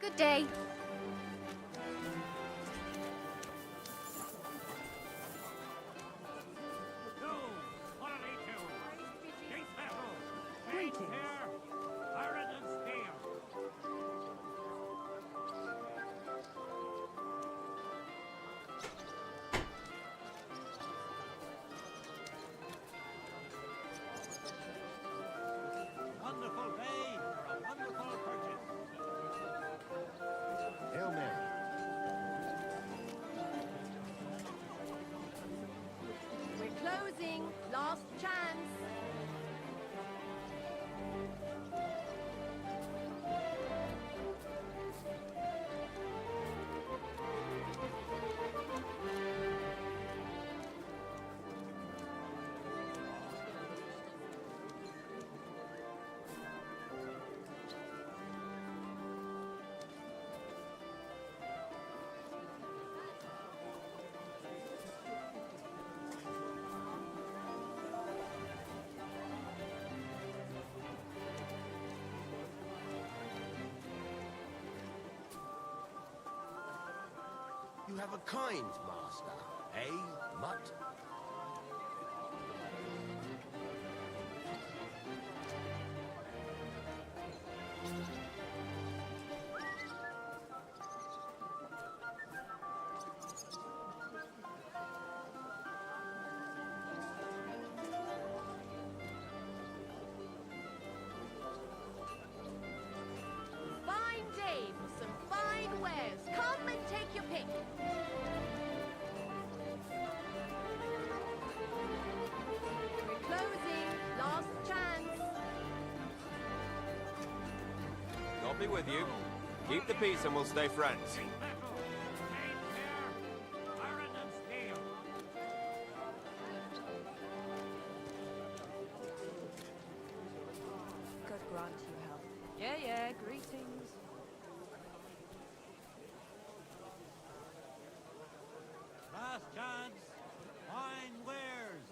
Good day. Wonderful day for a wonderful purchase. Hail Mary. We're closing. Last chance. You have a kind master, eh, Mutt? Fine day for some fine wares. Come and take your pick. We're closing. Last chance. God be with you. Keep the peace and we'll stay friends. God grant you health. Yeah, greetings. Last chance. Fine wares.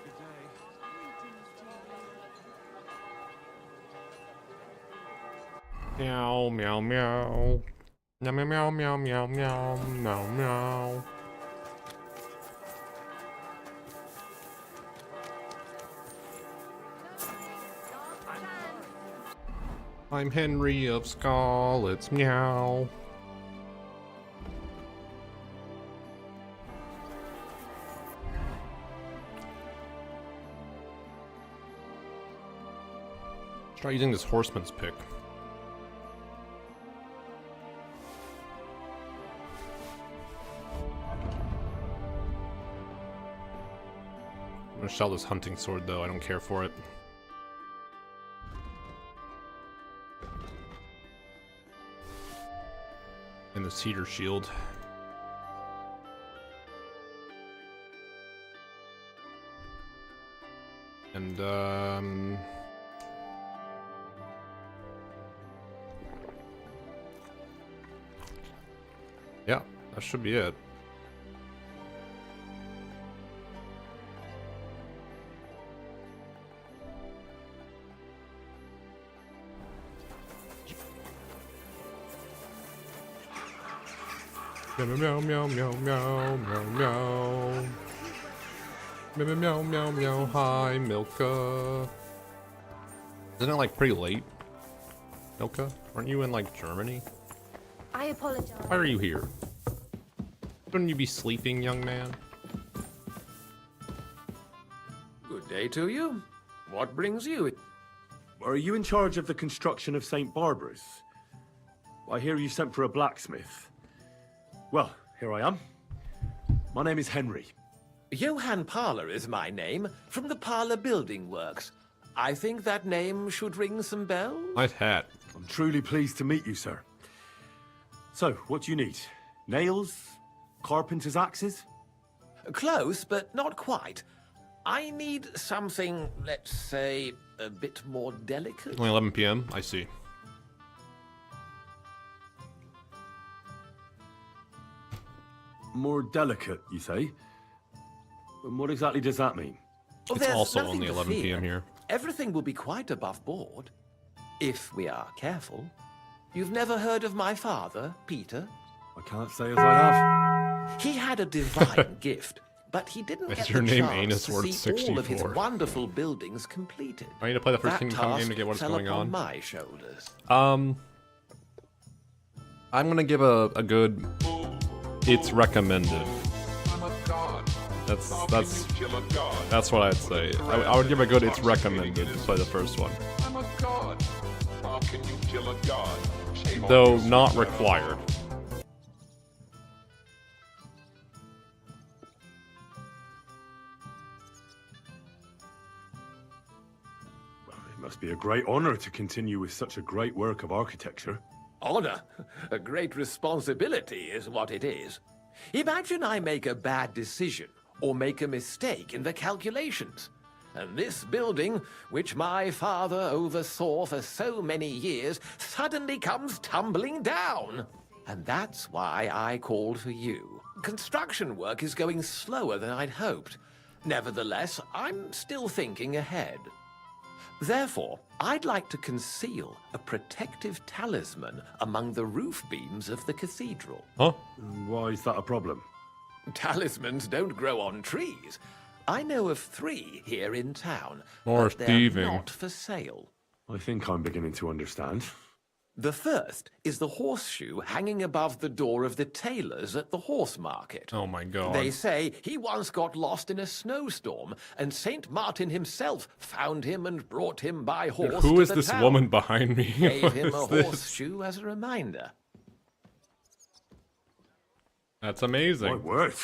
Good day. Meow, meow, meow. Meow, meow, meow, meow, meow, meow, meow. Last chance. I'm Henry of Scarlet's meow. Try using this horseman's pick. I'm gonna sell this hunting sword though, I don't care for it. And the cedar shield. And yeah, that should be it. Meow, meow, meow, meow, meow, meow. Meow, meow, meow, meow. Hi, Milka. Isn't it like pretty late? Milka? Aren't you in like Germany? I apologize. Why are you here? Shouldn't you be sleeping, young man? Good day to you. What brings you? Are you in charge of the construction of St. Barbara's? I hear you sent for a blacksmith. Well, here I am. My name is Henry. Johann Parler is my name, from the Parler Building Works. I think that name should ring some bells. Nice hat. I'm truly pleased to meet you, sir. So, what do you need? Nails? Carpenter's axes? Close, but not quite. I need something, let's say, a bit more delicate. Only 11 p.m. I see. More delicate, you say? And what exactly does that mean? Well, It's there's also nothing only to 11 p.m. fear. here. Everything will be quite above board, if we are careful. You've never heard of my father, Peter? I can't say as I have. He had a divine gift, but he didn't Is get your the name chance Anus to Ward see all of his 64? wonderful buildings completed. I need to play the first That Kingdom Come game task to get what's fell going upon on. my shoulders. I'm gonna give a good. It's recommended. That's what I'd say. I would give a good. It's recommended to play the first one, though not required. Well, it must be a great honor to continue with such a great work of architecture. Honor, a great responsibility is what it is. Imagine I make a bad decision or make a mistake in the calculations. And this building, which my father oversaw for so many years, suddenly comes tumbling down. And that's why I called for you. Construction work is going slower than I'd hoped. Nevertheless, I'm still thinking ahead. Therefore, I'd like to conceal a protective talisman among the roof beams of the cathedral. Huh? And why is that a problem? Talismans don't grow on trees. I know of 3 here in town, More but they're thieving. not for sale. I think I'm beginning to understand. The first is the horseshoe hanging above the door of the tailors at the horse market. Oh my god. They say he once got lost in a snowstorm, and Saint Martin himself found him and brought him by horse Dude, who to is the this town. woman behind me? Gave What him a is this? horseshoe as a reminder. That's My amazing. word.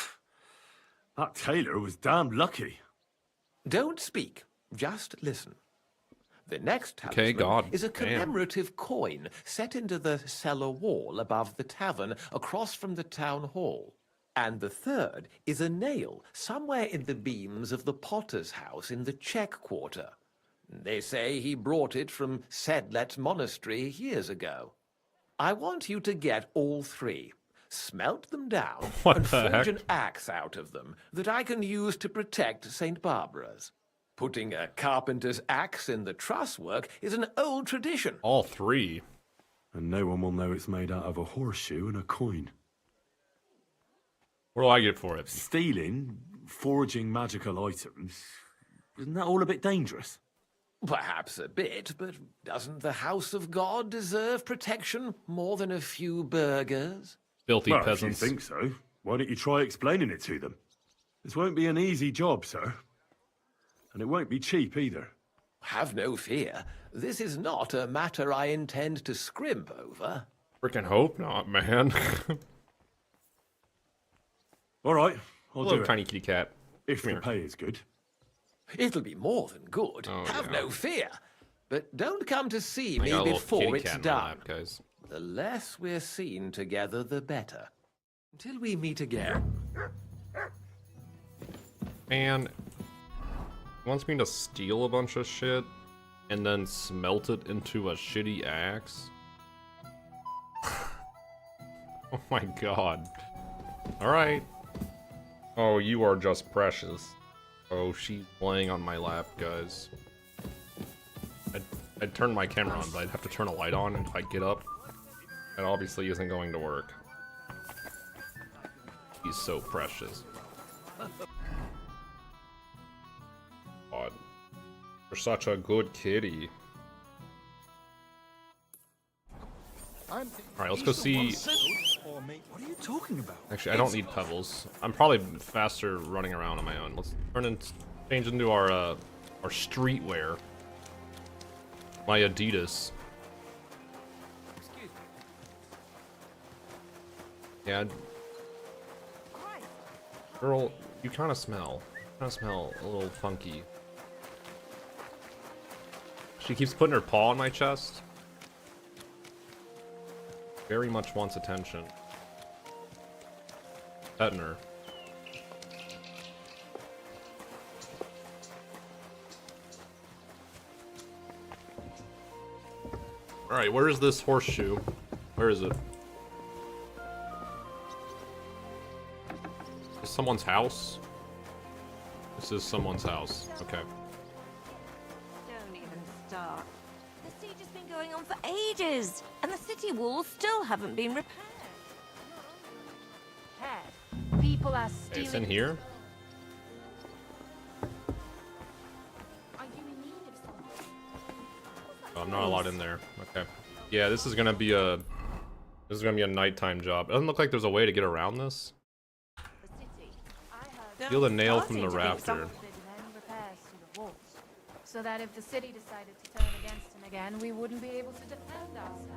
That tailor was damn lucky. Don't speak, just listen. The next Okay, talisman God, is a damn. commemorative coin set into the cellar wall above the tavern across from the town hall. And the third is a nail somewhere in the beams of the potter's house in the Czech quarter. They say he brought it from Sedlet Monastery years ago. I want you to get all 3, smelt them down, What and the forge heck? an axe out of them that I can use to protect St. Barbara's. Putting a carpenter's axe in the truss work is an old tradition. All 3. And no one will know it's made out of a horseshoe and a coin. What do I get for it? Stealing, forging magical items, isn't that all a bit dangerous? Perhaps a bit, but doesn't the house of God deserve protection more than a few burghers? Filthy Well, peasants. if you think so, why don't you try explaining it to them? This won't be an easy job, sir. And it won't be cheap either. Have no fear. This is not a matter I intend to scrimp over. Freaking hope not, man. All right, I'll do Hello, it. tiny kitty cat. If Come the here. pay is good. It'll be more than good. Oh, Have yeah. no fear. But don't come to see I me got a little before kitty it's cat in my done. lap, guys. The less we're seen together, the better. Until we meet again. Man, he wants me to steal a bunch of shit and then smelt it into a shitty axe. Oh my god. Alright. Oh, you are just precious. Oh, she's laying on my lap, guys. I'd turn my camera on, but I'd have to turn a light on if I get up. That obviously isn't going to work. She's so precious. God. You're such a good kitty. Alright, let's go see. What are you talking about? Actually, I don't need pebbles. I'm probably faster running around on my own. Let's change into our streetwear. My Adidas. Yeah. Girl, you kind of smell a little funky. She keeps putting her paw on my chest. Very much wants attention. Petting her. Alright, where is this horseshoe? Where is it? Is someone's house? This is someone's house. Okay. Don't even start. The siege has been going on for ages, and the city walls still haven't been repaired. People are Hey, stealing. it's in here? Are you in need of something? Oh, I'm not allowed in there. Okay. Yeah, this is gonna be a nighttime job. It doesn't look like there's a way to get around this. The city. I heard Steal the nail from Starting the to think some- rafter. then repairs to the walls, so that if the city decided to turn against him again, we wouldn't be able to defend ourselves.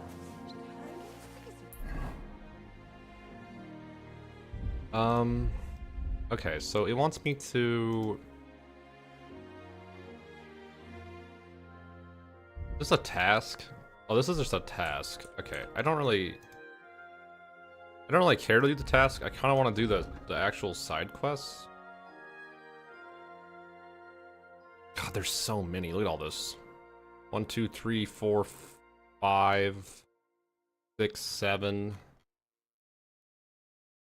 Okay, so it wants me to... This is a task? Oh, this is just a task. Okay, I don't really care to do the task. I kind of want to do the actual side quests. God, there's so many. Look at all this. 1, 2, 3, 4, 5, 6, 7,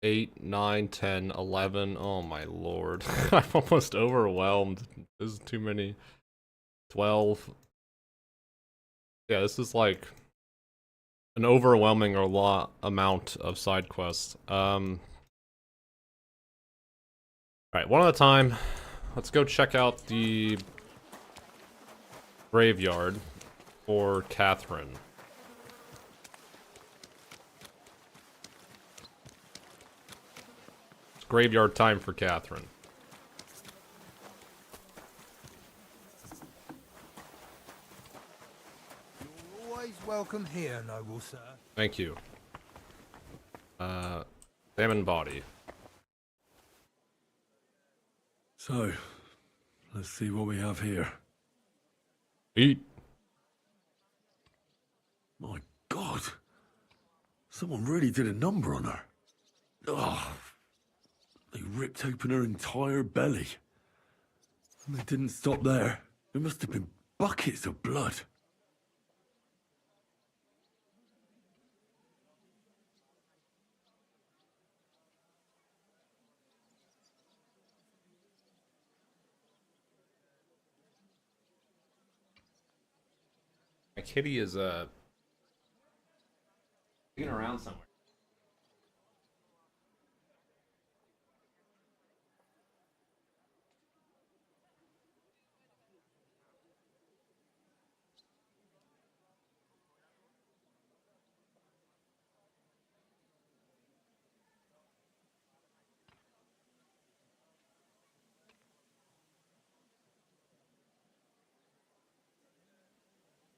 8, 9, 10, 11. Oh my lord. I'm almost overwhelmed. This is too many. 12. Yeah, this is like an overwhelming amount of side quests. Alright, one at a time. Let's go check out the graveyard for Catherine. It's graveyard time for Catherine. You're always welcome here, noble sir. Thank you. Salmon body. So, let's see what we have here. Eat. My God. Someone really did a number on her. Oh, they ripped open her entire belly. And they didn't stop there. There must have been buckets of blood. My kitty is digging around somewhere.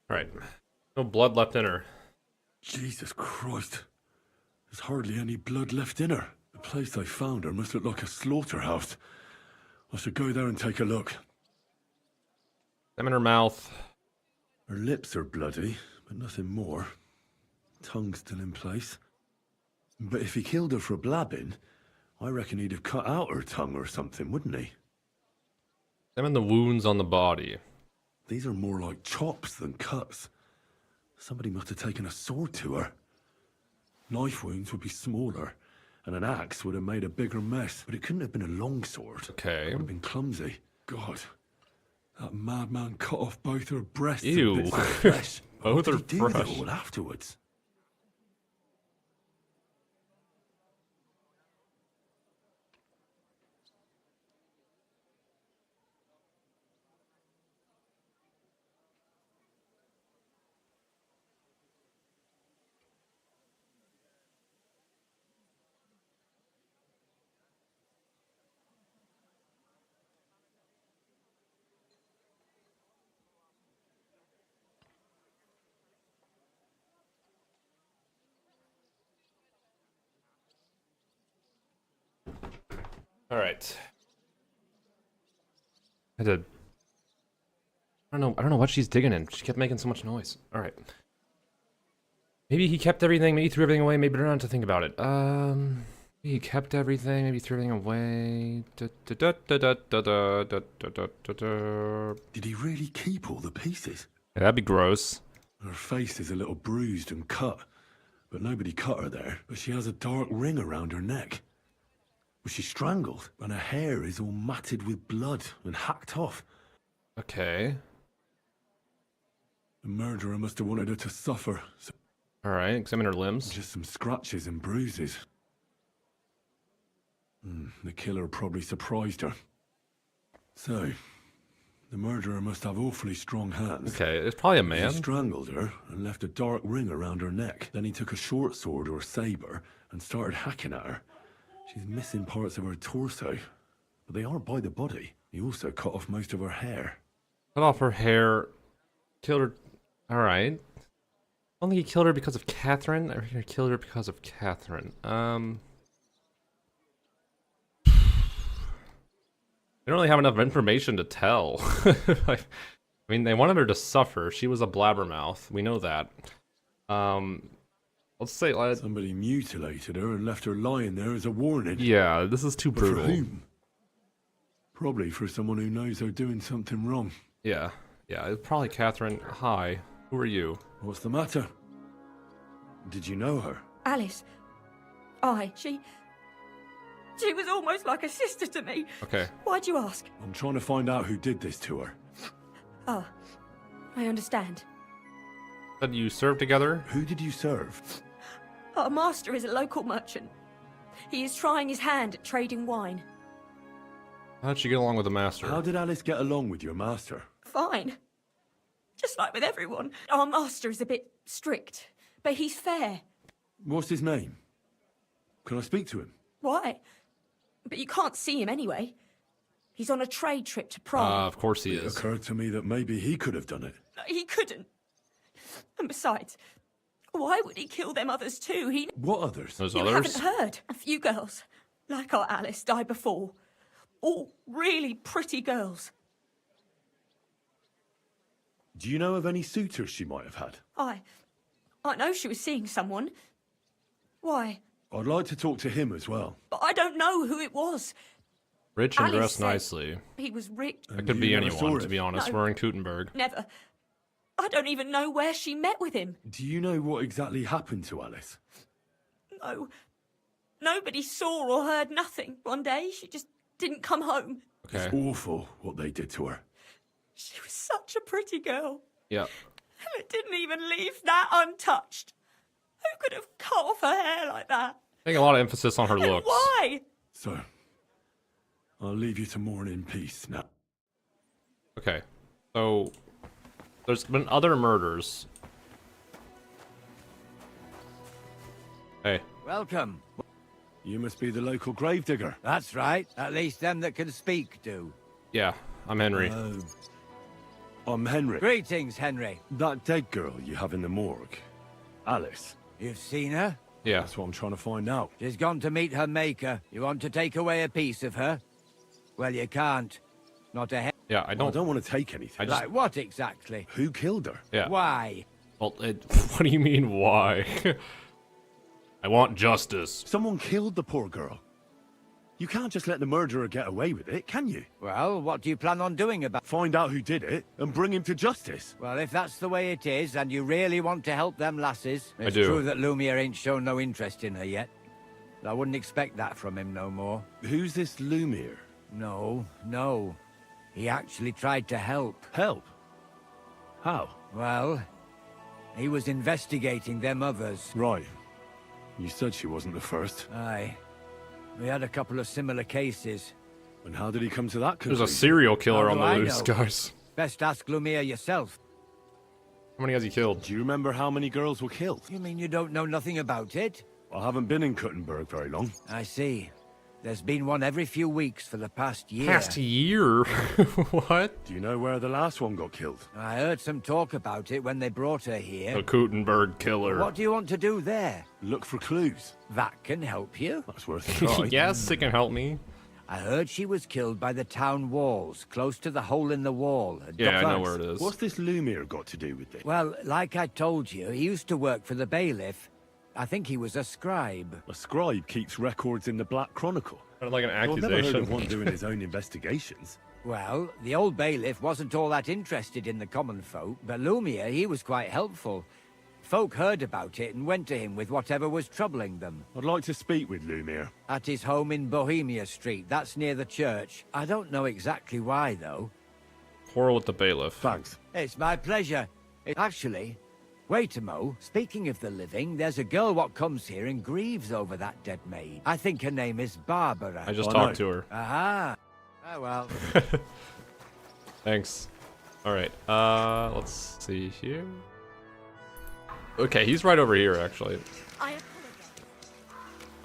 Right. No blood left in her. Jesus Christ. There's hardly any blood left in her. The place I found her must look like a slaughterhouse. I should go there and take a look. Them in her mouth. Her lips are bloody, but nothing more. Tongue still in place. But if he killed her for blabbing, I reckon he'd have cut out her tongue or something, wouldn't he? Them in the wounds on the body. These are more like chops than cuts. Somebody must have taken a sword to her. Knife wounds would be smaller, and an axe would have made a bigger mess. But it couldn't have been a long sword. Okay. It would have been clumsy. God, that madman cut off both her breasts Ew. and bits of flesh. Both What did are he do with it fresh. all afterwards? All right. I don't know what she's digging in. She kept making so much noise. All right. Maybe he kept everything. Maybe he threw everything away. Maybe I don't have to think about it. Maybe he kept everything. Maybe he threw everything away. Did he really keep all the pieces? Yeah, that'd be gross. Her face is a little bruised and cut, but nobody cut her there. But she has a dark ring around her neck. Was she strangled? And her hair is all matted with blood and hacked off. Okay. The murderer must have wanted her to suffer. So All right. Examine her limbs. just some scratches and bruises. The killer probably surprised her. So, the murderer must have awfully strong hands. Okay, it's probably a He man. strangled her and left a dark ring around her neck. Then he took a short sword or saber and started hacking at her. She's missing parts of her torso, but they are by the body. He also cut off most of her hair. Cut off her hair. Killed her. All right. I don't think he killed her because of Catherine. I think he killed her because of Catherine. They don't really have enough information to tell. Like, I mean, they wanted her to suffer. She was a blabbermouth. We know that. Let's say, Somebody mutilated her and left her lying there as a warning. yeah, this is too But for brutal. whom? Probably for someone who knows they're doing something wrong. Yeah, it's probably Catherine. Hi, who are you? What's the matter? Did you know her? Alice. She was almost like a sister to me. Okay. Why'd you ask? I'm trying to find out who did this to her. Ah, I understand. Said you served together? Who did you serve? Our master is a local merchant. He is trying his hand at trading wine. How'd she get along with the master? How did Alice get along with your master? Fine. Just like with everyone. Our master is a bit strict, but he's fair. What's his name? Can I speak to him? Why? But you can't see him anyway. He's on a trade trip to Prague. Of course he It is. occurred to me that maybe he could have done it. He couldn't. And besides, why would he kill them others too? What others? Those You others? haven't heard. A few girls, like our Alice, died before. All really pretty girls. Do you know of any suitors she might have had? I know she was seeing someone. Why? I'd like to talk to him as well. But I don't know who it was. Rich and Alice dressed said nicely. He was rich. That could You be never saw anyone, to him? be honest. No. We're in Kuttenburg. Never. I don't even know where she met with him. Do you know what exactly happened to Alice? No. Nobody saw or heard nothing. One day, she just didn't come home. Okay. It's awful what they did to her. She was such a pretty girl. Yeah. And it didn't even leave that untouched. Who could have cut off her hair like that? I think a lot of emphasis on her And looks. why? So, I'll leave you to mourn in peace now. Okay. So, there's been other murders. Hey. Welcome. You must be the local gravedigger. That's right. At least them that can speak do. Yeah, I'm Henry. I'm Henry. Greetings, Henry. That dead girl you have in the morgue. Alice. You've seen her? Yeah. That's what I'm trying to find out. She's gone to meet her maker. You want to take away a piece of her? Well, you can't. Not a Yeah, I I don't... don't want to take anything. I just- Like what exactly? Who killed her? Yeah. Why? Well, what do you mean, why? I want justice. Someone killed the poor girl. You can't just let the murderer get away with it, can you? Well, what do you plan on doing about... Find out who did it and bring him to justice. Well, if that's the way it is, and you really want to help them lasses... It's do. true that Lumiere ain't shown no interest in her yet. I wouldn't expect that from him no more. Who's this Lumiere? No. He actually tried to help. Help? How? Well, he was investigating them others. Right. You said she wasn't the first. Aye. We had a couple of similar cases. And how did he come to that There's conclusion? a serial killer How on do the I loose, know? guys. Best ask Lumiere yourself. How many has he killed? Do you remember how many girls were killed? You mean you don't know nothing about it? I haven't been in Kuttenburg very long. I see. There's been one every few weeks for the past year. Past year? What? Do you know where the last one got killed? I heard some talk about it when they brought her here. The Kuttenburg killer. What do you want to do there? Look for clues. That can help you. That's worth a try. Yes, it can help me. I heard she was killed by the town walls, close to the hole in the wall. at Yeah, I know Deliverance. where it is. What's this Lumiere got to do with it? Well, like I told you, he used to work for the bailiff. I think he was a scribe. A scribe keeps records in the Black Chronicle. Kind of like an Well, I've never heard accusation. of one doing his own investigations. Well, the old bailiff wasn't all that interested in the common folk, but Lumiere, he was quite helpful. Folk heard about it and went to him with whatever was troubling them. I'd like to speak with Lumiere. At his home in Bohemia Street, that's near the church. I don't know exactly why, though. Quarrel with the bailiff. Thanks. It's my pleasure. Actually, wait a mo. Speaking of the living, there's a girl what comes here and grieves over that dead maid. I think her name is Barbara. I just Oh, talked no. to her. Aha. Oh, well. Thanks. All right. Let's see here. Okay, he's right over here, actually. I apologize.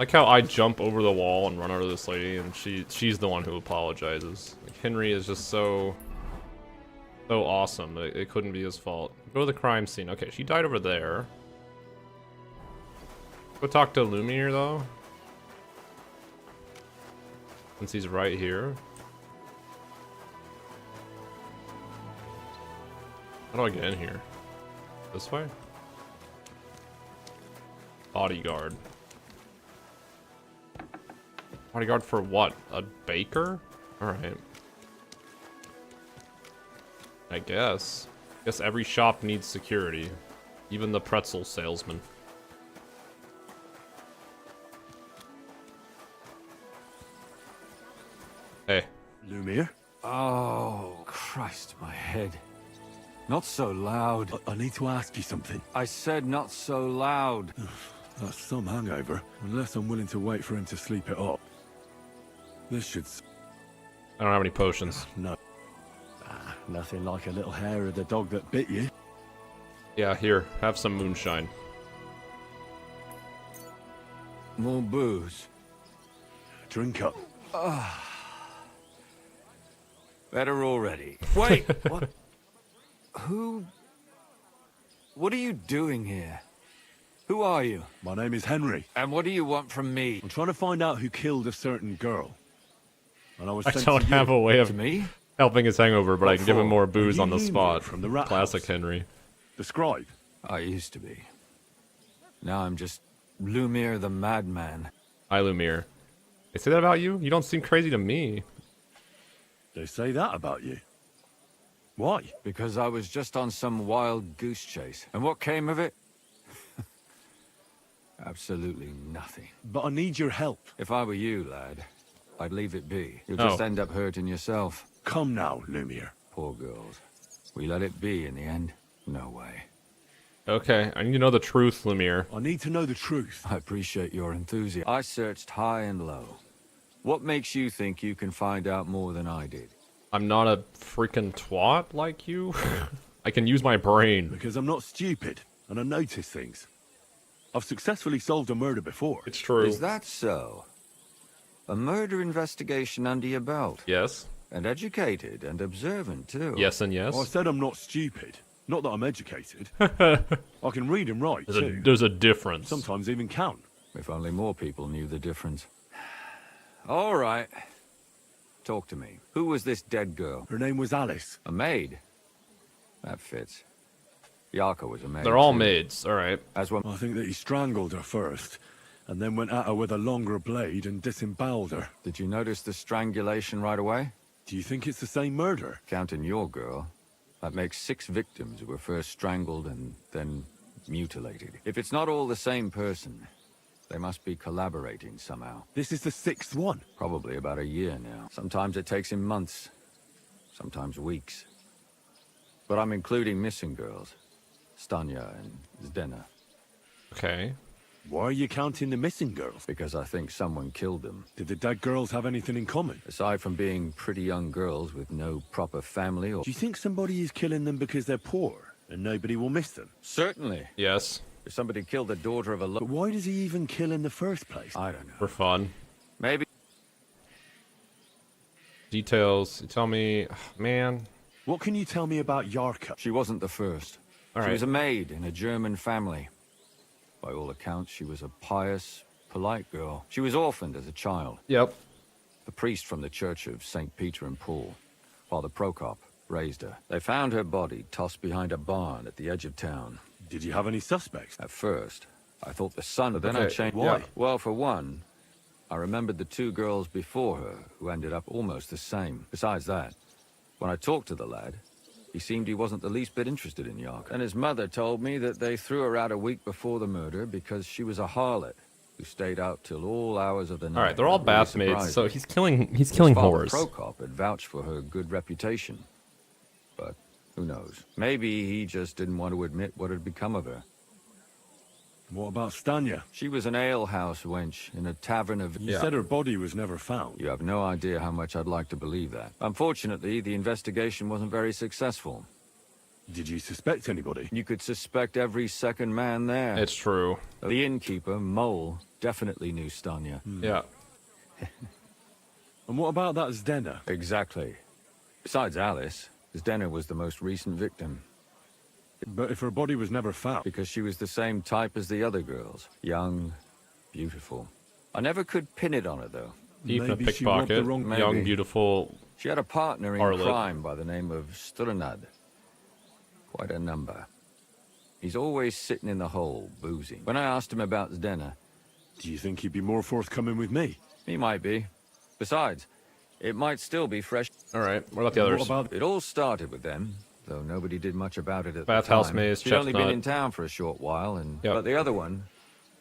Like how I jump over the wall and run over this lady, and she's the one who apologizes. Like, Henry is just so awesome. It couldn't be his fault. Go to the crime scene. Okay, she died over there. Go talk to Lumiere, though. Since he's right here. How do I get in here? This way? Bodyguard. Bodyguard for what? A baker? Alright. I guess. Guess every shop needs security. Even the pretzel salesman. Hey. Lumiere? Oh, Christ, my head. Not so loud. I need to ask you something. I said not so loud. That's some hangover, unless I'm willing to wait for him to sleep it off. This should... I don't have any potions. No. Nothing like a little hair of the dog that bit you. Yeah, here. Have some moonshine. More booze. Drink up. Better already. Wait, what? What are you doing here? Who are you? My name is Henry. And what do you want from me? I'm trying to find out who killed a certain girl. And I was I sent don't to you. have a way of To me? helping his hangover, but I can give him more booze You on the knew me spot. from the rat Classic house. Henry. The scribe. I used to be. Now I'm just Lumiere the madman. Hi, Lumiere. They say that about you? You don't seem crazy to me. They say that about you. Why? Because I was just on some wild goose chase. And what came of it? Absolutely nothing. But I need your help. If I were you, lad, I'd leave it be. You'll just Oh. end up hurting yourself. Come now, Lumiere. Poor girls. We let it be in the end? No way. Okay, I need to know the truth, Lumiere. I need to know the truth. I appreciate your enthusiasm. I searched high and low. What makes you think you can find out more than I did? I'm not a freaking twat like you. I can use my brain. Because I'm not stupid, and I notice things. I've successfully solved a murder before. It's true. Is that so? A murder investigation under your belt? Yes. And educated and observant, too. Yes and yes. I said I'm not stupid. Not that I'm educated. I can read and write, too. There's a difference. Sometimes even count. If only more people knew the difference. All right. Talk to me. Who was this dead girl? Her name was Alice. A maid? That fits. Yaka was a maid. They're all too. maids. All right. As one. I think that he strangled her first, and then went at her with a longer blade and disemboweled her. Did you notice the strangulation right away? Do you think it's the same murder? Counting your girl, that makes 6 victims who were first strangled and then mutilated. If it's not all the same person, they must be collaborating somehow. This is the 6th one. Probably about a year now. Sometimes it takes him months, sometimes weeks. But I'm including missing girls. Stanya and Zdena. Okay. Why are you counting the missing girls? Because I think someone killed them. Did the dead girls have anything in common? Aside from being pretty young girls with no proper family or... Do you think somebody is killing them because they're poor, and nobody will miss them? Certainly. Yes. If somebody killed the daughter of a... But why does he even kill in the first place? I don't know. For fun. Maybe... Details. You tell me... Man. What can you tell me about Yarka? She wasn't the first. All She right. was a maid in a German family. By all accounts, she was a pious, polite girl. She was orphaned as a child. Yep. the priest from the church of St. Peter and Paul. Father Prokop raised her. They found her body tossed behind a barn at the edge of town. Did you have any suspects? At first, I thought the son, but then I Okay, changed. why? Well, for one, I remembered the 2 girls before her who ended up almost the same. Besides that, when I talked to the lad, he seemed he wasn't the least bit interested in Yark. And his mother told me that they threw her out a week before the murder because she was a harlot who stayed out till all hours of the night. All right, they're all That really bathmaids, surprised so me. he's killing Father whores. Prokop had vouched for her good reputation. But who knows? Maybe he just didn't want to admit what had become of her. What about Stanya? She was an alehouse wench in a tavern of... You said her body was never found. You have no idea how much I'd like to believe that. Unfortunately, the investigation wasn't very successful. Did you suspect anybody? You could suspect every second man there. It's true. The innkeeper, Mole, definitely knew Stanya. Yeah. And what about that Zdena? Exactly. Besides Alice, Zdena was the most recent victim. But if her body was never found... Because she was the same type as the other girls. Young, beautiful. I never could pin it on her, though. Thief and a Maybe she robbed the pickpocket. wrong- Young, Maybe. beautiful. She had a partner in Harlot. crime by the name of Strunad. Quite a number. He's always sitting in the hole, boozing. When I asked him about Zdena, Do you think he'd be more forthcoming with me? he might be. Besides, it might still be fresh. All right. What about the others? What about... It all started with them, though nobody did much about it at Bathhouse the time. maze, She'd only been chestnut. in town for a short while, and Yep. but the other one,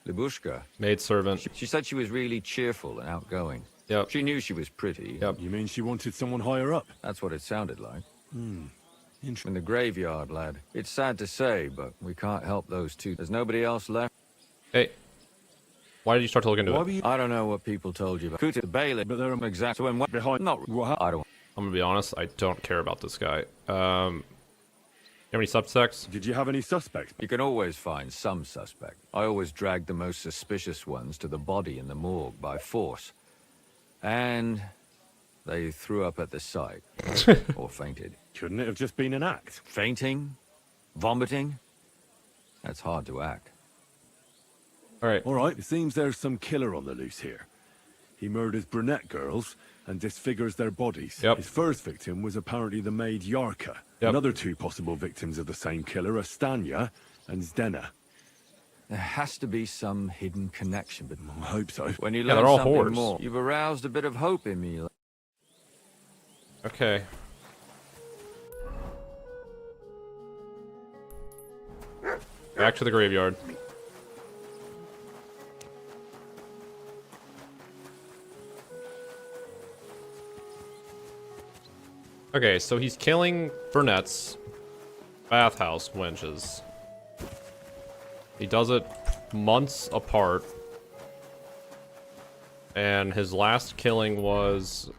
Libushka, Maidservant. she said she was really cheerful and outgoing. Yep. She knew she was pretty. Yep. You mean she wanted someone higher up? That's what it sounded like. Interesting. In the graveyard, lad. It's sad to say, but we can't help those 2. There's nobody else left. Hey. Why did you start to look into Why it? were you... I don't know what people told you about Kuta, the bailiff, But they're exact. So when what behind... Not. What happened? I don't. I'm gonna be honest. I don't care about this guy. You have any subsects? Did you have any suspects? You can always find some suspect. I always dragged the most suspicious ones to the body in the morgue by force, and they threw up at the sight or fainted. Couldn't it have just been an act? Fainting, vomiting. That's hard to act. All right. All right, it seems there's some killer on the loose here. He murders brunette girls and disfigures their bodies. Yep. His first victim was apparently the maid Yarka. Yep. Another 2 possible victims of the same killer are Stanya and Zdena. There has to be some hidden connection, but I hope so. when you Yeah, learn they're all something whores. more, you've aroused a bit of hope in me. Okay. Back to the graveyard. Okay, so he's killing brunettes, bathhouse wenches. He does it months apart. And his last killing was...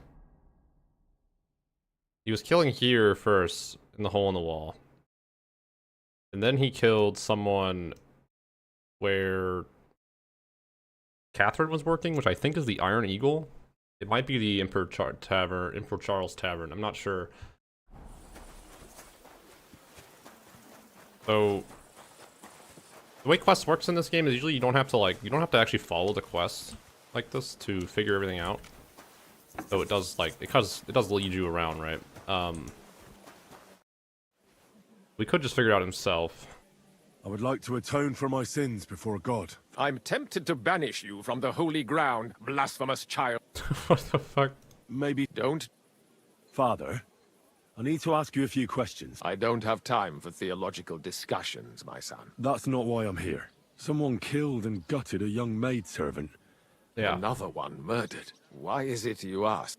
He was killing here first, in the hole in the wall. And then he killed someone where Catherine was working, which I think is the Iron Eagle. It might be the Emperor Charles Tavern. I'm not sure. So the way quests works in this game is usually you don't have to actually follow the quests like this to figure everything out. So it does it does lead you around, right? We could just figure it out himself. I would like to atone for my sins before God. I'm tempted to banish you from the holy ground, blasphemous child. What the fuck? Maybe... Don't. Father, I need to ask you a few questions. I don't have time for theological discussions, my son. That's not why I'm here. Someone killed and gutted a young maidservant. Yeah. Another one murdered. Why is it you ask?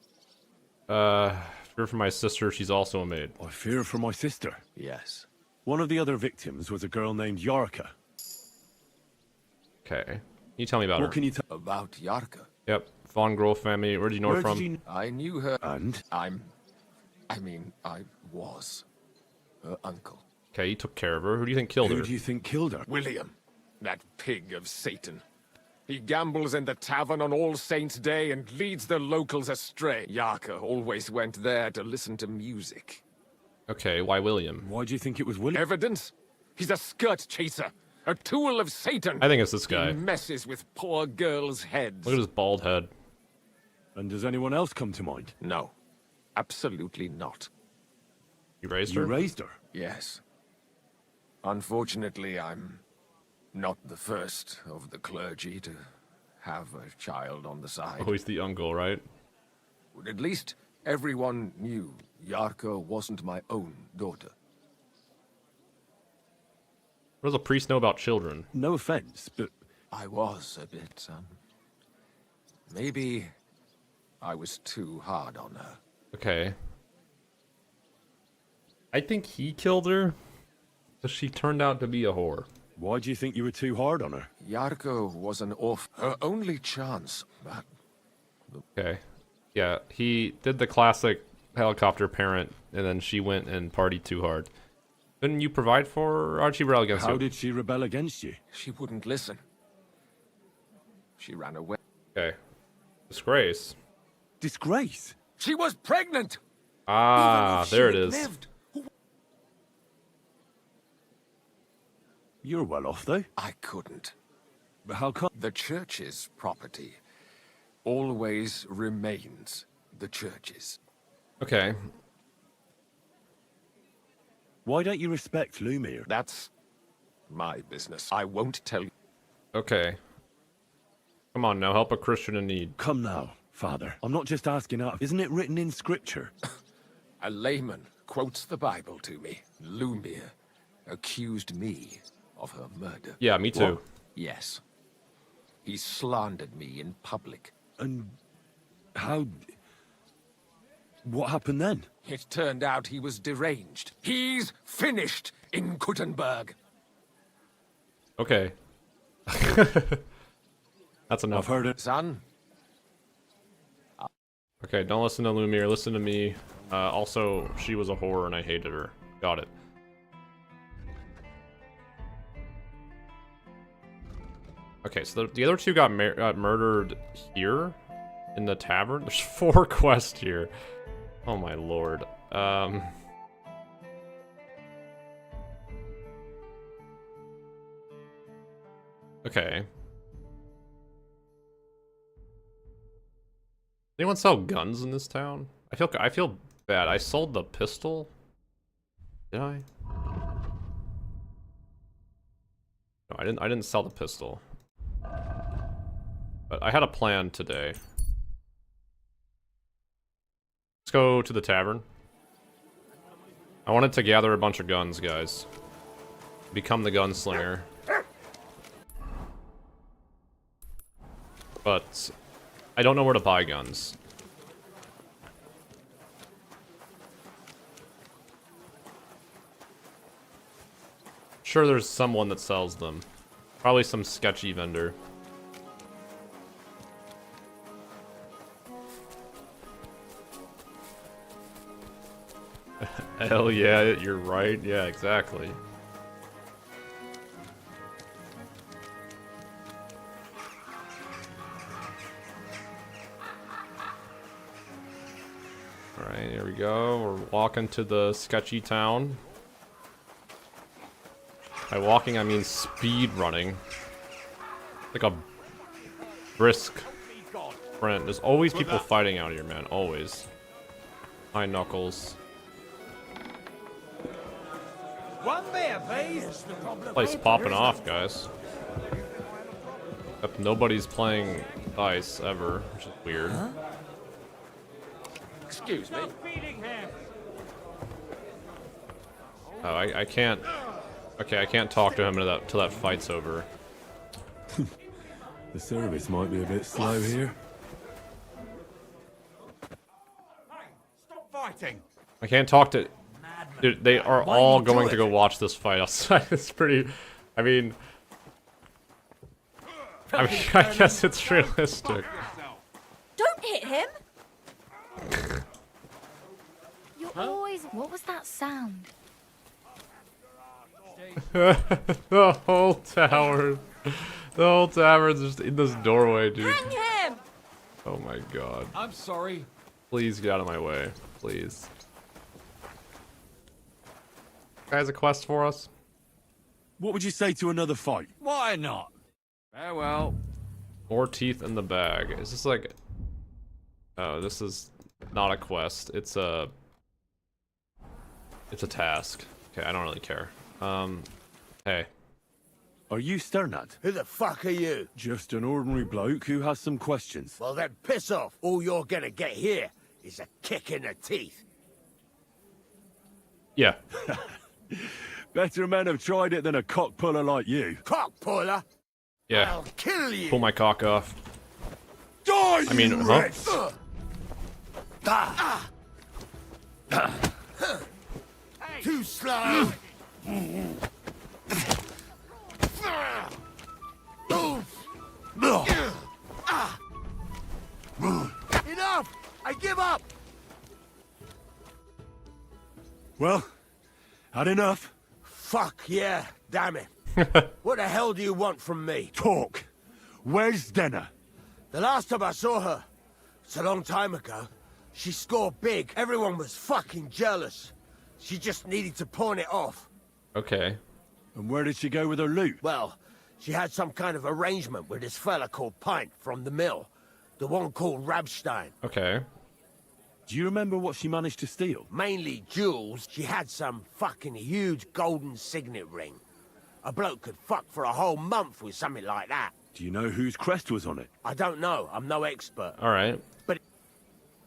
Fear for my sister, she's also a maid. I fear for my sister. Yes. One of the other victims was a girl named Yarka. Okay. Can you tell me about her? What can you tell? About Yarka. Yep. Von Grove family. Where did you know her from? Did you... I knew her. And? I was her uncle. Okay, you took care of her. Who do you think killed Who her? do you think killed her? William. That pig of Satan. He gambles in the tavern on All Saints' Day and leads the locals astray. Yarka always went there to listen to music. Okay, why William? Why do you think it was William? Evidence? He's a skirt chaser. A tool of Satan. I think it's this guy. He messes with poor girls' heads. Look at his bald head. And does anyone else come to mind? No, absolutely not. You raised You her? raised her? Yes. Unfortunately, I'm not the first of the clergy to have a child on the side. Always the uncle, right? At least everyone knew Yarka wasn't my own daughter. What does a priest know about children? No offense, but I was a bit, maybe I was too hard on her. Okay. I think he killed her, because she turned out to be a whore. why do you think you were too hard on her? Yarko was an her only chance, but... Okay. Yeah, he did the classic helicopter parent, and then she went and partied too hard. Didn't you provide for her? How'd she rebel against you? How did she rebel against you? She wouldn't listen. She ran away. Okay. Disgrace. Disgrace? She was pregnant! Ah, Even if there it she had is. lived, You're well off, though. I couldn't. But how come? The church's property always remains the church's. Okay. Why don't you respect Lumiere? That's my business. I won't tell you. Okay. Come on now, help a Christian in need. Come now, Father. I'm not just asking out. Isn't it written in Scripture? A layman quotes the Bible to me. Lumiere accused me of her murder. Yeah, me too. What? Yes. He slandered me in public. And how... What happened then? It turned out he was deranged. He's finished in Kuttenburg. Okay. That's enough. I've heard it. Son, Okay, don't listen to Lumiere, listen to me. Also, she was a whore and I hated her. Got it. Okay, so the other two got murdered here in the tavern. There's 4 quests here. Oh my lord. Okay. Anyone sell guns in this town? I feel bad. I sold the pistol. Did I? No, I didn't sell the pistol. But I had a plan today. Let's go to the tavern. I wanted to gather a bunch of guns, guys. Become the gunslinger. But I don't know where to buy guns. Sure, there's someone that sells them. Probably some sketchy vendor. Hell yeah, you're right. Yeah, exactly. Alright, here we go. We're walking to the sketchy town. By walking, I mean speed running. Like a brisk sprint. There's always people fighting out here, man. Always. High knuckles. One beer, please. Place popping off, guys. Except nobody's playing dice ever, which is weird. huh? Excuse me. Oh, I can't. Okay, I can't talk to him till that fight's over. The service might be a bit slow here. Stop fighting. I can't talk to. Dude, they are all going to go watch this fight outside. It's pretty. I mean, I guess it's realistic. Don't hit him! You're always... What was that sound? The whole tower. The whole tavern's just in this doorway, dude. Hang him! Oh my god. I'm sorry. Please get out of my way. Please. Guys, a quest for us? What would you say to another fight? Why not? Farewell. More teeth in the bag. Is this like... Oh, this is not a quest. It's a task. Okay, I don't really care. Hey. Are you Sternad? Who the fuck are you? Just an ordinary bloke who has some questions. Well then, piss off. All you're gonna get here is a kick in the teeth. Yeah. Better men have tried it than a cock puller like you. Cock puller? Yeah. I'll kill you. Pull my cock off. Die, I mean, you huh? wretch! Too slow. Enough! I give up! Well, had enough. Fuck yeah, damn it. What the hell do you want from me? Talk. Where's Denna? The last time I saw her, it's a long time ago, she scored big. Everyone was fucking jealous. She just needed to pawn it off. Okay. And where did she go with her loot? Well, she had some kind of arrangement with this fella called Pint from the mill. The one called Rabstein. Okay. Do you remember what she managed to steal? Mainly jewels. She had some fucking huge golden signet ring. A bloke could fuck for a whole month with something like that. Do you know whose crest was on it? I don't know. I'm no expert. All right. But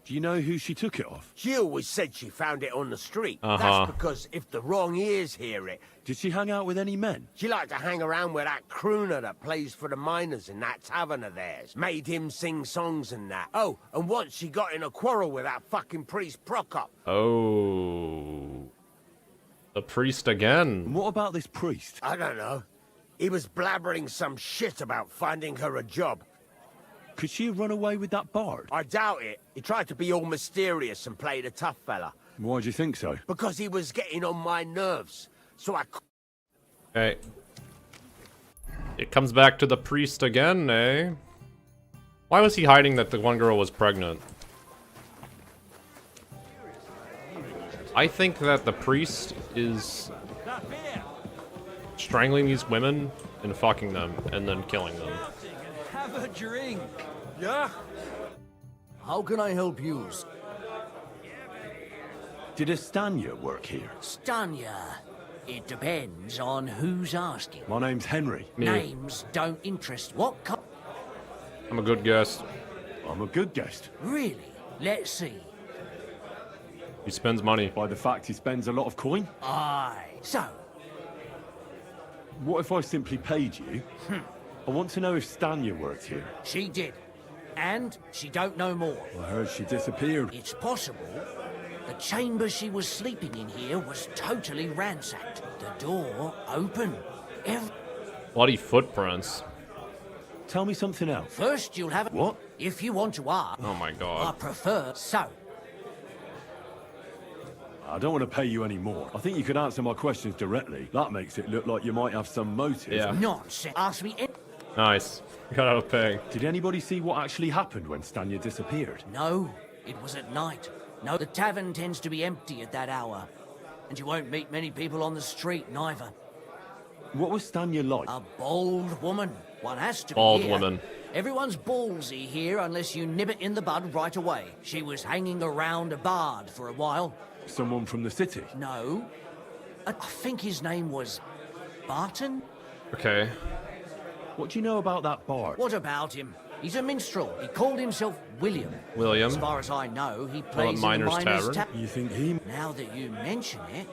do you know who she took it off? she always said she found it on the street. Uh-huh. That's because if the wrong ears hear it, Did she hang out with any men? she liked to hang around with that crooner that plays for the miners in that tavern of theirs. Made him sing songs and that. Oh, and once she got in a quarrel with that fucking priest Prokop. Oh. The priest again. And what about this priest? I don't know. He was blabbering some shit about finding her a job. Could she have run away with that bard? I doubt it. He tried to be all mysterious and play the tough fella. Why do you think so? Because he was getting on my nerves. So I... Okay. It comes back to the priest again, eh? Why was he hiding that the one girl was pregnant? I think that the priest is strangling these women and fucking them and then killing them. Have a drink. Yeah? How can I help you? Did Estanya work here? Stanya. It depends on who's asking. My name's Henry. Me. Names don't interest. What I'm a good guest. I'm a good guest. Really? Let's see. He spends money. By the fact he spends a lot of coin? Aye. So, What if I simply paid you? I want to know if Stanya worked here. she did. And she don't know more. I heard she disappeared. It's possible the chamber she was sleeping in here was totally ransacked. The door open. Bloody footprints. Tell me something else. First you'll have... What? If you want to ask. Oh my I god. prefer... So, I don't want to pay you any more. I think you could answer my questions directly. That makes it look like you might have some motive. Yeah. nonsense. Ask me... Nice. Got out of paying. Did anybody see what actually happened when Stanya disappeared? No, it was at night. No, the tavern tends to be empty at that hour. And you won't meet many people on the street, neither. What was Stanya like? A bold woman. One has to Bald be here. woman. Everyone's ballsy here unless you nib it in the bud right away. She was hanging around a bard for a while. Someone from the city? No. I think his name was Barton? Okay. What do you know about that bard? What about him? He's a minstrel. He called himself William. William. As far as I know, he Well, plays at in the Miner's Miner's Tavern. You think he... Now that you mention it,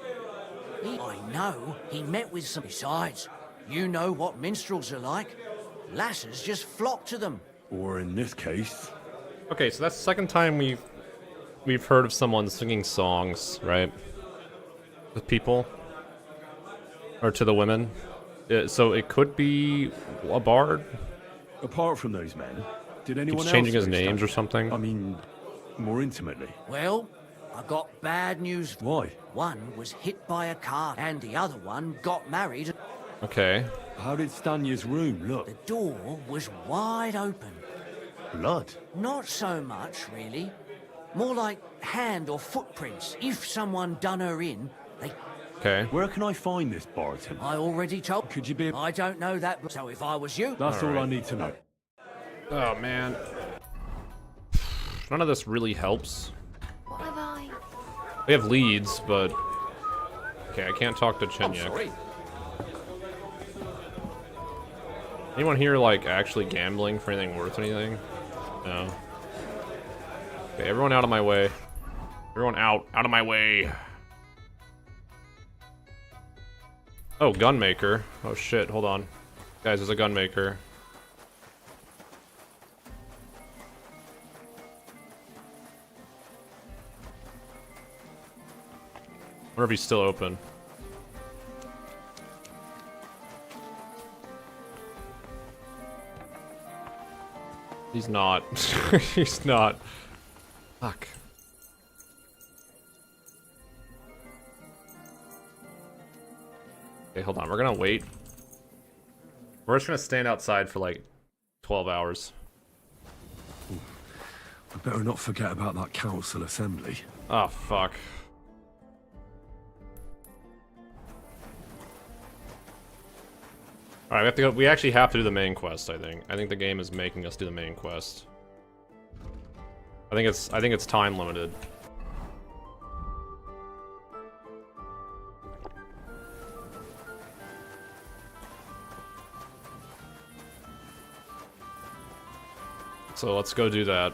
I know he met with some... Besides, you know what minstrels are like. Lasses just flock to them. Or in this case... Okay, so that's the second time we've heard of someone singing songs, right? With people. Or to the women. So it could be a bard? Apart from those men, did anyone Keeps else changing his know names Stanya? or something? I mean, more intimately. Well, I got bad news. Why? One was hit by a car, and the other one got married. Okay. How did Stanya's room look? The door was wide open. Blood? Not so much, really. More like hand or footprints. If someone done her in, they... Okay. Where can I find this Barton? I already told... Could you be... I don't know that, so if I was you... That's all Alright. I need to know. Oh, man. None of this really helps. What have I? We have leads, but... Okay, I can't talk to Chenyek. sorry. Anyone here, like, actually gambling for anything worth anything? No. Okay, everyone out of my way. Everyone out of my way. Oh, gunmaker. Oh shit, hold on. Guys, there's a gunmaker. I wonder if he's still open. He's not. He's not. Fuck. Okay, hold on. We're gonna wait. We're just gonna stand outside for like 12 hours. We better not forget about that council assembly. Oh, fuck. Alright, we have to go. We actually have to do the main quest, I think. I think the game is making us do the main quest. I think it's time limited. So let's go do that.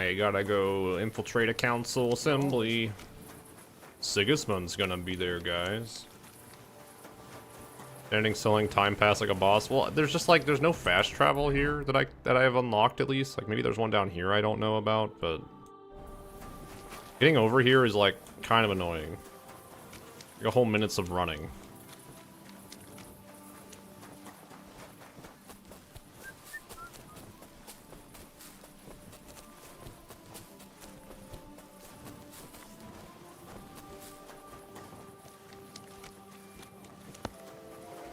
I gotta go infiltrate a council assembly. Sigismund's gonna be there, guys. Ending selling time pass like a boss. Well, there's just like there's no fast travel here that I have unlocked at least. Like maybe there's one down here I don't know about, but getting over here is like kind of annoying. Like a whole minutes of running.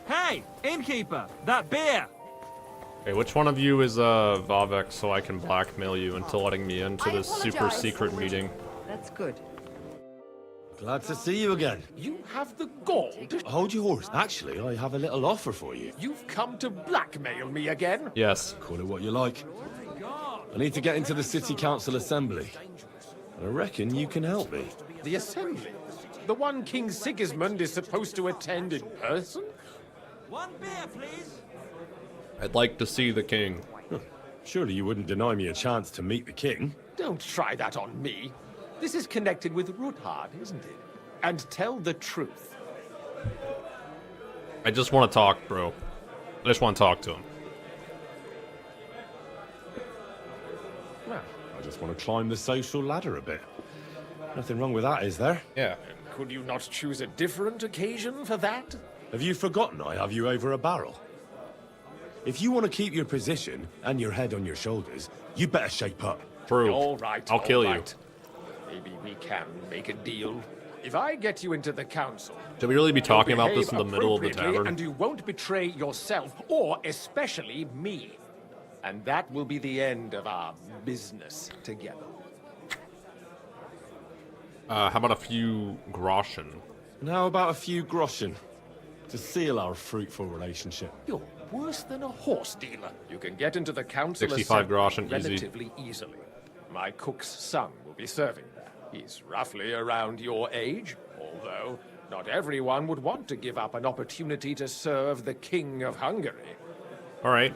Hey, innkeeper, that beer! Okay, which one of you is Vavek so I can blackmail you into letting me into this super secret meeting? That's good. Glad to see you again. You have the gall to... Hold your horse. Actually, I have a little offer for you. You've come to blackmail me again? Yes. Call it what you like. I need to get into the city council assembly. I reckon you can help me. The assembly? The one King Sigismund is supposed to attend in person? One beer, please. I'd like to see the king. Surely you wouldn't deny me a chance to meet the king? Don't try that on me. This is connected with Ruthard, isn't it? And tell the truth. I just want to talk, bro. I just want to talk to him. Well, I just want to climb the social ladder a bit. Nothing wrong with that, is there? Yeah. Could you not choose a different occasion for that? Have you forgotten I have you over a barrel? If you want to keep your position and your head on your shoulders, you better shape up. True. All right, I'll kill you. Maybe we can make a deal. If I get you into the council... Should we really be talking about this in the behave middle of the appropriately, tavern? And you won't betray yourself, or especially me. And that will be the end of our business together. How about a few groschen? And how about a few groschen? To seal our fruitful relationship. You're worse than a horse dealer. You can get into the council 65 groschen, relatively easily. My cook's son will be serving there. He's roughly around your age, although not everyone would want to give up an opportunity to serve the King of Hungary. All right.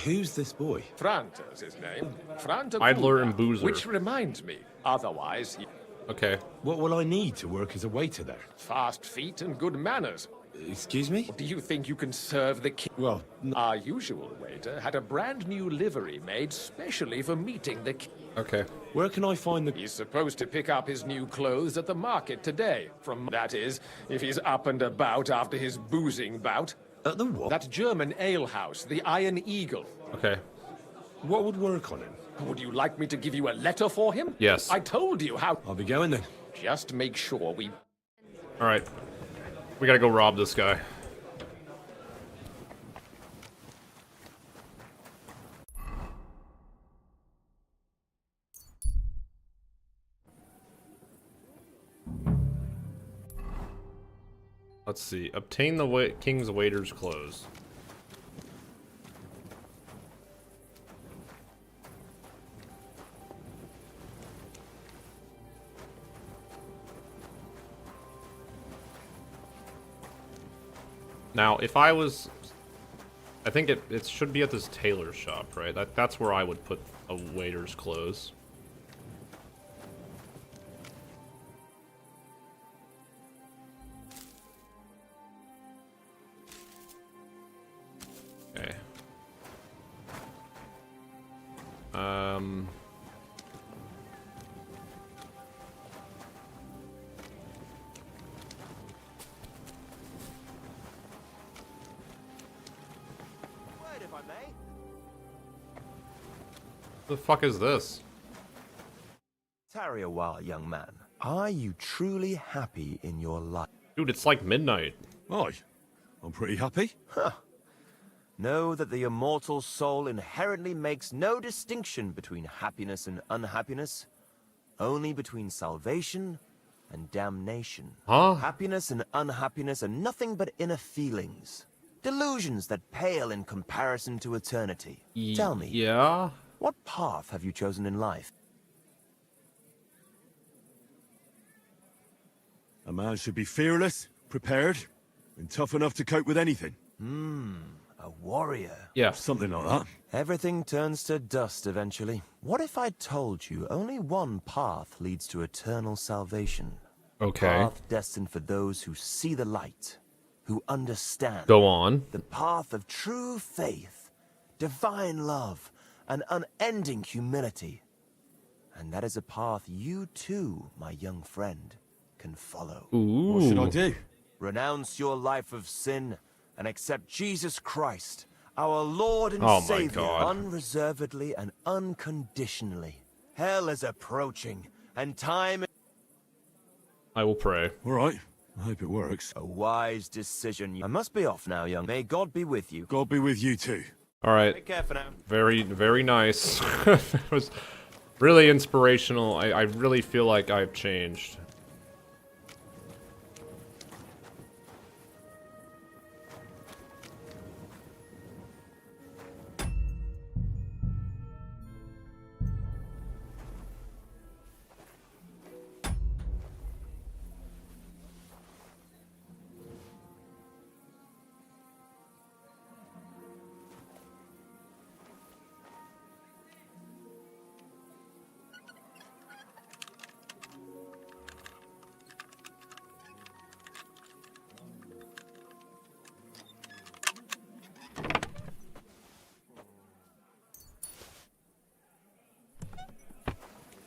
Who's this boy? Franta's his name. Franta Idler Gula, and Boozer. Which reminds me, otherwise he... Okay. What will I need to work as a waiter there? Fast feet and good manners. Excuse me? Do you think you can serve the king? Well, Our usual waiter had a brand new livery made specially for meeting the king. Okay. Where can I find the... He's supposed to pick up his new clothes at the market today. That is, if he's up and about after his boozing bout. At the what? That German alehouse, the Iron Eagle. Okay. What would work on him? Would you like me to give you a letter for him? Yes. I told you how... I'll be going then. Just make sure we... All right. We gotta go rob this guy. Let's see. Obtain the king's waiter's clothes. Now, if I was... I think it should be at this tailor shop, right? That's where I would put a waiter's clothes. Okay. Wait, if I may. The fuck is this? Tarry a while, young man. Are you truly happy in your life? Dude, it's like midnight. Aye, I'm pretty happy. Huh. Know that the immortal soul inherently makes no distinction between happiness and unhappiness, only between salvation and damnation. Huh? Happiness and unhappiness are nothing but inner feelings, delusions that pale in comparison to eternity. Tell me, Yeah? what path have you chosen in life? A man should be fearless, prepared, and tough enough to cope with anything. A warrior. Yeah. Something like that. Everything turns to dust eventually. What if I told you only one path leads to eternal salvation? Okay. Path destined for those who see the light, who understand. Go on. The path of true faith, divine love, and unending humility. And that is a path you too, my young friend, can follow. Ooh. What should I do? Renounce your life of sin and accept Jesus Christ, our Lord and Oh my Savior, God. unreservedly and unconditionally. Hell is approaching, and time is I will pray. All right. I hope it works. a wise decision. I must be off now, young. May God be with you. God be with you too. All right. Take care for now. Very, very nice. It was really inspirational. I really feel like I've changed.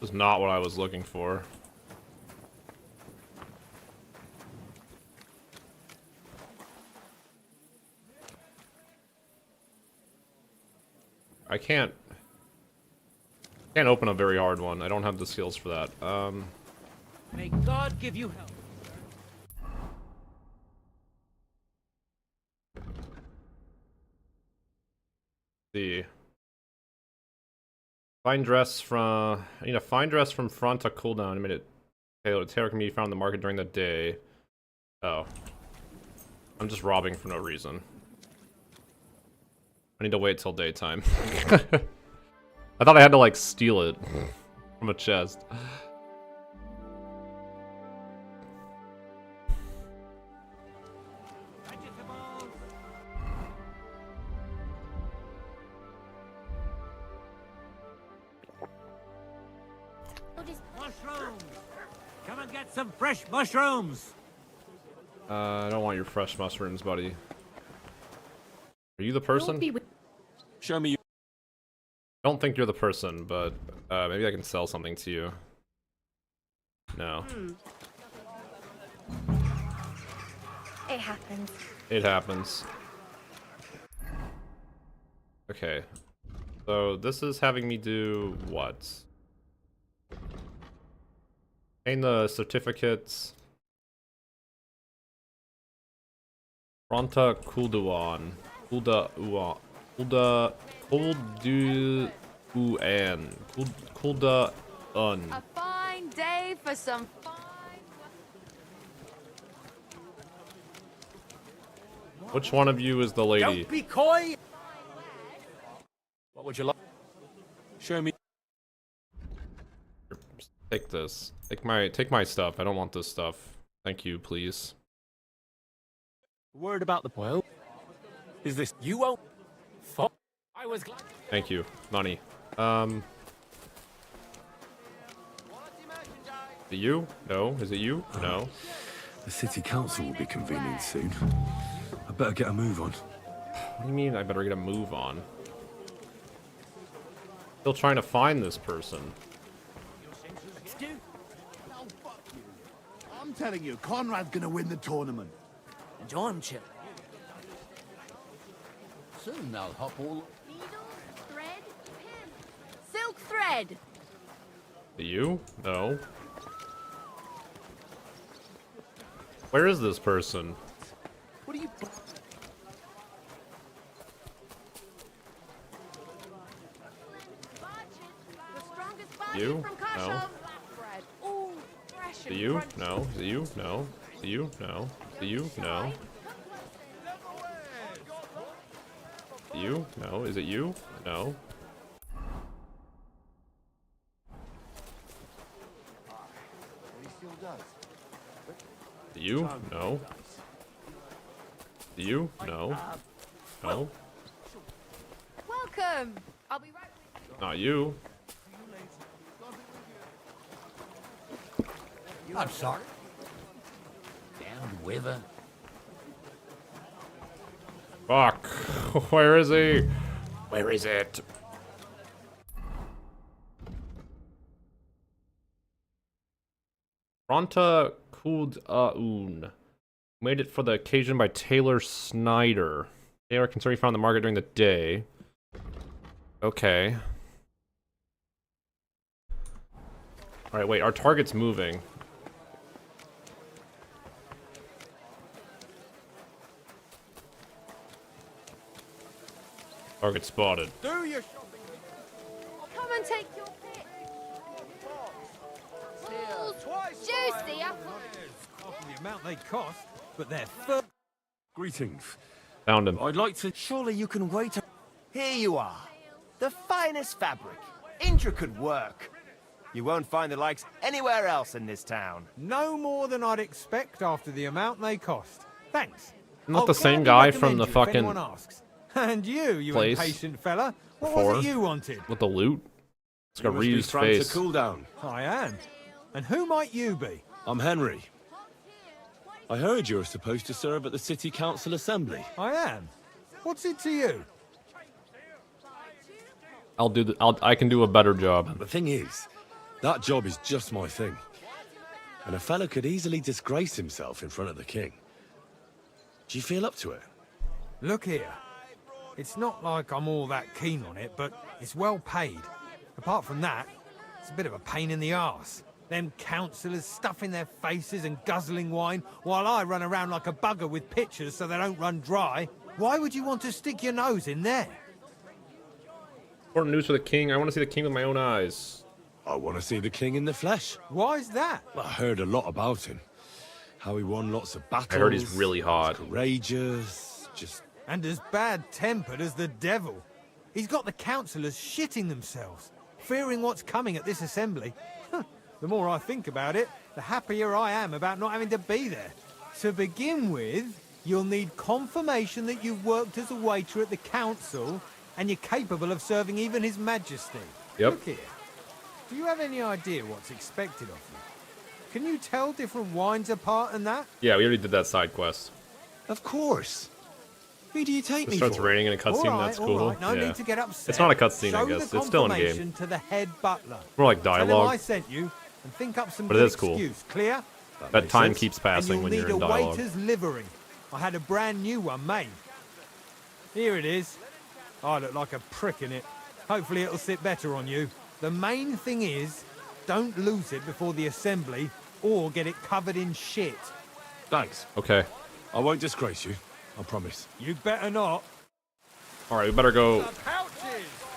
This is not what I was looking for. I can't open a very hard one. I don't have the skills for that. May God give you help. See. Fine dress from... I need a fine dress from front to cooldown. A minute. Tailor can be found in the market during the day. Oh. I'm just robbing for no reason. I need to wait till daytime. I thought I had to, like, steal it from a chest. Mushrooms! Come and get some fresh mushrooms! I don't want your fresh mushrooms, buddy. Are you the person? Show me. I don't think you're the person, but maybe I can sell something to you. No. It happens. It happens. Okay. So this is having me do what? Obtain the certificates. Fronta Kulduan. Kulduan. A fine day for some fine... Which one of you is the lady? Don't be coy. What would you like? Show me. Take this. Take my stuff. I don't want this stuff. Thank you, please. Word about the well. Is this you won't? Fuck. I was glad. Thank you. Money. Is it you? No. Is it you? No. The city council will be convening soon. I better get a move on. What do you mean I better get a move on? Still trying to find this person. I'm telling you, Conrad's gonna win the tournament. And I'm chilling. Soon they'll hop all... Needle, thread, pin. Silk thread. Is it you? No. Where is this person? What are you... You? No. Is it you? No. Is it you? No. Is it you? No. Is it you? No. Is it you? No. Is it you? No. Is it you? No. Is it you? No. No. Welcome. I'll be right with you. Not you. I'm sorry. Down with her. Fuck. Where is he? Where is it? Fronta Kuldaun. Made it for the occasion by Taylor Snyder. Taylor can certainly be found in the market during the day. Okay. Alright, wait, our target's moving. Target spotted. Do your shopping. Come and take your pick. Juicy apple. Half the amount they cost, but they're fur. Greetings. Found him. I'd like to... Surely you can wait. Here you are. The finest fabric. Intricate work. You won't find the likes anywhere else in this town. No more than I'd expect after the amount they cost. Thanks. Isn't that I'll the same gladly guy from recommend the you if fucking anyone asks. And you place impatient fella, what before? was it you wanted? With the loot? It's got a You must be reused Fran to face. cool down. I am. And who might you be? I'm Henry. I heard you're supposed to serve at the City Council Assembly. I am. What's it to you? I can do a better job. The thing is, that job is just my thing. And a fella could easily disgrace himself in front of the king. Do you feel up to it? Look here. It's not like I'm all that keen on it, but it's well paid. Apart from that, it's a bit of a pain in the arse. Them councillors stuffing their faces and guzzling wine, while I run around like a bugger with pitchers so they don't run dry. Why would you want to stick your nose in there? Important news for the king. I want to see the king with my own eyes. I want to see the king in the flesh. Why's that? I heard a lot about him. How he won lots of battles. I heard he's really hot. Courageous, just... And as bad-tempered as the devil. He's got the councillors shitting themselves, fearing what's coming at this assembly. The more I think about it, the happier I am about not having to be there. To begin with, you'll need confirmation that you've worked as a waiter at the council and you're capable of serving even His Majesty. Yep. Look here. Do you have any idea what's expected of you? Can you tell different wines apart and that? Yeah, we already did that side quest. Of course. Who do you take It me starts for? raining in a cutscene. All right, That's all cool. right. No Yeah. need to get upset. It's not a cutscene, I Show guess. the It's still in game. confirmation to the head butler. More like Tell him dialogue. I sent you, and think up some But it good is cool. excuse. Clear? That time sense. keeps passing and when you'll you're in need a dialogue. waiter's livery. I had a brand new one made. Here it is. I look like a prick in it. Hopefully it'll sit better on you. The main thing is, don't lose it before the assembly, or get it covered in shit. Thanks. Okay. I won't disgrace you. I promise. You better not. All right, we better go.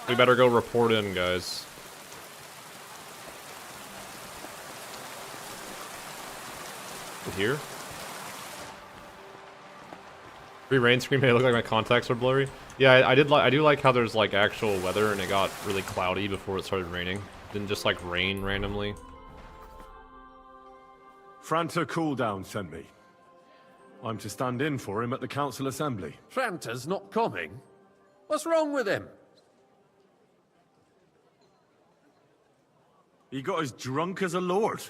We better go report in, guys. Here. Rain screen made it look like my contacts are blurry. Yeah, I do like how there's like actual weather and it got really cloudy before it started raining. Didn't just like rain randomly. Franta Cooldown sent me. I'm to stand in for him at the council assembly. Franta's not coming? What's wrong with him? He got as drunk as a lord.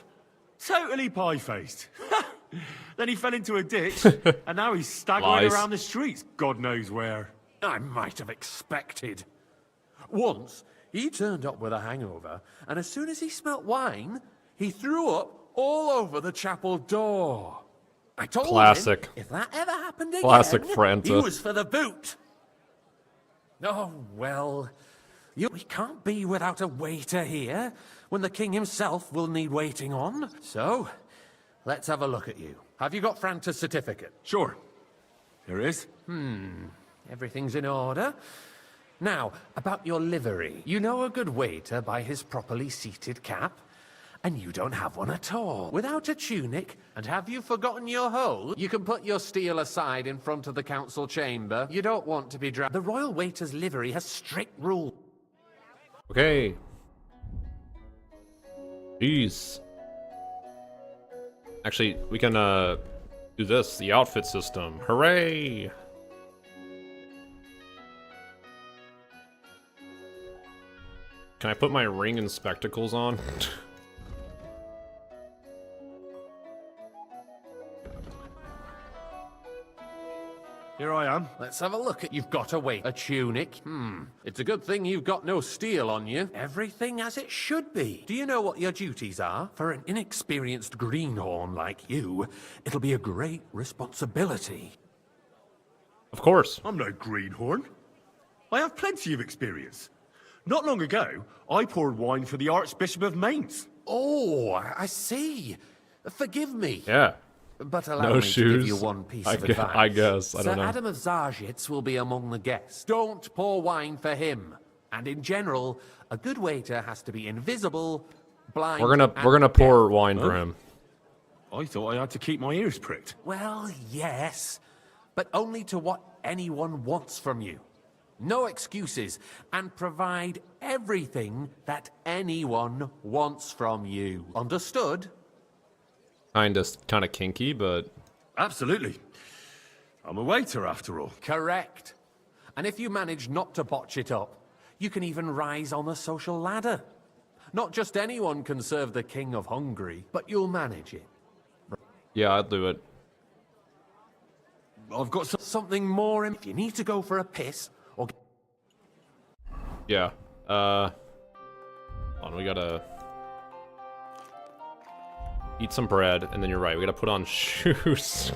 Totally pie-faced. Then he fell into a ditch, and now he's staggering around the streets, God knows where. I might have expected. Once, he turned up with a hangover, and as soon as he smelt wine, he threw up all over the chapel door. I told him if that ever happened again, Franta. he was for the boot. Oh, well, we can't be without a waiter here, when the king himself will need waiting on. So, let's have a look at you. Have you got Franta's certificate? Sure. Here it is. Everything's in order. Now, about your livery. You know a good waiter by his properly seated cap? And you don't have one at all. Without a tunic, and have you forgotten your hole? You can put your steel aside in front of the council chamber. You don't want to be dragged. The royal waiter's livery has strict rules. Okay. Jeez. Actually, we can do this, the outfit system. Hooray! Can I put my ring and spectacles on? Here I am. Let's have a look at you've got a tunic. It's a good thing you've got no steel on you. Everything as it should be. Do you know what your duties are? For an inexperienced greenhorn like you, it'll be a great responsibility. Of course. I'm no greenhorn. I have plenty of experience. Not long ago, I poured wine for the Archbishop of Mainz. Oh, I see. Forgive me. Yeah. But allow me to give you one piece of advice. I guess. I don't know. Sir Adam of Zarjitz will be among the guests. Don't pour wine for him. And in general, a good waiter has to be invisible, blind. We're gonna pour wine for him. I thought I had to keep my ears pricked. Well, yes, but only to what anyone wants from you. No excuses, and provide everything that anyone wants from you. Understood? Kinda kinky, but... Absolutely. I'm a waiter, after all. Correct. And if you manage not to botch it up, you can even rise on the social ladder. Not just anyone can serve the King of Hungary, but you'll manage it. Yeah, I'll do it. I've got something more if you need to go for a piss, or... Yeah. Hold on, we gotta... eat some bread, and then you're right, we gotta put on shoes.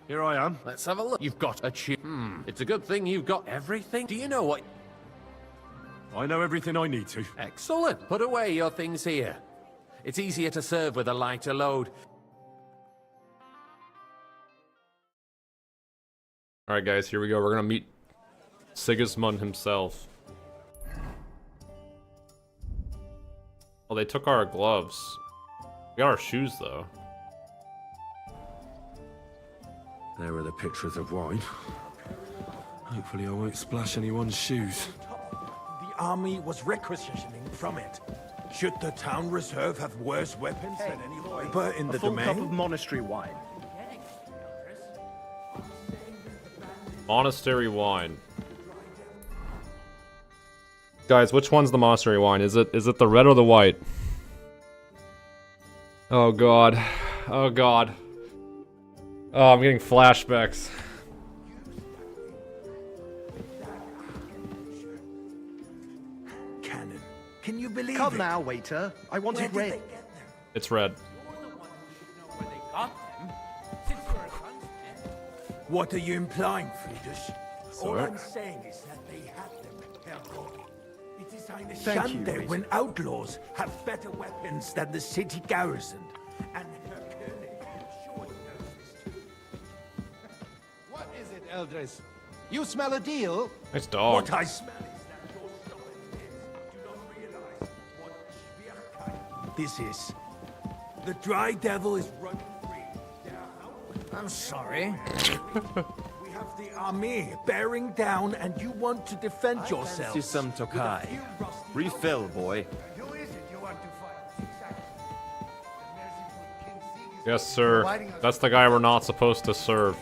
Here I am. Let's have a look. You've got a tune. It's a good thing you've got everything. Do you know what... I know everything I need to. Excellent. Put away your things here. It's easier to serve with a lighter load. Alright guys, here we go. We're gonna meet Sigismund himself. Oh, they took our gloves. We got our shoes though. There are the pictures of wine. Hopefully I won't splash anyone's shoes. The army was requisitioning from it. Should the town reserve have worse weapons than any viper in the domain? Cup of monastery wine. Monastery wine. Guys, which one's the monastery wine? Is it the red or the white? Oh god. Oh god. Oh, I'm getting flashbacks. Cannon. Can you believe Come it? now, waiter. I want it red. It's red. What are you implying, Friedrich? All Sir? I'm saying is that they have them, Herr God. It is eine Thank you, Schande Waiter. when outlaws have better weapons than the city garrison. And Herr König surely knows this too. What is it, Eldris. You smell a deal? Nice dog. What I smell is that your stubborn heads do not realize what Schwierigkeit this is. The Dry Devil is running free. I'm sorry. We have the army bearing down, and you want to defend yourself. Fancy some Tokai. Refill, boy. Who is it you want to fight? Exactly. Yes, sir. That's the guy we're not supposed to serve.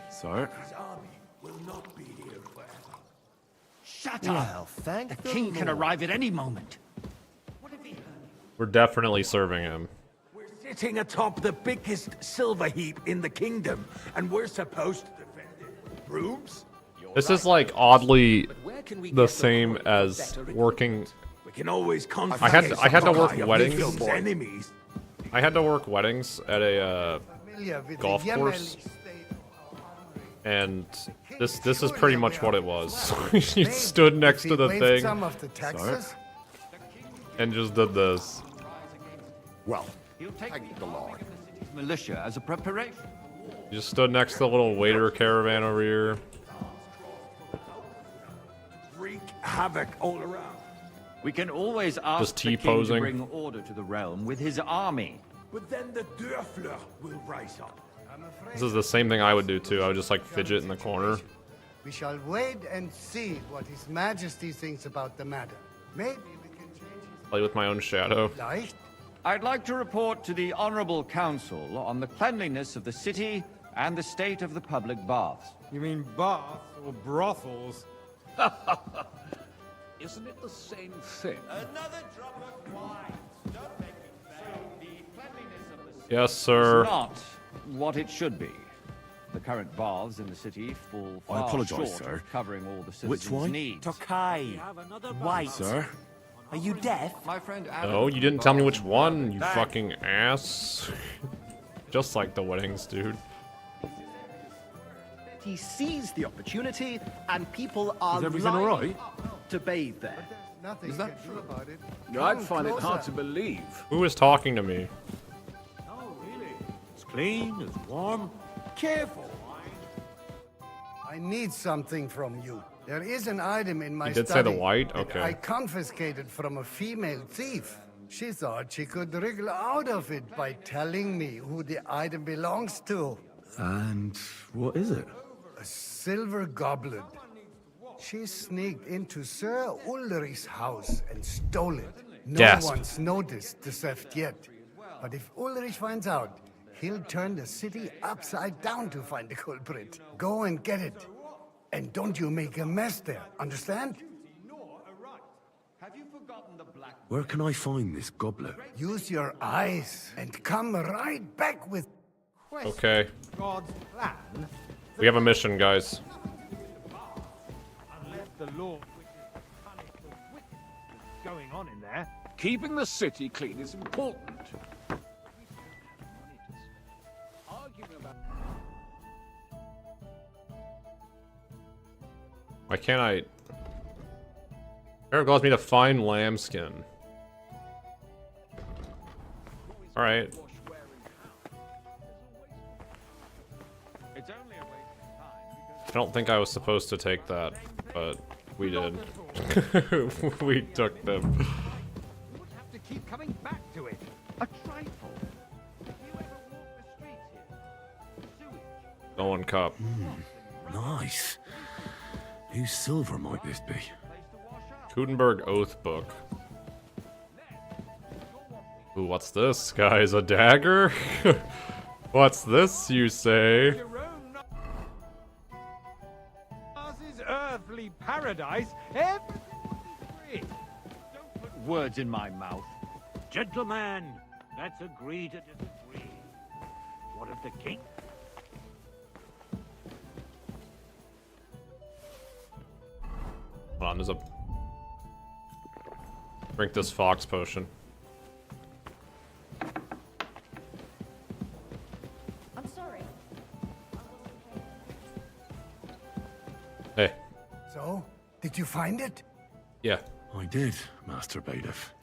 Sir? His army will not be here forever. Shut Well, up. thank The king can arrive at any moment. We're definitely serving him. We're sitting atop the biggest silver heap in the kingdom, and we're supposed to defend it with brooms? This is like oddly the same as working. We can always I had to work weddings. Enemies. I had to work weddings at a golf course, and this is pretty much what it was. You stood next to the thing and just did this. Well, He'll take the Lord. Militia as a preparation. You just stood next to the little waiter caravan over here. Wreak havoc all around. We can always ask Just the king to T-posing. bring order to the realm with his army. But then the Dörfler will rise up. This is the same thing I would do too. I would just like fidget in the corner. We shall wait and see what His Majesty thinks about the matter. Maybe we can change his Play with my own shadow. life. I'd like to report to the Honorable Council on the cleanliness of the city and the state of the public baths. You mean baths or brothels? Isn't it the same thing? Another drop of wine. Don't make me fail. The cleanliness of the city. Yes, sir. It's not what it should be. The current baths in the city fall I far apologize, short sir. of covering all the Which citizens' one? needs. Tokai. White. Sir? Are you deaf? My friend No, you didn't tell me which one, you fucking ass. Just like the weddings, dude. He seized the opportunity, and people are Is everything all right? to bathe there. Nothing is that true about it? I'd find it hard to believe. Who is talking to me? Oh, really? It's clean, it's warm. Careful. I need something from you. There is an item in my You did say study the white? that Okay. I confiscated from a female thief. She thought she could wriggle out of it by telling me who the item belongs to. And what is it? A silver goblet. She sneaked into Sir Ulrich's house and stole it. No Gasp. one's noticed the theft yet. But if Ulrich finds out, he'll turn the city upside down to find the culprit. Go and get it. And don't you make a mess there, understand? Where can I find this goblet? Use your eyes and come right back with... Okay. God's plan. We have a mission, guys. Unless the Lord wishes to punish the wickedness going on in there. Keeping the city clean is important. Why can't I... Eric allows me to find lambskin. Alright. I don't think I was supposed to take that, but we did. We took them. You would have to keep coming back to it. A trifle. Have you ever walked the streets here? Sewage. Nolan Cup. Nice. Whose silver might this be? Kuttenburg Oath Book. Ooh, what's this, guys? A dagger? What's this, you say? Mars's earthly paradise, everything will be free. Don't put words in my mouth. Gentlemen, let's agree to disagree. What of the king? Hold on, there's a... Drink this fox potion. I'm sorry. Hey. So, did you find it? Yeah. I did, Master Bailiff.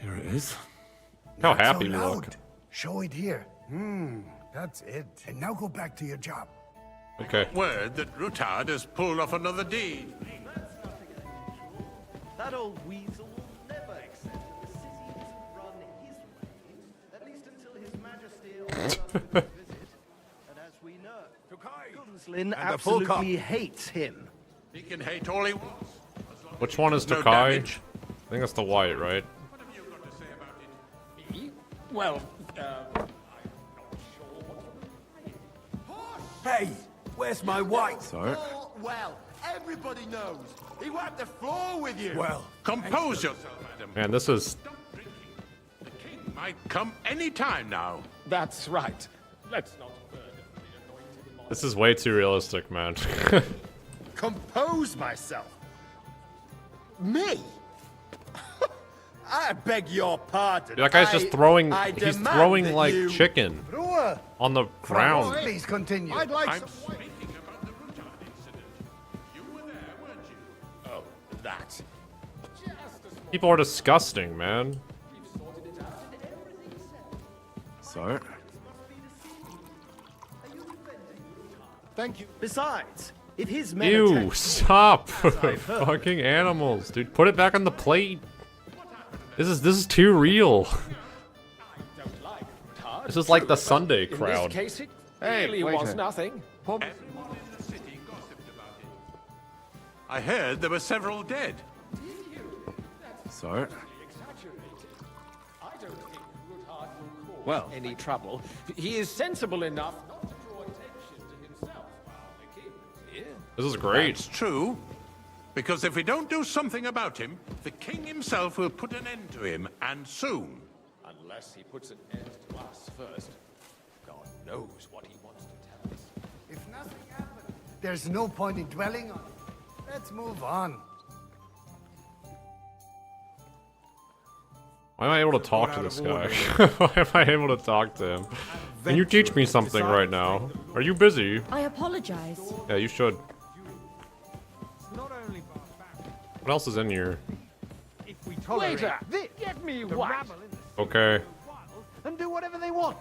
Here it is. How Not happy so you loud. look. Show it here. That's it. And now go back to your job. Okay. Word that Rutard has pulled off another deed. That old weasel will never accept that the city isn't run his way, at least until His Majesty orders us to visit. And as we know, Gunslin absolutely hates him. He can hate all he wants. Which one is No Tokai? damage. I think that's the white, right? Well, Hey, where's my wife? Sorry. Oh, well, everybody knows. He wiped the floor with you. Well, compose yourself, madam. Man, this is... The king might come any time now. That's right. Let's not This is way too realistic, man. compose myself. Me? I beg your pardon. That guy's just throwing... I he's demand throwing, that like, you... chicken on the ground. Please continue. I'd like I'm some... speaking about the Rutard incident. You were there, weren't you? Oh, that. People are disgusting, man. Sir? Thank you. Besides, if his men Ew, attack- stop! As I've heard. Fucking animals, dude. Put it back on the plate. This is too real. This is like the Sunday crowd. In this case, it Hey, really wait was a- nothing. Everyone in the city gossiped about it. I heard there were several dead. Sir? Well, any trouble. He is sensible enough not to draw attention to himself while the king is here. This is great. That's true. Because if we don't do something about him, the king himself will put an end to him, and soon. Unless he puts an end to us first. God knows what he wants to tell us. If nothing happens, there's no point in dwelling on it. Let's move on. Why am I able to talk to this guy? Why am I able to talk to him? Can you teach me something right now? Are you busy? I apologize. Yeah, you should. What else is in here? Waiter, get me what? Okay. And do whatever they want.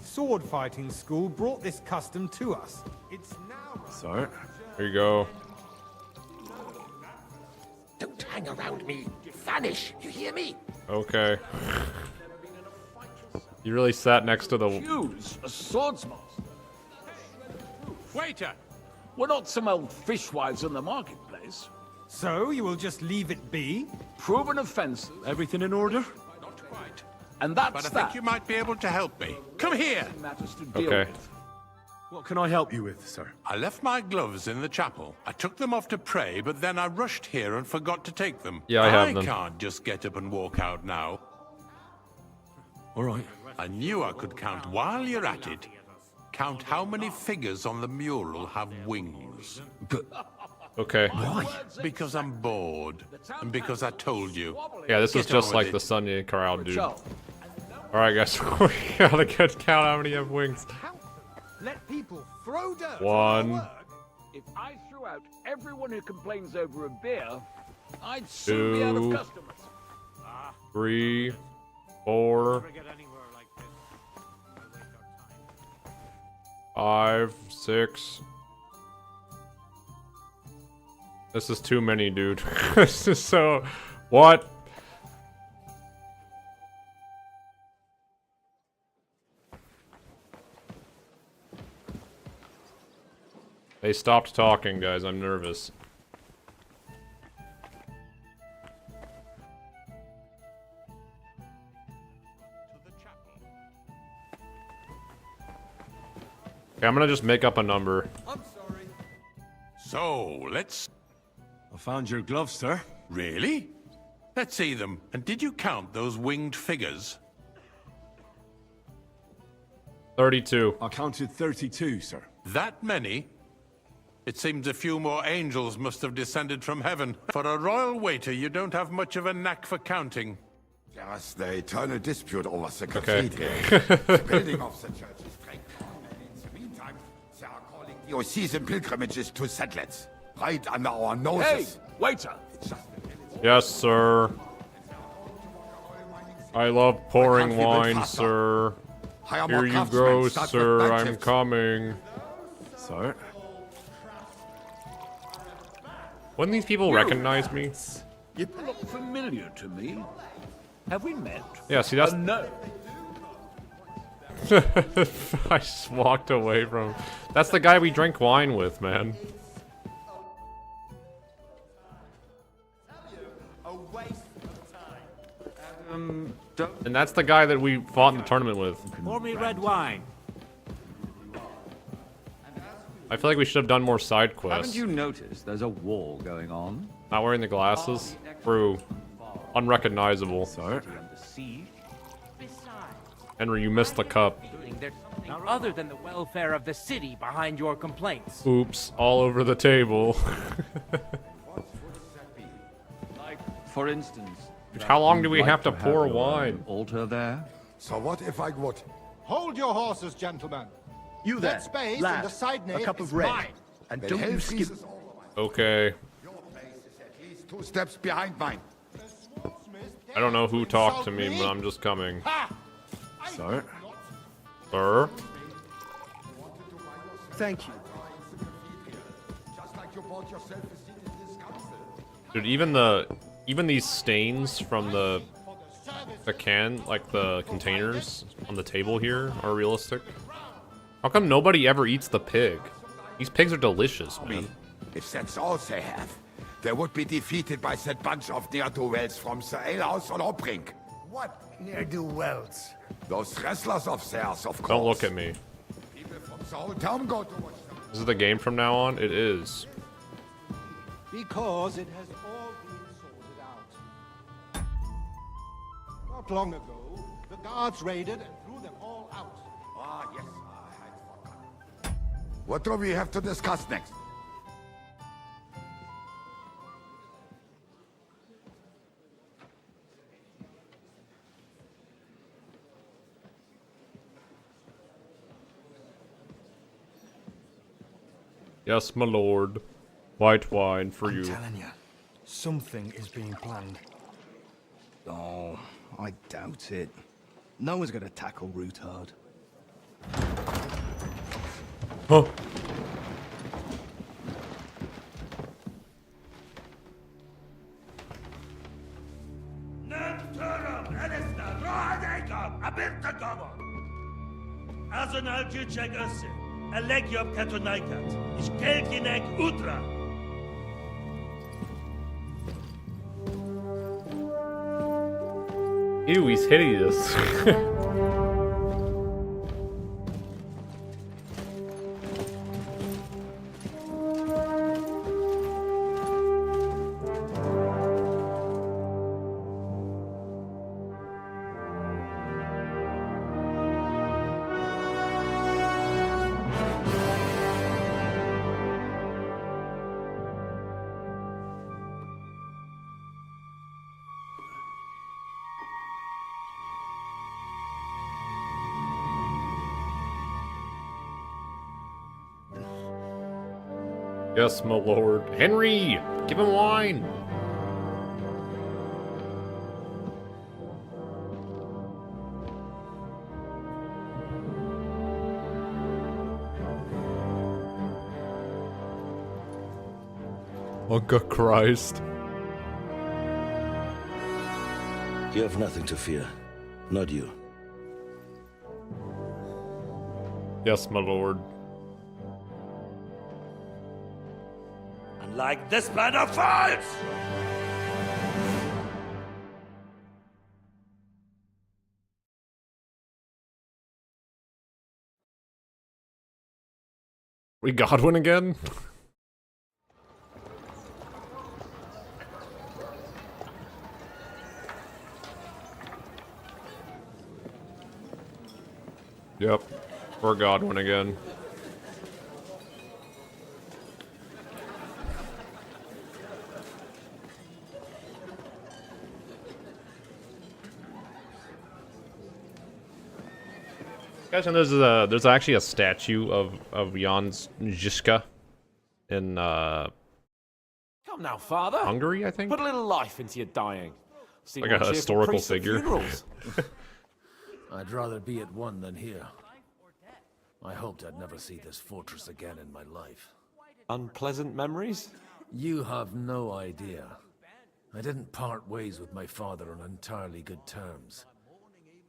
Sword fighting school brought this custom to us. It's now. Sir? Here you go. Don't hang around me. Vanish. You hear me? Okay. You really sat next to the... Hughes, a swordsman. Waiter! We're not some old fishwives in the marketplace. So you will just leave it be? Proven offences. Everything in order? Not quite. And that's But I that. think you might be able to help me. Come here! Matters to deal Okay. with. What can I help you with, sir? I left my gloves in the chapel. I took them off to pray, but then I rushed here and forgot to take them. Yeah, I have them. I can't just get up and walk out now. All right. I knew I could count while you're at it. Count how many figures on the mural have wings. But... Okay. Why? Because I'm bored. And because I told you. Yeah, this is Get on just with like it. the Sunday crowd, dude. Alright, guys. We gotta count how many have wings. Let people throw dirt. 1, If I threw out everyone who complains over a beer, I'd soon be out of 2, customers. 3, 4, 5, 6. This is too many, dude. This is so... What? They stopped talking, guys. I'm nervous. Okay, I'm gonna just make up a number. I'm sorry. So, let's... I found your gloves, sir. Really? Let's see them. And did you count those winged figures? 32. I counted 32, sir. That many? It seems a few more angels must have descended from heaven. For a royal waiter, you don't have much of a knack for counting. Yes, the eternal dispute over the Okay. cathedral. The building of the church is dragged on, and in the meantime, they are calling diocesan pilgrimages to settlers. Right under our Hey, noses. waiter! Yes, sir. I love pouring I can't feel wine, faster. sir. Hire Here more you craftsmen, go, start with sir. night I'm shifts. coming. Sir? Wouldn't these people recognize me? You look familiar to me. Have we met? Yeah, see, that's... No. I just walked away from... That's the guy we drank wine with, man. And that's the guy that we fought in the tournament with. Pour me red wine. I feel like we should have done more side quests. Haven't you noticed there's a war going on? Not wearing the glasses? True. Unrecognizable. Sir? Henry, you missed the cup. Now, other than the welfare of the city behind your complaints. Oops, all over the table. Like, for instance... How long do we have to pour wine? Altar there? So what if I would? Hold your horses, gentlemen. You there, That space lad, in the side nave a cup is of red. mine. And The don't you hell skip... freezes all of us. Okay. Your place is at least 2 steps behind mine. I don't know who talked to me, but I'm just coming. Sir? Sir? Thank you. Just like you bought yourself a seat in this council. Dude, even these stains from the can, like the containers on the table here, are realistic. How come nobody ever eats the pig? These pigs are delicious, man. If that's all they have, they would be defeated by that bunch of ne'er-do-wells from the alehouse on Obrink. What ne'er-do-wells? Those wrestlers of theirs, of course. Don't look at me. People from the whole town go to watch them. This is the game from now on? It is. Because it has all been sorted out. Not long ago, the guards raided and threw them all out. Ah, yes, I had forgotten. What do we have to discuss next? Yes, my lord. White wine for you. I'm telling you, something is being planned. Oh, I doubt it. No one's gonna tackle Rootard. Huh. Azonal Gyurcsák össze, a legjobb katonákat, és kelkinek útra! Ew, he's hideous. Yes, my lord. Henry! Give him wine! Uncle Christ. You have nothing to fear. Not you. Yes, my lord. Like this plan of falls! We Godwin again? Yep. We're Godwin again. Guys, and there's actually a statue of Jan Žižka in Come now, father. Hungary, I think. Put a little life into your dying. See Like more a cheerful historical priests at figure. funerals. I'd rather be at one than here. I hoped I'd never see this fortress again in my life. Unpleasant memories? You have no idea. I didn't part ways with my father on entirely good terms.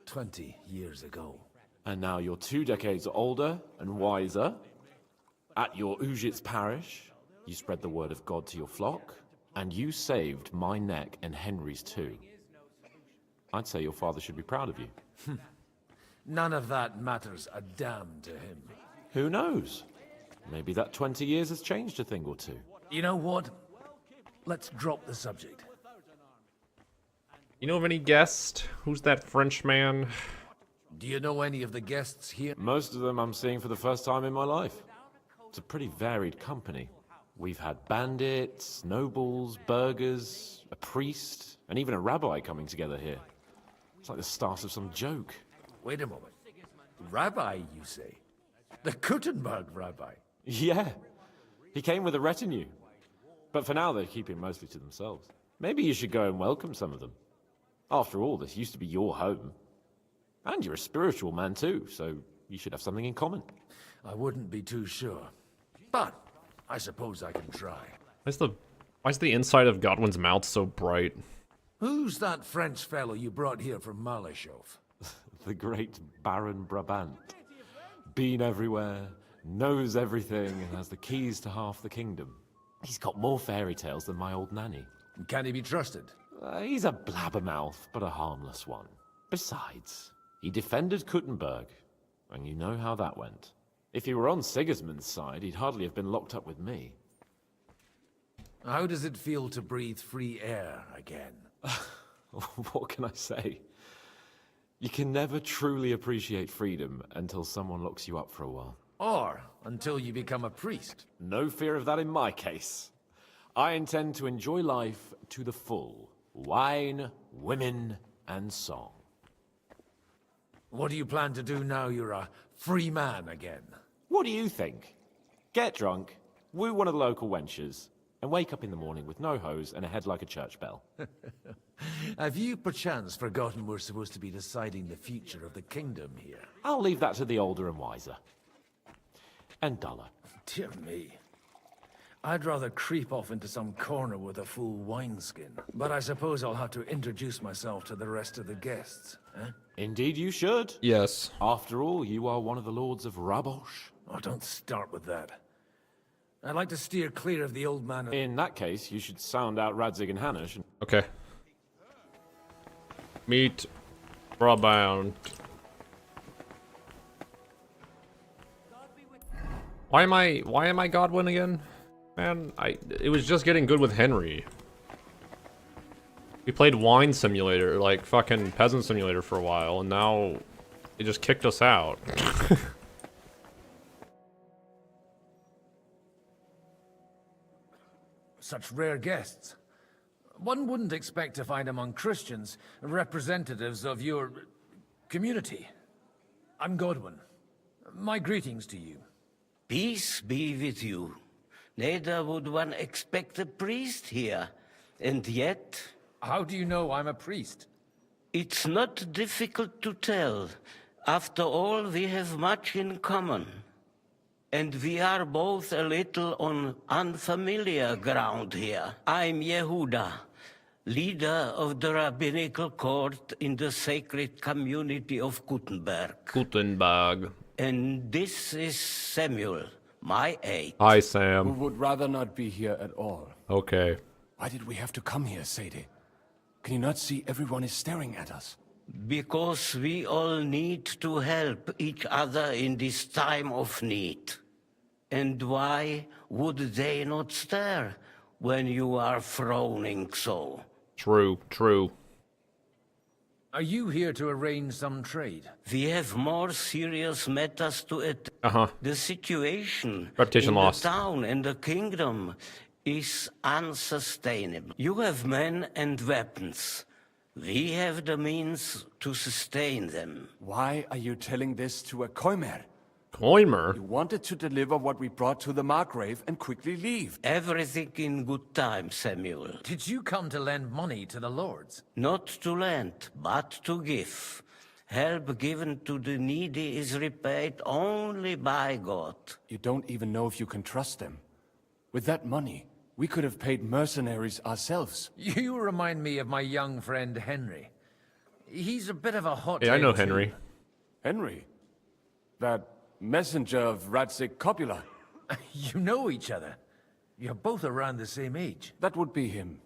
20 years ago. And now you're 2 decades older and wiser. At your Ujit's parish, you spread the word of God to your flock, and you saved my neck and Henry's too. I'd say your father should be proud of you. None of that matters a damn to him. Who knows? Maybe that 20 years has changed a thing or two. You know what? Let's drop the subject. You know of any guests? Who's that French man? Do you know any of the guests here? Most of them I'm seeing for the first time in my life. It's a pretty varied company. We've had bandits, nobles, burghers, a priest, and even a rabbi coming together here. It's like the start of some joke. Wait a moment. Rabbi, you say? The Kuttenburg rabbi? Yeah. He came with a retinue. But for now, they're keeping mostly to themselves. Maybe you should go and welcome some of them. After all, this used to be your home. And you're a spiritual man too, so you should have something in common. I wouldn't be too sure. But I suppose I can try. Why is the inside of Godwin's mouth so bright? Who's that French fellow you brought here from Malachov? The great Baron Brabant. Been everywhere, knows everything, and has the keys to half the kingdom. He's got more fairy tales than my old nanny. Can he be trusted? He's a blabbermouth, but a harmless one. Besides, he defended Kuttenburg, and you know how that went. If he were on Sigismund's side, he'd hardly have been locked up with me. How does it feel to breathe free air again? What can I say? You can never truly appreciate freedom until someone locks you up for a while. Or until you become a priest. No fear of that in my case. I intend to enjoy life to the full. Wine, women, and song. What do you plan to do now you're a free man again? What do you think? Get drunk, woo one of the local wenches, and wake up in the morning with no hose and a head like a church bell. Have you perchance forgotten we're supposed to be deciding the future of the kingdom here? I'll leave that to the older and wiser. And duller. Dear me. I'd rather creep off into some corner with a full wineskin. But I suppose I'll have to introduce myself to the rest of the guests, eh? Indeed you should. Yes. After all, you are one of the lords of Rabosh. Oh, don't start with that. I'd like to steer clear of the old man. In that case, you should sound out Radzig and Hanush. Okay. Meet Brabant. Why am I Godwin again? Man, it was just getting good with Henry. We played Wine Simulator, like fucking Peasant Simulator for a while, and now it just kicked us out. Such rare guests. One wouldn't expect to find among Christians representatives of your community. I'm Godwin. My greetings to you. Peace be with you. Neither would one expect a priest here. And yet... How do you know I'm a priest? It's not difficult to tell. After all, we have much in common. And we are both a little on unfamiliar ground here. I'm Yehuda, leader of the rabbinical court in the sacred community of Kuttenburg. Kuttenburg. And this is Samuel, my aide. Hi, Sam. We would rather not be here at all. Okay. Why did we have to come here, Sadie? Can you not see everyone is staring at us? Because we all need to help each other in this time of need. And why would they not stare when you are frowning so? True, true. Are you here to arrange some trade? We have more serious matters to Uh-huh. The situation Reputation in lost. the town and the kingdom is unsustainable. You have men and weapons. We have the means to sustain them. Why are you telling this to a Koimer? Koimer? You wanted to deliver what we brought to the Margrave and quickly leave. Everything in good time, Samuel. Did you come to lend money to the lords? Not to lend, but to give. Help given to the needy is repaid only by God. You don't even know if you can trust them. With that money, we could have paid mercenaries ourselves. You remind me of my young friend Henry. He's a bit of a hot Hey, I know too. Henry. Henry? That messenger of Radzik Copula? You know each other. You're both around the same age. That would be him.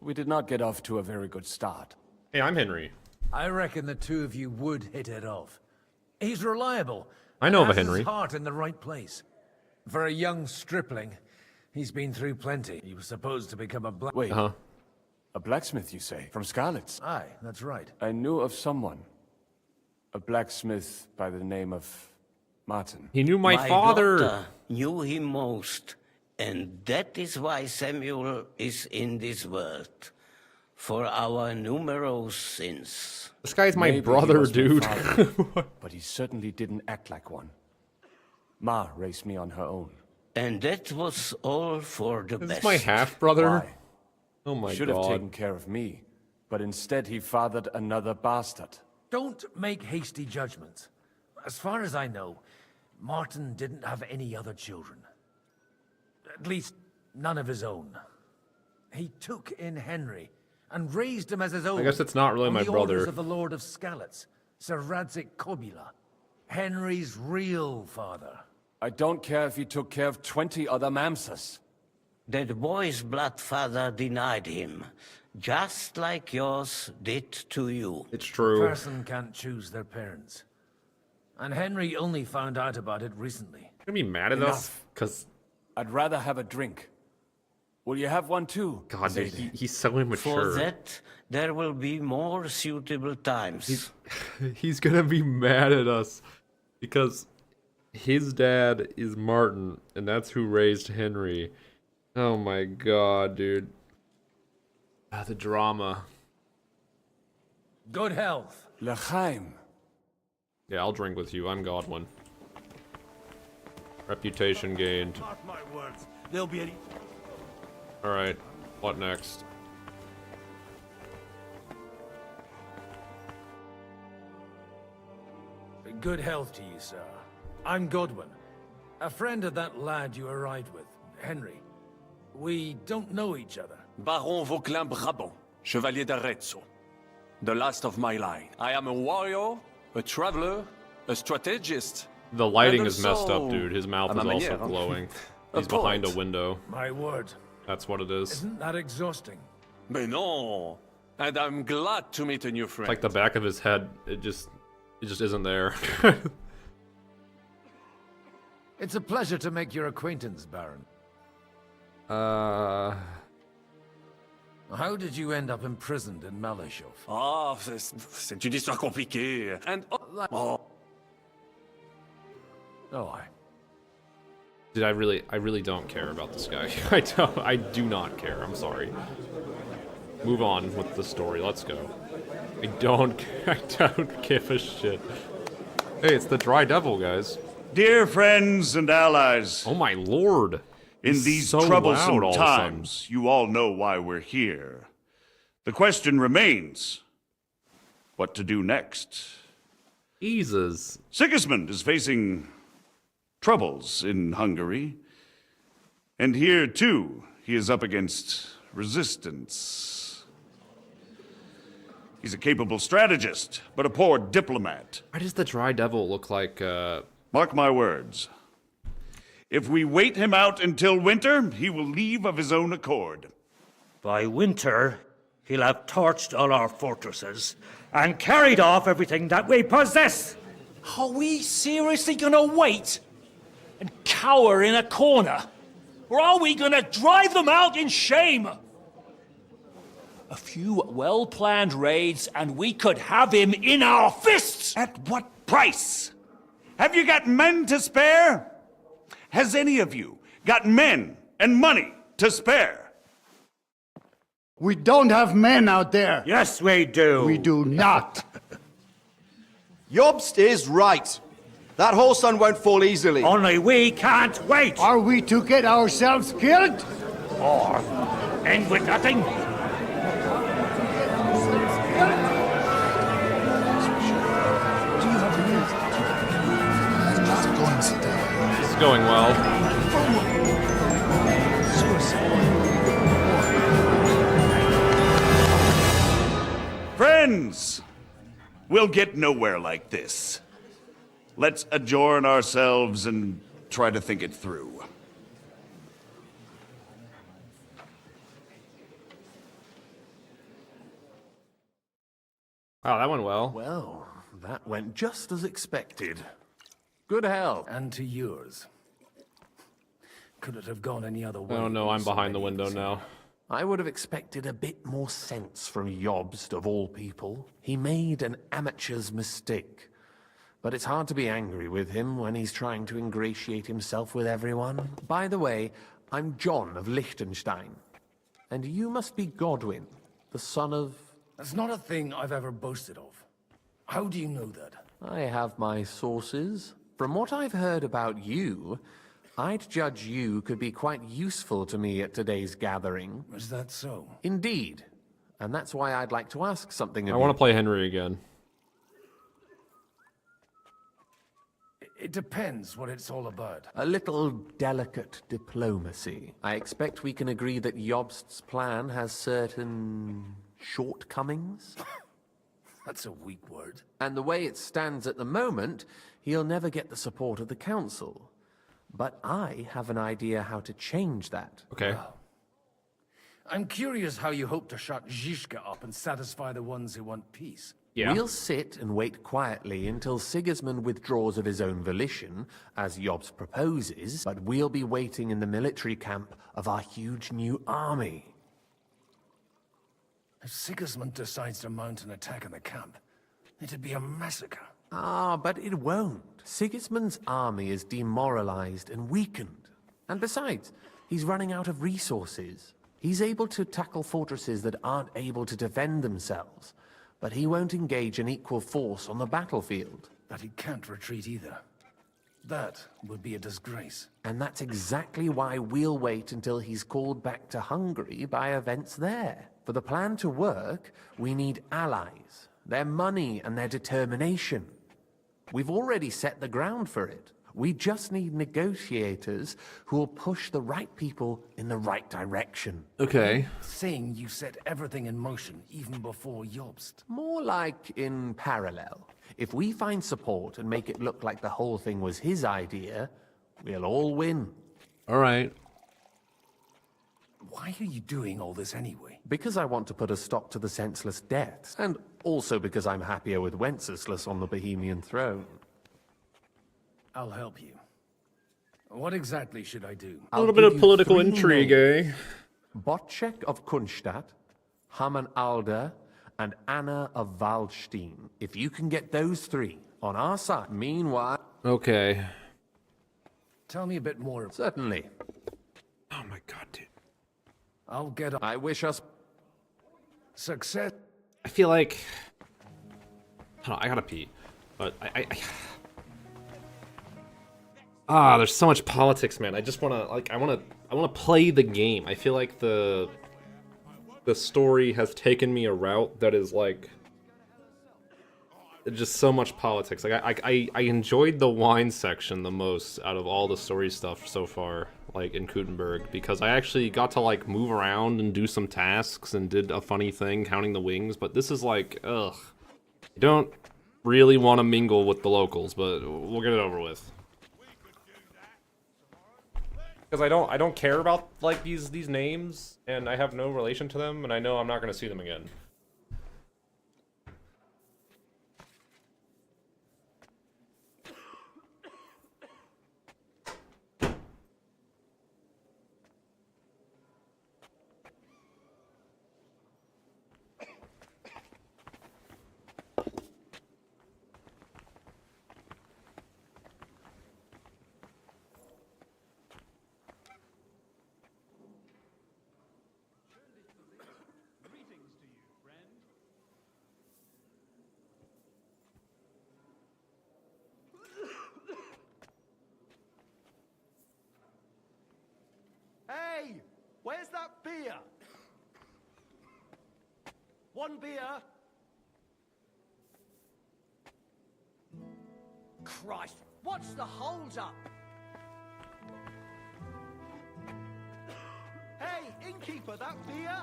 We did not get off to a very good start. Hey, I'm Henry. I reckon the two of you would hit it off. He's reliable. I know of a has Henry. His heart in the right place. For a young stripling, he's been through plenty. He was supposed to become a black... Wait, a blacksmith, you say? From Scarlet's? Aye, that's right. I knew of someone. A blacksmith by the name of Martin. He knew my father. Daughter knew him most, and that is why Samuel is in this world. For our numerous sins. This guy's my Maybe brother, he was my dude. father, but he certainly didn't act like one. Ma raised me on her own. And that was all for the This best. is my half-brother? Why? Oh my He should god. have taken care of me, but instead he fathered another bastard. Don't make hasty judgments. As far as I know, Martin didn't have any other children. At least, none of his own. He took in Henry and raised him as his own. I guess it's not really on my the brother. orders of the Lord of Skalitz, Sir Radzik Kobila, Henry's real father. I don't care if he took care of 20 other mamsas. That boy's blood father denied him, just like yours did to you. It's A true. person can't choose their parents. And Henry only found out about it recently. You're gonna be mad at us? Enough. Because, I'd rather have a drink. Will you have one too? God, dude, Zadie? he's so immature. For that, there will be more suitable times. He's gonna be mad at us. Because his dad is Martin, and that's who raised Henry. Oh my god, dude. Ah, the drama. Good health. L'chaim. Yeah, I'll drink with you. I'm Godwin. Reputation gained. Mark my words, there'll be a... Alright, what next? Good health to you, sir. I'm Godwin, a friend of that lad you arrived with, Henry. We don't know each other. Baron Vauquelin Brabant, Chevalier d'Arezzo. The last of my line. I am a warrior, a traveler, a strategist. The lighting and is messed up, also dude. His mouth a is also manière. glowing. A He's behind a poet. window. My word. That's what it is. Isn't that exhausting? Mais non! And I'm glad to meet a new friend. It's like the back of his head. It just isn't there. It's a pleasure to make your acquaintance, Baron. How did you end up imprisoned in Malashov? Ah, c'est une histoire compliquée. And oh. Oh, Dude, I really don't care about this guy. I do not care. I'm sorry. Move on with the story. Let's go. I don't give a shit. Hey, it's the Dry Devil, guys. Dear friends and allies. Oh my lord. In He's these so loud troublesome all of a sudden. times, you all know why we're here. The question remains, what to do next? Jesus. Sigismund is facing troubles in Hungary. And here, too, he is up against resistance. He's a capable strategist, but a poor diplomat. Why does the Dry Devil look like, Mark my words. If we wait him out until winter, he will leave of his own accord. By winter, he'll have torched all our fortresses and carried off everything that we possess. Are we seriously gonna wait and cower in a corner? Or are we gonna drive them out in shame? A few well-planned raids and we could have him in our fists! At what price? Have you got men to spare? Has any of you got men and money to spare? We don't have men out there. Yes, we do. We do not. Jobst is right. That whole sun won't fall easily. Only we can't wait. Are we to get ourselves killed? Or end with nothing? going well. Friends! We'll get nowhere like this. Let's adjourn ourselves and try to think it through. Wow, that went well. Well, that went just as expected. Good health. And to yours. Could it have gone any other way? Oh no, I'm behind the window now. I would have expected a bit more sense from Jobst, of all people. He made an amateur's mistake. But it's hard to be angry with him when he's trying to ingratiate himself with everyone. By the way, I'm John of Liechtenstein. And you must be Godwin, the son of... That's not a thing I've ever boasted of. How do you know that? I have my sources. From what I've heard about you, I'd judge you could be quite useful to me at today's gathering. Is that so? Indeed. And that's why I'd like to ask something of I you. want to play Henry again. It depends what it's all about. A little delicate diplomacy. I expect we can agree that Jobst's plan has certain shortcomings. That's a weak word. And the way it stands at the moment, he'll never get the support of the council. But I have an idea how to change that. Okay. Wow. I'm curious how you hope to shut Zizka up and satisfy the ones who want peace. Yeah. We'll sit and wait quietly until Sigismund withdraws of his own volition, as Jobst proposes, but we'll be waiting in the military camp of our huge new army. If Sigismund decides to mount an attack on the camp, it'd be a massacre. Ah, but it won't. Sigismund's army is demoralized and weakened. And besides, he's running out of resources. He's able to tackle fortresses that aren't able to defend themselves, but he won't engage in equal force on the battlefield. But he can't retreat either. That would be a disgrace. And that's exactly why we'll wait until he's called back to Hungary by events there. For the plan to work, we need allies, their money and their determination. We've already set the ground for it. We just need negotiators who will push the right people in the right direction. Okay. Saying you set everything in motion even before Jobst. More like in parallel. If we find support and make it look like the whole thing was his idea, we'll all win. All right. Why are you doing all this anyway? Because I want to put a stop to the senseless deaths, and also because I'm happier with Wenceslas on the Bohemian throne. I'll help you. What exactly should I do? A little bit of political intrigue, eh? Botchek of Kunstadt, Hamann Alder, and Anna of Waldstein. If you can get those three on our side, meanwhile... Okay. Tell me a bit more. Certainly. Oh my god, dude. I'll get on. I wish us... success. I feel like... I gotta pee. But there's so much politics, man. I just wanna, like, I wanna play the game. I feel like the story has taken me a route that is, like... just so much politics. Like, I enjoyed the wine section the most out of all the story stuff so far, like, in Kuttenburg, because I actually got to, like, move around and do some tasks and did a funny thing, counting the wings, but this is like, ugh. I don't really want to mingle with the locals, but we'll get it over with. Because I don't care about, like, these names, and I have no relation to them, and I know I'm not going to see them again. Hey, where's that beer? One beer. Christ, what's the hold up? Hey, innkeeper, that beer?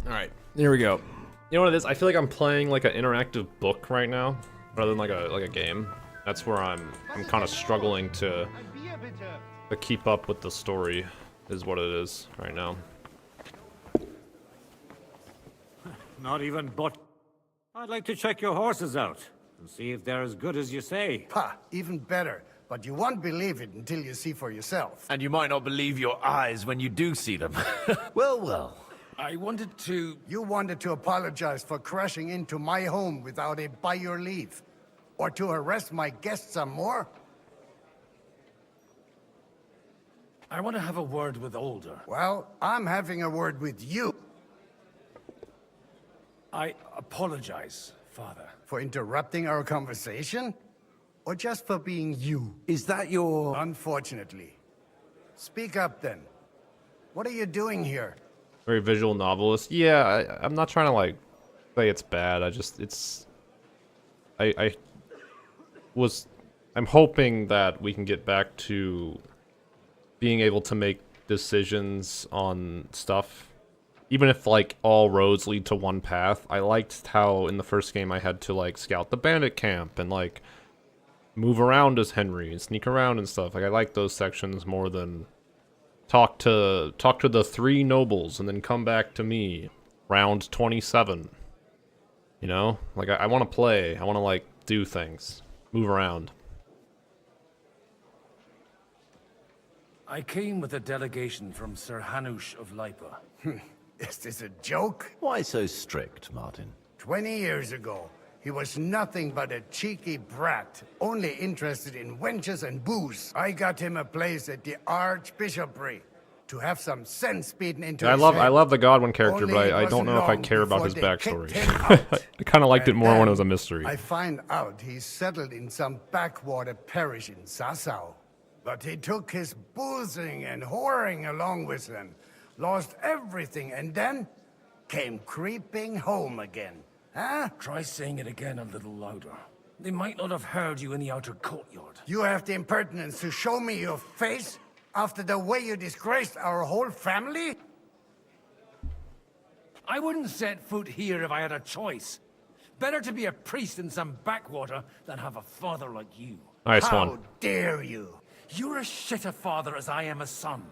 Alright, here we go. You know what it is? I feel like I'm playing like an interactive book right now, rather than like a game. That's where I'm kind of struggling to keep up with the story, is what it is right now. Not even but. I'd like to check your horses out and see if they're as good as you say. Ha, even better. But you won't believe it until you see for yourself. And you might not believe your eyes when you do see them. Well, well. I wanted to... You wanted to apologize for crashing into my home without it by your leave. Or to harass my guests some more? I want to have a word with Older. Well, I'm having a word with you. I apologize, Father. For interrupting our conversation? Or just for being you? Is that your... Unfortunately. Speak up then. What are you doing here? Very visual novelist. Yeah, I'm not trying to like say it's bad. I just I'm hoping that we can get back to being able to make decisions on stuff, even if like all roads lead to one path. I liked how in the first game I had to like scout the bandit camp and like move around as Henry and sneak around and stuff. Like I like those sections more than talk to the 3 nobles and then come back to me round 27. You know, like I want to play. I want to like do things, move around. I came with a delegation from Sir Hanush of Lipa. Is this a joke? Why so strict, Martin? 20 years ago, he was nothing but a cheeky brat, only interested in wenches and booze. I got him a place at the Archbishopric to have some sense beaten into his head. I love the Godwin character, Only but it I don't wasn't know if I long care about his before they backstory. kicked him out. I kind of liked it And more when it then was a mystery. I find out he settled in some backwater parish in Sassau. But he took his boozing and whoring along with him, lost everything, and then came creeping home again. Huh? Try saying it again a little louder. They might not have heard you in the outer courtyard. You have the impertinence to show me your face after the way you disgraced our whole family? I wouldn't set foot here if I had a choice. Better to be a priest in some backwater than have a father like you. Nice How one. dare you? You're as shit a father as I am a son.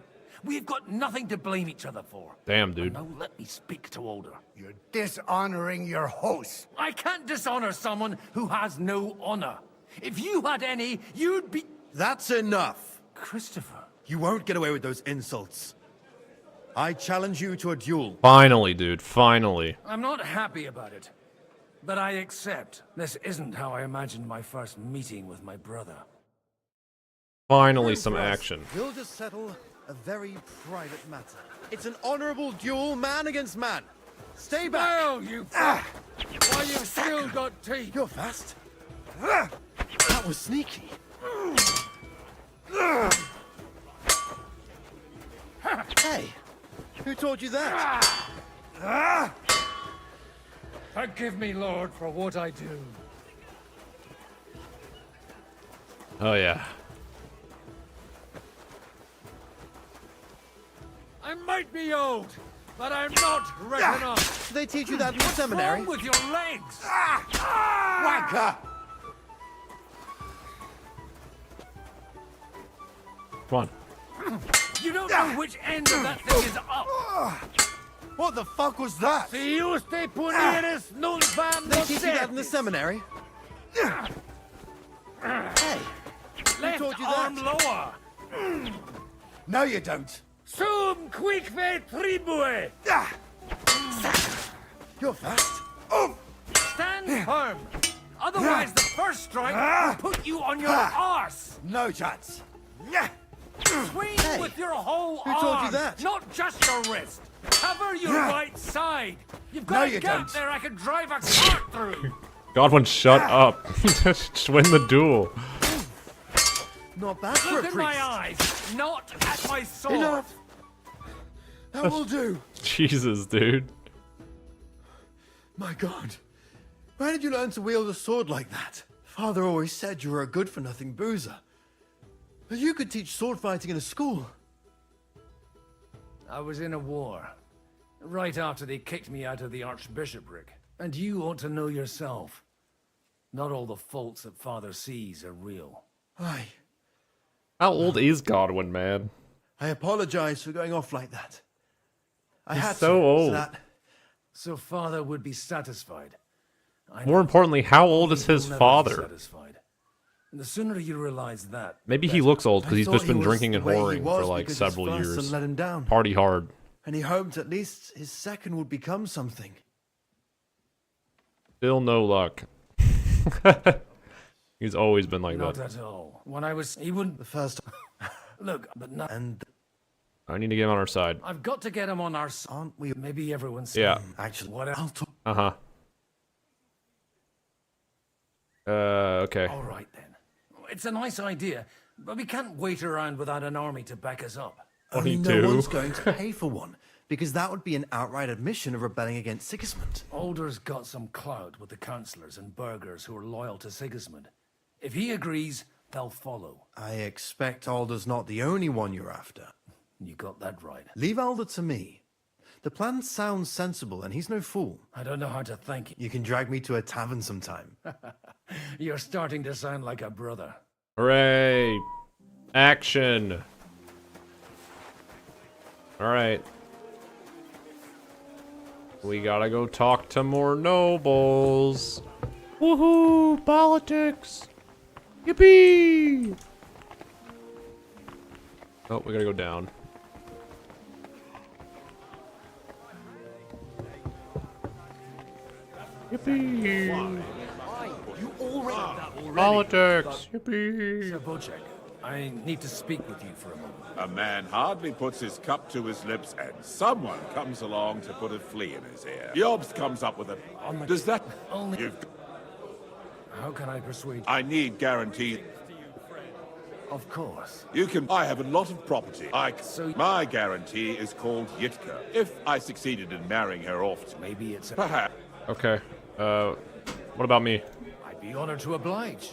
We've got nothing to blame each other for. Damn, dude. Now let me speak to Older. You're dishonoring your host. I can't dishonor someone who has no honor. If you had any, you'd be... That's enough. Christopher. You won't get away with those insults. I challenge you to a duel. Finally, dude. Finally. I'm not happy about it. But I accept. This isn't how I imagined my first meeting with my brother. Finally, some action. We'll just settle a very private matter. It's an honorable duel, man against man. Stay back. Well, you... Why, you've still got teeth. You're fast. That was sneaky. Hey, who taught you that? Forgive me, Lord, for what I do. Oh, yeah. I might be old, but I'm not written off. They teach you that in the seminary. What's wrong with your legs? Wanker! Come on. You don't know which end of that thing is up. What the fuck was that? Si usted punieres non vam They teach you that in the seminary. Hey, Left taught you arm that? lower. No, you don't. Sum quicque tribue. You're fast. Stand firm. Otherwise, the first strike will put you on your arse. No chance. Swing Hey, with your whole who arm, told you that? not just your wrist. Cover your right side. You've got No, a you gap don't. there I could drive a cart through. Godwin, shut up. Just win the duel. Not bad for Look a in priest. my eyes, not at my sword. Enough. That will do. Jesus, dude. My God. Where did you learn to wield a sword like that? Father always said you were a good-for-nothing boozer. But you could teach sword fighting in a school. I was in a war. Right after they kicked me out of the archbishopric. And you ought to know yourself. Not all the faults that Father sees are real. Aye. How old is Godwin, man? I apologize for going off like that. I He's had so to, old. So Father would be satisfied. More importantly, how old is his He'll never be father? satisfied. And the sooner you realize that... Maybe he looks old because he's I just thought been he was drinking and the way he whoring for was like because his several first years. son let him down. Party hard. And he hoped at least his second would become something. Still no luck. He's always been like Not that. at all. When I was... He wouldn't... The first... Look, but not... And... I need to get him on our side. I've got to get him on our side. Aren't we... Maybe everyone's... Yeah. Actually, what I'll talk... Uh-huh. Okay. All right, then. It's a nice idea, but we can't wait around without an army to back us up. Only 22. no one's going to pay for one, because that would be an outright admission of rebelling against Sigismund. Alder's got some clout with the councillors and burghers who are loyal to Sigismund. If he agrees, they'll follow. I expect Alder's not the only one you're after. You got that right. Leave Alder to me. The plan sounds sensible, and he's no fool. I don't know how to thank you. You can drag me to a tavern sometime. You're starting to sound like a brother. Hooray! Action! Alright. We gotta go talk to more nobles. Woohoo! Politics! Yippee! Oh, we gotta go down. Yippee! You all read that already. Politics! Yippee! Sir Bocek, I need to speak with you for a moment. A man hardly puts his cup to his lips, and someone comes along to put a flea in his ear. Yobs comes up with a... Does that... Only... You've... How can I persuade you? I need guarantee... Of course. You can... I have a lot of property. My guarantee is called Yitka. If I succeeded in marrying her off to... Maybe it's... Perhaps. Okay. What about me? I'd be honored to oblige.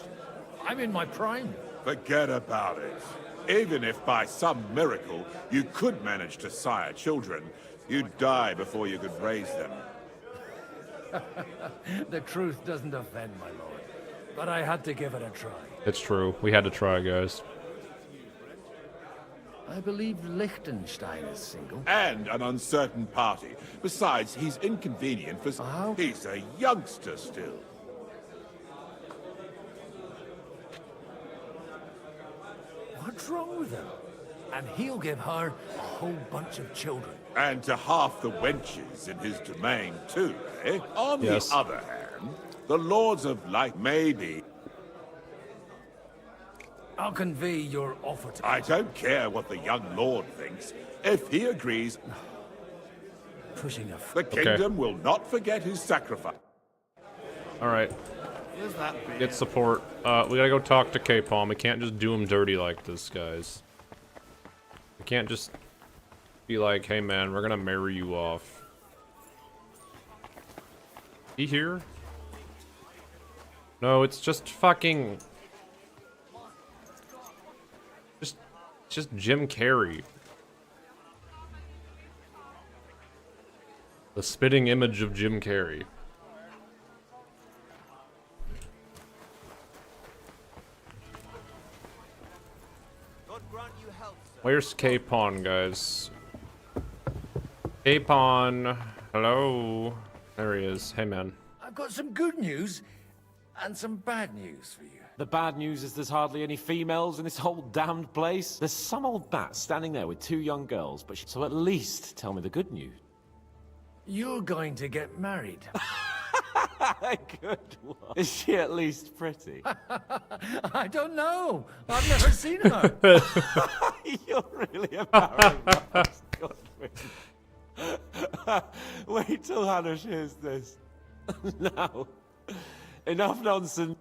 I'm in my prime. Forget about it. Even if by some miracle you could manage to sire children, you'd die before you could raise them. The truth doesn't offend, my lord. But I had to give it a try. It's true. We had to try, guys. I believe Liechtenstein is single. And an uncertain party. Besides, he's inconvenient for... He's a youngster still. What's wrong with him? And he'll give her a whole bunch of children. And to half the wenches in his domain, too, eh? On the other hand, the Lords of Light may be... I'll convey your offer to... I don't care what the young lord thinks. If he agrees... Pushing a... The kingdom will not forget his sacrifice. Alright. Get support. We gotta go talk to K-Palm. We can't just do him dirty like this, guys. We can't just be like, hey man, we're gonna marry you off. He here? No, it's just fucking... Just Jim Carrey. The spitting image of Jim Carrey. Where's K-Pawn, guys? K-Pawn, hello. There he is. Hey, man. I've got some good news and some bad news for you. The bad news is there's hardly any females in this whole damned place. There's some old bat standing there with two young girls, but so at least tell me the good news. You're going to get married. Good one. Is she at least pretty? I don't know. I've never seen her. You're really embarrassing. Wait till Hannah hears this. Now, enough nonsense.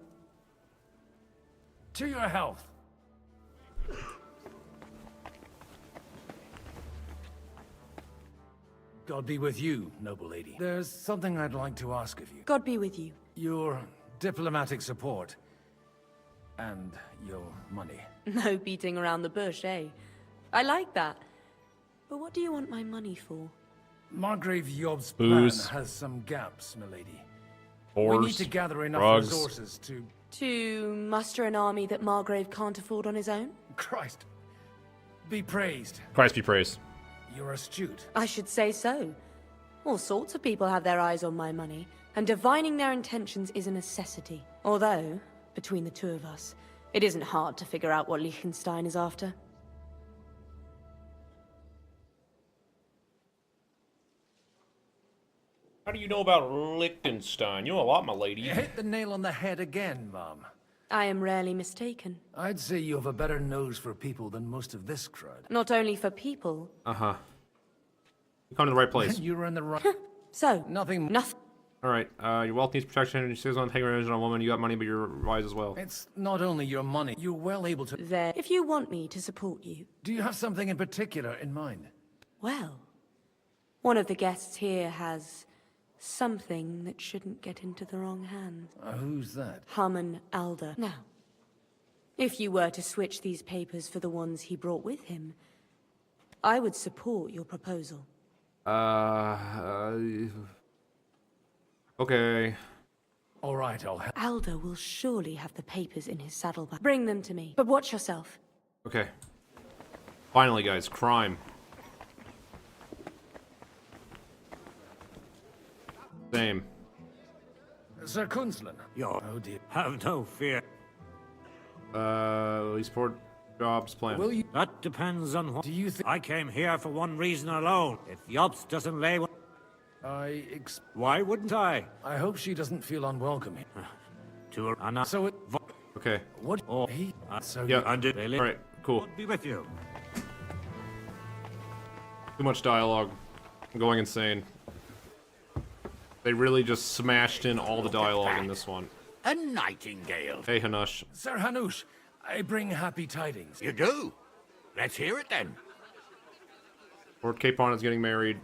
To your health. God be with you, noble lady. There's something I'd like to ask of you. God be with you. Your diplomatic support. And your money. No beating around the bush, eh? I like that. But what do you want my money for? Margrave Yob's Booze. plan has some gaps, milady. Horse, We need to gather enough drugs. resources to... To muster an army that Margrave can't afford on his own? Christ. Be praised. Christ be praised. You're astute. I should say so. All sorts of people have their eyes on my money, and divining their intentions is a necessity. Although, between the two of us, it isn't hard to figure out what Liechtenstein is after. How do you know about Liechtenstein? You know a lot, my lady. You hit the nail on the head again, Mom. I am rarely mistaken. I'd say you have a better nose for people than most of this crowd. Not only for people. Uh-huh. You come to the right place. You were in the right... So, nothing... Alright, your wealth needs protection, you say on taking revenge on a woman, you got money, but you're wise as well. It's not only your money. You're well able to... There. If you want me to support you. Do you have something in particular in mind? Well, one of the guests here has something that shouldn't get into the wrong hands. Who's that? Harmon Alder. Now, if you were to switch these papers for the ones he brought with him, I would support your proposal. Okay. All right, I'll help. Alder will surely have the papers in his saddlebag. Bring them to me, but watch yourself. Okay. Finally, guys, crime. Same. Sir Kunzlin. Oh dear. Have no fear. Least port jobs plan. Will you... That depends on what... Do you think... I came here for one reason alone. If Yops doesn't lay... Why wouldn't I? I hope she doesn't feel unwelcome here. To her... And so it... Okay. What? Oh, he... So yeah. Really? Alright, cool. Be with you. Too much dialogue. I'm going insane. They really just smashed in all the dialogue in this one. A nightingale. Hey, Hanush. Sir Hanush, I bring happy tidings. You do? Let's hear it then. Lord Capon is getting married.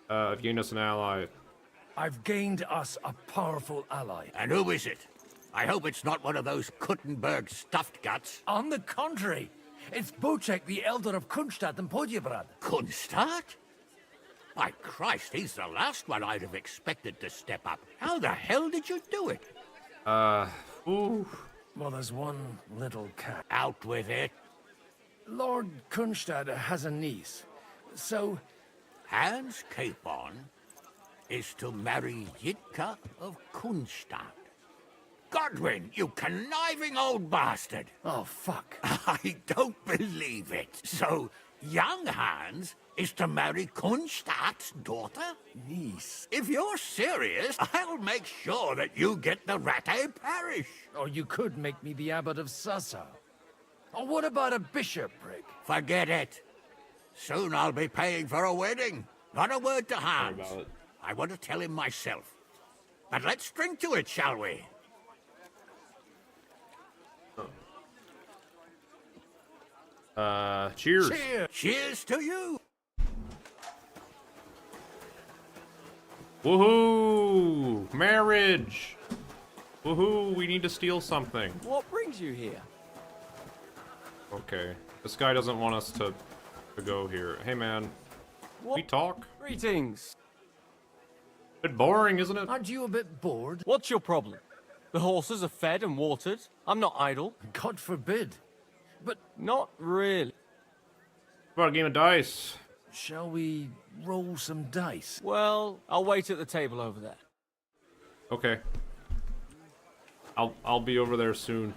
I've gained us an ally. I've gained us a powerful ally. And who is it? I hope it's not one of those Kuttenburg stuffed guts. On the contrary, it's Bocek, the elder of Kunstadt and Podjebrad. Kunstadt? My Christ, he's the last one I'd have expected to step up. How the hell did you do it? Well, there's one little catch. Out with it. Lord Kunstadt has a niece, so... Hans Capon is to marry Yitka of Kunstadt. Godwin, you conniving old bastard! Oh, fuck. I don't believe it. So, young Hans is to marry Kunstadt's daughter? Niece. If you're serious, I'll make sure that you get the Rattay parish. Or you could make me the abbot of Sassa. Or what about a bishopric? Forget it. Soon I'll be paying for a wedding. Not a word to Hans. I want to tell him myself. But let's drink to it, shall we? Cheers. Cheers. Cheers to you. Woohoo! Marriage! Woohoo! We need to steal something. What brings you here? Okay. This guy doesn't want us to go here. Hey, man. What? We talk? Greetings. Bit boring, isn't it? Aren't you a bit bored? What's your problem? The horses are fed and watered. I'm not idle. God forbid. But not really. What about a game of dice? Shall we roll some dice? Well, I'll wait at the table over there. Okay. I'll be over there soon.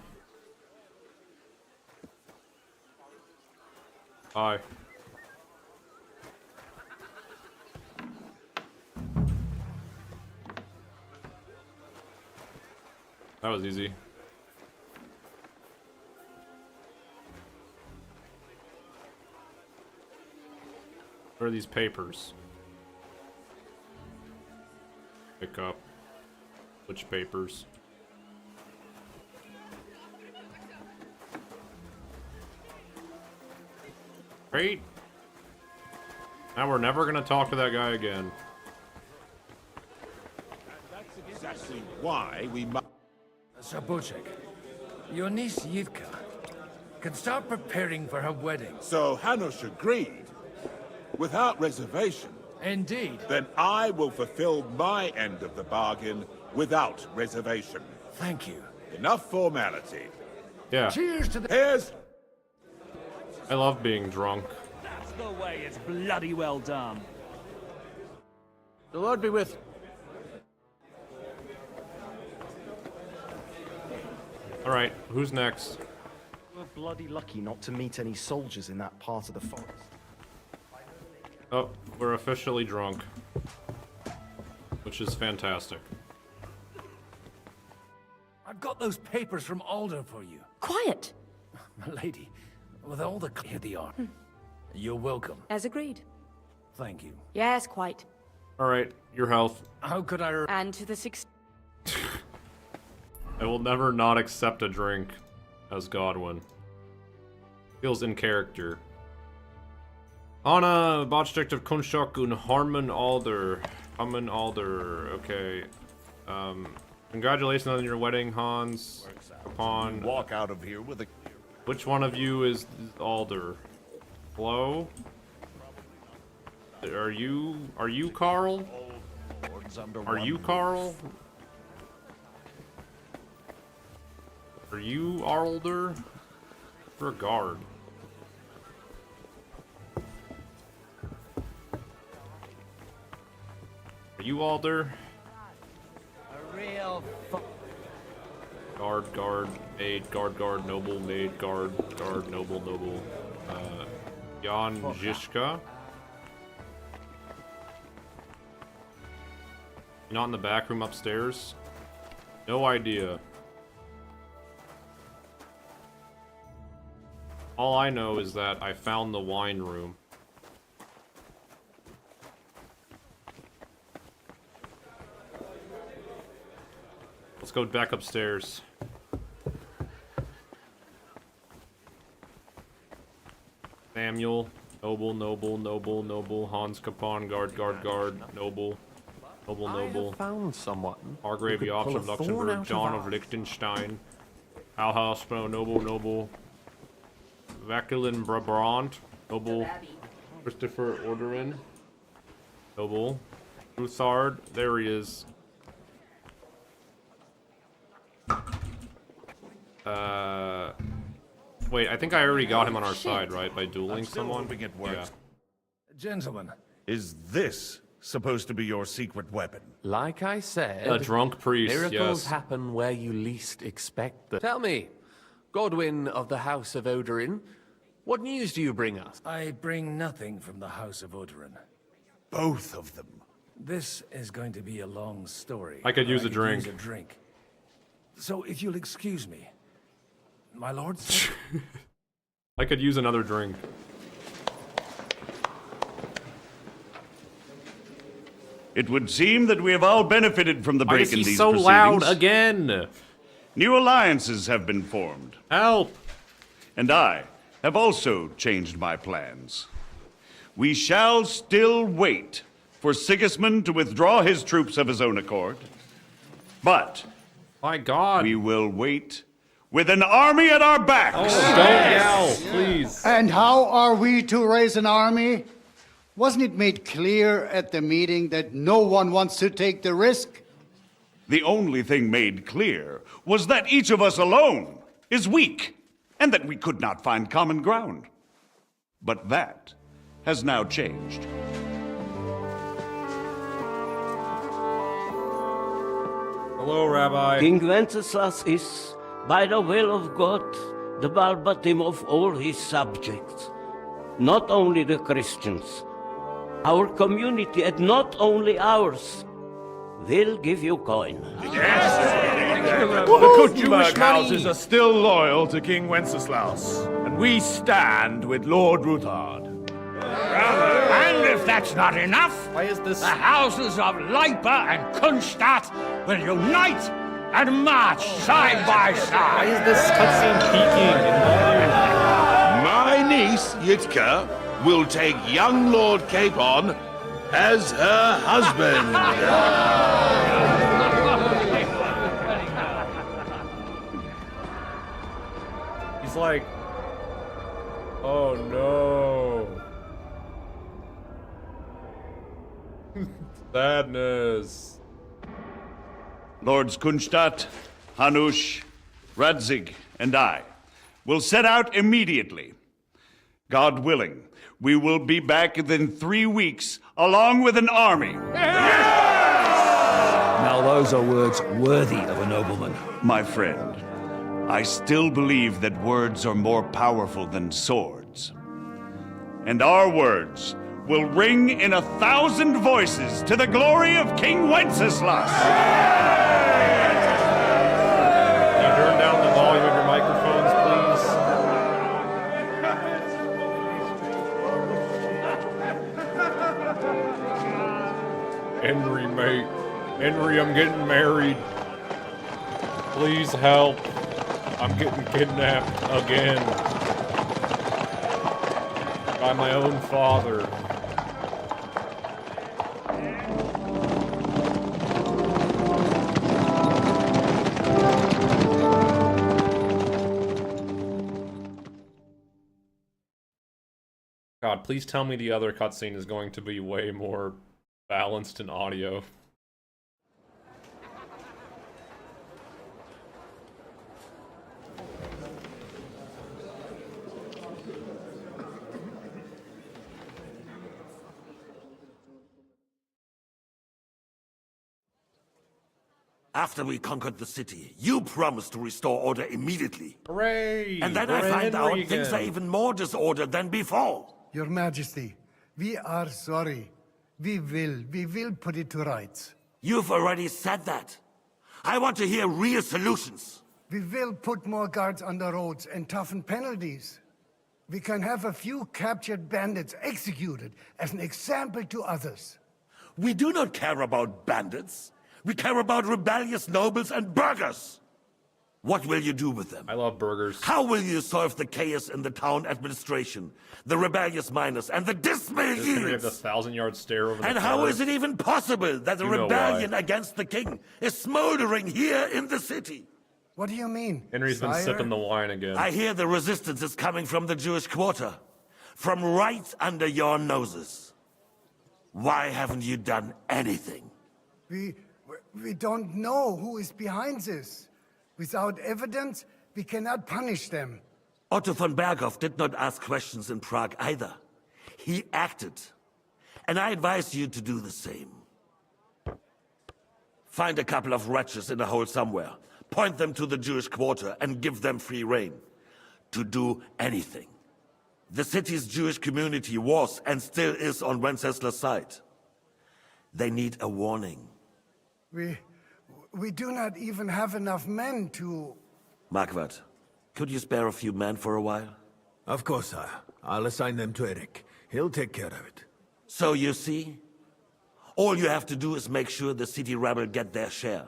Bye. That was easy. Where are these papers? Pick up. Which papers? Great. Now we're never gonna talk to that guy again. exactly why we must... Sir Bochek, your niece Yivka can start preparing for her wedding. So Hanush agreed, without reservation. Indeed. Then I will fulfill my end of the bargain without reservation. Thank you. Enough formality. Yeah. Cheers to the... Here's... I love being drunk. That's the way. It's bloody well done. The Lord be with... Alright, who's next? We're bloody lucky not to meet any soldiers in that part of the forest. Oh, we're officially drunk. Which is fantastic. I've got those papers from Alder for you. Quiet! My lady, with all the... Here they are. You're welcome. As agreed. Thank you. Yes, quite. Alright, your health. How could I... And to the 6... I will never not accept a drink as Godwin. Feels in character. Anna, Botstick of Kunshok und Harmon Alder. Harmon Alder, okay. Congratulations on your wedding, Hans. Upon... Walk out of here with a... Which one of you is Alder? Hello? Are you Carl? Are you Carl? Are you Alder? For a guard. Are you Alder? A real Guard, maid, guard, noble, maid, guard, noble. Jan Zizka. You're not in the back room upstairs? No idea. All I know is that I found the wine room. Let's go back upstairs. Samuel, noble, Hans Capon, guard, noble. I have found someone. Margrave who could Joachim pull of a thorn Luxembourg, out John of of eye. Liechtenstein, Alhaus, noble. Vachelin Brabant, noble. Christopher Orderin, noble. Ruthard, there he is. Wait, I think I already got him on our side, right? By dueling someone? Yeah. Gentlemen. Is this supposed to be your secret weapon? Like I said... A drunk priest, miracles yes. happen where you least expect them. Tell me, Godwin of the House of Odorin, what news do you bring us? I bring nothing from the House of Odorin. Both of them. This is going to be a long story. I could use a drink. Use a drink. So if you'll excuse me, my lord said... I could use another drink. It would seem that we have all benefited from the Why break is in he these so proceedings. loud again? New alliances have been formed. Help! And I have also changed my plans. We shall still wait for Sigismund to withdraw his troops of his own accord. But... My God. We will wait with an army at our backs. Oh, don't yell, please. And how are we to raise an army? Wasn't it made clear at the meeting that no one wants to take the risk? The only thing made clear was that each of us alone is weak, and that we could not find common ground. But that has now changed. Hello, Rabbi. King Wenceslas is, by the will of God, the balbatim of all his subjects. Not only the Christians, our community, and not only ours, will give you coin. The Kuttenburg houses are still loyal to King Wenceslas, and we stand with Lord Ruthard. And if that's not enough, the houses of Leipa and Kunstadt will unite and march side by side. Why is this cutscene peaking in My niece, Yitka, will take young Lord Capon as her husband. It's like, oh no. Sadness. Lords Kunstadt, Hanush, Radzig, and I will set out immediately. God willing, we will be back within 3 weeks, along with an army. Now those are words worthy of a nobleman. My friend, I still believe that words are more powerful than swords. And our words will ring in 1,000 voices to the glory of King Wenceslas. Can you turn down the volume of your microphones, please? Henry, mate. Henry, I'm getting married. Please help. I'm getting kidnapped again. By my own father. God, please tell me the other cutscene is going to be way more balanced in audio. After we conquered the city, you promised to restore order immediately. Hooray! And then I find out things are even more disordered than before. Your Majesty, we are sorry. We will put it to rights. You've already said that. I want to hear real solutions. We will put more guards on the roads and toughen penalties. We can have a few captured bandits executed as an example to others. We do not care about bandits. We care about rebellious nobles and burghers. What will you do with them? I love burgers. How will you solve the chaos in the town administration, the rebellious miners, and the dismal Does Henry yields? have the 1,000-yard stare over the And how car? is it even possible that the You know rebellion why. against the king is smoldering here in the city? What do you mean? Henry's been sire? sipping the wine again. I hear the resistance is coming from the Jewish quarter, from right under your noses. Why haven't you done anything? We don't know who is behind this. Without evidence, we cannot punish them. Otto von Berghoff did not ask questions in Prague either. He acted. And I advise you to do the same. Find a couple of wretches in a hole somewhere, point them to the Jewish quarter, and give them free rein to do anything. The city's Jewish community was and still is on Wenceslas' side. They need a warning. We do not even have enough men to... Marquardt, could you spare a few men for a while? Of course, sire. I'll assign them to Eric. He'll take care of it. So you see, all you have to do is make sure the city rebel get their share.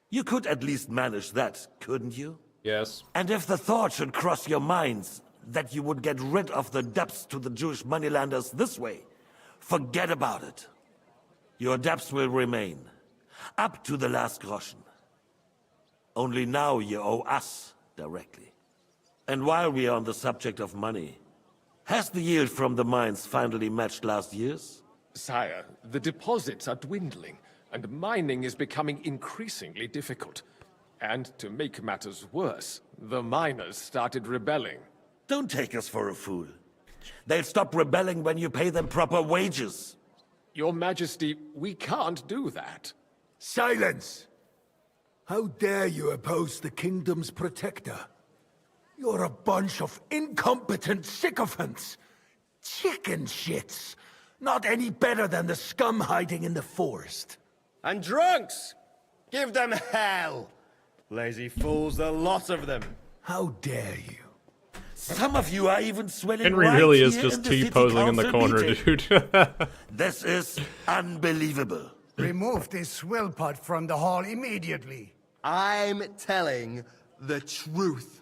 You could at least manage that, couldn't you? Yes. And if the thought should cross your minds that you would get rid of the debts to the Jewish moneylenders this way, forget about it. Your debts will remain, up to the last groschen. Only now you owe us directly. And while we are on the subject of money, has the yield from the mines finally matched last year's? Sire, the deposits are dwindling, and mining is becoming increasingly difficult. And to make matters worse, the miners started rebelling. Don't take us for a fool. They'll stop rebelling when you pay them proper wages. Your Majesty, we can't do that. Silence! How dare you oppose the kingdom's protector? You're a bunch of incompetent sycophants! Chicken shits! Not any better than the scum hiding in the forest. And drunks! Give them hell! Lazy fools, the lot of them. How dare you? Some of you are even swelling Henry right really is here just in the city T-posing in the council corner, meeting. dude. This is unbelievable. Remove this swill pot from the hall immediately. I'm telling the truth.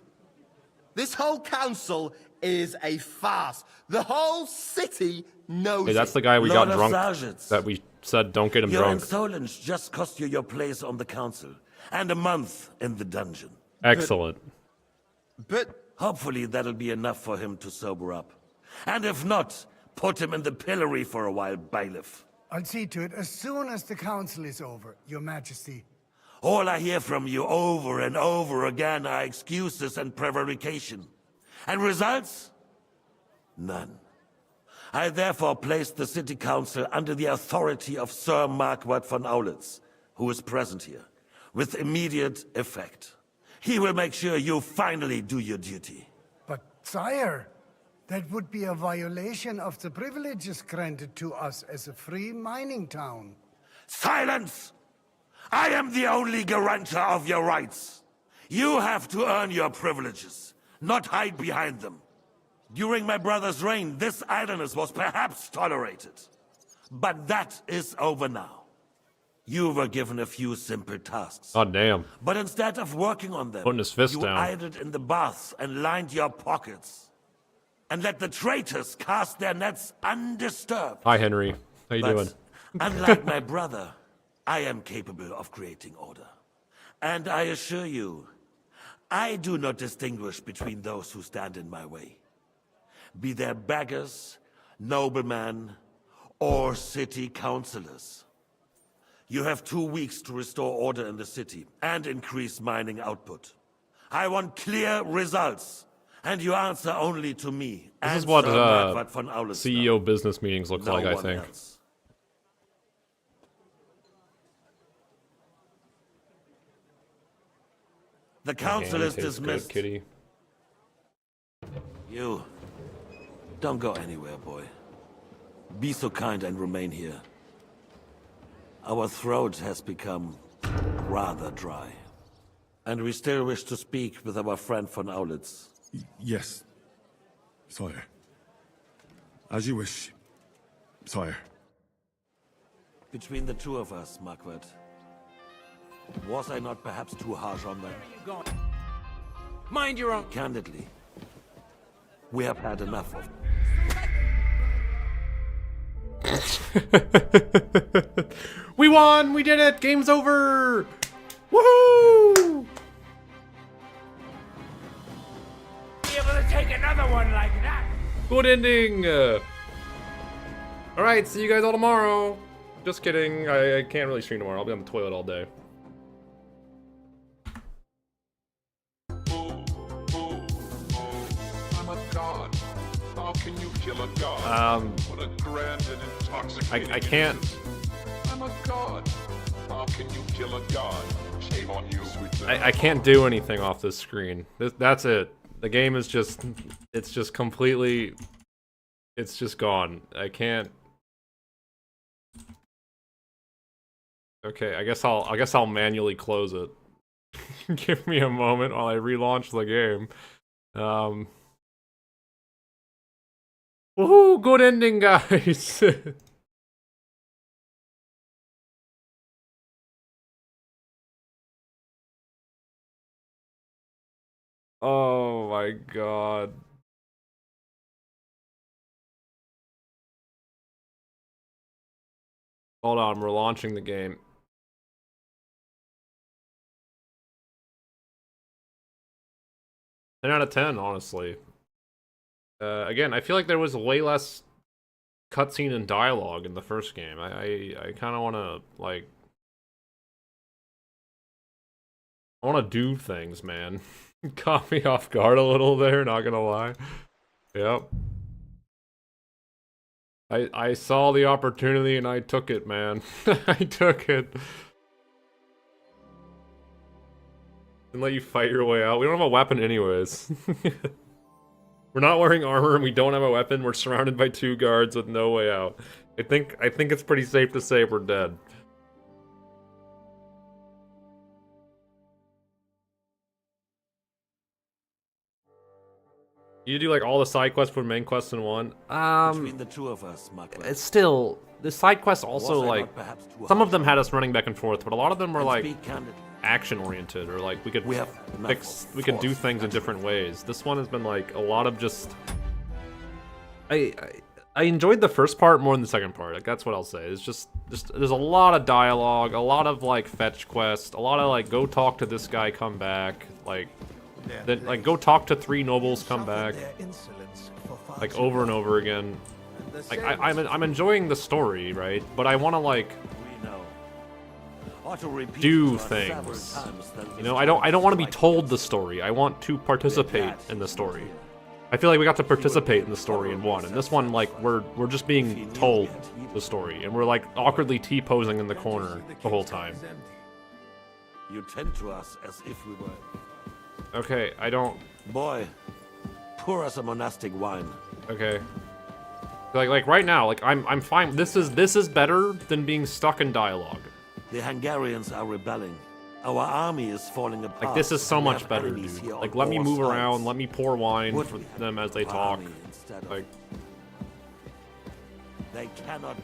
This whole council is a farce. The whole city knows Hey, that's it. the guy we got Lord of drunk. Sergeants. That we said don't get him Your drunk. insolence just cost you your place on the council, and a month in the dungeon. Excellent. But... Hopefully that'll be enough for him to sober up. And if not, put him in the pillory for a while, bailiff. I'll see to it as soon as the council is over, Your Majesty. All I hear from you over and over again are excuses and prevarication. And results? None. I therefore place the city council under the authority of Sir Marquardt von Aulitz, who is present here, with immediate effect. He will make sure you finally do your duty. But, sire, that would be a violation of the privileges granted to us as a free mining town. Silence! I am the only guarantor of your rights. You have to earn your privileges, not hide behind them. During my brother's reign, this idleness was perhaps tolerated. But that is over now. You were given a few simple tasks. Oh, damn. But instead of working on them, Putting his fist you down. idled in the baths and lined your pockets. And let the traitors cast their nets undisturbed. Hi, Henry. How you But doing? unlike my brother, I am capable of creating order. And I assure you, I do not distinguish between those who stand in my way. Be they beggars, noblemen, or city councillors. You have 2 weeks to restore order in the city and increase mining output. I want clear results, and you answer only to me. This is and what Sir Marquardt von Aulitz CEO business meetings look No like, I one think. else. The council is dismissed. Kitty. You, don't go anywhere, boy. Be so kind and remain here. Our throat has become rather dry. And we still wish to speak with our friend von Aulitz. Yes, sire. As you wish, sire. Between the two of us, Marquardt, was I not perhaps too harsh on them? Mind your own. Candidly, we have had enough of. We won! We did it! Game's over! Woohoo! Be able to take another one like that. Good ending! Alright, see you guys all tomorrow. Just kidding. I can't really stream tomorrow. I'll be on the toilet all day. I'm a god. How can you kill a god? What a grand and intoxicating I can't. I'm a god. How can you kill a god? Shame on you, sweet man. I can't do anything off this screen. That's it. The game is just... It's just completely... It's just gone. I can't... Okay, I guess I'll manually close it. Give me a moment while I relaunch the game. Woohoo! Good ending, guys! Oh my god. Hold on, we're launching the game. Ten out of 10, honestly. Again, I feel like there was way less cutscene and dialogue in the first game. I kind of want to, like... I want to do things, man. Caught me off guard a little there, not gonna lie. Yep. I saw the opportunity and I took it, man. I took it. And let you fight your way out. We don't have a weapon anyways. We're not wearing armor and we don't have a weapon. We're surrounded by 2 guards with no way out. I think it's pretty safe to say we're dead. You do like all the side quests for main quests in one. Between the two of us, Marquardt. It's still the side quests also Was I like not perhaps too some of harsh them on had us running back and forth, but a lot of them were And like speak candidly. action oriented or like we could We have we could do things in different ways. This one has been like a lot of just I enjoyed the first part more than the second part. Like that's what I'll say. It's just there's a lot of dialogue, a lot of like fetch quests, a lot of like go talk to this guy, come back, like Then, like, go talk to 3 nobles, come back. Like, over and over again. Like, I'm enjoying the story, right? But I want to, like, do things. You know, I don't want to be told the story. I want to participate in the story. I feel like we got to participate in the story in 1, and this one, like, we're just being told the story, and we're, like, awkwardly T-posing in the corner the whole time. You tend to us as if we were. Okay, I don't. Boy, pour us a monastic wine. Okay. Like right now, like I'm fine. This is better than being stuck in dialogue. The Hungarians are rebelling. Our army is falling apart. Like, this is so much better, dude. Like, let me move around, let me pour wine for them as they talk. Like, they cannot be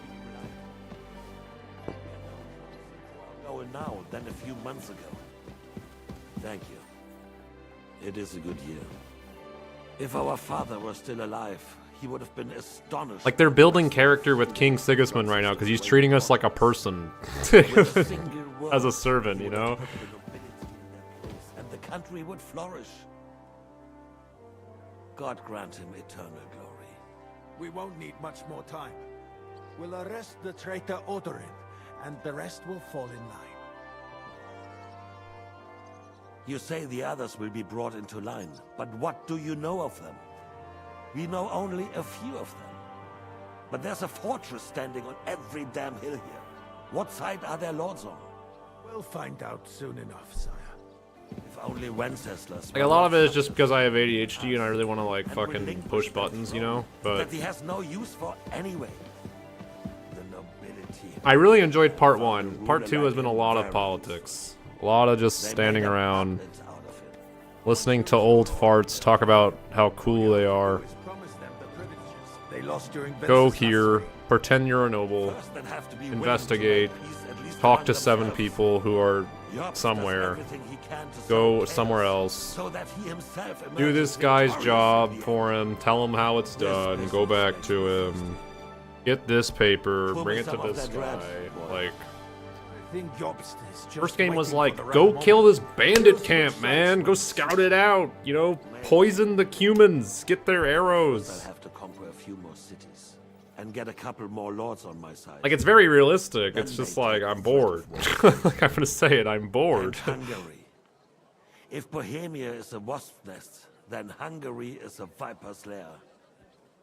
going now than a few months ago. Thank you. It is a good year. If our father were still alive, he would have been astonished. like they're building character with King Sigismund right now because he's treating us like a person as a servant, you know? And the country would flourish. God grant him eternal glory. We won't need much more time. We'll arrest the traitor Odorin, and the rest will fall in line. You say the others will be brought into line, but what do you know of them? We know only a few of them. But there's a fortress standing on every damn hill here. What side are their lords on? We'll find out soon enough, sire. If only Wenceslas... Like, a lot of it is just because I have ADHD and I really want to, like, fucking push buttons, you know? But that he has no use for anyway. The nobility... I really enjoyed part 1. Part 2 has been a lot of politics. A lot of just standing around, listening to old farts talk about how cool they are. Go here, pretend you're a noble, investigate, talk to 7 people who are somewhere, go somewhere else, do this guy's job for him, tell him how it's done, go back to him, get this paper, bring it to this guy, like... First game was like, go kill this bandit camp, man. Go scout it out. You know, poison the Cumans. Get their arrows. I'll have to conquer a few more cities and get a couple more lords on my side. Like, it's very realistic. It's just like, I'm bored. Like, I'm gonna say it, I'm bored. Hungary. If Bohemia is a wasp nest, then Hungary is a viper's lair.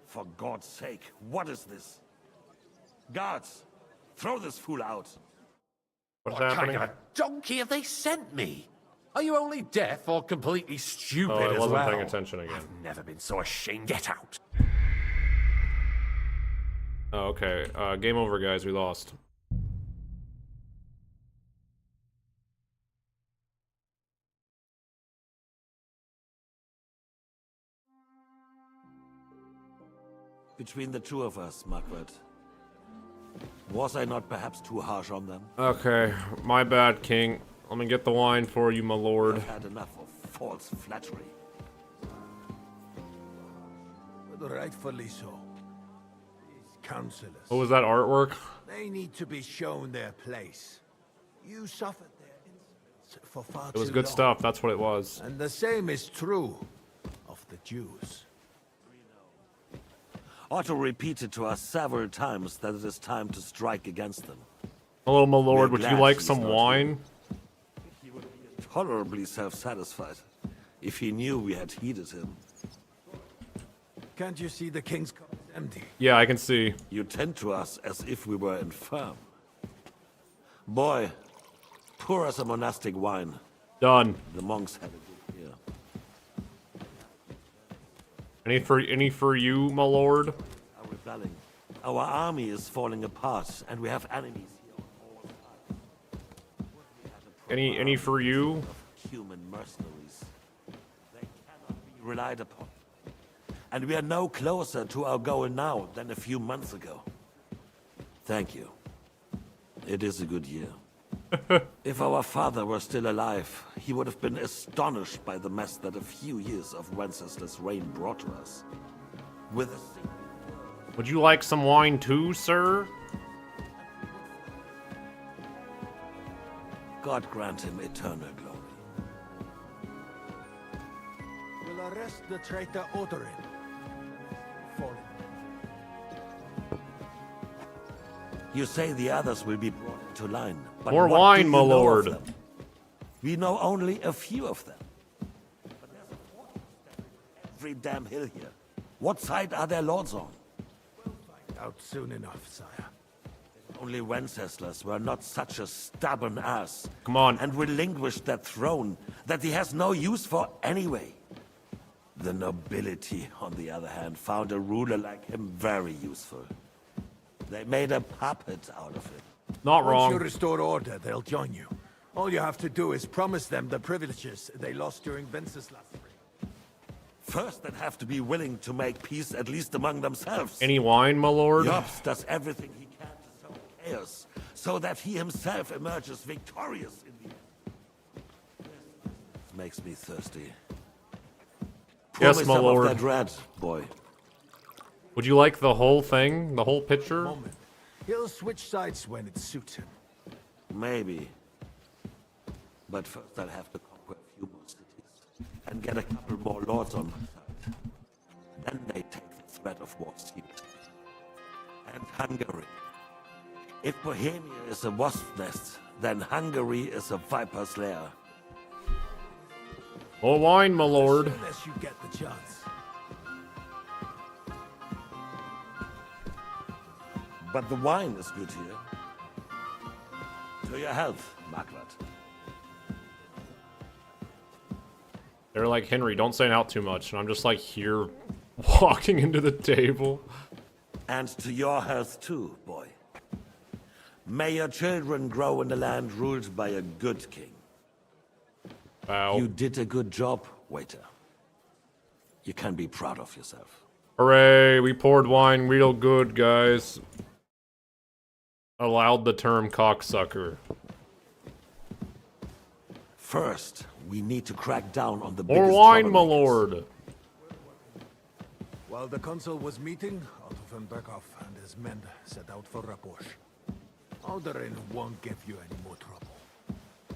For God's sake, what is this? Guards, throw this fool out. What's what happening? kind of a donkey have they sent me? Are you only deaf or completely stupid I as wasn't well? paying attention again. I've never been so ashamed. Get out. Oh, okay. Game over, guys. We lost. Between the 2 of us, Margaret. Was I not perhaps too harsh on them? Okay, my bad, King. Let me get the wine for you, my lord. I've had enough of false flattery. But rightfully so. These counselors... What was that artwork? They need to be shown their place. You suffered their insolence for far It was too good long. stuff, that's what it was. And the same is true of the Jews. Otto repeated to us several times that it is time to strike against them. Hello, my lord. We're Would you glad like he's some not wine? He would be tolerably self-satisfied if he knew we had heeded him. Can't you see the king's cup is empty? Yeah, I can see. You tend to us as if we were infirm. Boy, pour us a monastic wine. Done. The monks had a good year. Any for you, my lord? Are rebelling. Our army is falling apart, and we have enemies here on all sides. Any for you? Human mercenaries. They cannot be relied upon. And we are no closer to our goal now than a few months ago. Thank you. It is a good year. If our father were still alive, he would have been astonished by the mess that a few years of Wenceslas' reign brought to us. With a single... Would you like some wine too, sir? God grant him eternal glory. Arrest the traitor Odorin. Fall You say the others will be brought into line, but More what wine, do my you know of lord. them? We know only a few of them. But there's a fortress every damn hill here. What side are their lords on? out soon enough, sire. Only Wenceslas were not such a stubborn ass. Come on. And relinquished that throne that he has no use for anyway. The nobility, on the other hand, found a ruler like him very useful. They made a puppet out of him. Not wrong. Once you restore order, they'll join you. All you have to do is promise them the privileges they lost during Wenceslas' reign. First, they'd have to be willing to make peace, at least among themselves. Any wine, my lord? Jobs does everything he can to sow chaos, so that he himself emerges victorious in the end. This makes me thirsty. Pour Yes, me my some lord. of that red, boy. Would you like the whole thing? The whole picture? Moment. He'll switch sides when it suits him. Maybe. But first I'll have to conquer a few more cities. And get a couple more lords on my side. Then they take the threat of war seriously. And Hungary. If Bohemia is a wasp nest, then Hungary is a viper's lair. More wine, my lord. As soon as you get the chance. But the wine is good here. To your health, Margaret. They're like, Henry, don't say out too much. And I'm just like here walking into the table. And to your health too, boy. May your children grow in a land ruled by a good king. Wow. You did a good job, waiter. You can be proud of yourself. Hooray, we poured wine real good, guys. Allowed the term cocksucker. First, we need to crack down on the More biggest wine, my troublemakers. lord. While the consul was meeting, Otto von Berghoff and his men set out for Raposh. Alderin won't give you any more trouble.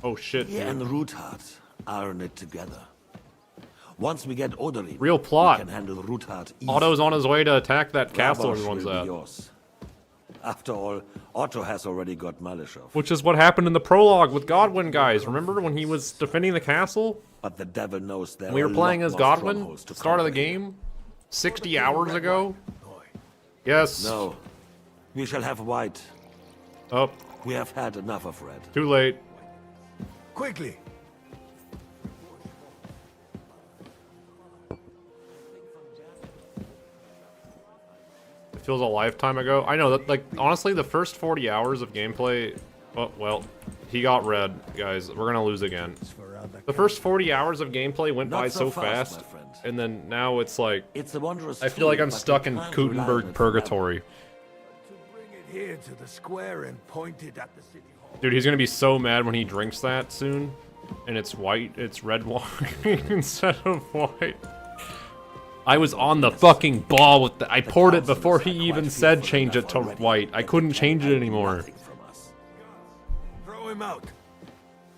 Oh shit, He and dude. Ruthard are in it together. Once we get Odorin, Real plot. we can handle Ruthard easy. Otto's on his way to attack that castle Rabosh everyone's will be at. yours. After all, Otto has already got Malishov. Which is what happened in the prologue with Godwin, guys. Remember when he was defending the castle? But the devil knows there We are were a playing lot as more Godwin, strongholds to start of the conquer here. game, 60 hours ago. Yes. No. We shall have white. Oh, We have had enough of red. too late. Quickly! It feels a lifetime ago. I know that, like, honestly, the first 40 hours of gameplay. Oh, well, he got red, guys. We're gonna lose again. The first 40 hours of gameplay went Not by so so fast, fast, my friend. and then now it's like It's a wondrous I feel like tool, I'm but stuck you in can't rely on Kuttenburg it purgatory. Bring it here to the square and point it at the city hall. Dude, he's gonna be so mad when he drinks that soon, and it's white. It's red wine instead of white. I was on the fucking ball with the. I poured it before he even said change it to white. I couldn't change it anymore. Throw him out.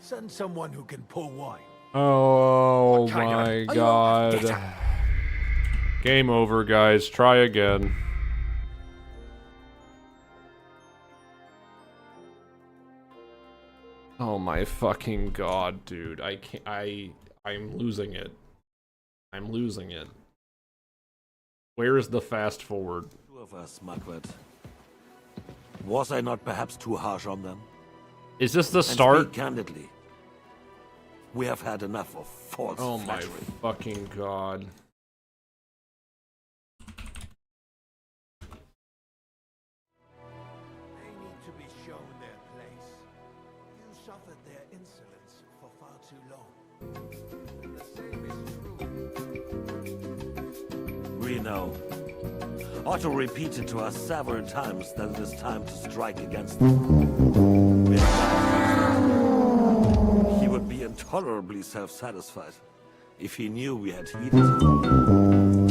Send someone who can pour wine. Oh kind my of- god. Game over, guys. Try again. Oh my fucking god, dude. I can't. I'm losing it. I'm losing it. Where is the fast forward? Two of us, Margaret. Was I not perhaps too harsh on them? Is this the And start? speak candidly. We have had enough of false Oh my flattery. fucking god. They need to be shown their place. You suffered their insolence for far too long. The same is true. We know. Otto repeated to us several times that it is time to strike against them. We have done. He would be intolerably self-satisfied if he knew we had heeded him.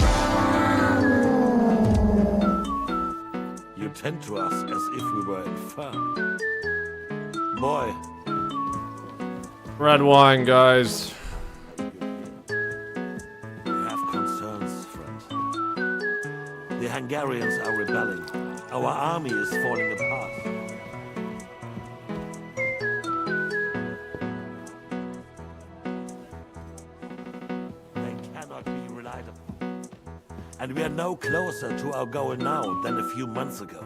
You tend to us as if we were infirm. Boy, Red wine, guys. we have Hungarians are rebelling. Our army is falling apart. They cannot be relied upon. And we are no closer to our goal now than a few months ago.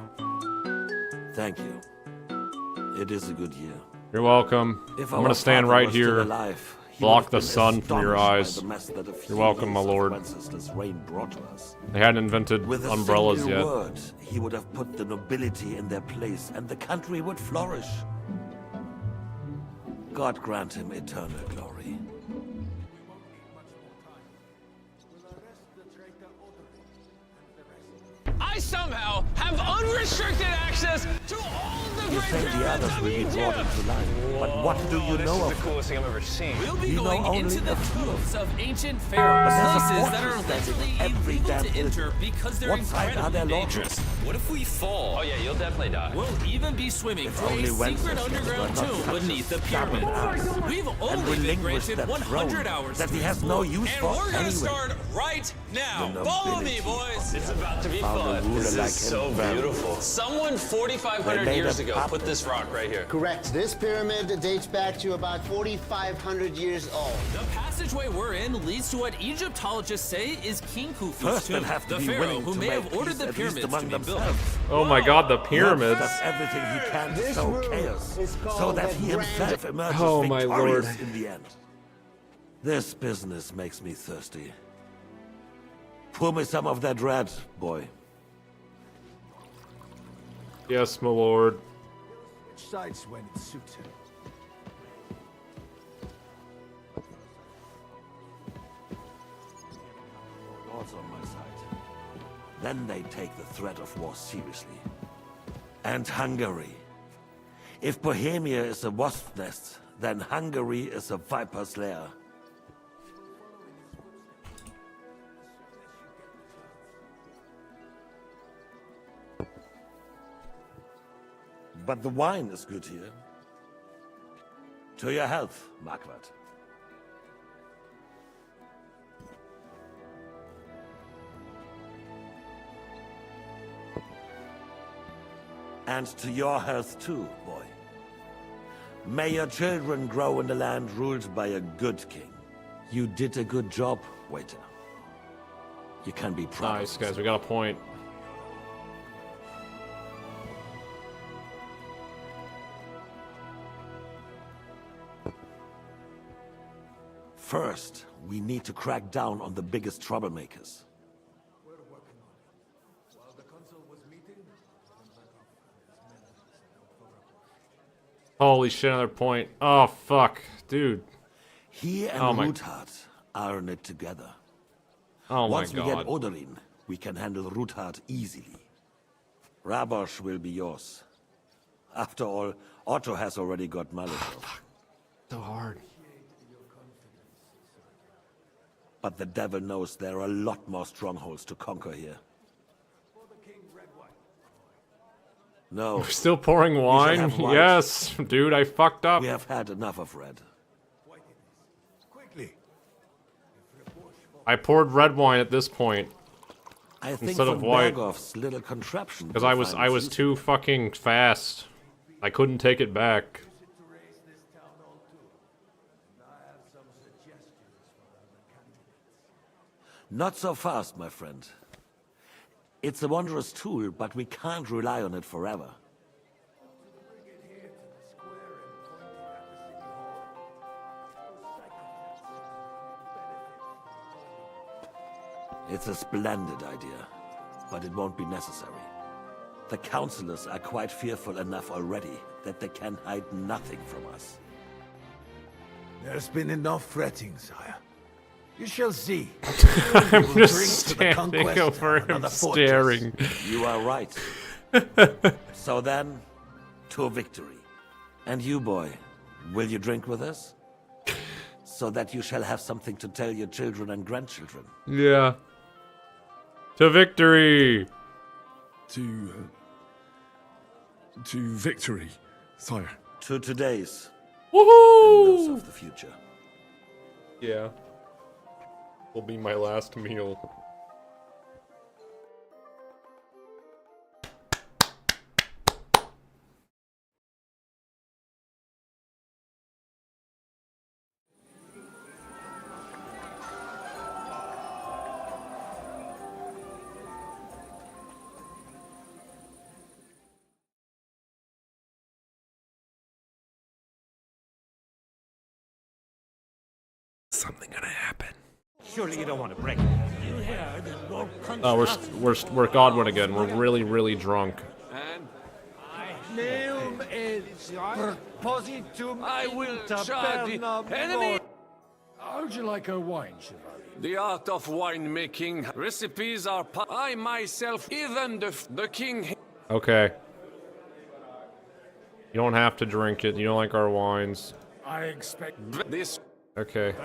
Thank you. It is a good year. You're welcome. If I'm our gonna stand father right was still here. alive, he Block would the have been sun from your eyes. astonished by the mess that a few You're welcome, my days of lord. Wenceslaus' reign brought to us. They hadn't invented With a umbrellas single yet. word, he would have put the nobility in their place, and the country would flourish. God grant him eternal glory. I somehow have unrestricted access to all the You great say the pyramids others of will be brought Egypt. into line, but what do you This know is of the them? coolest thing I've ever seen. We'll be You know going only into the a few. tombs of ancient But pharaohs, there's a places that are fortress standing allegedly every illegal damn to enter because they're What side are their incredibly lords? dangerous. What if we fall? Oh yeah, you'll definitely die. We'll even be swimming If through a only secret Wenceslas underground were not tomb such a beneath the stubborn pyramids. ass We've and only been relinquished granted that 100 throne hours that to he has no use and for we're gonna anyway. start right now. The Follow me, nobility boys. It's of the about to be found a fun. ruler This like is him so very beautiful. good. Someone 4,500 They made years a ago puppet. put this rock right here. Correct. This pyramid dates back to about 4,500 years old. The passageway we're in leads to what Egyptologists say is King Khufu's First, tomb, they'll have to the be pharaoh willing who to may make have ordered peace the at least pyramids among to be built. themselves. Oh my god, the pyramids. Does everything he can to This sow room chaos, is so called that the he Grand- himself emerges Oh my victorious lord. in the end. This business makes me thirsty. Pour me some of that red, boy. Yes, my lord. Which sides when it suits him. God's on my side. Then they take the threat of war seriously. And Hungary. If Bohemia is a wasp nest, then Hungary is a viper's lair. But the wine is good here. To your health, Marquardt. And to your health too, boy. May your children grow in a land ruled by a good king. You did a good job, waiter. You can be proud. Nice, guys. We got a point. First, we need to crack down on the biggest troublemakers. Holy shit, another point. Oh, fuck. Dude. He and Oh my- Ruthard are in it together. Oh my Once we get god. Odorin, we can handle Ruthard easily. Rabosh will be yours. After all, Otto has already got Malachov. So hard. But the devil knows there are a lot more strongholds to conquer here. No. We're still pouring we shall wine? have white. Yes, dude, I fucked up. We have had enough of red. I poured red wine at this point I think instead of von white Bergoff's little contraption. because will I was find its too fucking fast. I couldn't take it back. Not so fast, my friend. It's a wondrous tool, but we can't rely on it forever. It's a splendid idea, but it won't be necessary. The councillors are quite fearful enough already that they can hide nothing from us. There's been enough fretting, sire. You shall see. I'm just standing over him staring. You are right. So then, to victory. And you, boy, will you drink with us? So that you shall have something to tell your children and grandchildren. Yeah. To victory! To victory, sire. To today's. Woohoo! And those of the future. Yeah. Will be my last meal. something gonna happen. Surely you don't want to break it. You hear the Lord Oh, we're Godwin again. We're really, really drunk. Name is Propositum. I will charge the enemy. How'd you like our wine, Chevalier? The art of winemaking. Recipes are I myself, even the king. Okay. You don't have to drink it. You don't like our wines. I expect this. Okay.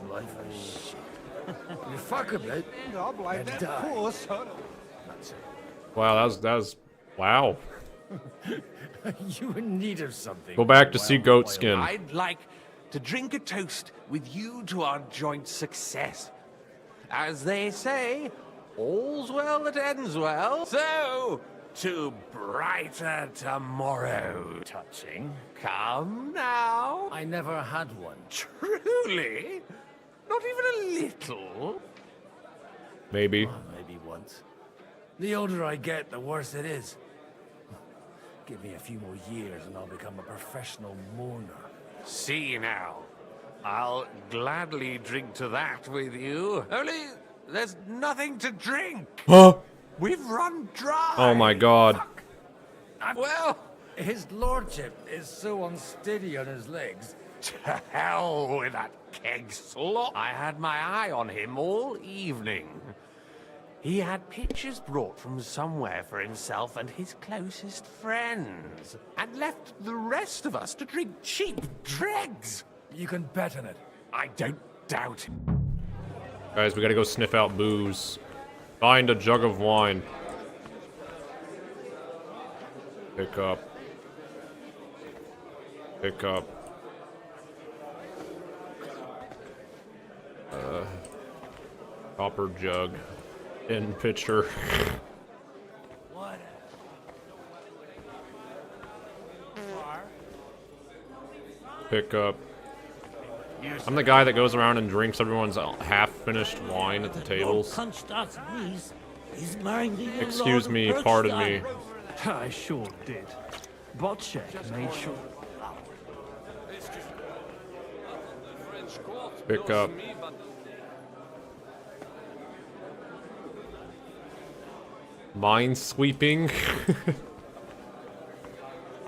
Life is shit. You fuck a bit and die. Wow, that was wow. You in need of something. Go back to see Goatskin. I'd like to drink a toast with you to our joint success. As they say, all's well that ends well. So, to brighter tomorrow. Touching. Come now. I never had one. Truly? Not even a little? Maybe. Oh, maybe once. The older I get, the worse it is. Give me a few more years and I'll become a professional mourner. See now. I'll gladly drink to that with you. Only, there's nothing to drink. Huh? We've run dry. Oh my god. Well, his lordship is so unsteady on his legs. To hell with that keg slop. I had my eye on him all evening. He had pictures brought from somewhere for himself and his closest friends, and left the rest of us to drink cheap dregs. You can bet on it. I don't doubt it. Guys, we gotta go sniff out booze. Find a jug of wine. Pick up. Pick up. Copper jug. In pitcher. Pick up. I'm the guy that goes around and drinks everyone's half-finished wine at the tables. Excuse me, pardon me. I sure did. Botchek made sure. Pick up. Mine sweeping.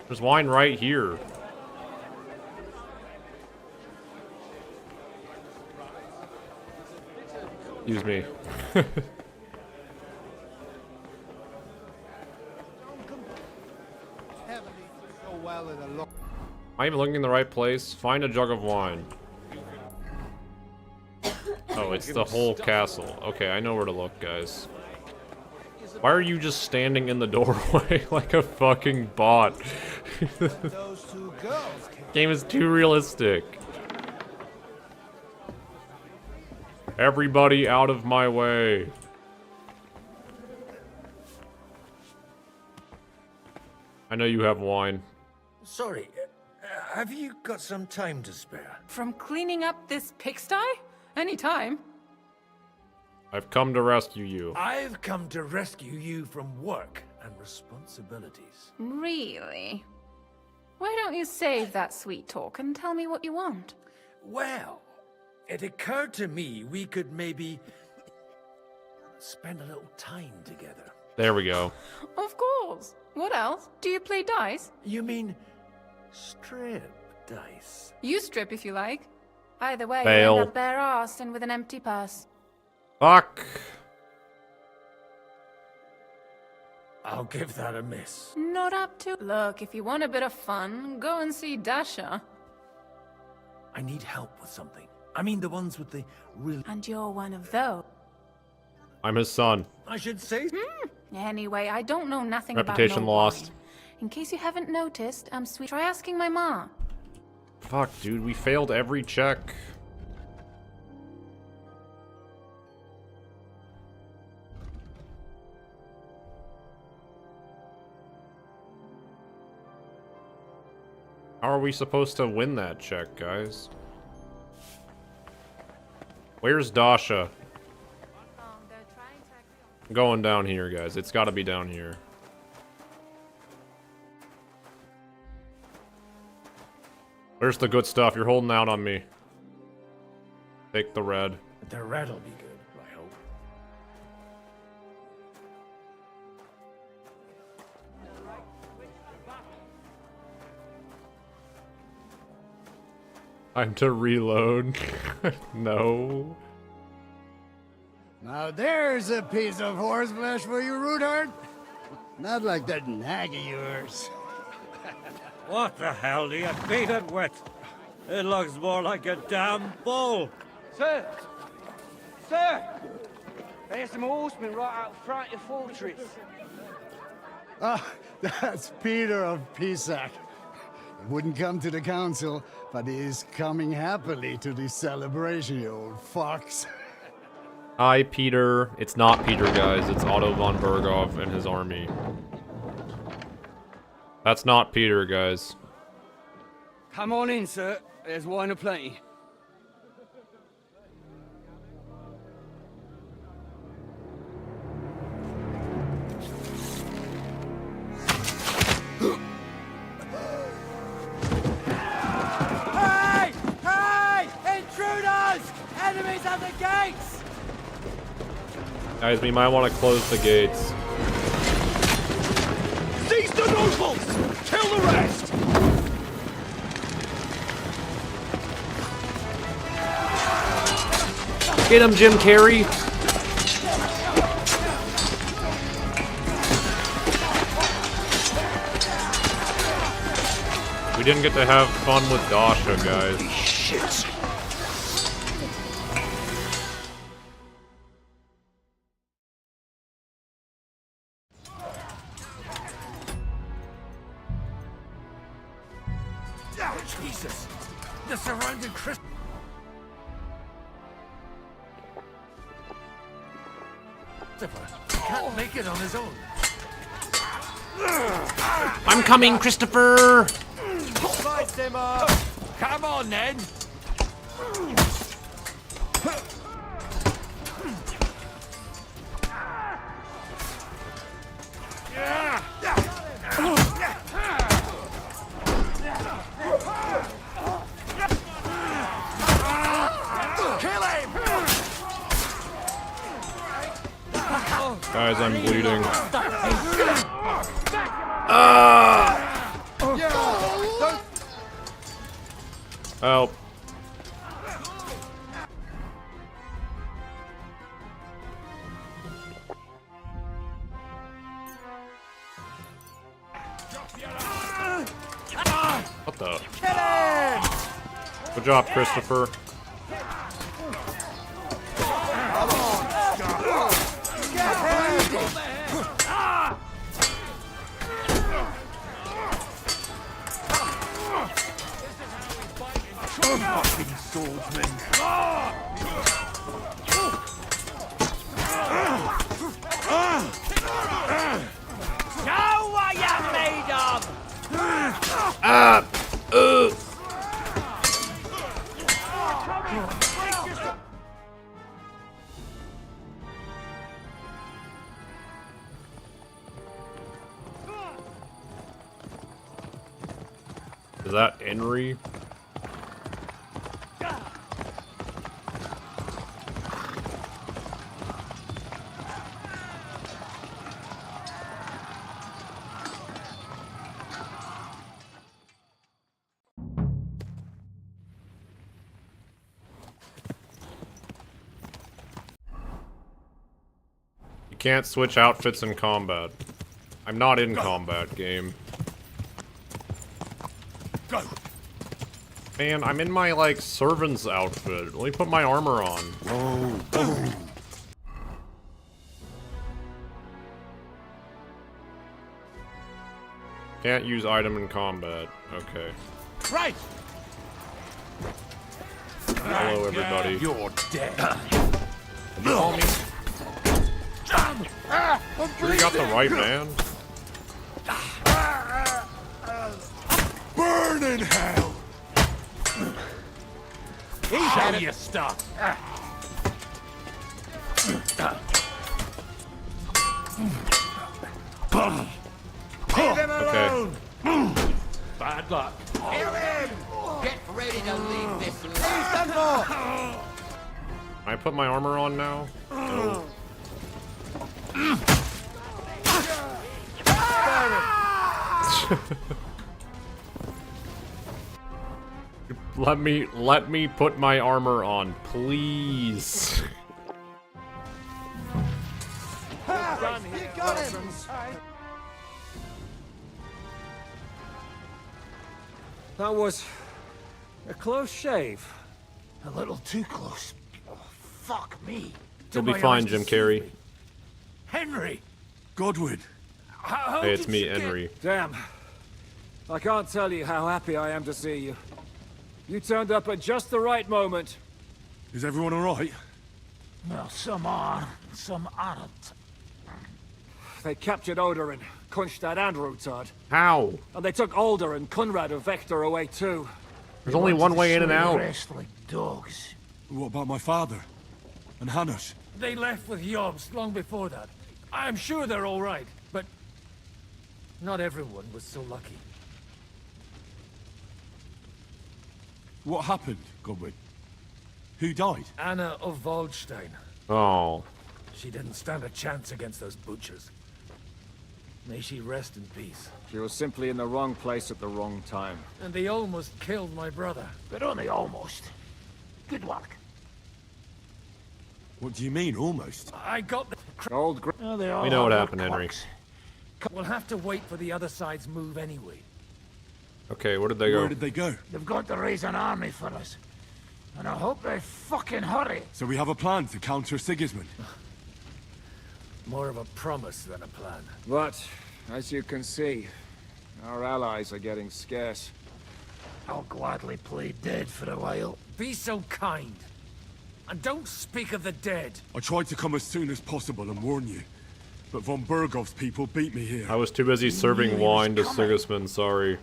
There's wine right here. Excuse me. Am I even looking in the right place? Find a jug of wine. Oh, it's the whole castle. Okay, I know where to look, guys. Why are you just standing in the doorway like a fucking bot? Game is too realistic. Everybody out of my way. I know you have wine. Sorry, have you got some time to spare? From cleaning up this pigsty? Any time. I've come to rescue you. I've come to rescue you from work and responsibilities. Really? Why don't you save that sweet talk and tell me what you want? Well, it occurred to me we could maybe spend a little time together. There we go. Of course. What else? Do you play dice? You mean strip dice? You strip if you like. Either way, Fail. you end up bare-assed and with an empty purse. Fuck. I'll give that a miss. Not up to... Look, if you want a bit of fun, go and see Dasha. I need help with something. I mean the ones with the really... And you're one of those. I'm his son. I should say... Anyway, I don't know nothing Reputation about no lost. wine. In case you haven't noticed, I'm sweet. Try asking my ma. Fuck, dude, we failed every check. How are we supposed to win that check, guys? Where's Dasha? I'm going down here, guys. It's gotta be down here. There's the good stuff. You're holding out on me. Take the red. The red'll be good, I hope. Time to reload. No. Now there's a piece of horseflesh for you, Rootheart. Not like that nag of yours. What the hell do you feed it with? It looks more like a damn bull. Sir! Sir! There's some horsemen right out front of the fortress. Ah, that's Peter of Pisac. He wouldn't come to the council, but he is coming happily to the celebration, you old fox. Hi, Peter. It's not Peter, guys. It's Otto von Berghoff and his army. That's not Peter, guys. Come on in, sir. There's wine aplenty. Hey! Hey! Intruders! Enemies at the gates! Guys, we might want to close the gates. Seize the nobles! Kill the rest! Get him, Jim Carrey! We didn't get to have fun with Dasha, guys. Shit! Jesus! The surrounding Christmas. Can't make it on his own. I'm coming, Christopher! Right, Simmer! Come on, then! Guys, I'm bleeding. Help. What the? Good job, Christopher. Fucking swordsman! Show what you're made of! Is that Henry? You can't switch outfits in combat. I'm not in combat, game. Go! Man, I'm in my, like, servant's outfit. Let me put my armor on. Oh. Can't use item in combat. Okay. Right! Hello, everybody. You're dead. Did you call me? Sure you got the right man? Burn in hell! Show your stuff. Leave him Okay. alone! Bad luck. Kill him! Get ready to leave this I put my armor on now? No. Let me put my armor on, please. You got him! That was a close shave. A little too close. Oh, fuck me. You'll be fine, Jim Carrey. Henry! Godwin! How Hey, it's did me, you get- Henry. Damn. I can't tell you how happy I am to see you. You turned up at just the right moment. Is everyone alright? Well, some are, some aren't. They captured Odorin, Kunstad and Rutard. How? And they took Alder and Kunrad of Vector away too. There's only one way in and out. Like dogs. What about my father? And Hanush? They left with Yobs long before that. I'm sure they're all right, but not everyone was so lucky. What happened, Godwin? Who died? Anna of Waldstein. Oh. She didn't stand a chance against those butchers. May she rest in peace. She was simply in the wrong place at the wrong time. And they almost killed my brother. But only almost. Good work. What do you mean, almost? I got the... Old Oh, they all We know what have happened, their Henry. quirks. We'll have to wait for the other side's move anyway. Okay, where did they go? Where did they go? They've got to raise an army for us. And I hope they fucking hurry. So we have a plan to counter Sigismund. More of a promise than a plan. But, as you can see, our allies are getting scarce. I'll gladly play dead for a while. Be so kind. And don't speak of the dead. I tried to come as soon as possible and warn you. But von Bergov's people beat me here. I was too busy serving wine to Sigismund, sorry.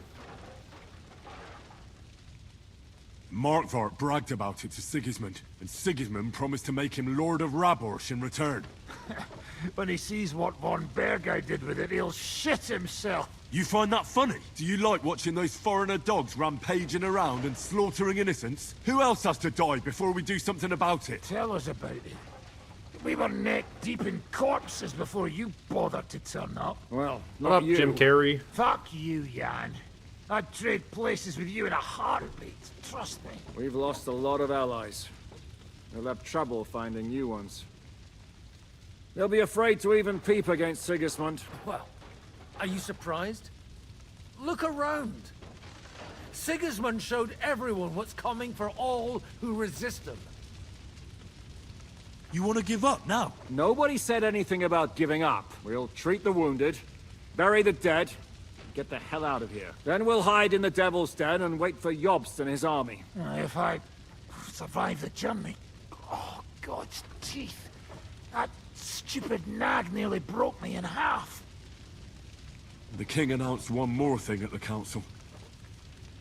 Markvart bragged about it to Sigismund, and Sigismund promised to make him Lord of Raborsh in return. When he sees what von Bergau did with it, he'll shit himself. You find that funny? Do you like watching those foreigner dogs rampaging around and slaughtering innocents? Who else has to die before we do something about it? Tell us about it. We were neck deep in corpses before you bothered to turn up. Well, What up, Jim Carrey? Fuck you, Jan. I'd trade places with you in a heartbeat. Trust me. We've lost a lot of allies. We'll have trouble finding new ones. They'll be afraid to even peep against Sigismund. Well, are you surprised? Look around. Sigismund showed everyone what's coming for all who resist him. You want to give up now? Nobody said anything about giving up. We'll treat the wounded, bury the dead, get the hell out of here. Then we'll hide in the Devil's Den and wait for Jobst and his army. If I survive the journey... Oh, God's teeth. That stupid nag nearly broke me in half. The king announced one more thing at the council.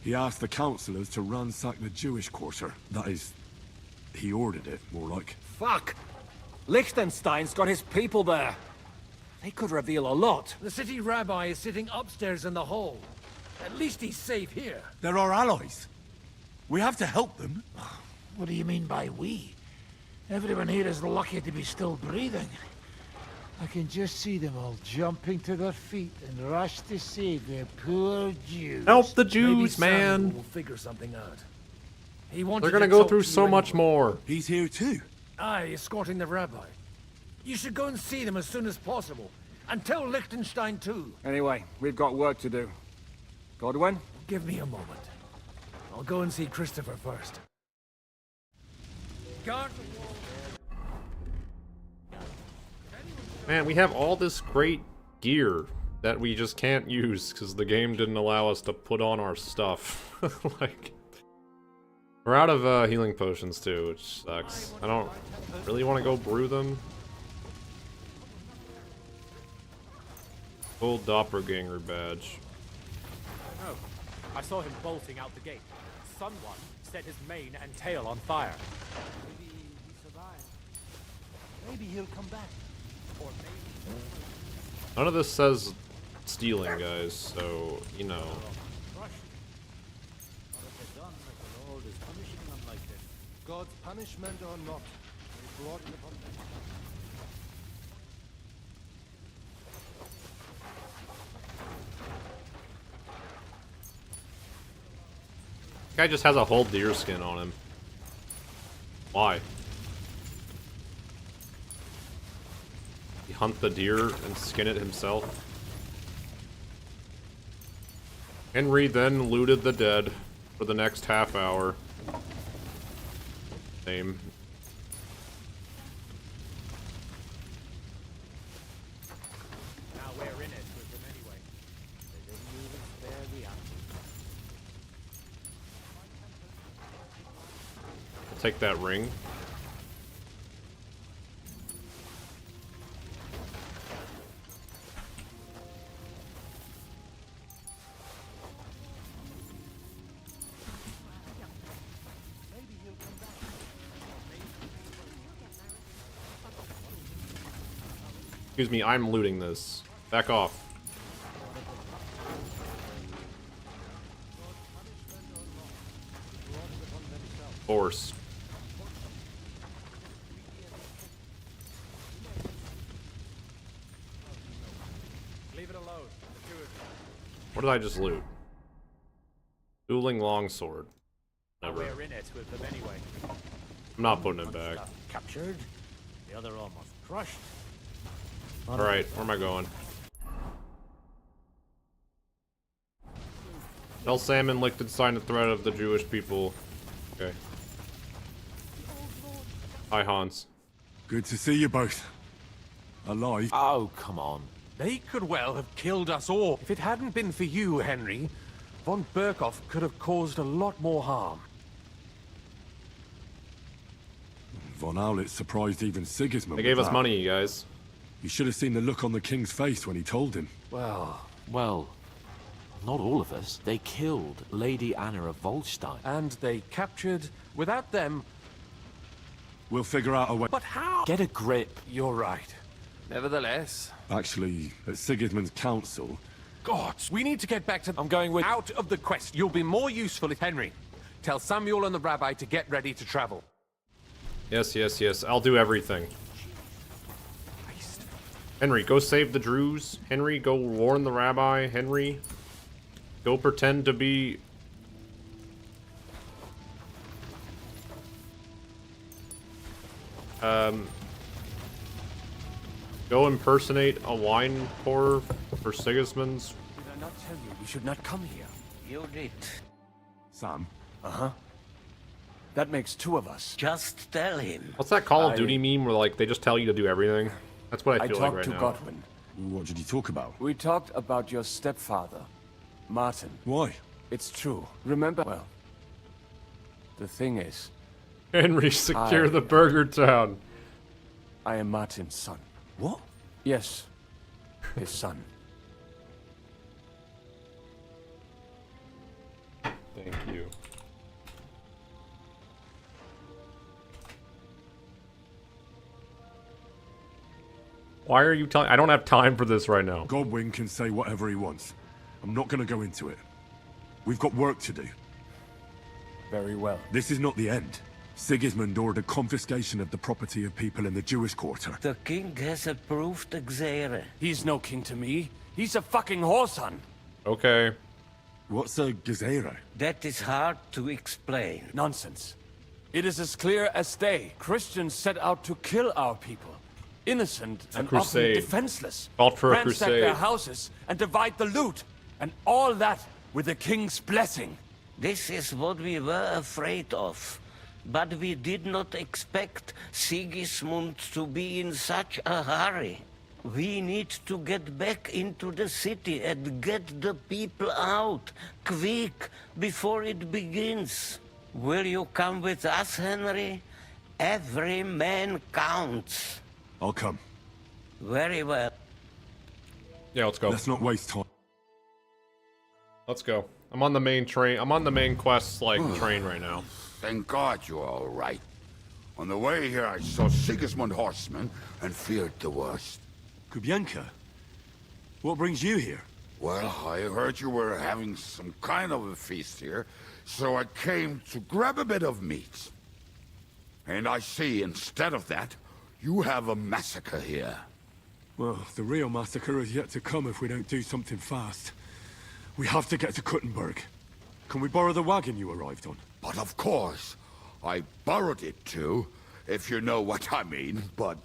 He asked the councillors to ransack the Jewish quarter. That is, he ordered it, more like. Fuck! Liechtenstein's got his people there. They could reveal a lot. The city rabbi is sitting upstairs in the hall. At least he's safe here. They're our allies. We have to help them. What do you mean by we? Everyone here is lucky to be still breathing. I can just see them all jumping to their feet and rush to save their poor Jews. Help the Maybe Jews, Samuel man. will figure something out. He wanted They're gonna to go talk through to you so much anyway. more. He's here too. Aye, escorting the rabbi. You should go and see them as soon as possible. And tell Liechtenstein too. Anyway, we've got work to do. Godwin? Give me a moment. I'll go and see Christopher first. Guard the wall. Man, we have all this great gear that we just can't use because the game didn't allow us to put on our stuff. Like, we're out of healing potions too, which sucks. I don't really want to go brew them. Gold doppelganger badge. Oh, I saw him bolting out the gate. Someone set his mane and tail on fire. Maybe he survived. Maybe he'll come back. Or maybe... None of this says stealing, guys, so, you know. God's punishment or not, they brought it upon them. Guy just has a whole deer skin on him. Why? He hunt the deer and skin it himself. Henry then looted the dead for the next half hour. Same. Now we're in it with them anyway. They didn't even spare the action. I'll take that ring. Excuse me, I'm looting this. Back off. Force. Leave it alone. The two of you. What did I just loot? Dueling longsword. Now Never. we're in it with them anyway. I'm not putting it back. Captured. The other almost crushed. Alright, where am I going? Tell Salmon Lick to sign the threat of the Jewish people. Okay. Hi, Hans. Good to see you both. Alive. Oh, come on. They could well have killed us all. If it hadn't been for you, Henry, von Berkhoff could have caused a lot more harm. Von Owlet surprised even Sigismund. They gave with us that. money, you guys. You should have seen the look on the king's face when he told him. Well, not all of us. They killed Lady Anna of Volstein. and they captured... Without them... We'll figure out a way. But how? Get a grip. You're right. Nevertheless... Actually, at Sigismund's council... Gods, we need to get back to... I'm going with... Out of the quest. You'll be more useful if Henry. Tell Samuel and the rabbi to get ready to travel. Yes, yes, yes. I'll do everything. Henry, go save the Druze. Henry, go warn the rabbi. Henry, go pretend to be... Go impersonate a wine pourer for Sigismund's... Did I not tell you we should not come here? You did. Sam? Uh-huh. That makes two of us. Just tell him. What's that Call of Duty meme where, like, they just tell you to do everything? That's what I feel like right now. I talked to Godwin. What did you talk about? We talked about your stepfather, Martin. Why? It's true. Remember? Well, the thing is... Henry, secure the burger town. I am Martin's son. What? Yes, his son. Thank you. Why are you telling... I don't have time for this right now. Godwin can say whatever he wants. I'm not going to go into it. We've got work to do. Very well. This is not the end. Sigismund ordered confiscation of the property of people in the Jewish quarter. The king has approved Xere. He's no king to me. He's a fucking whoreson. Okay. What's a gezerah? That is hard to explain. Nonsense. It is as clear as day. Christians set out to kill our people. Innocent and often crusade. defenseless. Called for a Ransack crusade. their houses and divide the loot. And all that with the king's blessing. This is what we were afraid of. But we did not expect Sigismund to be in such a hurry. We need to get back into the city and get the people out, quick, before it begins. Will you come with us, Henry? Every man counts. I'll come. Very well. Yeah, let's go. Let's not waste time. Let's go. I'm on the main train. I'm on the main quest, like, train right now. Thank God you're all right. On the way here, I saw Sigismund horsemen and feared the worst. Kubienka? What brings you here? Well, I heard you were having some kind of a feast here, so I came to grab a bit of meat. And I see, instead of that, you have a massacre here. Well, the real massacre is yet to come if we don't do something fast. We have to get to Kuttenburg. Can we borrow the wagon you arrived on? But of course. I borrowed it too, if you know what I mean, but,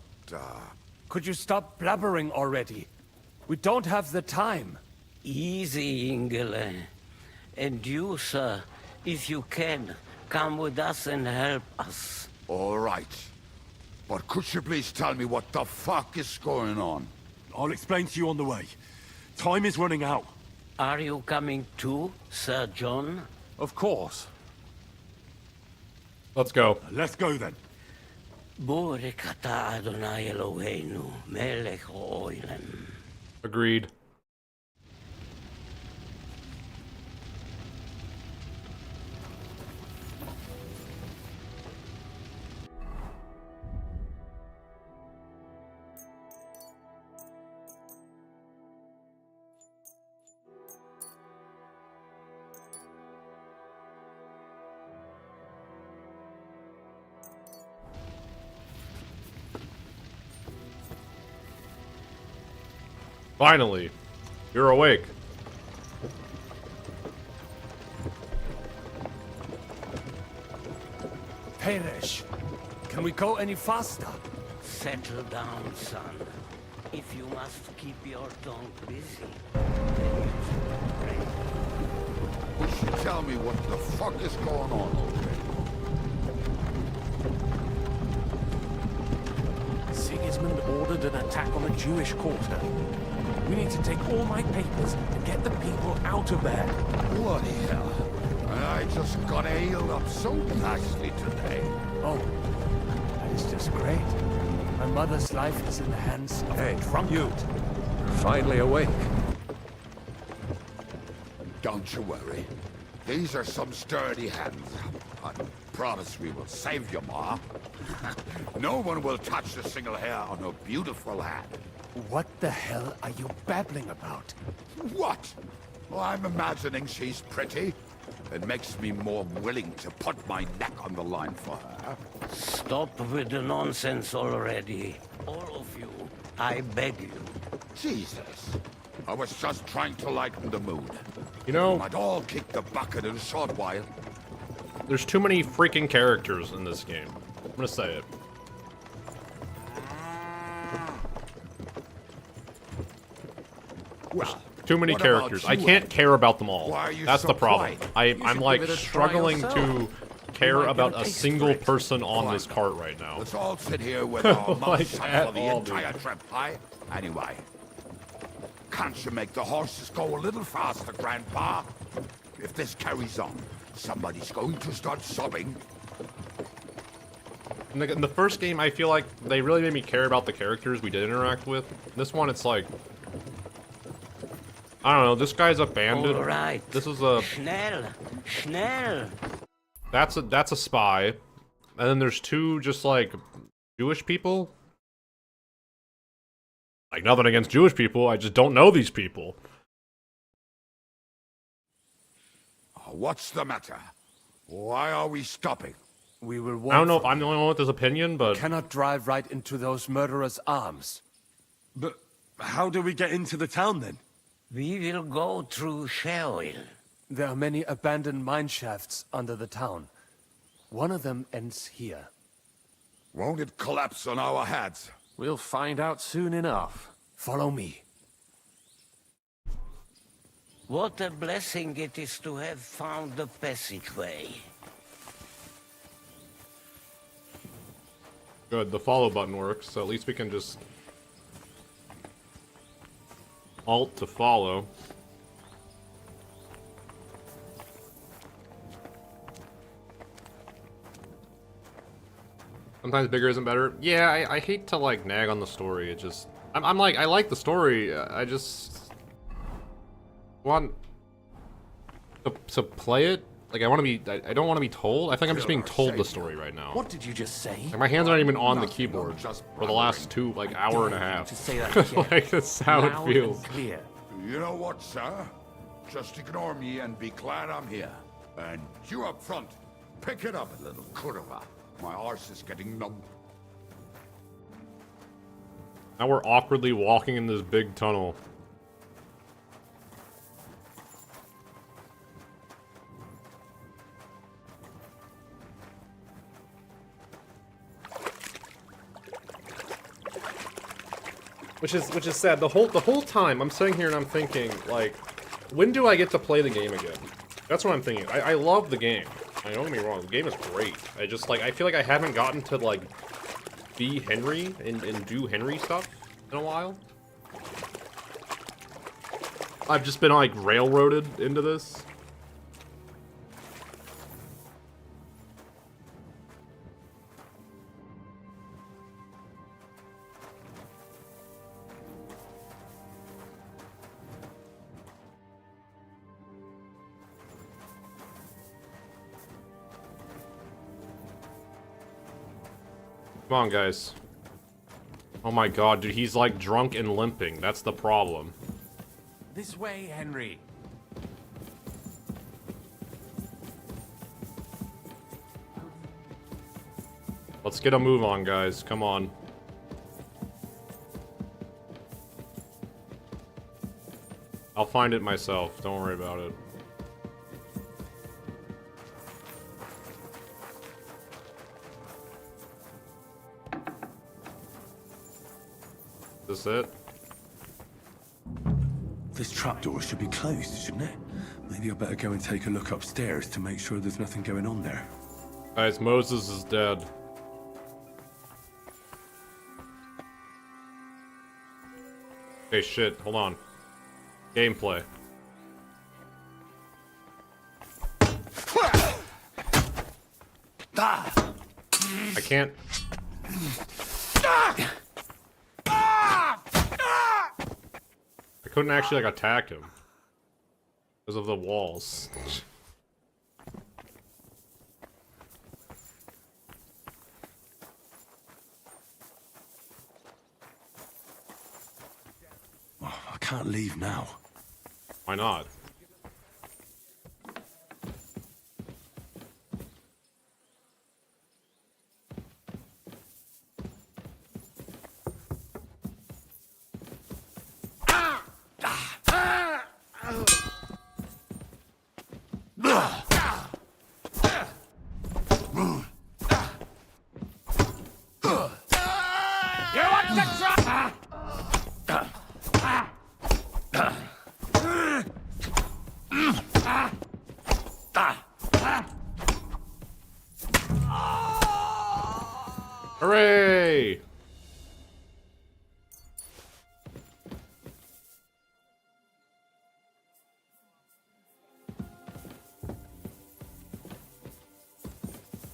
Could you stop blabbering already? We don't have the time. Easy, Ingele. And you, sir, if you can, come with us and help us. All right. But could you please tell me what the fuck is going on? I'll explain to you on the way. Time is running out. Are you coming too, Sir John? Of course. Let's go. Let's go then. Borekata Adonai Eloheinu, melech ha'olam. Agreed. Finally, you're awake. Perish. Can we go any faster? Settle down, son. If you must keep your tongue busy, then you should pray. Would you tell me what the fuck is going on over there? Sigismund ordered an attack on the Jewish quarter. We need to take all my papers and get the people out of there. Bloody hell. And I just got ailed up so nicely today. Oh, that is just great. My mother's life is in the hands of a drunkard. You're finally awake. Don't you worry. These are some sturdy hands. I promise we will save you, Ma. No one will touch a single hair on her beautiful head. What the hell are you babbling about? What? Well, I'm imagining she's pretty. It makes me more willing to put my neck on the line for her. Stop with the nonsense already. All of you, I beg you. Jesus. I was just trying to lighten the mood. You know, might all kick the bucket in a short while. There's too many freaking characters in this game. I'm gonna say it. Well, too many characters. I can't care about them all. That's so the problem. quiet? I'm like struggling to care about a single person on this cart right now. Let's all sit here with our mouths Like, shut at for the all, entire trip, aye? Anyway, can't you make the horses go a little faster, Grandpa? If this carries on, somebody's going to start sobbing. In the first game, I feel like they really made me care about the characters we did interact with. This one, it's like, I don't know. This guy's a bandit. All right. This is a. Schnell, schnell. That's a spy, and then there's two just like Jewish people. Like nothing against Jewish people, I just don't know these people. What's the matter? Why are we stopping? We will I don't know if I'm the only one with this opinion, but cannot drive right into those murderers' arms. But how do we get into the town then? We will go through Sheol. There are many abandoned mine shafts under the town. One of them ends here. Won't it collapse on our heads? We'll find out soon enough. Follow me. What a blessing it is to have found the passageway. good. The follow button works, so at least we can just Alt to follow. Sometimes bigger isn't better. Yeah, I hate to like nag on the story. It just I'm like I like the story. I just want to play it. Like I want to be. I don't want to be told. I think I'm just being told the story right now. What did you just say? Like my hands aren't even on the keyboard for the last hour and a half. To say that again. Like that's how Loud it feels. and clear. You know what, sir? Just ignore me and be glad I'm here. And you up front, pick it up a little, Kurva. My arse is getting numb. Now we're awkwardly walking in this big tunnel. Which is sad. The whole time I'm sitting here and I'm thinking, like, when do I get to play the game again? That's what I'm thinking. I love the game. Don't get me wrong, the game is great. I just, like, I feel like I haven't gotten to, like, be Henry and do Henry stuff in a while. I've just been, like, railroaded into this. Come on, guys. Oh my god, dude, he's like drunk and limping. That's the problem. This way, Henry. Let's get a move on, guys. Come on. I'll find it myself. Don't worry about it. Is this it? This trapdoor should be closed, shouldn't it? Maybe I better go and take a look upstairs to make sure there's nothing going on there. Guys, Moses is dead. Okay, shit. Hold on. Gameplay. I can't... I couldn't actually, like, attack him. Because of the walls. Oh, I can't leave now. Why not? Hooray!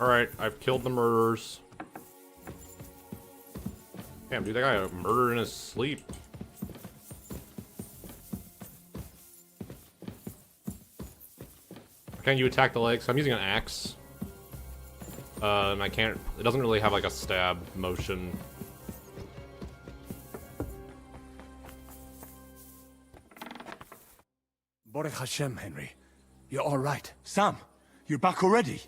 Alright, I've killed the murderers. Damn, dude, that guy got murdered in his sleep. Can you attack the legs? I'm using an axe. And I can't... It doesn't really have, like, a stab motion. Baruch Hashem, Henry. You're all right. Sam, you're back already?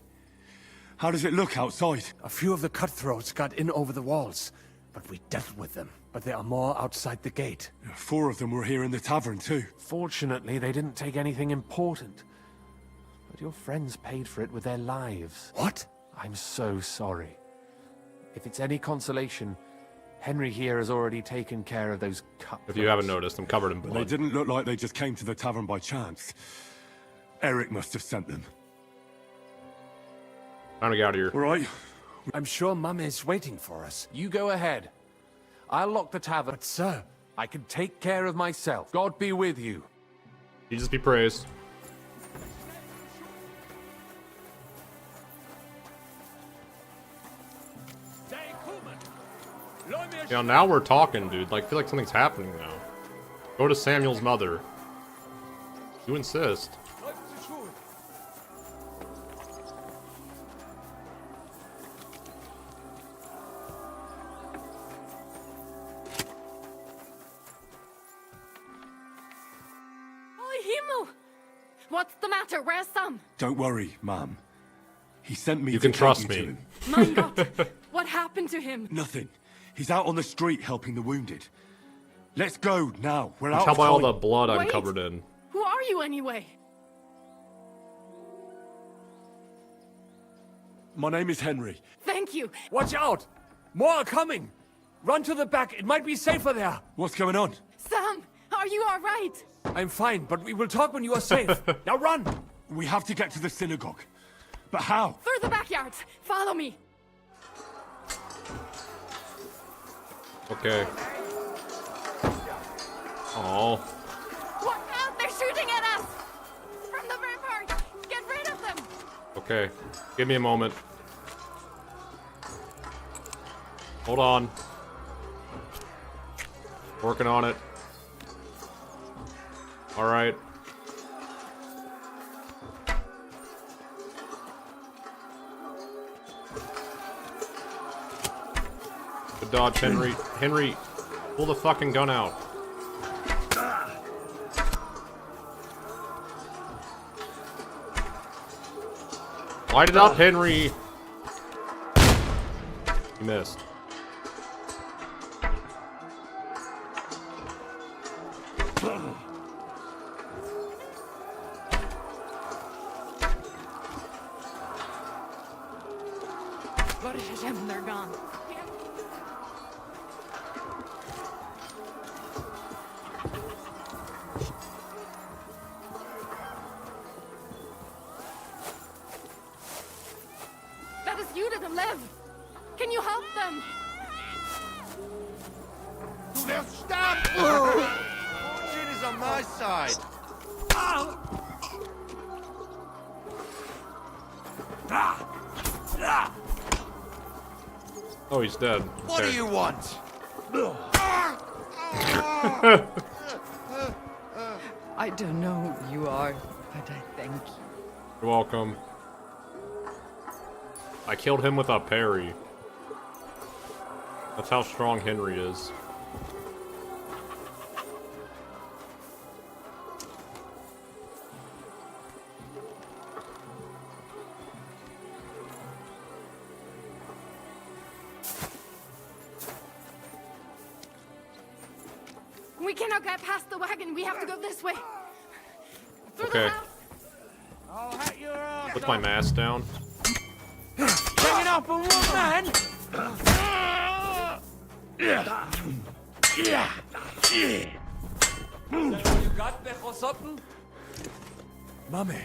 How does it look outside? A few of the cutthroats got in over the walls, but we dealt with them. But there are more outside the gate. 4 of them were here in the tavern, too. Fortunately, they didn't take anything important. But your friends paid for it with their lives. What? I'm so sorry. If it's any consolation, Henry here has already taken care of those cutthroats. If you haven't noticed, I'm covered in blood. They didn't look like they just came to the tavern by chance. Eric must have sent them. Time to get out of here. All right. I'm sure Mum is waiting for us. You go ahead. I'll lock the tavern. But sir, I can take care of myself. God be with you. Jesus be praised. Yeah, now we're talking, dude. Like, I feel like something's happening now. Go to Samuel's mother. You insist. What's the matter? Where's Sam? Don't worry, Mum. He sent me You to can trust take me. you to him. My God, what happened to him? Nothing. He's out on the street helping the wounded. Let's go now. We're out Tell of by all time. the blood I'm Wait. covered in. Who are you anyway? My name is Henry. Thank you. Watch out! More are coming! Run to the back, it might be safer there. What's going on? Sam, are you all right? I'm fine, but we will talk when you are safe. Now run! We have to get to the synagogue. But how? Through the backyards. Follow me. Okay. Oh. Watch out! They're shooting at us! From the rampart! Get rid of them! Okay. Give me a moment. Hold on. Working on it. Alright. Good dodge, Henry. Henry, pull the fucking gun out. Light it up, Henry! You missed. Baruch Hashem, they're gone. That is Yuda to live. Can you help them? They'll stop! Fortune is on my side. Oh, he's dead. What do Okay. you want? I don't know who you are, but I thank you. You're welcome. I killed him with a parry. That's how strong Henry is. We cannot get past the wagon. We have to go this way. Through Okay. the house. Put my mask down. Hanging up on one man! You got there or something? Mummy.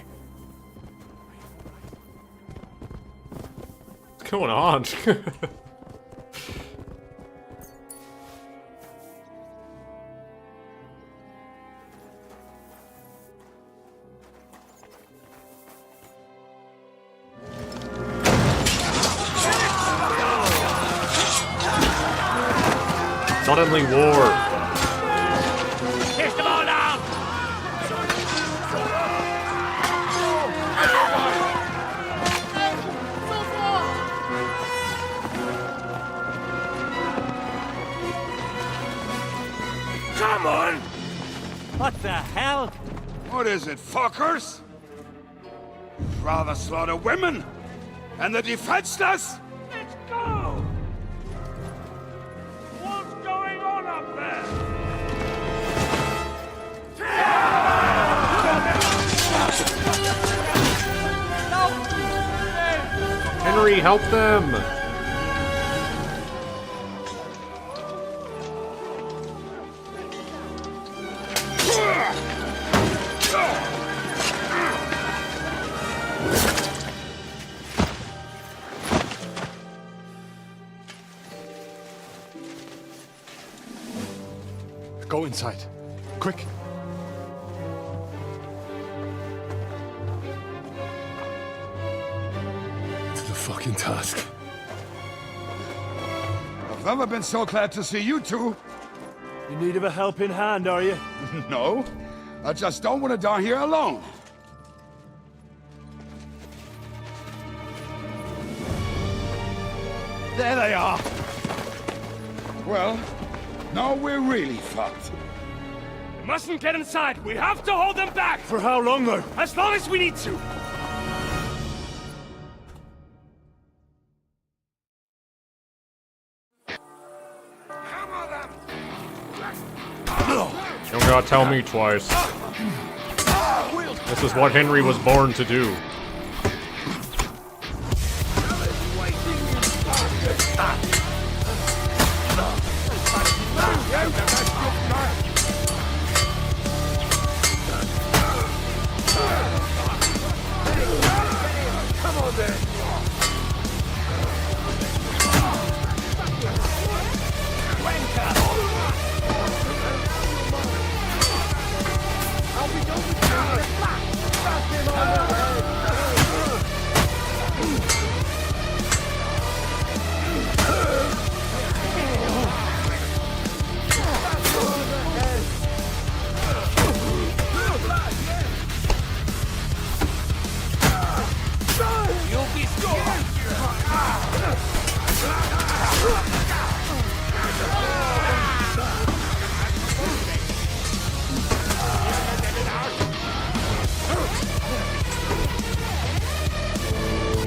What's going on? Suddenly war. Kiss them all down! Come on! What the hell? What is it, fuckers? Rather slaughter women? And the defenseless? Let's go! What's going on up there? Henry, help them! Go inside. Quick. To the fucking task. I've never been so glad to see you two. You need of a helping hand, are you? No, I just don't want to die here alone. There they are. Well, now we're really fucked. We mustn't get inside. We have to hold them back. For how long, though? As long as we need to. tell me twice. This is what Henry was born to do. Come on then.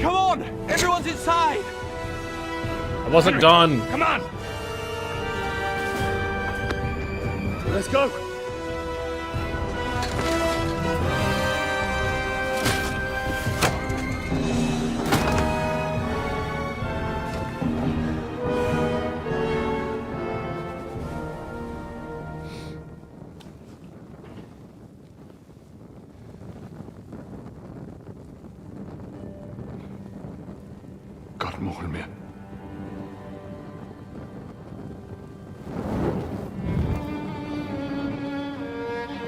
Come on! Everyone's inside! I wasn't done. Come on! Let's go! God more me.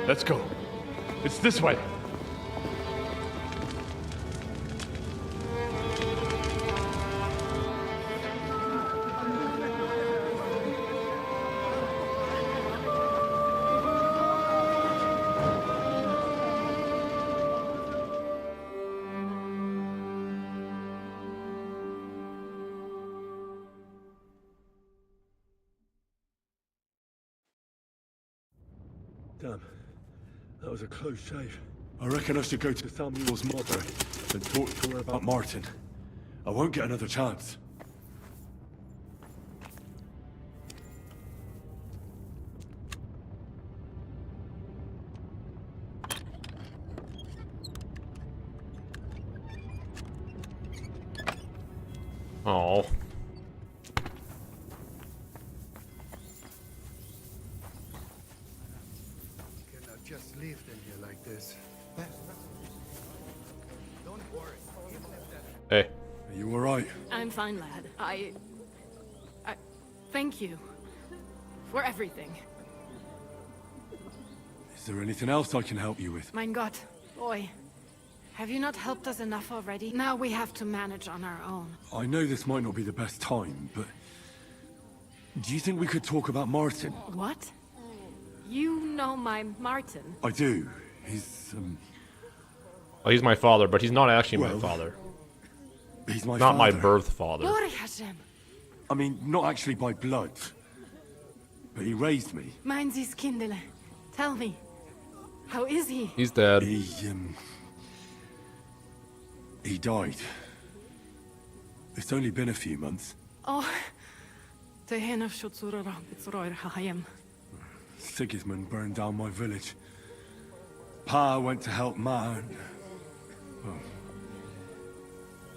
Let's go. It's this way. Damn. That was a close shave. I reckon I should go to Samuel's mother and talk to her about Martin. I won't get another chance. Oh. Cannot just leave them here like this. Don't worry. Hey. Are you alright? I'm fine, lad. I thank you for everything. Is there anything else I can help you with? Mein Gott, boy. Have you not helped us enough already? Now we have to manage on our own. I know this might not be the best time, but... do you think we could talk about Martin? What? You know my Martin? I do. He's, Well, he's my father, but he's not actually my father. He's my not father. my birth father. Glory Hashem. I mean, not actually by blood. But he raised me. Mein Sis Kindele. Tell me. How is he? He's dead. He died. It's only been a few months. Oh. Tehenaf Shutsura Bitzroir Hayem. Sigismund burned down my village. Pa went to help Ma and... well,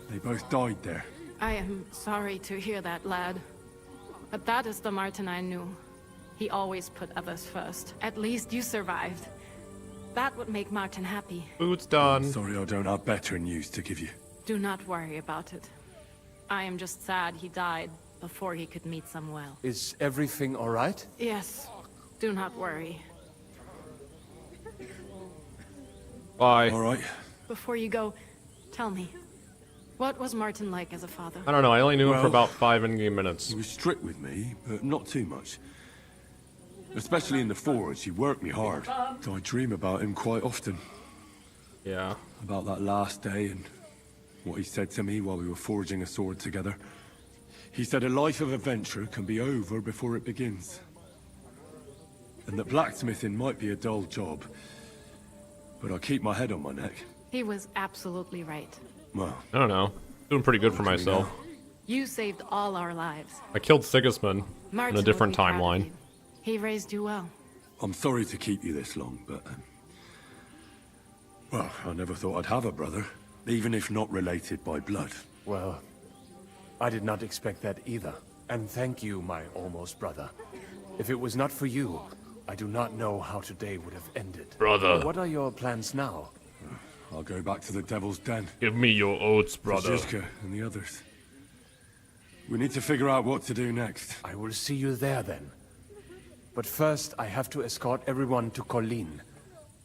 they both died there. I am sorry to hear that, lad. But that is the Martin I knew. He always put others first. At least you survived. That would make Martin happy. Food's done. Sorry I don't have better news to give you. Do not worry about it. I am just sad he died before he could meet Samuel. Is everything all right? Yes. Do not worry. Bye. All right. Before you go, tell me. What was Martin like as a father? I don't know, I only knew him for about 5 in-game minutes. He was strict with me, but not too much. Especially in the forge, he worked me hard. So I dream about him quite often. Yeah. About that last day and what he said to me while we were forging a sword together. He said a life of adventure can be over before it begins. And that blacksmithing might be a dull job, but I keep my head on my neck. He was absolutely right. Well, I don't know. Doing pretty good for myself. You saved all our lives. I killed Sigismund Martin in a different will be proud of timeline. you. He raised you well. I'm sorry to keep you this long, but... well, I never thought I'd have a brother, even if not related by blood. Well, I did not expect that either. And thank you, my almost brother. If it was not for you, I do not know how today would have ended. Brother. What are your plans now? I'll go back to the Devil's Den. Give me your oats, brother. Zizka and the others. We need to figure out what to do next. I will see you there then. But first, I have to escort everyone to Colleen.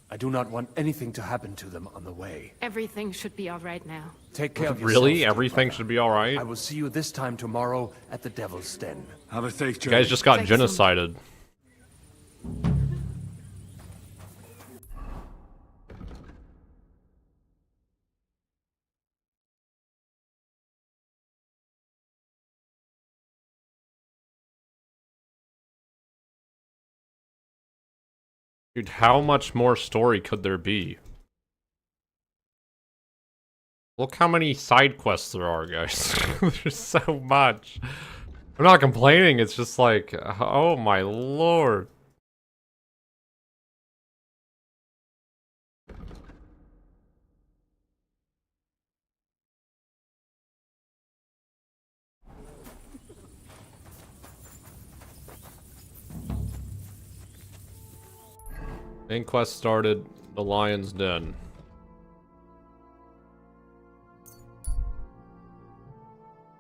I do not want anything to happen to them on the way. Everything should be all right now. Take care of yourself. Really? Everything should be alright? I will see you this time tomorrow at the Devil's Den. Have a safe You journey. guys just got genocided. Dude, how much more story could there be? Look how many side quests there are, guys. There's so much. I'm not complaining, it's just like, oh my lord. Main quest started, the Lion's Den.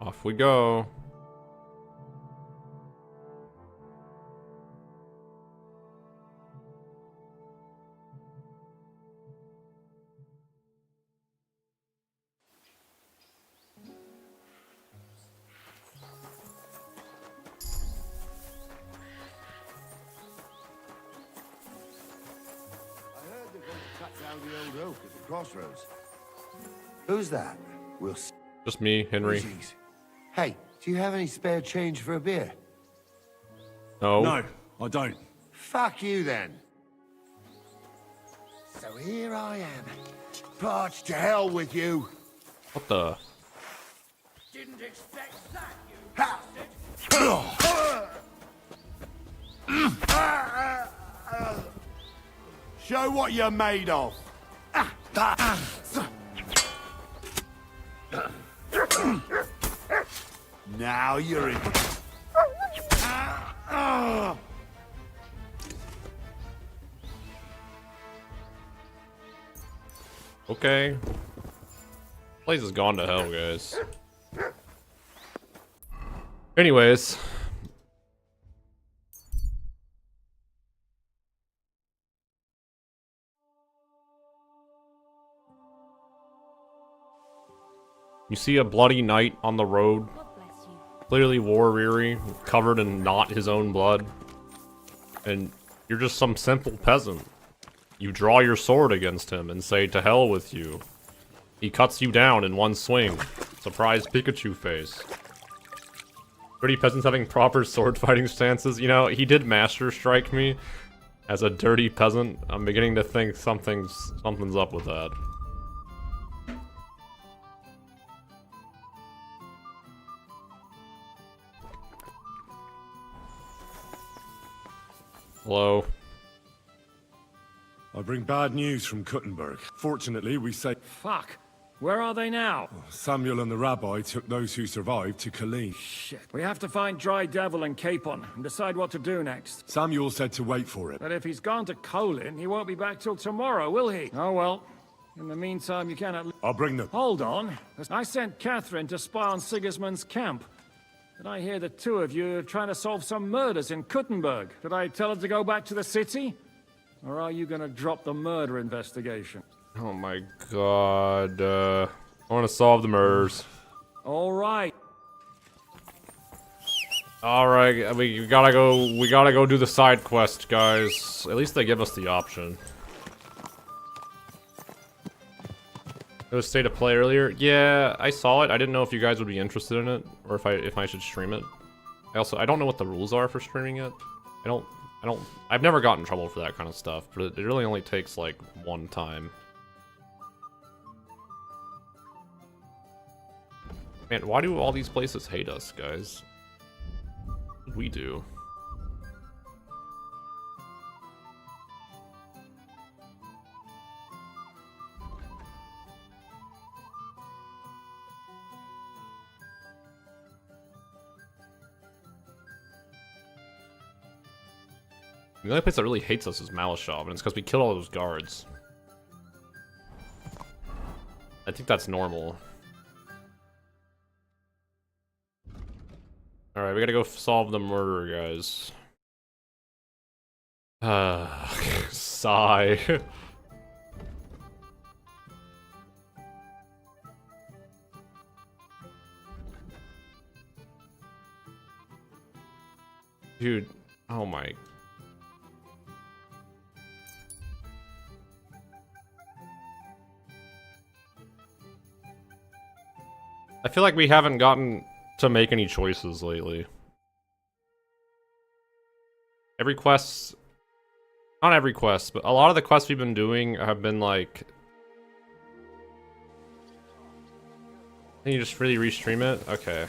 Off we go. The old oak at the crossroads. Who's that? We'll see. Just me, Henry. Hey, do you have any spare change for a beer? No. No, I don't. Fuck you then. So here I am. Parched to hell with you. What the? Didn't expect that, you Show what you're made of. Now you're in. Okay. Place has gone to hell, guys. Anyways. You see a bloody knight on the road, clearly war-weary, covered in not his own blood, and you're just some simple peasant. You draw your sword against him and say, "To hell with you." He cuts you down in one swing. Surprise Pikachu face. Dirty peasants having proper sword fighting stances. You know, he did Master Strike me as a dirty peasant. I'm beginning to think something's up with that. Hello. I bring bad news from Kuttenburg. Fortunately, we say... Fuck. Where are they now? Samuel and the rabbi took those who survived to Colleen. Shit. We have to find Dry Devil and Capon and decide what to do next. Samuel said to wait for it. But if he's gone to Colin, he won't be back till tomorrow, will he? Oh well. In the meantime, you cannot... I'll bring them. Hold on. I sent Catherine to spy on Sigismund's camp. Did I hear the two of you are trying to solve some murders in Kuttenburg? Did I tell her to go back to the city? Or are you gonna drop the murder investigation? Oh my god, I want to solve the murders. Alright. Alright, we gotta go do the side quest, guys. At least they give us the option. It was state of play earlier. Yeah, I saw it. I didn't know if you guys would be interested in it, or if I should stream it. I don't know what the rules are for streaming it. I've never gotten in trouble for that kind of stuff, but it really only takes like one time. Man, why do all these places hate us, guys? What did we do? The only place that really hates us is Malashov, and it's because we killed all those guards. I think that's normal. Alright, we gotta go solve the murder, guys. Sigh. Dude, oh my. I feel like we haven't gotten to make any choices lately. Every quest, not every quest, but a lot of the quests we've been doing have been like, can you just really restream it? Okay.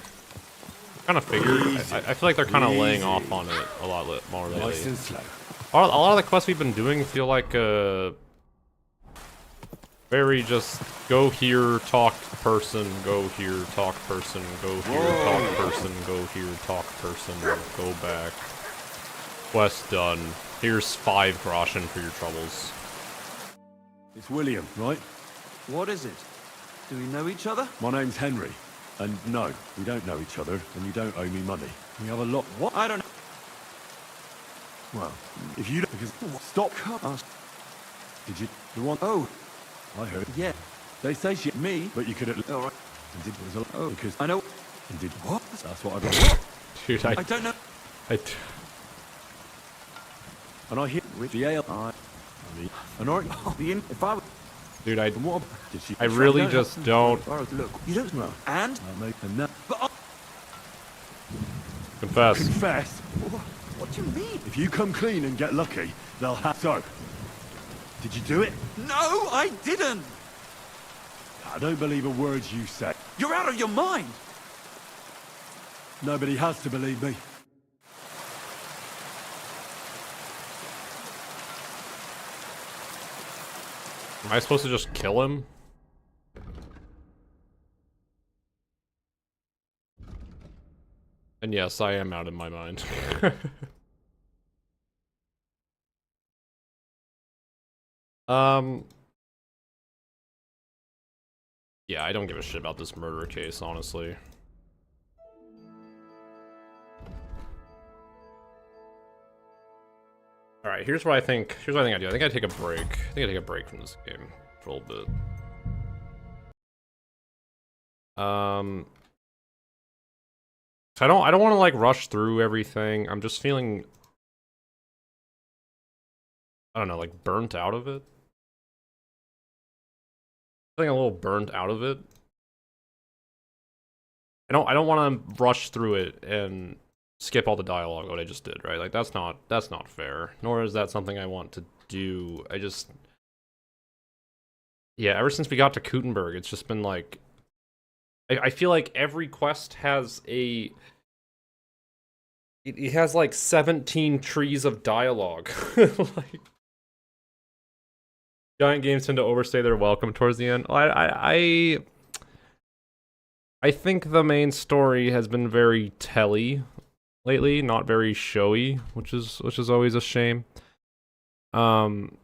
Kind of figured. I feel like they're kind of laying off on it a lot more lately. A lot of the quests we've been doing feel like very just go here, talk person, go here, talk person, go here, talk person, go here, talk person, go back. Quest done. Here's 5 groschen for your troubles. It's William, right? What is it? Do we know each other? My name's Henry. And no, we don't know each other, and you don't owe me money. We have a lot. What? I don't know. Well, if you don't, because stop. Did you? The one? Oh, I heard. Yeah. They say she. Me? But you could at least. All right. And did was a lot. Oh, because I know. And did what? That's what I'd like. Dude, I don't know. And I hear with the ale. And I. If I. Dude, what? Did she? I really just don't. Look, you don't know. And. And that. But. Confess. Confess. What do you mean? If you come clean and get lucky, they'll have so. Did you do it? No, I didn't. I don't believe a word you say. You're out of your mind. Nobody has to believe me. Am I supposed to just kill him? And yes, I am out of my mind. Yeah, I don't give a shit about this murder case, honestly. Alright, here's what I think I do. I think I take a break. I think I take a break from this game for a little bit. I don't want to like rush through everything. I'm just feeling, I don't know, like burnt out of it. Feeling a little burnt out of it. I don't want to rush through it and skip all the dialogue what I just did, right? Like that's not fair. Nor is that something I want to do. Yeah, ever since we got to Kuttenburg, it's just been like I feel like every quest has it has like 17 trees of dialogue. Like giant games tend to overstay their welcome towards the end. I think the main story has been very telly lately, not very showy, which is always a shame. And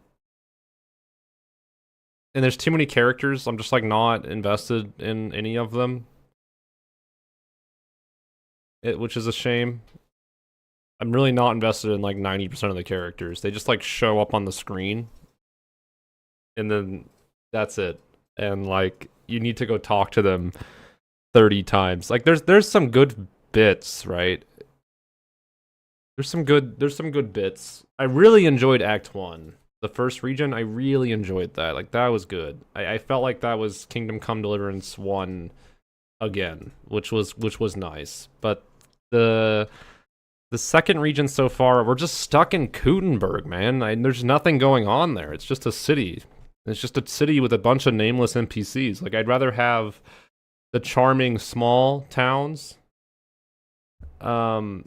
there's too many characters. I'm just like not invested in any of them. Which is a shame. I'm really not invested in like 90% of the characters. They just like show up on the screen. And then that's it. And like you need to go talk to them 30 times. Like there's some good bits, right? There's some good bits. I really enjoyed Act 1. The first region, I really enjoyed that. Like that was good. I felt like that was Kingdom Come Deliverance 1 again, which was nice. But the second region so far, we're just stuck in Kuttenburg, man. There's nothing going on there. It's just a city. It's just a city with a bunch of nameless NPCs. Like I'd rather have the charming small towns of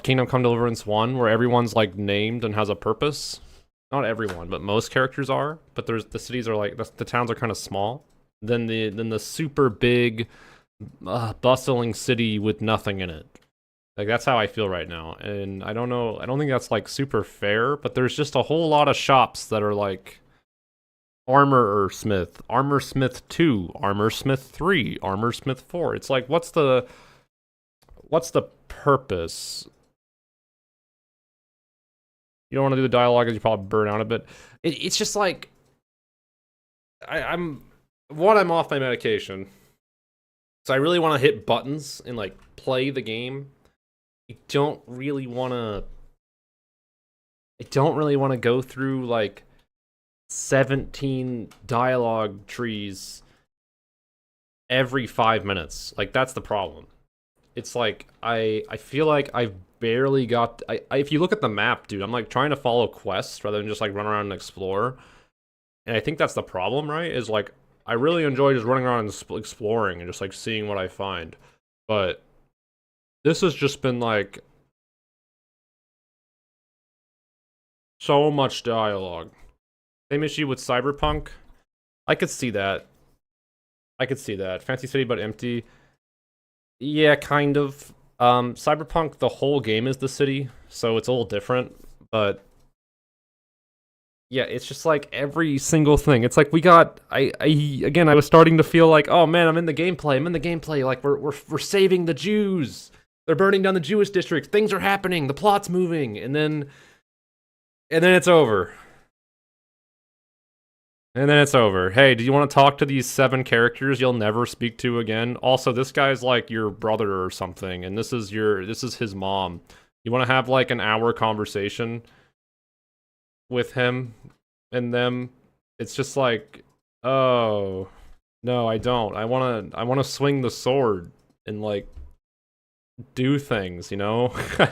Kingdom Come Deliverance 1, where everyone's like named and has a purpose. Not everyone, but most characters are. But the cities are like the towns are kind of small. Then the super big, bustling city with nothing in it. Like, that's how I feel right now. And I don't know, I don't think that's, like, super fair, but there's just a whole lot of shops that are, like, Armor Smith, Armor Smith 2, Armor Smith 3, Armor Smith 4. It's like, what's the purpose? You don't want to do the dialogue because you probably burn out a bit. It's just like, I'm off my medication. So I really want to hit buttons and, like, play the game. I don't really want to go through, like, 17 dialogue trees every 5 minutes. Like, that's the problem. It's like, I feel like I've barely got... if you look at the map, dude, I'm, like, trying to follow quests rather than just, like, run around and explore. And I think that's the problem, right? Is, like, I really enjoy just running around and exploring and just, like, seeing what I find. But this has just been, like, so much dialogue. Same issue with Cyberpunk. I could see that. Fancy City but empty. Yeah, kind of. Cyberpunk, the whole game is the city, so it's a little different. But yeah, it's just like every single thing. It's like we got. Again, I was starting to feel like, oh man, I'm in the gameplay. Like we're saving the Jews. They're burning down the Jewish district. Things are happening. The plot's moving, and then it's over. And then it's over. Hey, do you want to talk to these 7 characters you'll never speak to again? Also, this guy's like your brother or something, and this is his mom. You want to have like an hour conversation with him and them? It's just like, oh, no, I don't. I want to swing the sword and like do things, you know? I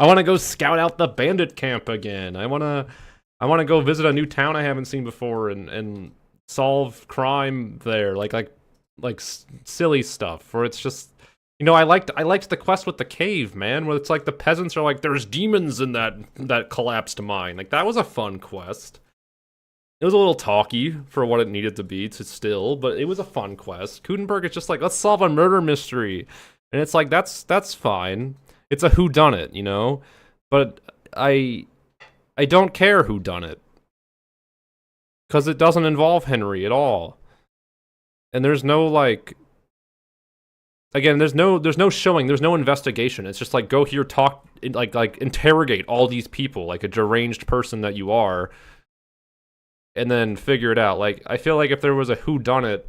want to go scout out the bandit camp again. I want to go visit a new town I haven't seen before and solve crime there, like silly stuff. Or it's just, you know, I liked the quest with the cave, man, where it's like the peasants are like, there's demons in that collapsed mine. Like, that was a fun quest. It was a little talky for what it needed to be but it was a fun quest. Kuttenburg is just like, let's solve a murder mystery. And it's like, that's fine. It's a whodunit, you know? But I don't care who done it. Because it doesn't involve Henry at all. And there's no, like... Again, there's no showing, there's no investigation. It's just like, go here, talk, like interrogate all these people, like a deranged person that you are, and then figure it out. Like, I feel like if there was a whodunit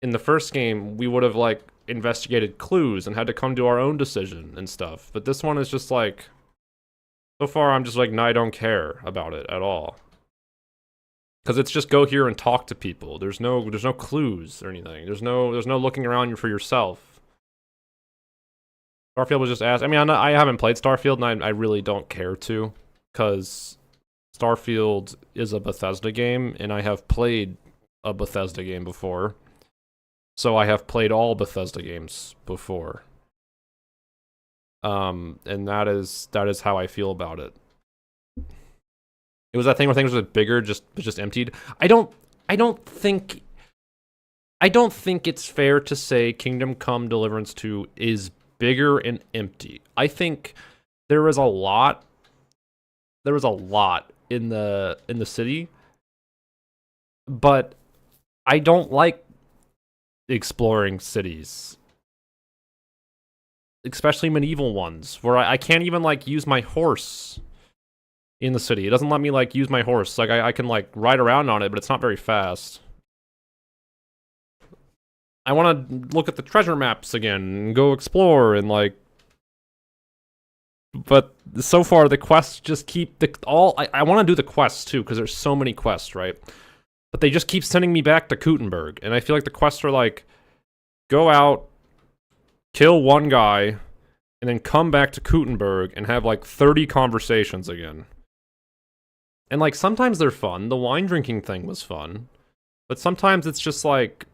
in the first game, we would have, like, investigated clues and had to come to our own decision and stuff. But this one is just like... So far, I'm just like, no, I don't care about it at all. Because it's just go here and talk to people. There's no clues or anything. There's no looking around for yourself. Starfield was just asked. I mean, I haven't played Starfield, and I really don't care to, because Starfield is a Bethesda game, and I have played a Bethesda game before. So I have played all Bethesda games before. And that is how I feel about it. It was that thing where things were bigger, just emptied. I don't think it's fair to say Kingdom Come Deliverance 2 is bigger and empty. I think there was a lot in the city, but I don't like exploring cities. Especially medieval ones, where I can't even, like, use my horse in the city. It doesn't let me, like, use my horse. Like, I can, like, ride around on it, but it's not very fast. I want to look at the treasure maps again and go explore and, like... But so far, the quests just keep... I want to do the quests, too, because there's so many quests, right? But they just keep sending me back to Kuttenburg, and I feel like the quests are, like, go out, kill one guy, and then come back to Kuttenburg and have, like, 30 conversations again. And, like, sometimes they're fun. The wine drinking thing was fun. But sometimes it's just like,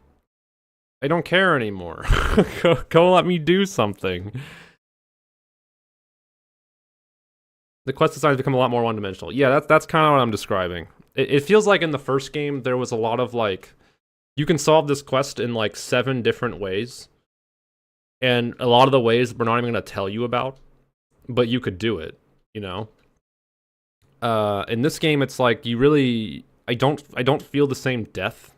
I don't care anymore. Go let me do something. The quest design has become a lot more one-dimensional. Yeah, that's kind of what I'm describing. It feels like in the first game, there was a lot of, like, you can solve this quest in, like, 7 different ways. And a lot of the ways we're not even going to tell you about, but you could do it, you know? In this game, it's like, you really... I don't feel the same depth,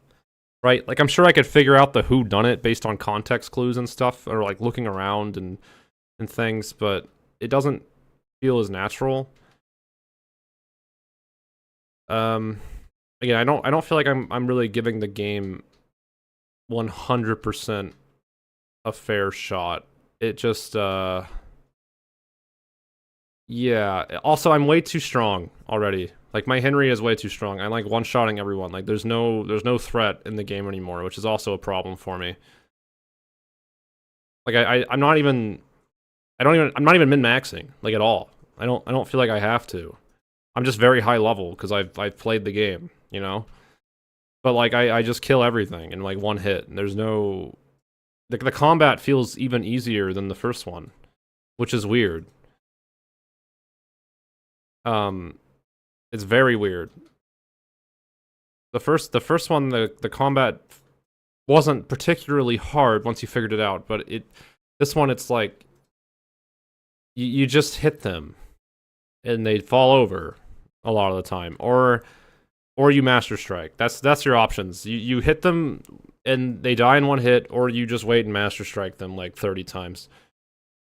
right? Like, I'm sure I could figure out the whodunit based on context clues and stuff, or, like, looking around and things, but it doesn't feel as natural. Again, I don't feel like I'm really giving the game 100% a fair shot. It just, yeah. Also, I'm way too strong already. Like, my Henry is way too strong. I'm, like, one-shotting everyone. Like, there's no threat in the game anymore, which is also a problem for me. Like, I'm not even min-maxing, like, at all. I don't feel like I have to. I'm just very high level, because I've played the game, you know? But, like, I just kill everything in, like, one hit. And there's no... The combat feels even easier than the first one, which is weird. It's very weird. The first one, the combat wasn't particularly hard once you figured it out, but this one, it's like you just hit them and they fall over a lot of the time, or you master strike. That's your options. You hit them and they die in one hit, or you just wait and master strike them like 30 times.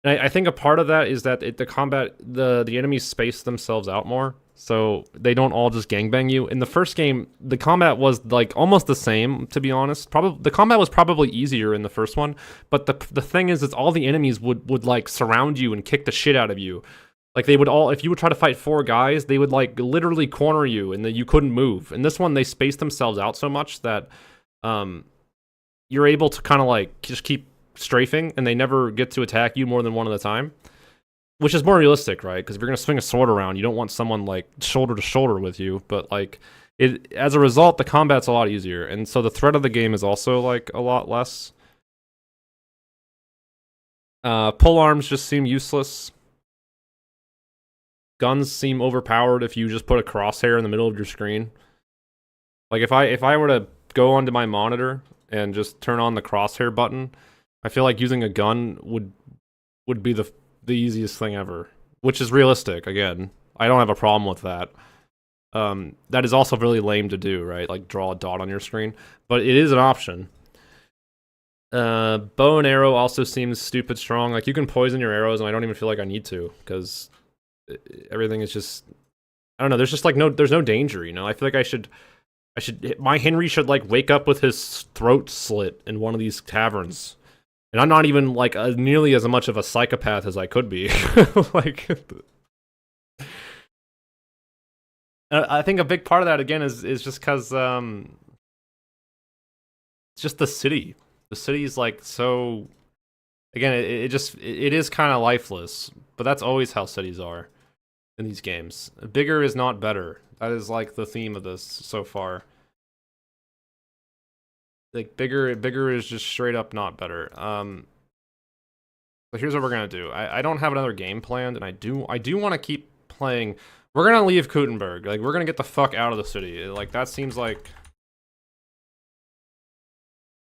And I think a part of that is that the combat, the enemies space themselves out more, so they don't all just gangbang you. In the first game, the combat was like almost the same, to be honest. The combat was probably easier in the first one, but the thing is all the enemies would like surround you and kick the shit out of you. Like, they would all, if you would try to fight 4 guys, they would like literally corner you and then you couldn't move. In this one, they spaced themselves out so much that you're able to kind of like just keep strafing, and they never get to attack you more than one at a time, which is more realistic, right? Because if you're gonna swing a sword around, you don't want someone like shoulder to shoulder with you. But like, as a result, the combat's a lot easier, and so the threat of the game is also like a lot less. Pole arms just seem useless. Guns seem overpowered if you just put a crosshair in the middle of your screen. Like, if I were to go onto my monitor and just turn on the crosshair button, I feel like using a gun would be the easiest thing ever, which is realistic. Again, I don't have a problem with that. That is also really lame to do, right? Like, draw a dot on your screen, but it is an option. Bow and arrow also seems stupid strong. Like, you can poison your arrows, and I don't even feel like I need to, because everything is just, I don't know. There's just like there's no danger, you know. I feel like my Henry should like wake up with his throat slit in one of these taverns. And I'm not even, like, nearly as much of a psychopath as I could be. Like, I think a big part of that, again, is just because, it's just the city. The city's, like, so... Again, it is kind of lifeless. But that's always how cities are in these games. Bigger is not better. That is, like, the theme of this so far. Like, bigger is just straight up not better. So here's what we're gonna do. I don't have another game planned, and I do want to keep playing. We're gonna leave Kuttenburg. Like, we're gonna get the fuck out of the city. Like, that seems like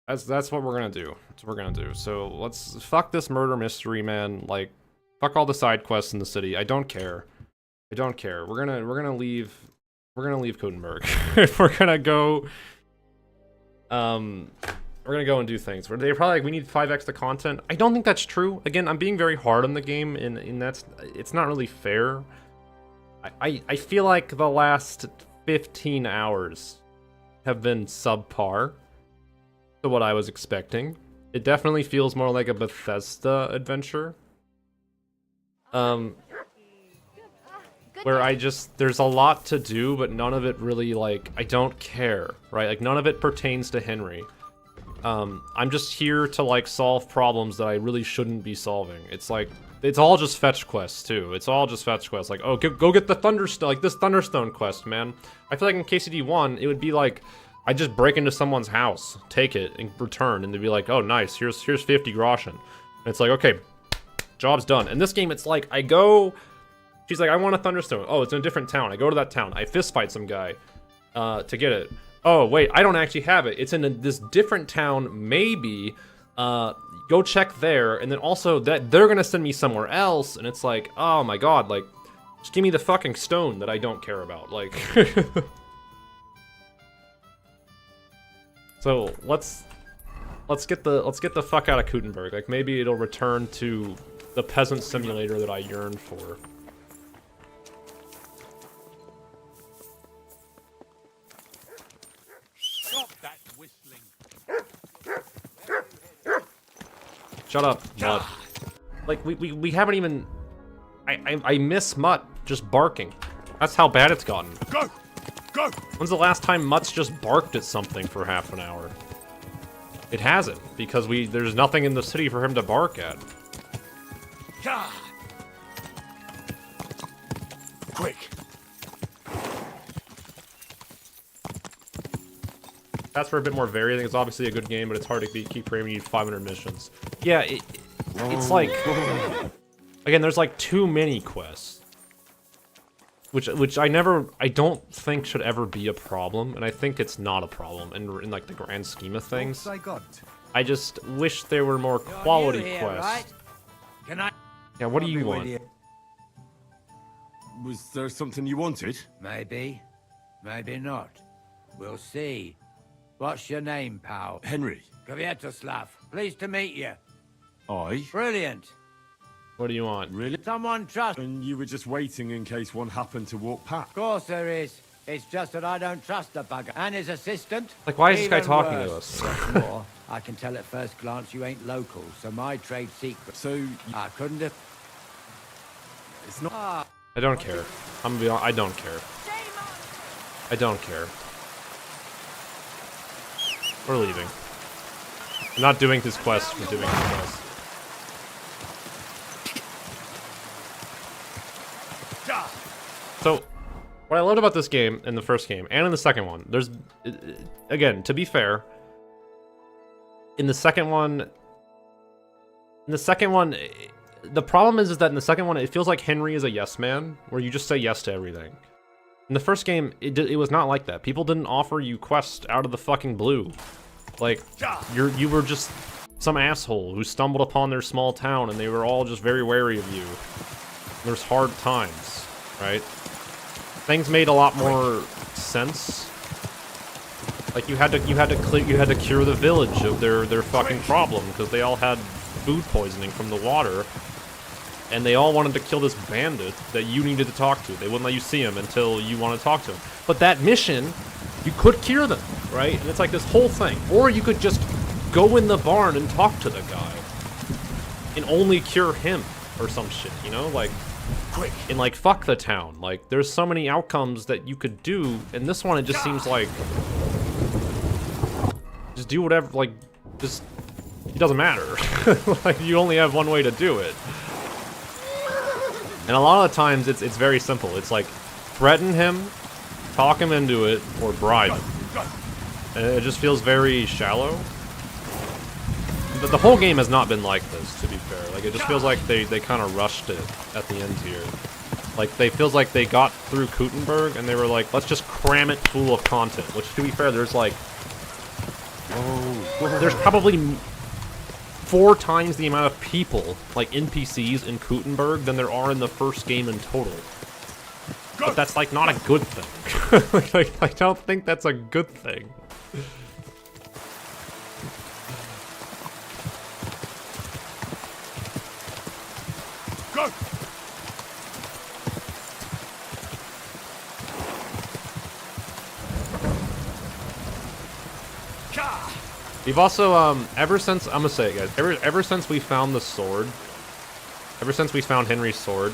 that's what we're gonna do. That's what we're gonna do. So let's fuck this murder mystery, man. Like, fuck all the side quests in the city. I don't care. I don't care. We're gonna leave. We're gonna leave Kuttenburg. We're gonna go. We're gonna go and do things. They're probably like, we need 5x the content. I don't think that's true. Again, I'm being very hard on the game, and it's not really fair. I feel like the last 15 hours have been subpar to what I was expecting. It definitely feels more like a Bethesda adventure. Where there's a lot to do, but none of it really, like, I don't care, right? Like, none of it pertains to Henry. I'm just here to, like, solve problems that I really shouldn't be solving. It's like, it's all just fetch quests, too. It's all just fetch quests. Like, oh, go get the Thunderstone, like, this Thunderstone quest, man. I feel like in KCD1, it would be like, I just break into someone's house, take it, and return, and they'd be like, oh, nice, here's 50 groschen. And it's like, okay, job's done. In this game, it's like, I go... She's like, I want a Thunderstone. Oh, it's in a different town. I go to that town. I fistfight some guy to get it. Oh, wait, I don't actually have it. It's in this different town, maybe, Go check there, and then also that they're gonna send me somewhere else, and it's like, oh my god, like, just give me the fucking stone that I don't care about, like. So let's get the fuck out of Kuttenburg. Like maybe it'll return to the peasant simulator that I yearn for. Stop that whistling. Shut up, Mutt. Like we haven't even. I miss Mutt just barking. That's how bad it's gotten. Go! Go! When's the last time Mutt's just barked at something for half an hour? It hasn't, because there's nothing in the city for him to bark at. Quick! That's for a bit more varied. I think it's obviously a good game, but it's hard to keep framing. You need 500 missions. Yeah, it's like... Again, there's like too many quests. Which I don't think should ever be a problem, and I think it's not a problem in like the grand scheme of things. I just wish there were more quality quests. Right? Can I? Yeah, what do you want? Was there something you wanted? Maybe. Maybe not. We'll see. What's your name, pal? Henry. Kvietoslav. Pleased to meet you. I? Brilliant. What do you want? Really? Someone trust... And you were just waiting in case one happened to walk past? Of course there is. It's just that I don't trust the bugger. And his assistant? Like, why is this guy Even talking to worse. us? What's more, I can tell at first glance you ain't local, so my trade secret... So... I couldn't have... It's not... I don't care. I'm gonna be honest, I don't care. I don't care. We're leaving. I'm not doing this quest for doing this quest. So, what I loved about this game, in the first game, and in the second one, there's... Again, to be fair, in the second one... The problem is that in the second one, it feels like Henry is a yes man, where you just say yes to everything. In the first game, it was not like that. People didn't offer you quests out of the fucking blue. Like, you were just some asshole who stumbled upon their small town, and they were all just very wary of you. There's hard times, right? Things made a lot more sense. Like you had to cure the village of their fucking problem because they all had food poisoning from the water, and they all wanted to kill this bandit that you needed to talk to. They wouldn't let you see him until you want to talk to him. But that mission, you could cure them, right? And it's like this whole thing. Or you could just go in the barn and talk to the guy and only cure him or some shit, you know? Like, quick. And like, fuck the town. Like, there's so many outcomes that you could do, and this one, it just seems like... Just do whatever, like, just... It doesn't matter. Like, you only have one way to do it. And a lot of the times, it's very simple. It's like, threaten him, talk him into it, or bribe him. And it just feels very shallow. But the whole game has not been like this, to be fair. Like, it just feels like they kind of rushed it at the end here. Like, they feels like they got through Kuttenburg, and they were like, let's just cram it full of content. Which, to be fair, there's like... There's probably 4 times the amount of people, like NPCs in Kuttenburg, than there are in the first game in total. But that's, like, not a good thing. Like, I don't think that's a good thing. Go! We've also, ever since, I'm gonna say it, guys, ever since we found the sword, ever since we found Henry's sword,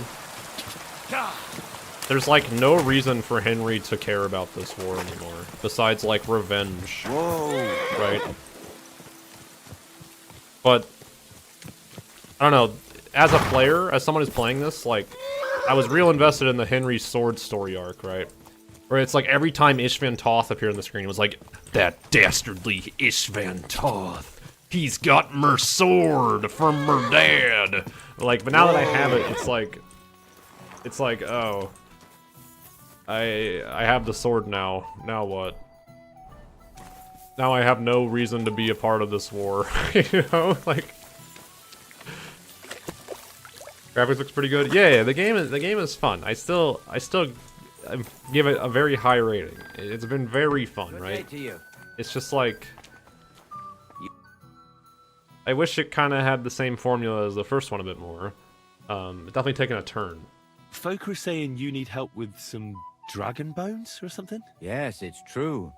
there's, like, no reason for Henry to care about this war anymore, besides, like, revenge. Whoa! Right? But, I don't know, as a player, as someone who's playing this, like, I was real invested in the Henry sword story arc, right? Where it's like every time Ishvan Toth appeared on the screen, it was like, that dastardly Ishvan Toth. He's got mer sword from mer dad. Like, but now that I have it, it's like, oh, I have the sword now. Now what? now I have no reason to be a part of this war. You know, like graphics looks pretty good. Yeah, the game is fun. I still give it a very high rating. It's been very fun, right? It's just like I wish it kind of had the same formula as the first one a bit more. It's definitely taken a turn. Folk are saying you need help with some dragon bones or something? Yes, it's true.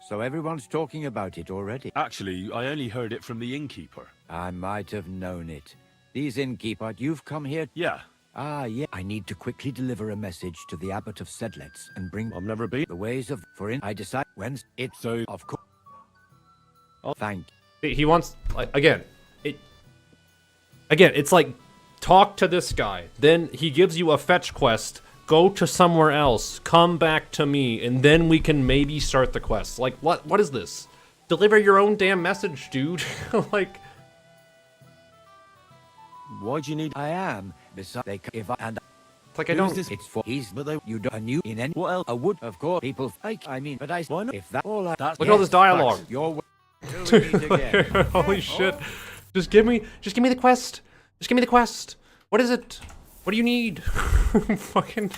So everyone's talking about it already. Actually, I only heard it from the innkeeper. I might have known it. These innkeeper, you've come here? Yeah. Ah, yeah. I need to quickly deliver a message to the abbot of Sedlets and bring... I've never been. The ways of... I decide when it's... So... Of course. Oh, thank you. He wants... Like, again, it's like, talk to this guy. Then he gives you a fetch quest. Go to somewhere else. Come back to me. And then we can maybe start the quest. Like, what is this? Deliver your own damn message, dude. Like... Why do you need? I am. Besides, if I and it's like I don't. It's for he's, but they you don't knew in any. What else? I would, of course. People. I mean, but I. Why not? If that all. Look at all this dialogue. Your Holy shit! Just give me the quest. Just give me the quest. What is it? What do you need? Fucking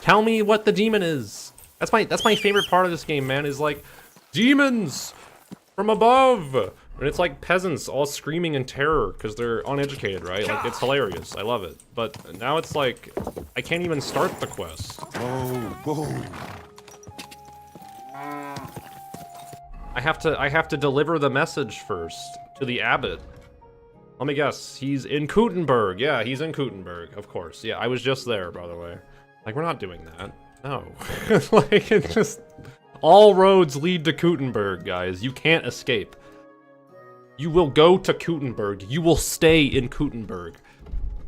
tell me what the demon is. That's my favorite part of this game, man. Is like demons from above. And it's like peasants all screaming in terror because they're uneducated, right? Like, it's hilarious. I love it. But now it's like, I can't even start the quest. Whoa. I have to deliver the message first to the abbot. Let me guess. He's in Kuttenburg. Yeah, he's in Kuttenburg, of course. Yeah, I was just there, by the way. Like, we're not doing that. No. Like, it's just... All roads lead to Kuttenburg, guys. You can't escape. You will go to Kuttenburg. You will stay in Kuttenburg.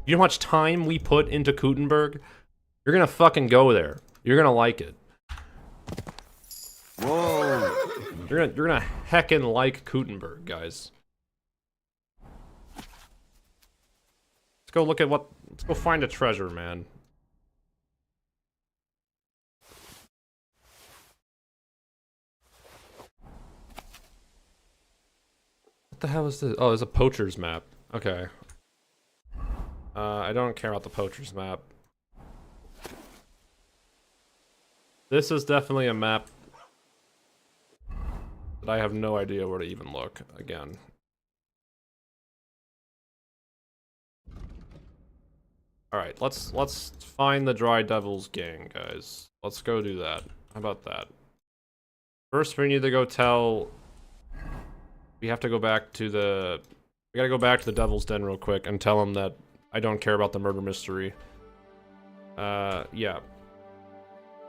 You know how much time we put into Kuttenburg? You're gonna fucking go there. You're gonna like it. Whoa. You're gonna heckin' like Kuttenburg, guys. Let's go look at what... Let's go find a treasure, man. What the hell is this? Oh, it's a poacher's map. Okay. I don't care about the poacher's map. This is definitely a map that I have no idea where to even look again. Alright, let's find the Dry Devil's gang, guys. Let's go do that. How about that? First, we need to go tell... We have to go back to the... We gotta go back to the Devil's Den real quick and tell him that I don't care about the murder mystery. Yeah.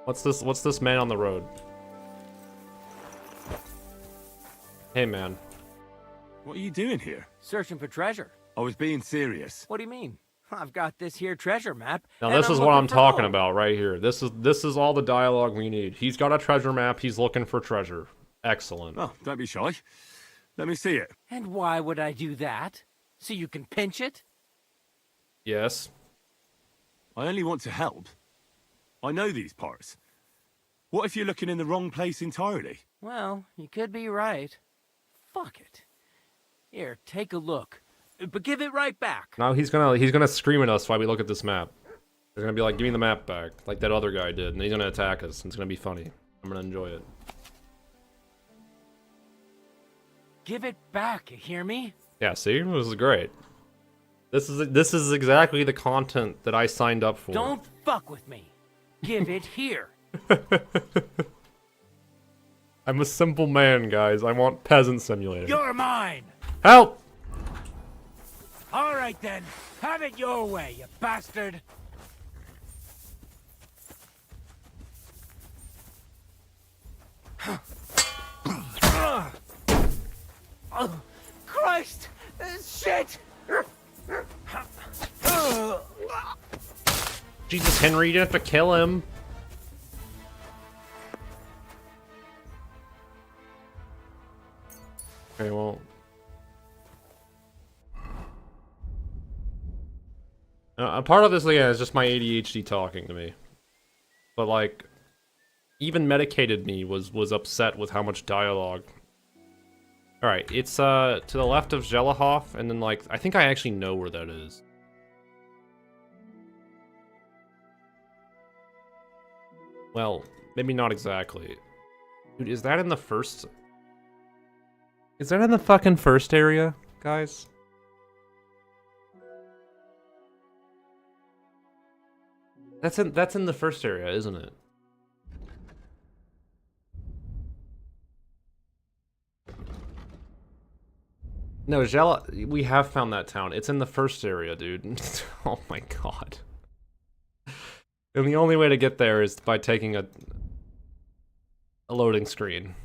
What's this man on the road? Hey, man. What are you doing here? Searching for treasure. I was being serious. What do you mean? I've got this here treasure map. Now this is what I'm talking about right here. This is all the dialogue we need. He's got a treasure map. He's looking for treasure. Excellent. Oh, don't be shy. Let me see it. And why would I do that? So you can pinch it? Yes. I only want to help. I know these parts. What if you're looking in the wrong place entirely? Well, you could be right. Fuck it. Here, take a look. But give it right back. Now he's gonna scream at us while we look at this map. He's gonna be like, "Give me the map back," like that other guy did, and he's gonna attack us. And it's gonna be funny. I'm gonna enjoy it. Give it back, you hear me? Yeah, see? This is great. This is exactly the content that I signed up for. Don't fuck with me. Give it here. I'm a simple man, guys. I want Peasant Simulator. You're mine. Help! All right then. Have it your way, you bastard. Oh, Christ! Shit! Jesus, Henry, you didn't have to kill him. Okay, well... a part of this, again, is just my ADHD talking to me. But, like, even medicated me was upset with how much dialogue Alright, it's to the left of Zelahoff, and then like I think I actually know where that is. Well, maybe not exactly. Dude, is that in the first? Is that in the fucking first area, guys? That's in the first area, isn't it? No, we have found that town. It's in the first area, dude. Oh my god. And the only way to get there is by taking a loading screen.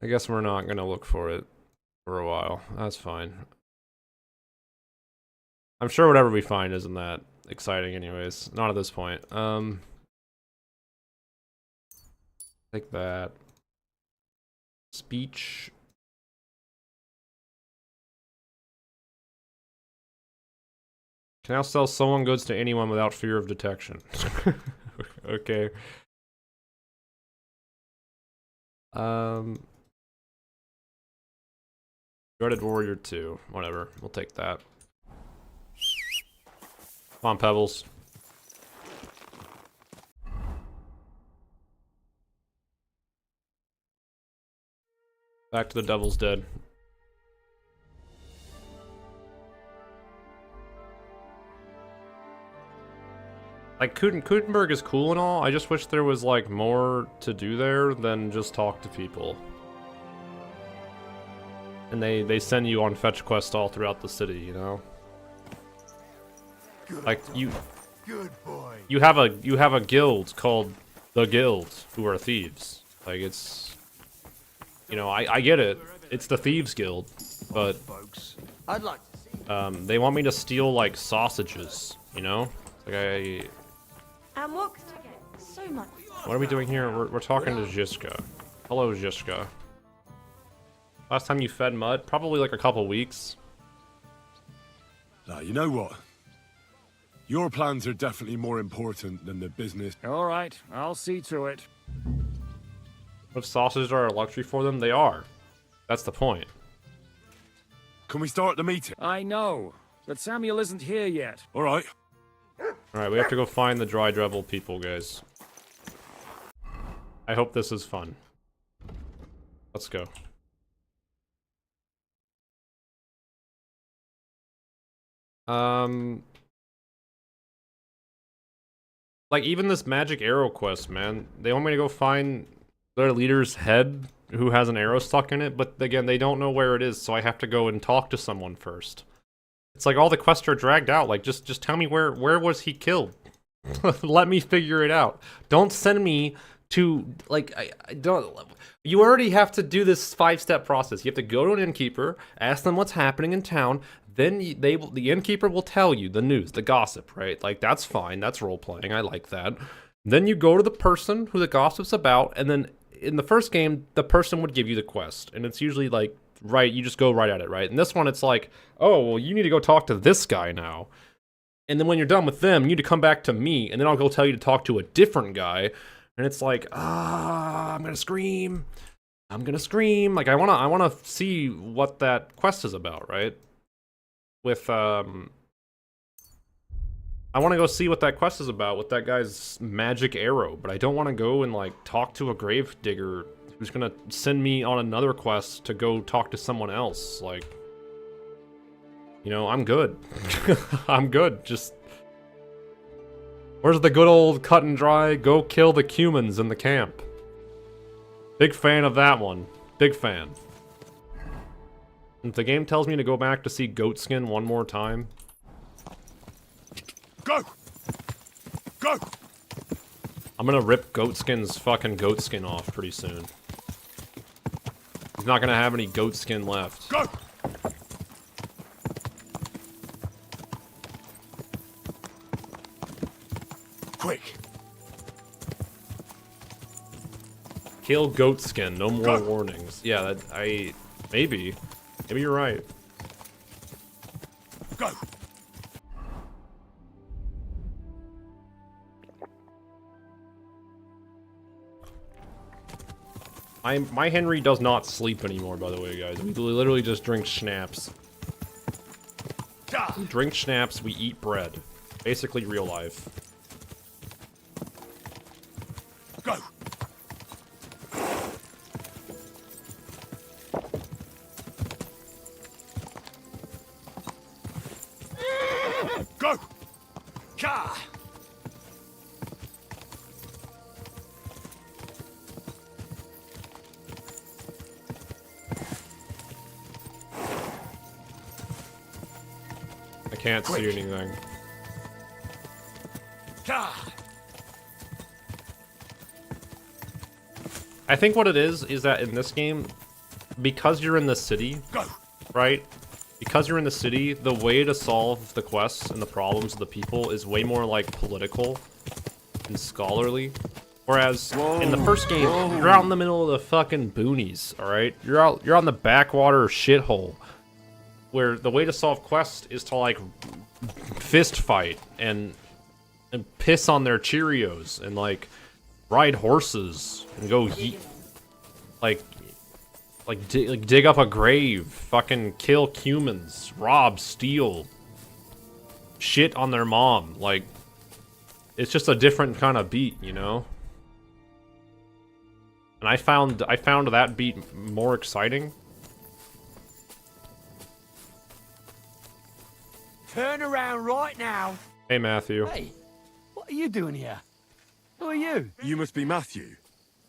I guess we're not gonna look for it for a while. That's fine. I'm sure whatever we find isn't that exciting anyways. Not at this point. Take that. Speech. Can now sell stolen goods to anyone without fear of detection. Okay. Dreaded Warrior 2. Whatever. We'll take that. Come on, Pebbles. Back to the Devil's Den. Like, Kuttenburg is cool and all, I just wish there was, like, more to do there than just talk to people. And they send you on fetch quests all throughout the city, you know? Like, you have a guild called the Guild, who are thieves. Like, it's... You know, I get it. It's the Thieves Guild, but... they want me to steal, like, sausages, you know? Like, And what could I get? So much. What are we doing here? We're talking to Zizka. Hello, Zizka. Last time you fed mud? Probably like a couple weeks. Now, you know what? Your plans are definitely more important than the business. Alright, I'll see to it. If sausages are a luxury for them, they are. That's the point. Can we start the meeting? I know, but Samuel isn't here yet. Alright. Alright, we have to go find the Dry Devil people, guys. I hope this is fun. Let's go. Like, even this magic arrow quest, man. They want me to go find their leader's head who has an arrow stuck in it, but again, they don't know where it is, so I have to go and talk to someone first. It's like all the quests are dragged out. Like, just tell me where was he killed? Let me figure it out. Don't send me to, like, I don't... You already have to do this 5-step process. You have to go to an innkeeper, ask them what's happening in town, then the innkeeper will tell you the news, the gossip, right? Like, that's fine. That's role-playing. I like that. Then you go to the person who the gossip's about, and then in the first game, the person would give you the quest. And it's usually, like, right, you just go right at it, right? And this one, it's like, oh, well, you need to go talk to this guy now. And then when you're done with them, you need to come back to me, and then I'll go tell you to talk to a different guy. And it's like, I'm gonna scream. I'm gonna scream. Like, I wanna see what that quest is about, right? With, I wanna go see what that quest is about with that guy's magic arrow, but I don't wanna go and, like, talk to a grave digger who's gonna send me on another quest to go talk to someone else. Like, you know, I'm good. I'm good. Just... Where's the good old cut and dry, go kill the cumans in the camp? Big fan of that one. Big fan. If the game tells me to go back to see Goatskin one more time... Go! Go! I'm gonna rip Goatskin's fucking goatskin off pretty soon. He's not gonna have any goatskin left. Go! Quick! Kill Goatskin, no more warnings. Yeah, maybe. Maybe you're right. Go! My Henry does not sleep anymore, by the way, guys. We literally just drink schnapps. We drink schnapps, we eat bread. Basically real life. Go! Go! Ka! I can't see anything. I think what it is that in this game, because you're in the city, right? Because you're in the city, the way to solve the quests and the problems of the people is way more like political and scholarly. Whereas in the first game, you're out in the middle of the fucking boonies, alright? You're out in the backwater shithole. Where the way to solve quests is to like fist fight and piss on their Cheerios and like ride horses and go dig up a grave, fucking kill humans, rob, steal, shit on their mom. Like, it's just a different kind of beat, you know? And I found that beat more exciting. Turn around right now. Hey, Matthew. Hey, what are you doing here? Who are you? You must be Matthew.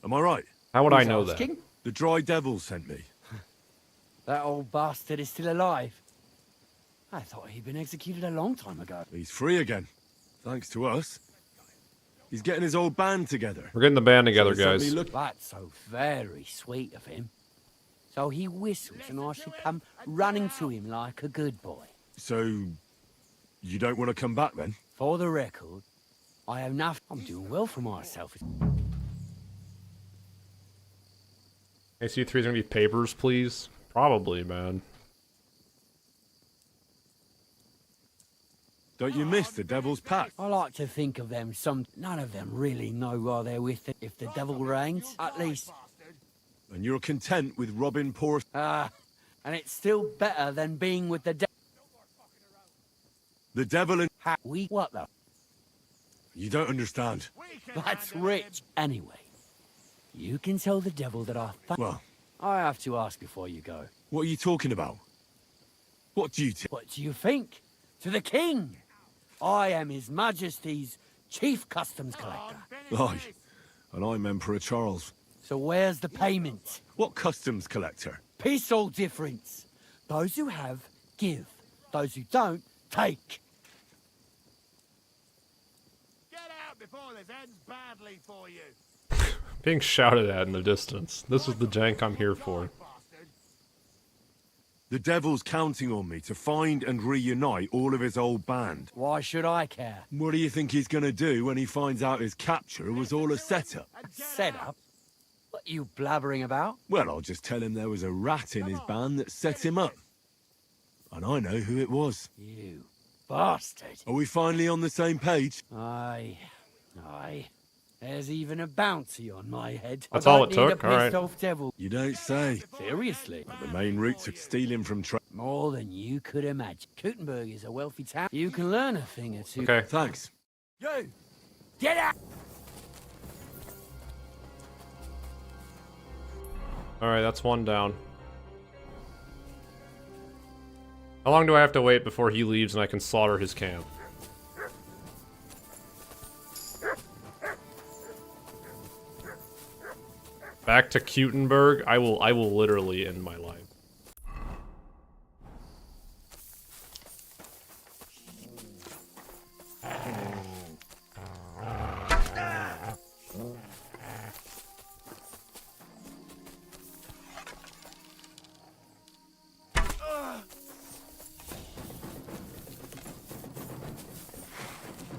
Am I right? How would I know that? The Dry Devil sent me. That old bastard is still alive. I thought he'd been executed a long time ago. He's free again. Thanks to us. He's getting his old band together. We're getting the band together, guys. That's so very sweet of him. So he whistles and I should come running to him like a good boy. So, you don't want to come back then? For the record, I have nothing. I'm doing well for myself. AC3's gonna be papers, please? Probably, man. Don't you miss the Devil's Pack? I like to think of them none of them really know why they're with it. If the devil reigns, at least. And you're content with robbing poor... and it's still better than being with the devil. The devil and... What the... You don't understand. That's rich. Anyway, you can tell the devil that Well... I have to ask before you go. What are you talking about? What duty? What do you think? To the king! I am His Majesty's Chief Customs Collector. Aye. And I'm Emperor Charles. So where's the payment? What customs collector? Peace all difference. Those who have, give. Those who don't, take. Get out before this ends badly for you. Being shouted at in the distance. This is the jank I'm here for. The devil's counting on me to find and reunite all of his old band. Why should I care? What do you think he's gonna do when he finds out his capture was all a setup? Setup? What are you blabbering about? Well, I'll just tell him there was a rat in his band that set him up. And I know who it was. You bastard. Are we finally on the same page? Aye. There's even a bounty on my head. That's all it took? All right. Devil. You don't say. Seriously? The main route to stealing from more than you could imagine. Kuttenburg is a wealthy town. You can learn a thing or two. Okay. Thanks. You! Get out! Alright, that's one down. How long do I have to wait before he leaves and I can slaughter his camp? Back to Kuttenburg, I will literally end my life.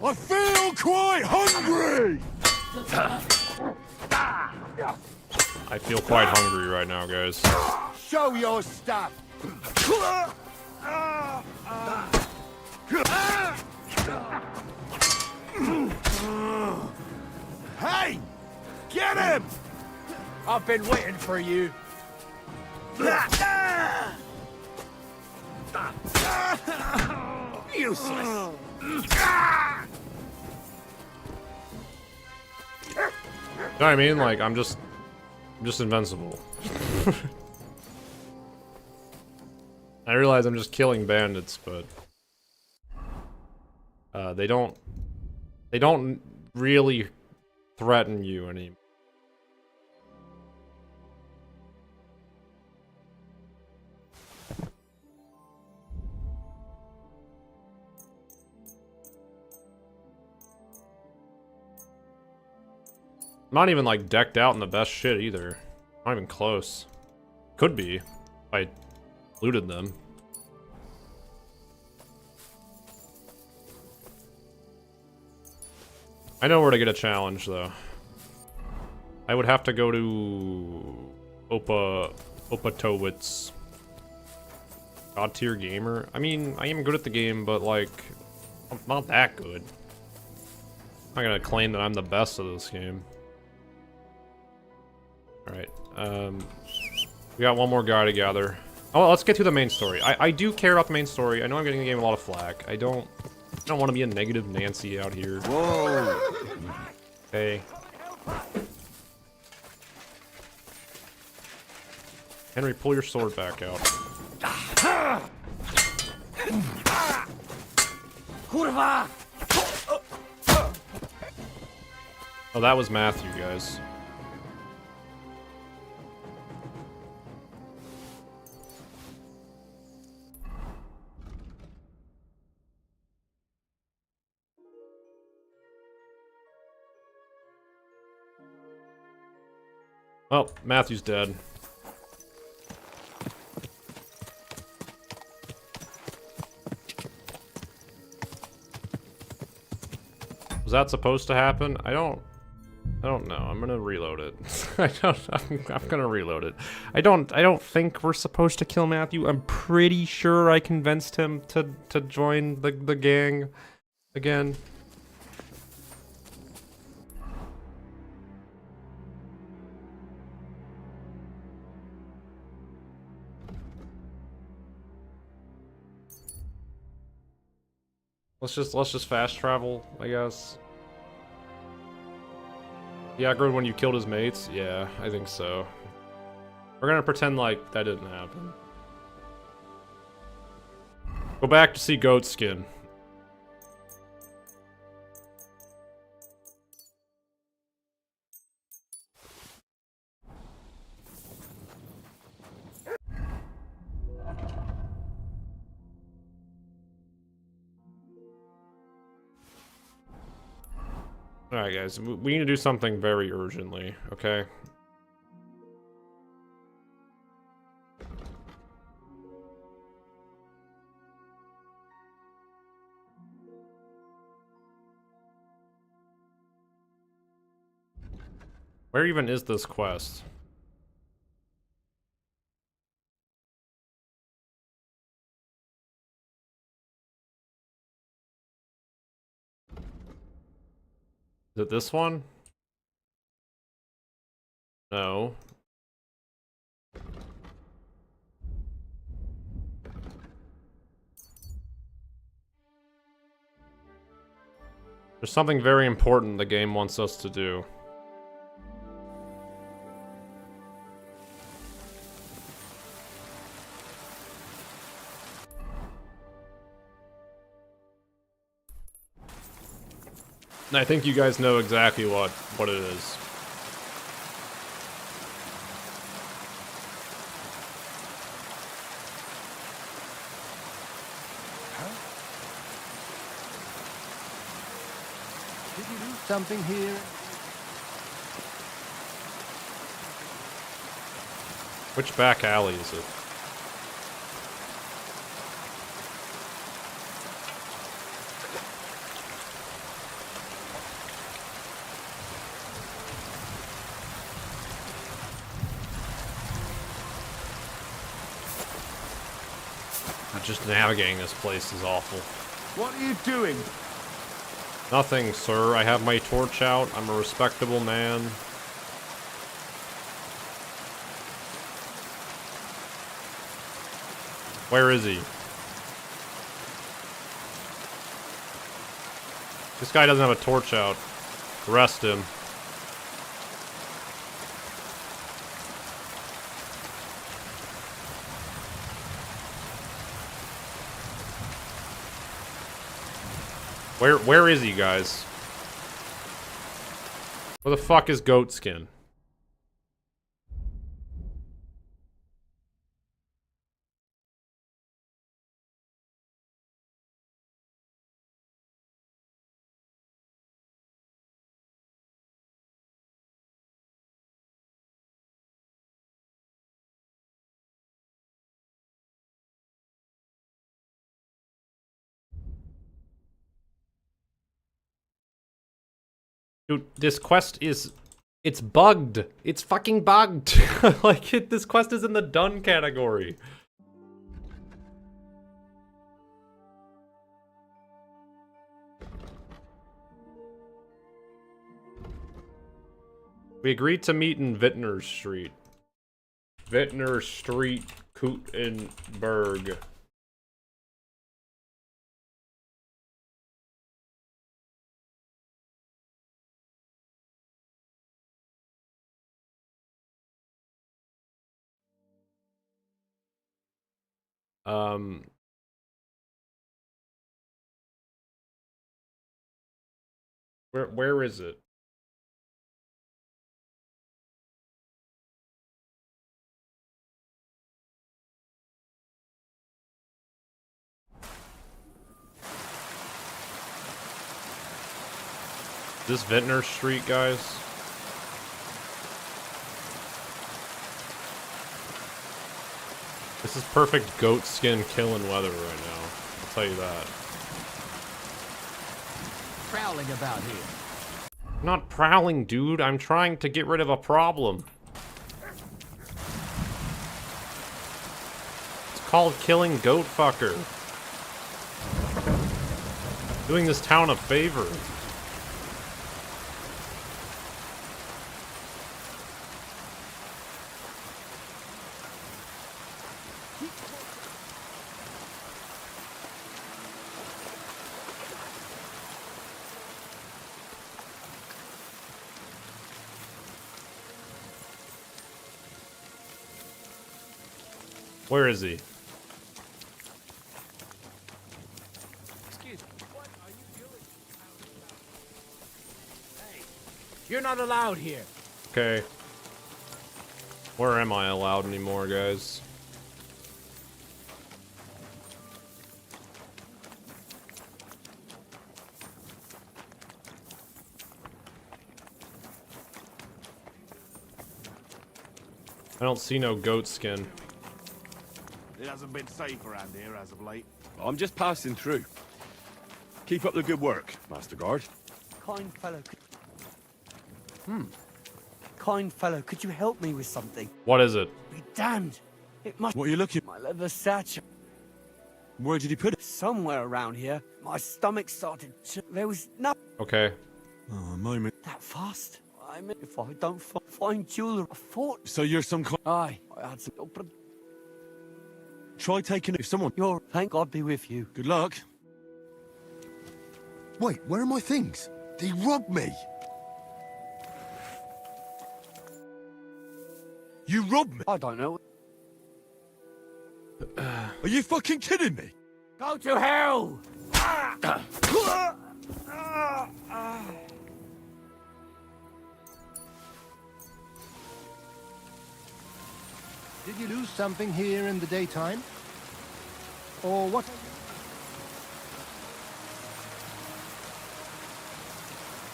I feel quite hungry! I feel quite hungry right now, guys. Show your stuff! Hey! Get him! I've been waiting for you. Useless. know what I mean? Like, I'm just invincible. I realize I'm just killing bandits, but they don't really threaten you anymore. I'm not even like decked out in the best shit either. Not even close. Could be if I looted them. I know where to get a challenge though. I would have to go to Opatowitz. God tier gamer. I mean, I am good at the game, but like, I'm not that good. I'm not gonna claim that I'm the best of this game. Alright, we got one more guy to gather. Oh, well, let's get to the main story. I do care about the main story. I know I'm getting the game a lot of flack. I don't want to be a negative Nancy out here. Whoa! Hey. Henry, pull your sword back out. Oh, that was Matthew, guys. Well, Matthew's dead. Was that supposed to happen? I don't know. I'm gonna reload it. I'm gonna reload it. I don't think we're supposed to kill Matthew. I'm pretty sure I convinced him to join the gang again. Let's just fast travel, I guess. Yeah, aggroed when you killed his mates? Yeah, I think so. We're gonna pretend like that didn't happen. Go back to see Goatskin. Alright guys, we need to do something very urgently, okay? Where even is this quest? Is it this one? No. There's something very important the game wants us to do. And I think you guys know exactly what it is. Did you do something here? Which back alley is it? Just navigating this place is awful. What are you doing? Nothing, sir. I have my torch out. I'm a respectable man. Where is he? This guy doesn't have a torch out. Arrest him. Where is he, guys? Where the fuck is Goatskin? Dude, this quest is... It's bugged. It's fucking bugged. Like, this quest is in the done category. We agreed to meet in Vintner Street. Vintner Street, Kuttenburg. Where is it? This Vintner Street, guys? This is perfect goat skin killing weather right now. I'll tell you that. Prowling about here. I'm not prowling, dude. I'm trying to get rid of a problem. It's called killing goat fucker. Doing this town a favor. Where is he? Excuse me, what are you doing? Hey, you're not allowed here. Okay. Where am I allowed anymore, guys? I don't see no goat skin. It hasn't been safe around here as of late. I'm just passing through. Keep up the good work, Master Guard. Kind fellow. Kind fellow, could you help me with something? What is it? Be damned. It must... What are you looking... My leather satchel. Where did he put it? Somewhere around here. My stomach started to... There was nothing... Okay. Oh, a moment. That fast? I mean, if I don't find jewelry, I thought... So you're some kind... Aye, I had some... Try taking it if someone... You're... Thank God be with you. Good luck. Wait, where are my things? They robbed me. You robbed me? I don't know. Are you fucking kidding me? Go to hell! Did you lose something here in the daytime? Or what?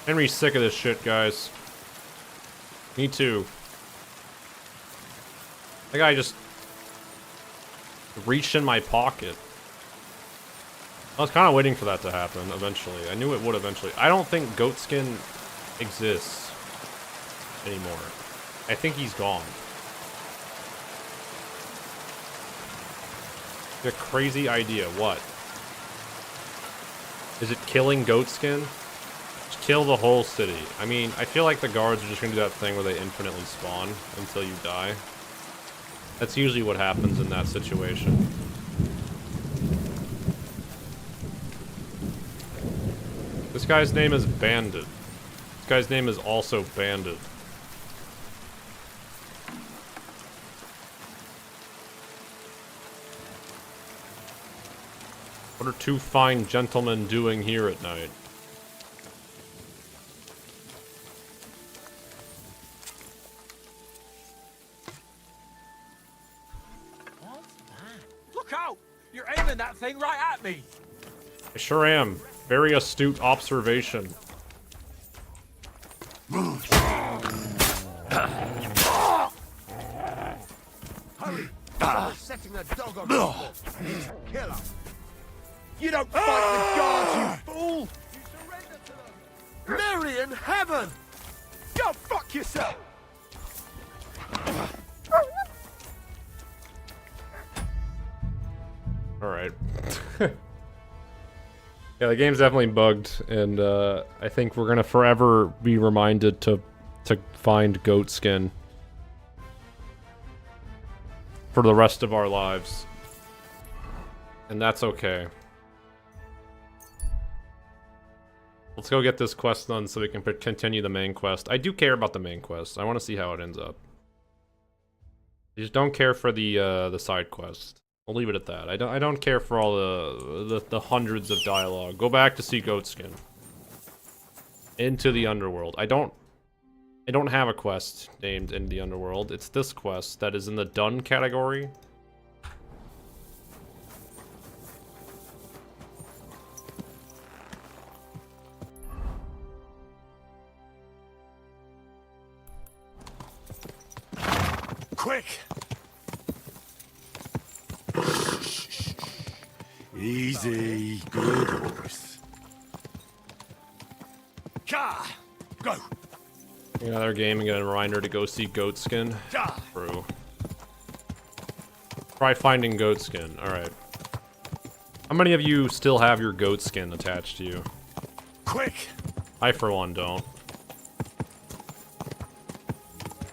Henry's sick of this shit, guys. Me too. That guy just reached in my pocket. I was kind of waiting for that to happen eventually. I knew it would eventually. I don't think Goatskin exists anymore. I think he's gone. A crazy idea. What? Is it killing Goatskin? Just kill the whole city. I mean, I feel like the guards are just gonna do that thing where they infinitely spawn until you die. That's usually what happens in that situation. This guy's name is Bandit. This guy's name is also Bandit. What are two fine gentlemen doing here at night? Look out! You're aiming that thing right at me! I sure am. Very astute observation. Hurry! Setting the dog on the kill him. You don't fight the guards, you fool! Mary in heaven! Go fuck yourself! Alright. Yeah, the game's definitely bugged, and I think we're gonna forever be reminded to find goat skin for the rest of our lives. And that's okay. Let's go get this quest done so we can continue the main quest. I do care about the main quest. I want to see how it ends up. I just don't care for the side quest. I'll leave it at that. I don't care for all the hundreds of dialogue. Go back to see Goatskin. Into the Underworld. I don't have a quest named In the Underworld. It's this quest that is in the done category. Quick! Easy, good horse. Ka! Go! Another game and get a reminder to go see Goatskin. True. Try finding Goatskin. Alright. How many of you still have your Goatskin attached to you? Quick! I, for one, don't.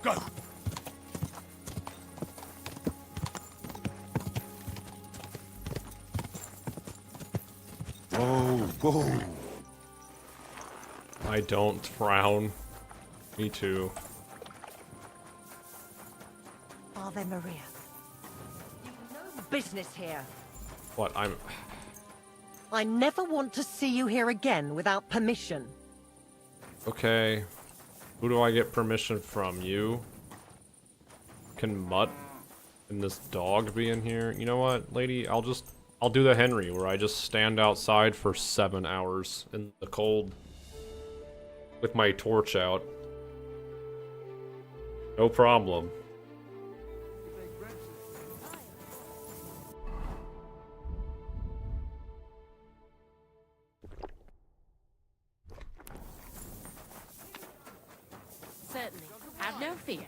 Go! Whoa. I don't frown. Me too. Ave Maria. You've no business here. What? I never want to see you here again without permission. Okay. Who do I get permission from? You? Can Mutt and this dog be in here? You know what, lady? I'll do the Henry, where I just stand outside for 7 hours in the cold with my torch out. No problem. Certainly. Have no fear.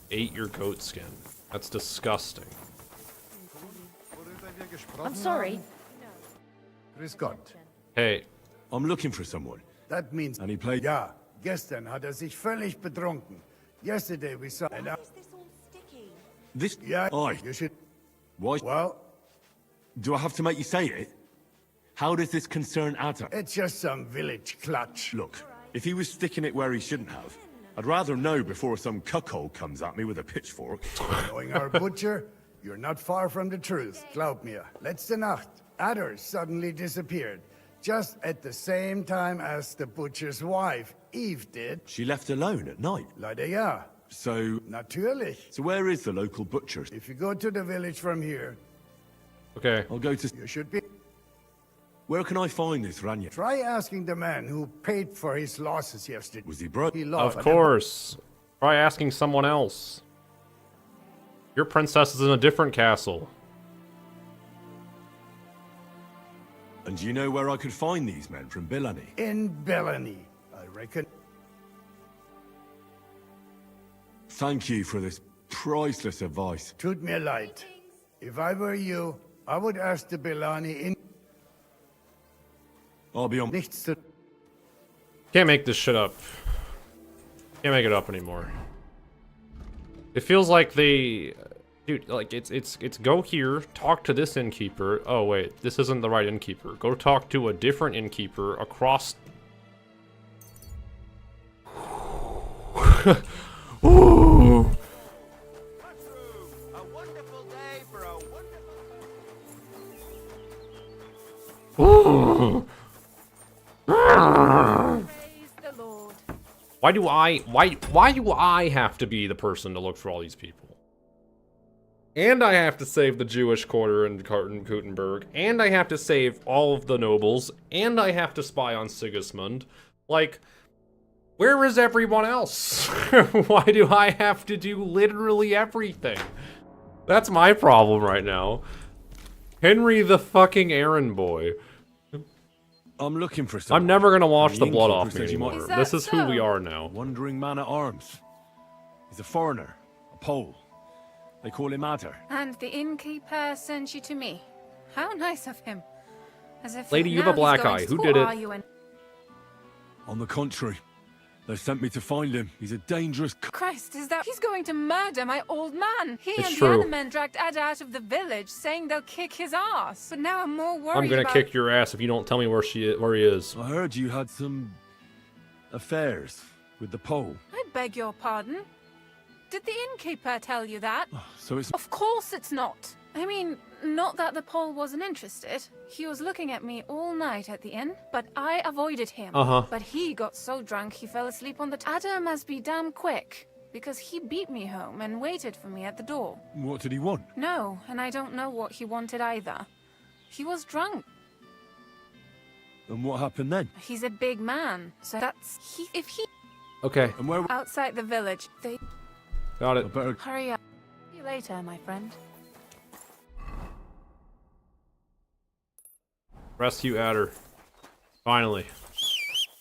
Ate your goat skin. That's disgusting. I'm sorry. Grüß Gott. Hey. I'm looking for someone. That means... And he played... Ja, gestern hat sich völlig betrunken. Yesterday we saw... And This... Yeah, Aye. you should... Why? Well... Do I have to make you say it? How does this concern Atta? It's just some village clutch. Look, if he was sticking it where he shouldn't have, I'd rather know before some cuckold comes at me with a pitchfork. Knowing our butcher, you're not far from the truth. Glaub mir. Letzte Nacht, Adder suddenly disappeared. Just at the same time as the butcher's wife, Eve, did. She left alone at night? Leider ja. So... Natürlich. So where is the local butcher? If you go to the village from here... Okay. I'll go to... You should be... Where can I find this Ranya? Try asking the man who paid for his losses yesterday. Was he broke? Of course. Try asking someone else. Your princess is in a different castle. And do you know where I could find these men from Billany? In Billany, I reckon. Thank you for this priceless advice. Tut mir leid. If I were you, I would ask the Billany in... I'll be on... Nichts zu... Can't make this shit up. Can't make it up anymore. It feels like they... Dude, like, it's go here, talk to this innkeeper. Oh, wait, this isn't the right innkeeper. Go talk to a different innkeeper across Ooh. Ooh. Why do I have to be the person to look for all these people? And I have to save the Jewish quarter in Kuttenburg, and I have to save all of the nobles, and I have to spy on Sigismund. Like, where is everyone else? Why do I have to do literally everything? That's my problem right now. Henry the fucking errand boy. I'm looking for someone. I'm never gonna wash the blood innkeeper off me said you might- anymore. This is who we are now. Wandering man at arms. He's a foreigner, a Pole. They call him Adder. And the innkeeper sent you to me. How nice of him. As if Lady, you have now a black he's going eye. to Who school, did it? are you in- On the contrary, they sent me to find him. He's a dangerous Christ, is that he's going to murder my old man? He It's and true. the other men dragged Ada out of the village, saying they'll kick his ass. But now I'm more worried I'm gonna about... kick your ass if you don't tell me where he is. I heard you had some affairs with the Pole. I beg your pardon? Did the innkeeper tell you that? So it's... Of course it's not. I mean, not that the Pole wasn't interested. He was looking at me all night at the inn, but I avoided him. Uh-huh. But he got so drunk he fell asleep on the... Ada must be damn quick, because he beat me home and waited for me at the door. What did he want? No, and I don't know what he wanted either. He was drunk. And what happened then? He's a big man, so that's... If he... Okay. And where... Outside the village, they... Got it. Hurry up. See you later, my friend. Rescue Adder. Finally.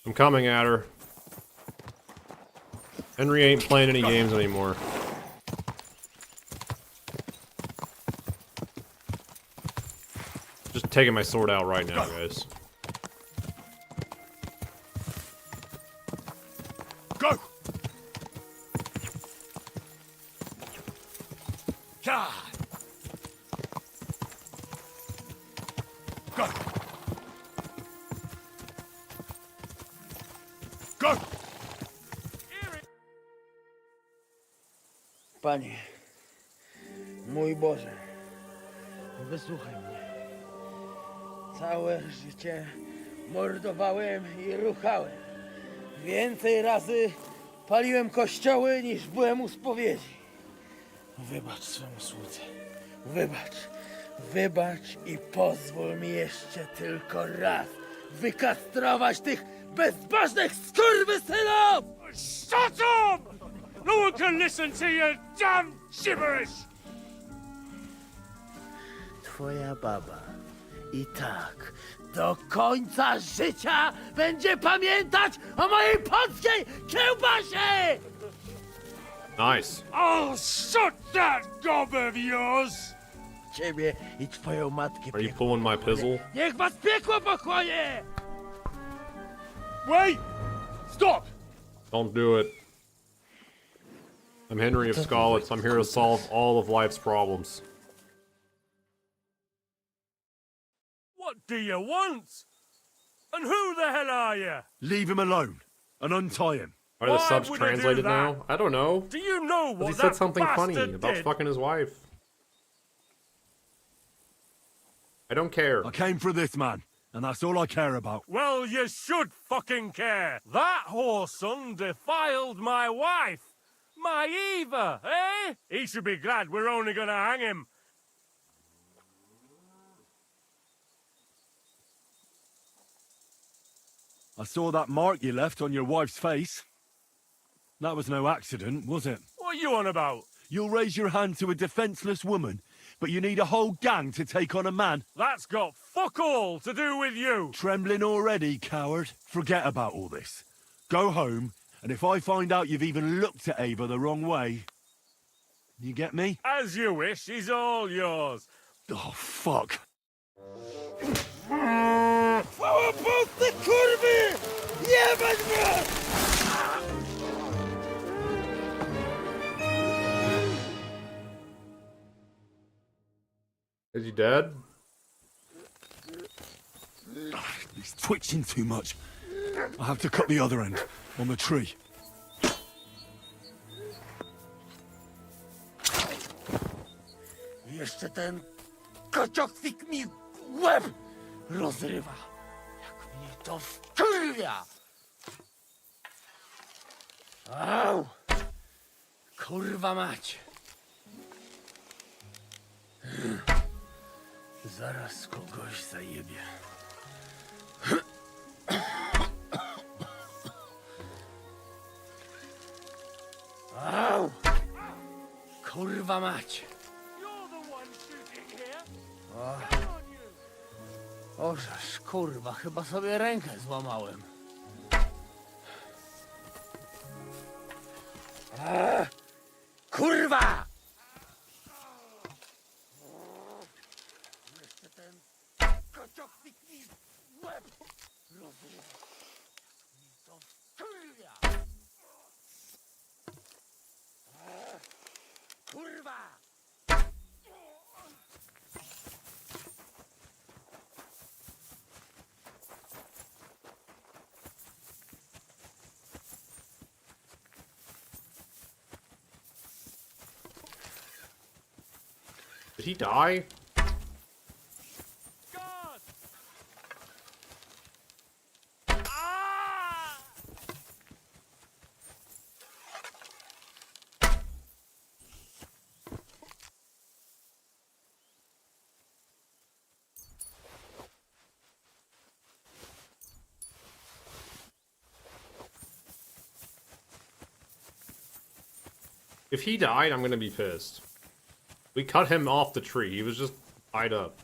I'm coming, Adder. Henry ain't playing any games anymore. Just taking my sword out right now, guys. Go! God! Go! Go! Panie, mój Boże, wysłuchaj mnie. Całe życie mordowałem i ruchałem. Więcej razy paliłem kościoły niż byłem u spowiedzi. Wybacz swemu słudze. Wybacz. Wybacz i pozwól mi jeszcze tylko raz wykastrować tych bezbożnych skurwysynów! Shut up! No one can listen to your damn gibberish! Twoja baba i tak do końca życia będzie pamiętać o mojej polskiej kiełbasie! Nice. Oh, shut that gob of yours! Ciebie i twoją matkę. Are you pulling my pizzle? Niech was piekło pochłonie! Wait! Stop! Don't do it. I'm Henry of Skalitz. I'm here to solve all of life's problems. What do you want? And who the hell are you? Leave him alone and untie him. Are the Why subs would I do translated that? now? I don't know. Do you know Because what he said that something funny bastard about did? fucking his wife. I don't care. I came for this man, and that's all I care about. Well, you should fucking care. That whoreson defiled my wife. My Eva, eh? He should be glad we're only gonna hang him. I saw that mark you left on your wife's face. That was no accident, was it? What are you on about? You'll raise your hand to a defenseless woman, but you need a whole gang to take on a man. That's got fuck all to do with you. Trembling already, coward? Forget about all this. Go home, and if I find out you've even looked at Ava the wrong way... You get me? As you wish, he's all yours. Oh, fuck. Chwała Polsce, kurwy! Jebać mnie! Is he dead? He's twitching too much. I have to cut the other end, on the tree. Jeszcze ten kociokwyk mi łeb rozrywa. Jak mnie to wkurwia! Au! Kurwa mać! Zaraz kogoś zajebie. Au! Kurwa mać! Ożeż, kurwa, chyba sobie rękę złamałem. Kurwa! Jeszcze ten kociokwyk mi łeb rozrywa. Mi to wkurwia! Kurwa! Did he die? If he died, I'm gonna be pissed. We cut him off the tree. He was just tied up.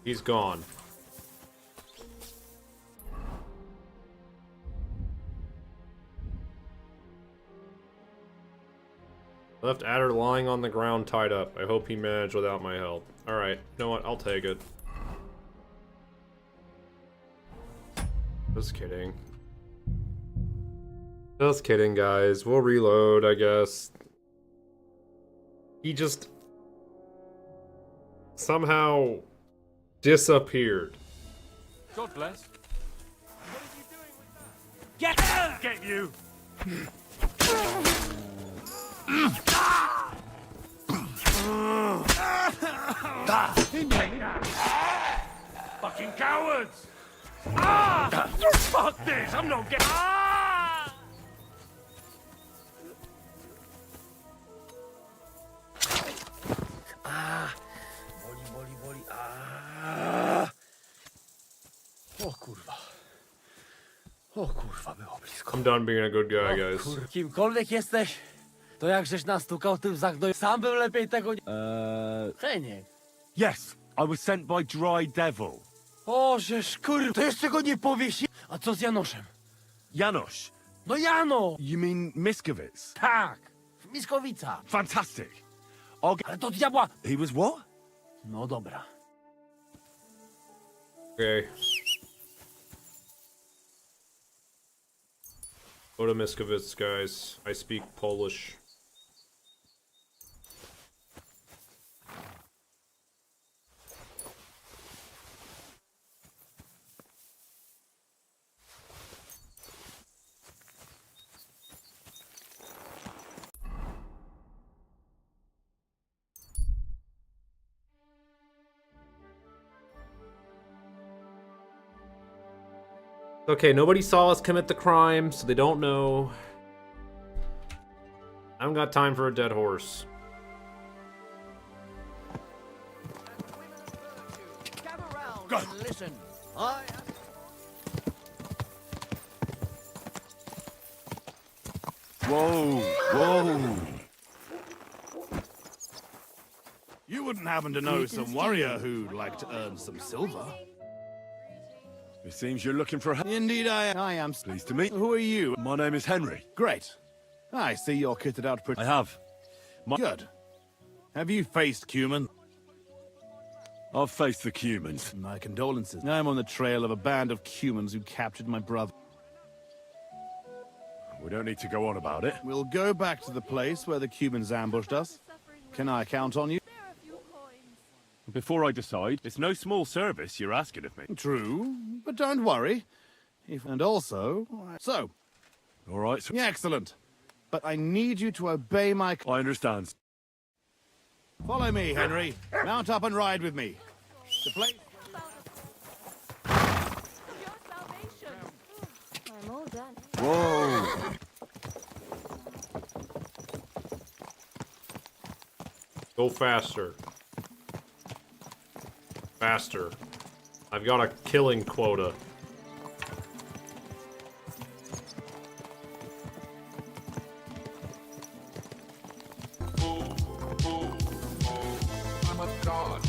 He's gone. Left Adder lying on the ground tied up. I hope he managed without my help. Alright, you know what? I'll take it. Just kidding. Just kidding, guys. We'll reload, I guess. He just somehow disappeared. God bless. What are you doing with that? Get you! Fucking cowards! Fuck this! I'm not getting. Boli. O kurwa, było blisko. I'm done being a good guy, guys. Kimkolwiek jesteś, to jak żeś nastukał tym zagnoj, sam bym lepiej tego nie... Heniek. Yes, I was sent by Dry Devil. O, żeż kurwa, to jeszcze go nie powiesi. A co z Janoszem? Janosz? No Jano! You mean Miskovic? Tak, Miskowica. Fantastic. Ale to diabła... He was what? No dobra. Okay. Go to Miskovic, guys. I speak Polish. Okay, nobody saw us commit the crime, so they don't know. I haven't got time for a dead horse. Go. Listen. Whoa. You wouldn't happen to know some warrior who'd like to earn some silver? It seems you're looking for help. Indeed I am. Pleased to meet you. Who are you? My name is Henry. Great. I see you're kitted out pretty... I have. Good. Have you faced Cuman? I'll face the humans. My condolences. I'm on the trail of a band of humans who captured my brother. We don't need to go on about it. We'll go back to the place where the humans ambushed us. Can I count on you? Before I decide, it's no small service you're asking of me. True, but don't worry. And also... So. All right, sir. Yeah, excellent. But I need you to obey my... I understand. Follow me, Henry. Mount up and ride with me. The place... I'm all done. Whoa! Go faster. Faster. I've got a killing quota. I'm a god.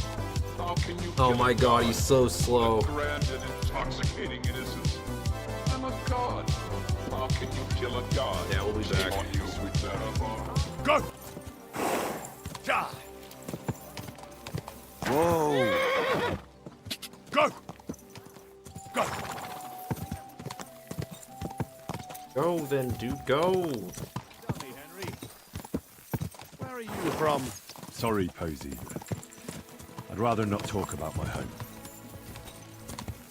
How can you Oh my god, he's so slow. grand and intoxicating innocence? I'm a god. How can you kill a god? Yeah, we'll be back. On you, sweet metaphor. Go! Die! Whoa! Go! Go! Go then, dude, go! Tell me, Henry. Where are you from? Sorry, Posey. I'd rather not talk about my home.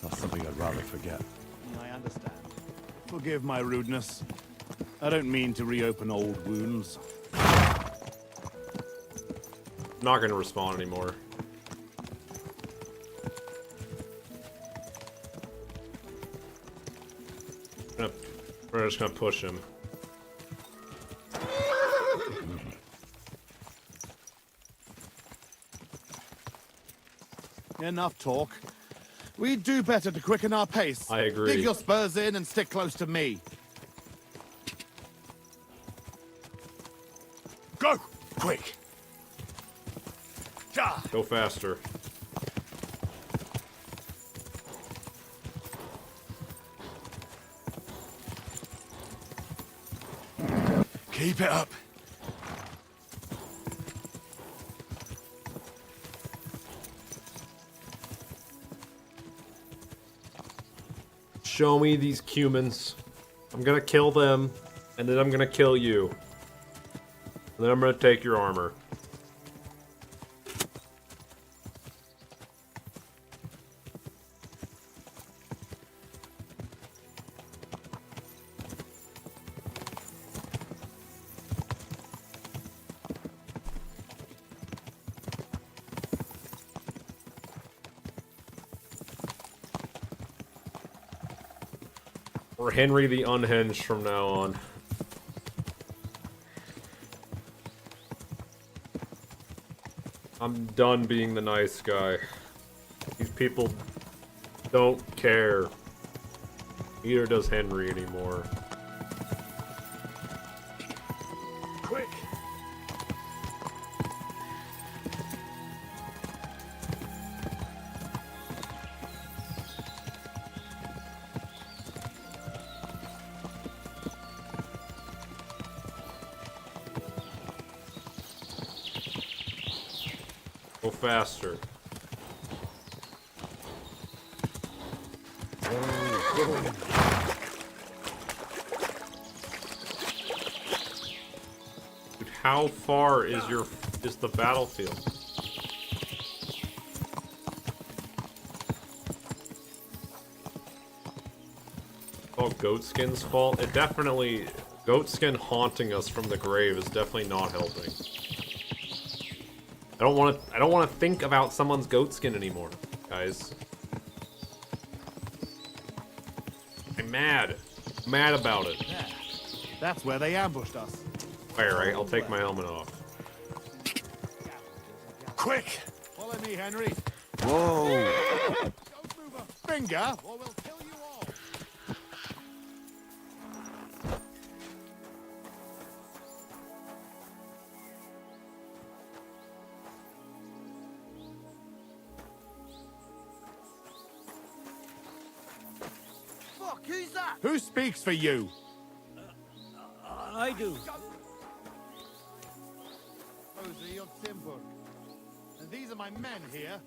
That's something I'd rather forget. I understand. Forgive my rudeness. I don't mean to reopen old wounds. Not gonna respond anymore. We're just gonna push him. Enough talk. We'd do better to quicken our pace. I agree. Dig your spurs in and stick close to me. Go! Quick! Die! Go faster. Keep it up. Show me these humans. I'm gonna kill them, and then I'm gonna kill you. And then I'm gonna take your armor. Or Henry the Unhinged from now on. I'm done being the nice guy. These people don't care. Neither does Henry anymore. Quick! Go faster. Dude, how far is the battlefield? Oh, Goatskin's fault? It definitely... Goatskin haunting us from the grave is definitely not helping. I don't want to think about someone's goatskin anymore, guys. I'm mad. I'm mad about it. Yeah, that's where they ambushed us. Alright, I'll take my helmet off. Quick! Follow me, Henry. Whoa! Don't move a finger, or we'll kill you all. Fuck, who's that? Who speaks for you? I do. Posey of Kuttenburg. And these are my men here.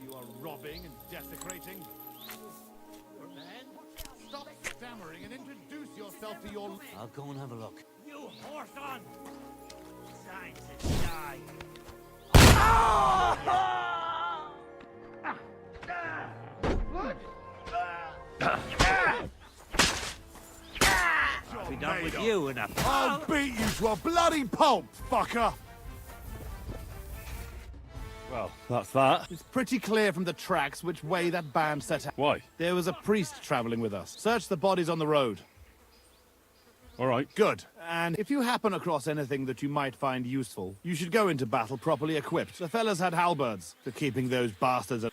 you are robbing and desecrating. Man, stop stammering and introduce yourself to your... I'll go and have a look. You horse on! Time to die! I'll be done with you in a... I'll beat you to a bloody pulp, fucker! Well, that's that. It's pretty clear from the tracks which way that band set out. Why? There was a priest traveling with us. Search the bodies on the road. All right. Good. And if you happen across anything that you might find useful, you should go into battle properly equipped. The fellas had halberds for keeping those bastards at...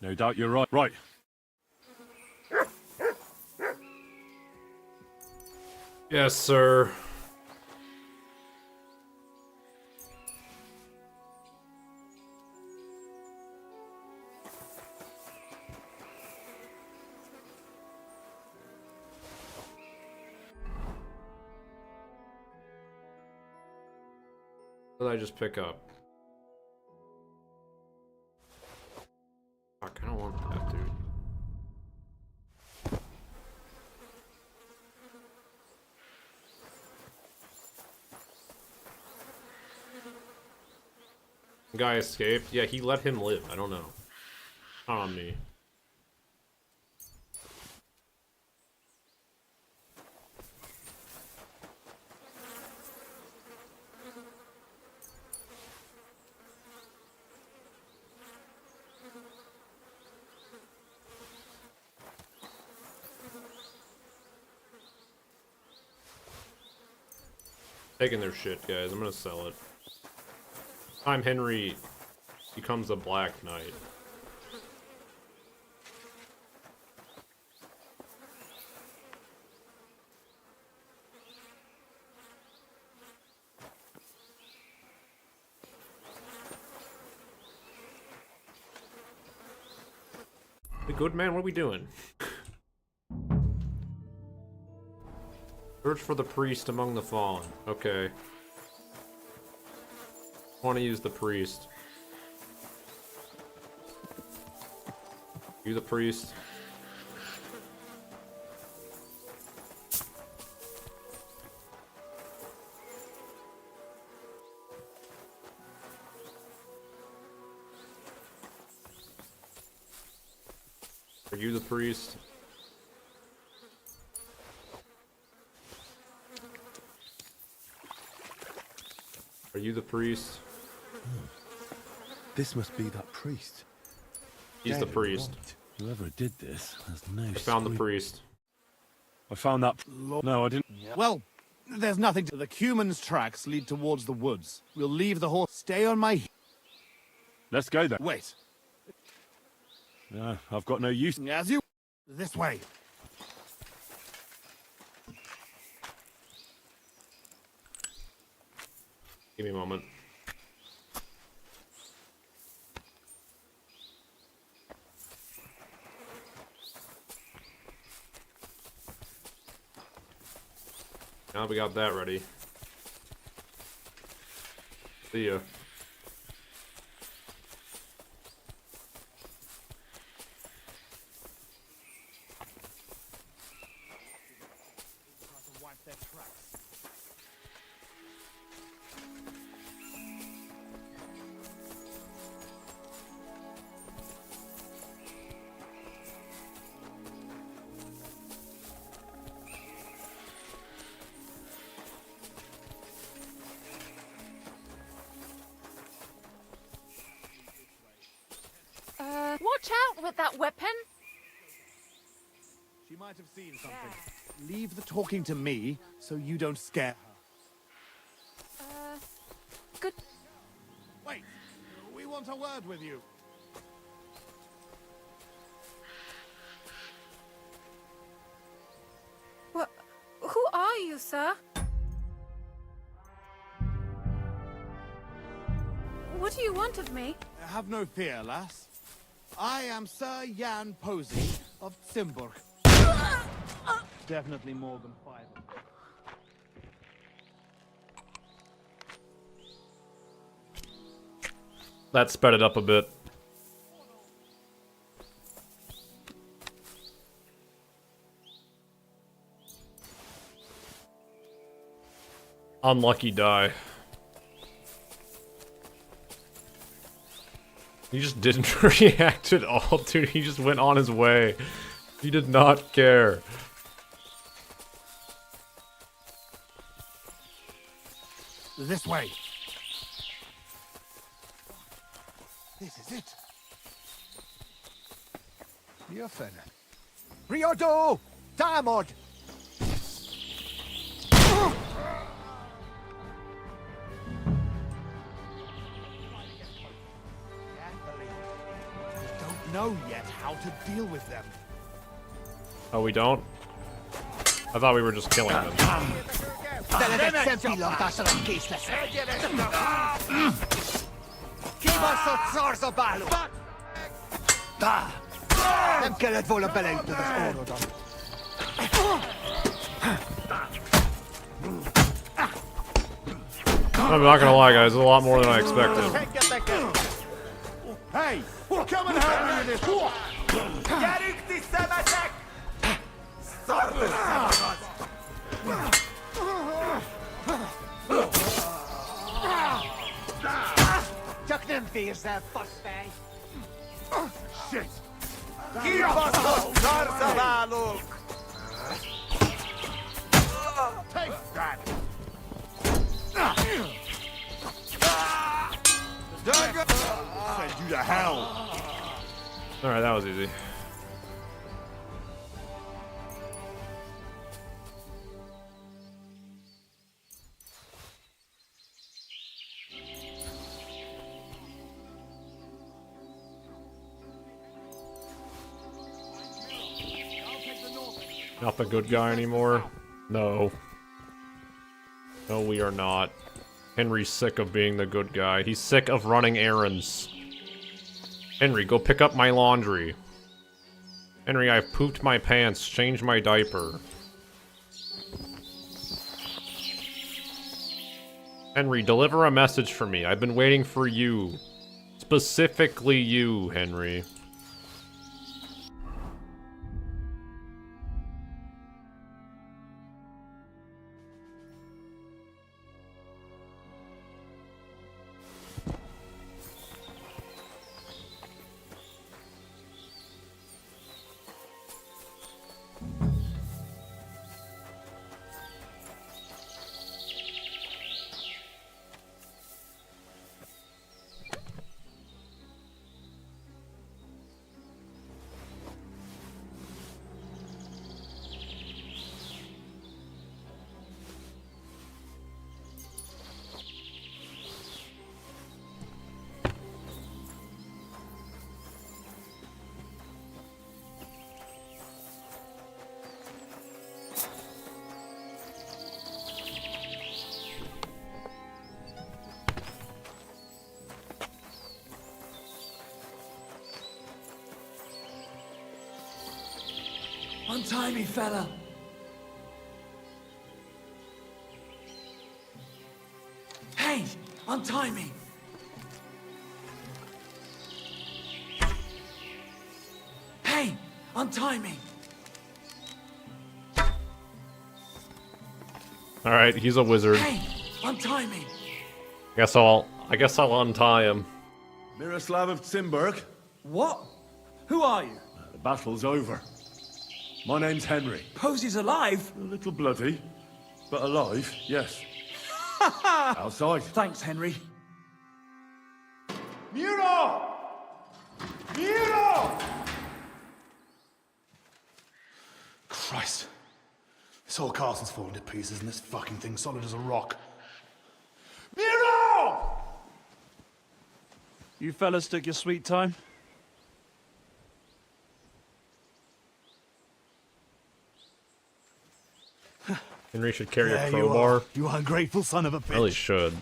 No doubt you're right. Right. Yes, sir. What did I just pick up? Fuck, I don't want that, dude. Guy escaped? Yeah, he let him live. I don't know. Not on me. Taking their shit, guys. I'm gonna sell it. Time Henry becomes a Black Knight. The good man, what are we doing? Search for the priest among the fallen. Okay. Want to use the priest. You the priest. Are you the priest? Are you the priest? This must be that priest. He's the priest. Whoever did this has no... I found the priest. I found that... No, I didn't... Well, there's nothing to... The Cuman's tracks lead towards the woods. We'll leave the horse... Stay on my... Let's go then. Wait. Yeah, I've got no use... As you... This way. Give me a moment. Now we got that ready. See ya. Watch out with that weapon! She might have seen something. Leave the talking to me, so you don't scare her. Good. Wait! We want a word with you. What? Who are you, sir? What do you want of me? Have no fear, lass. I am Sir Jan Posey of Kuttenburg. Definitely more than 5. That sped it up a bit. Unlucky die. He just didn't react at all, dude. He just went on his way. He did not care. This way. This is it. Your fella. Riodo! Diamond! Don't know yet how to deal with them. Oh, we don't? I thought we were just killing them. I'm not gonna lie, guys. It's a lot more than I expected. Hey, come and help me with this. Chuck them for yourself, fussbag. Shit! Take that! Send you to hell! Alright, that was easy. Not the good guy anymore? No. No, we are not. Henry's sick of being the good guy. He's sick of running errands. Henry, go pick up my laundry. Henry, I've pooped my pants. Change my diaper. Henry, deliver a message for me. I've been waiting for you. Specifically you, Henry. Untie me, fella. Hey, untie me. Hey, untie me. Alright, he's a wizard. Hey, untie me. Guess I'll untie him. Miroslav of Kuttenburg. What? Who are you? The battle's over. My name's Henry. Posey's alive? A little bloody, but alive, yes. Outside. Thanks, Henry. Muro! Muro! Christ. This whole castle's falling to pieces and this fucking thing's solid as a rock. Muro! You fellas took your sweet time? Henry should carry There a crowbar. You ungrateful son of a bitch. Really should.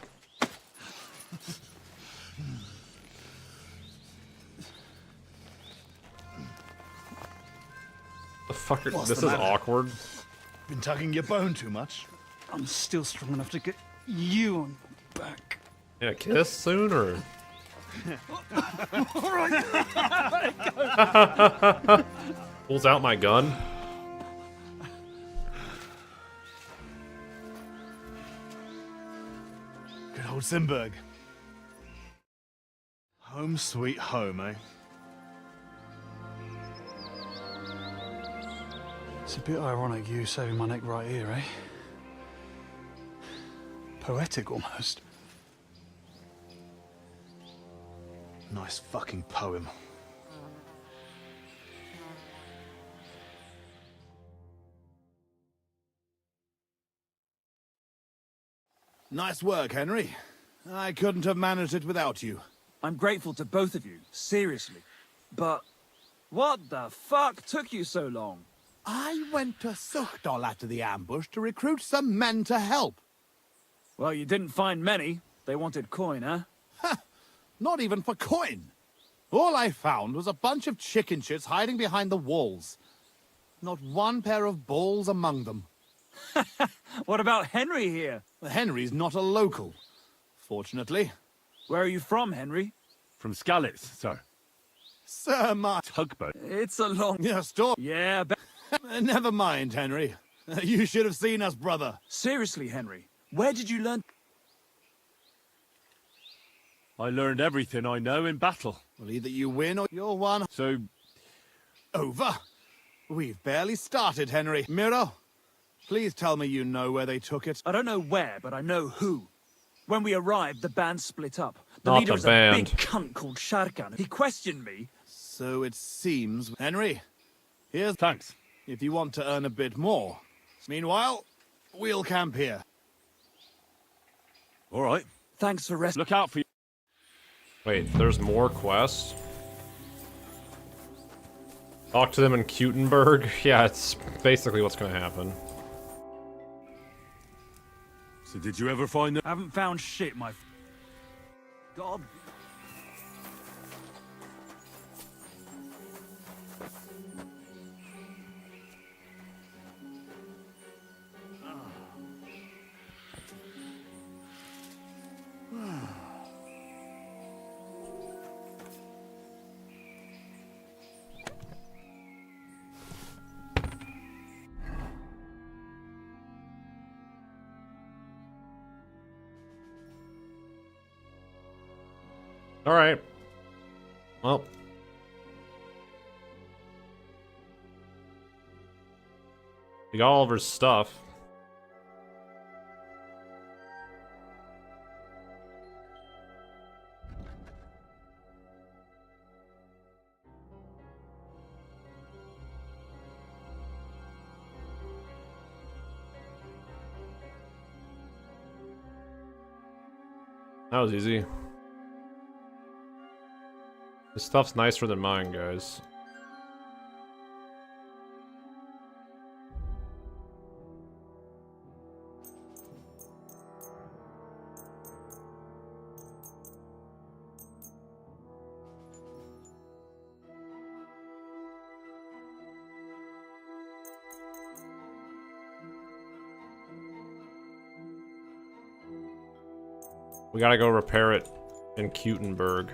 The fuck? What's This the is matter? awkward. Been tugging your bone too much. I'm still strong enough to get you on your back. Yeah, kiss soon or? Pulls out my gun. Good old Simberg. Home sweet home, eh? It's a bit ironic you saving my neck right here, eh? Poetic almost. Nice fucking poem. Nice work, Henry. I couldn't have managed it without you. I'm grateful to both of you, seriously. But what the fuck took you so long? I went to Suchdol after the ambush to recruit some men to help. Well, you didn't find many. They wanted coin, huh? Not even for coin. All I found was a bunch of chicken shits hiding behind the walls. Not one pair of balls among them. What about Henry here? Henry's not a local, fortunately. Where are you from, Henry? From Skalitz, sir. Sir, my tugboat. It's a long story. Yeah, never mind, Henry. You should have seen us, brother. Seriously, Henry, where did you learn? I learned everything I know in battle. Well, either you win or you're one. So... Over. We've barely started, Henry. Miro, please tell me you know where they took it. I don't know where, but I know who. When we arrived, the band split up. The Not leader the was band. a big cunt called Sharkan. He questioned me. So it seems. Henry, here's... Thanks. If you want to earn a bit more. Meanwhile, we'll camp here. All right. Thanks for rest. Look out for you. Wait, there's more quests? Talk to them in Kuttenburg? Yeah, it's basically what's gonna happen. So did you ever find them? Haven't found shit, my... God. Alright. Well. We got all of her stuff. That was easy. This stuff's nicer than mine, guys. We gotta go repair it in Kuttenburg.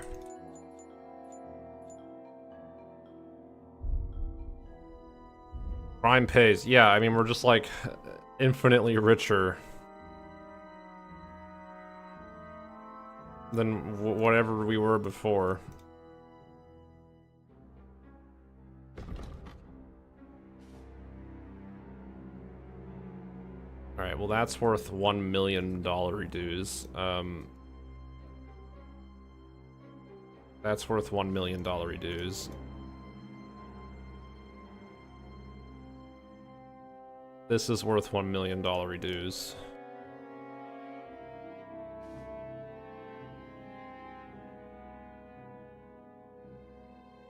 Prime pays. Yeah, I mean, we're just like infinitely richer than whatever we were before. Alright, well that's worth $1 million dues. That's worth $1 million dues. This is worth $1 million dues.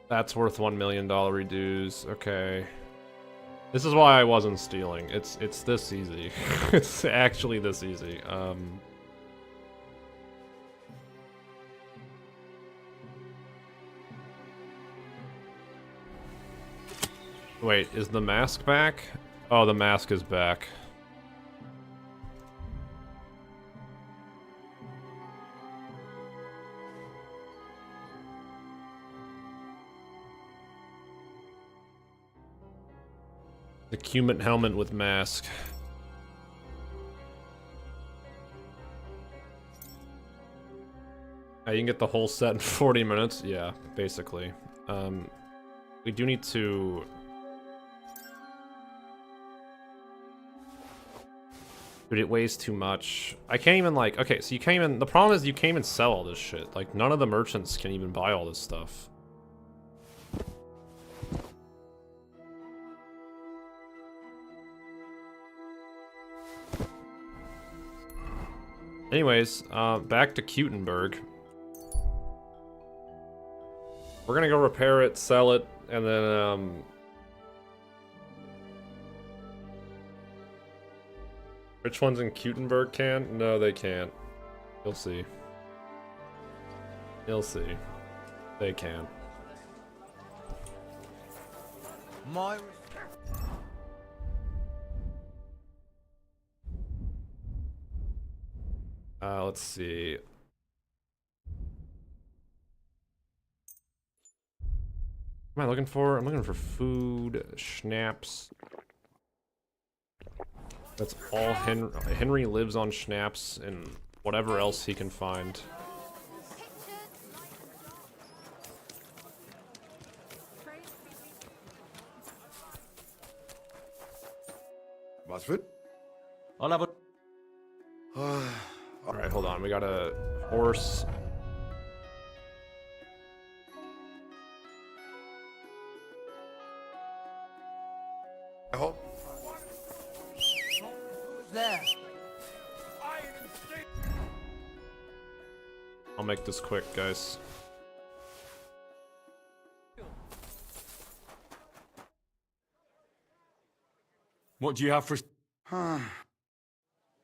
That's worth $1 million dues. Okay. This is why I wasn't stealing. It's this easy. It's actually this easy. Wait, is the mask back? Oh, the mask is back. The Cumin helmet with mask. You can get the whole set in 40 minutes. Yeah, basically. We do need to... Dude, it weighs too much. I can't even, like... Okay, so you can't even... The problem is you can't even sell all this shit. Like, none of the merchants can even buy all this stuff. Anyways, back to Kuttenburg. We're gonna go repair it, sell it, and then, which ones in Kuttenburg can? No, they can't. You'll see. You'll see. They can. My... Let's see. What am I looking for? I'm looking for food, schnapps. That's all Henry lives on schnapps and whatever else he can find. Was für? Alright, hold on. We got a horse. There. I'll make this quick, guys. What do you have for...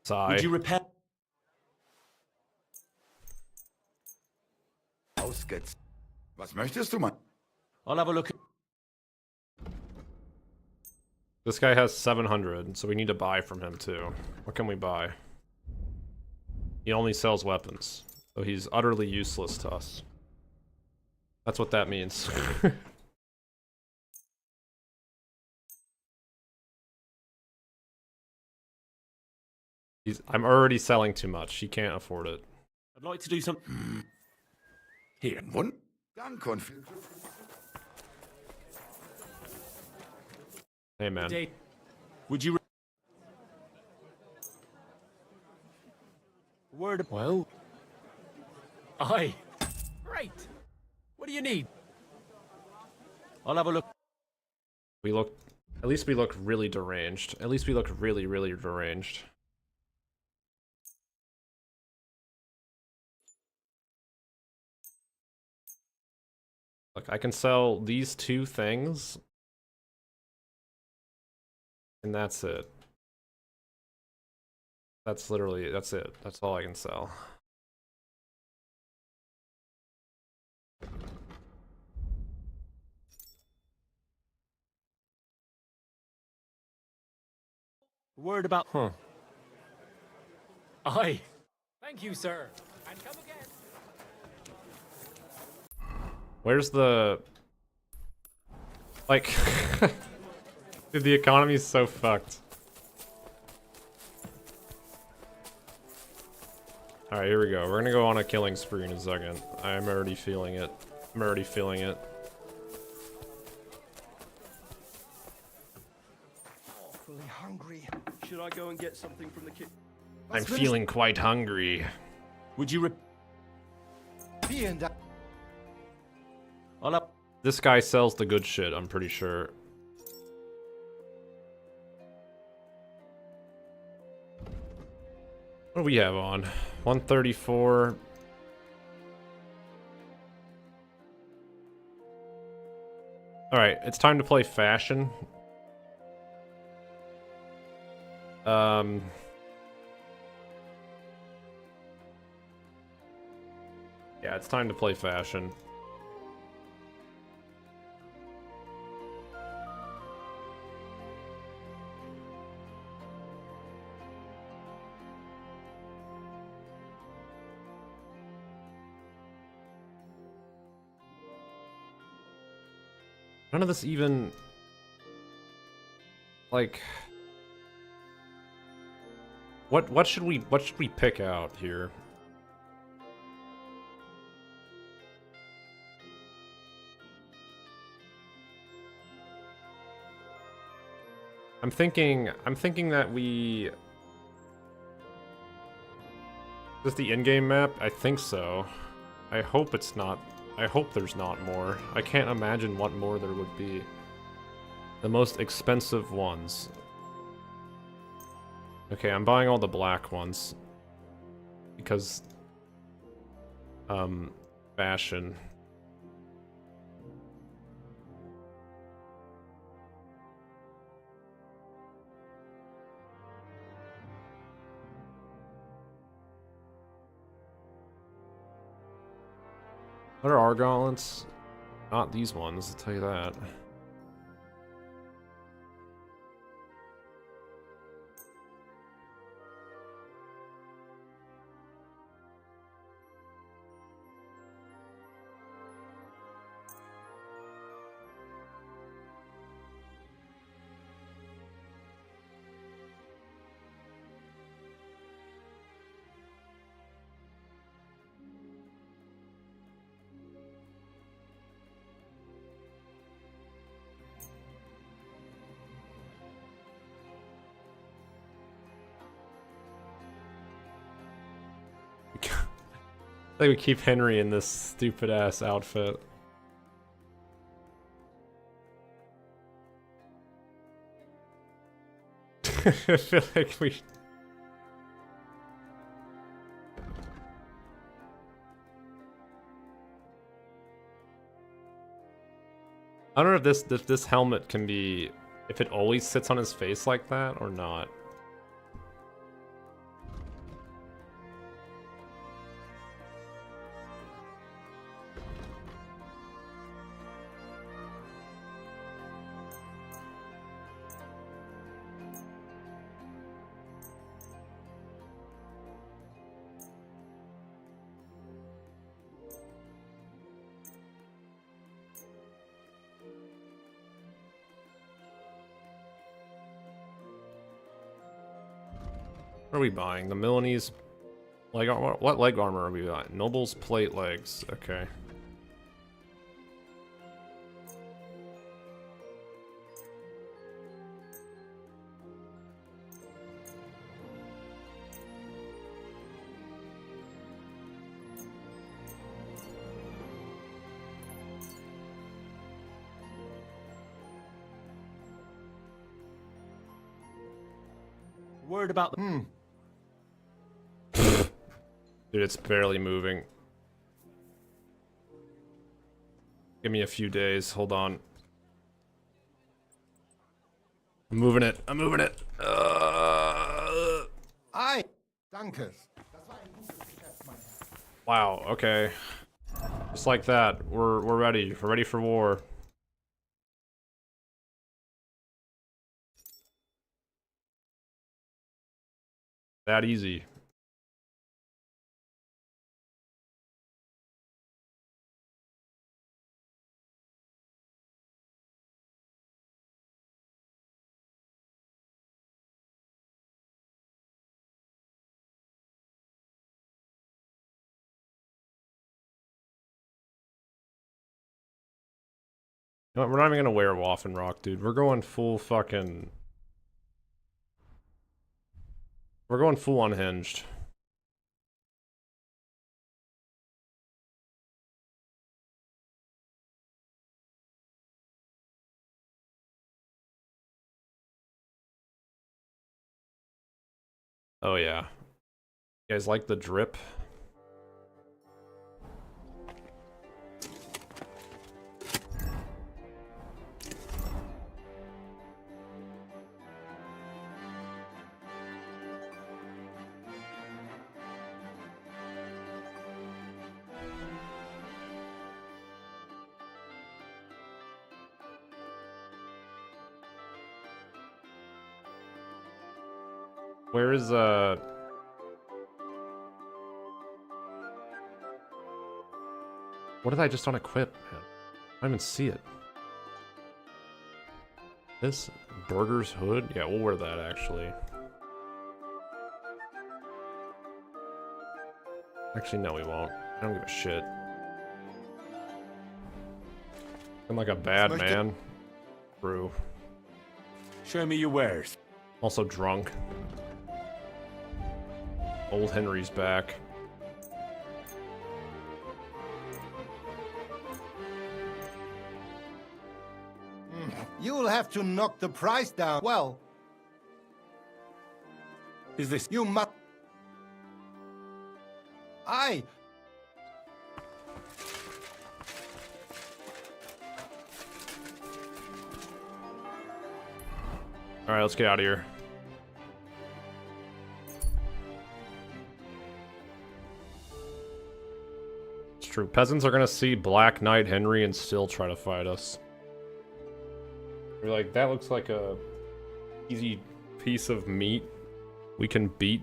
Sigh. Would you repair... Ausgeht's. Was möchtest du, Mann? I'll have a look. This guy has 700, so we need to buy from him too. What can we buy? He only sells weapons, so he's utterly useless to us. That's what that means. I'm already selling too much. He can't afford it. I'd like to do something. Here. One. Danke. Hey, man. Would you... Word. Well. Aye. Great. What do you need? I'll have a look. We look... At least we look really deranged. At least we look really, really deranged. Look, I can sell these two things. And that's it. That's literally, that's it. That's all I can sell. Word about... Huh. Aye. Thank you, sir. And come again. Where's the... Like... Dude, the economy's so fucked. Alright, here we go. We're gonna go on a killing spree in a second. I'm already feeling it. I'm already feeling it. Awfully hungry. Should I go and get something from the kitchen? I'm feeling quite hungry. Would you I'll up. This guy sells the good shit, I'm pretty sure. What do we have on? 134. Alright, it's time to play fashion. Yeah, it's time to play fashion. None of this even... Like, what should we pick out here? I'm thinking that we... Is this the in-game map? I think so. I hope it's not. I hope there's not more. I can't imagine what more there would be. The most expensive ones. Okay, I'm buying all the black ones. Because... fashion. What are our gauntlets? Not these ones, I'll tell you that. I think we keep Henry in this stupid ass outfit. I feel like we... I don't know if this helmet can be... if it always sits on his face like that or not. What are we buying? The Milanese leg armor? What leg armor are we buying? Noble's plate legs. Okay. Worried about the... Dude, it's barely moving. Give me a few days. Hold on. I'm moving it. I'm moving it. Aye, danke. Wow, okay. Just like that. We're ready. We're ready for war. That easy. You know what, we're not even gonna wear Waffen Rock, dude. We're going full fucking... We're going full unhinged. Oh yeah. You guys like the drip? Where is what did I just unequip? I don't even see it. This Burger's hood? Yeah, we'll wear that actually. Actually, no, we won't. I don't give a shit. I'm like a bad man. True. Show me your wares. Also drunk. Old Henry's back. You'll have to knock the price down. Well, is this you must? Aye. All right, let's get out of here. It's true. Peasants are gonna see Black Knight Henry and still try to fight us. We're like, that looks like a easy piece of meat we can beat.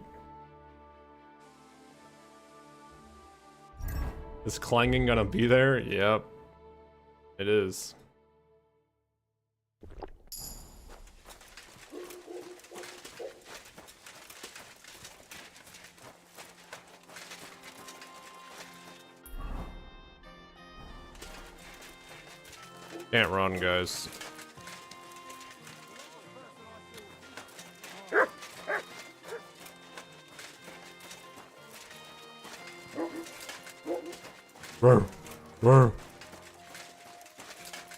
Is clanging gonna be there? Yep. It is. Can't run, guys. I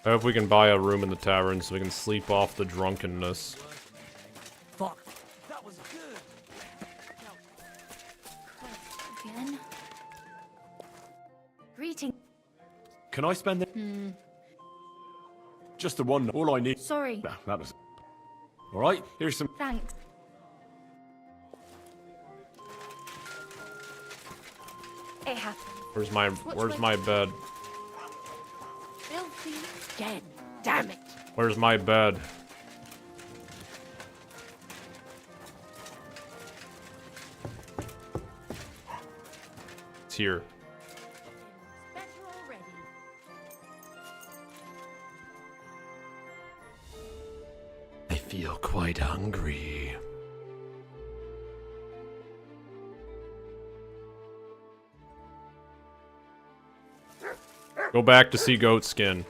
hope we can buy a room in the tavern so we can sleep off the drunkenness. Fuck. That was good. Again. Greeting. Can I spend it? Just the one. All I need. Sorry. Nah, that was. All right. Here's some. Thanks. It happened. Where's my bed? Filthy again. Damn it. Where's my bed? It's here. Better already. I feel quite hungry. Go back to see goat skin.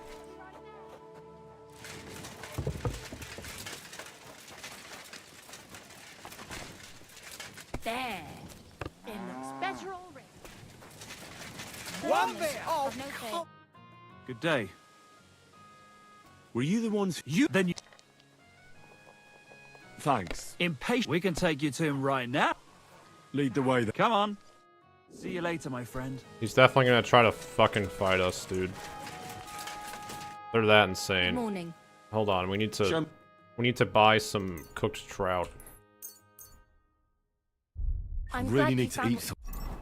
There. It looks better already. One there. Oh, no fair. Good day. Were you the ones? Then you. Thanks. Impatient. We can take you to him right now. Lead the way. Come on. See you later, my friend. He's definitely gonna try to fucking fight us, dude. They're that insane. Good morning. Hold on, we need to buy some cooked trout. I'm really glad need you to found eat some.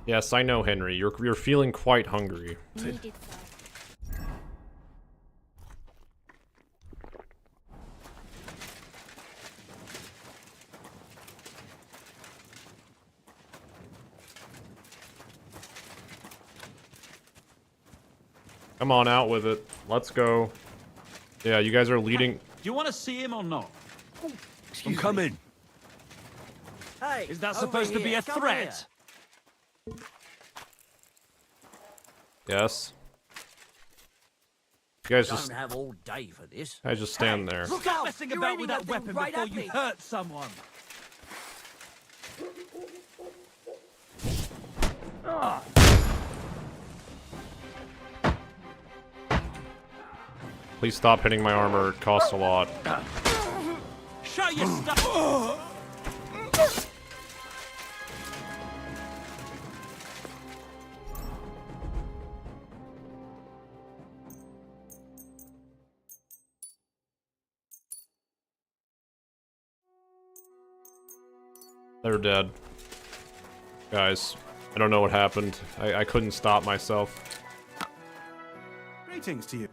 Yes, I know, Henry. You're feeling quite hungry. Needed so. Come on, out with it. Let's go. Yeah, you guys are leading. Do you want to see him or not? I'm coming. Hey, Is that supposed to be a threat? Yes. You guys Don't just have all day for this. guys just stand there. Look out! Messing about with that weapon right before at you me. hurt someone. Please stop hitting my armor. It costs a lot. Show your stuff. They're dead. Guys, I don't know what happened. I couldn't stop myself. Greetings to you.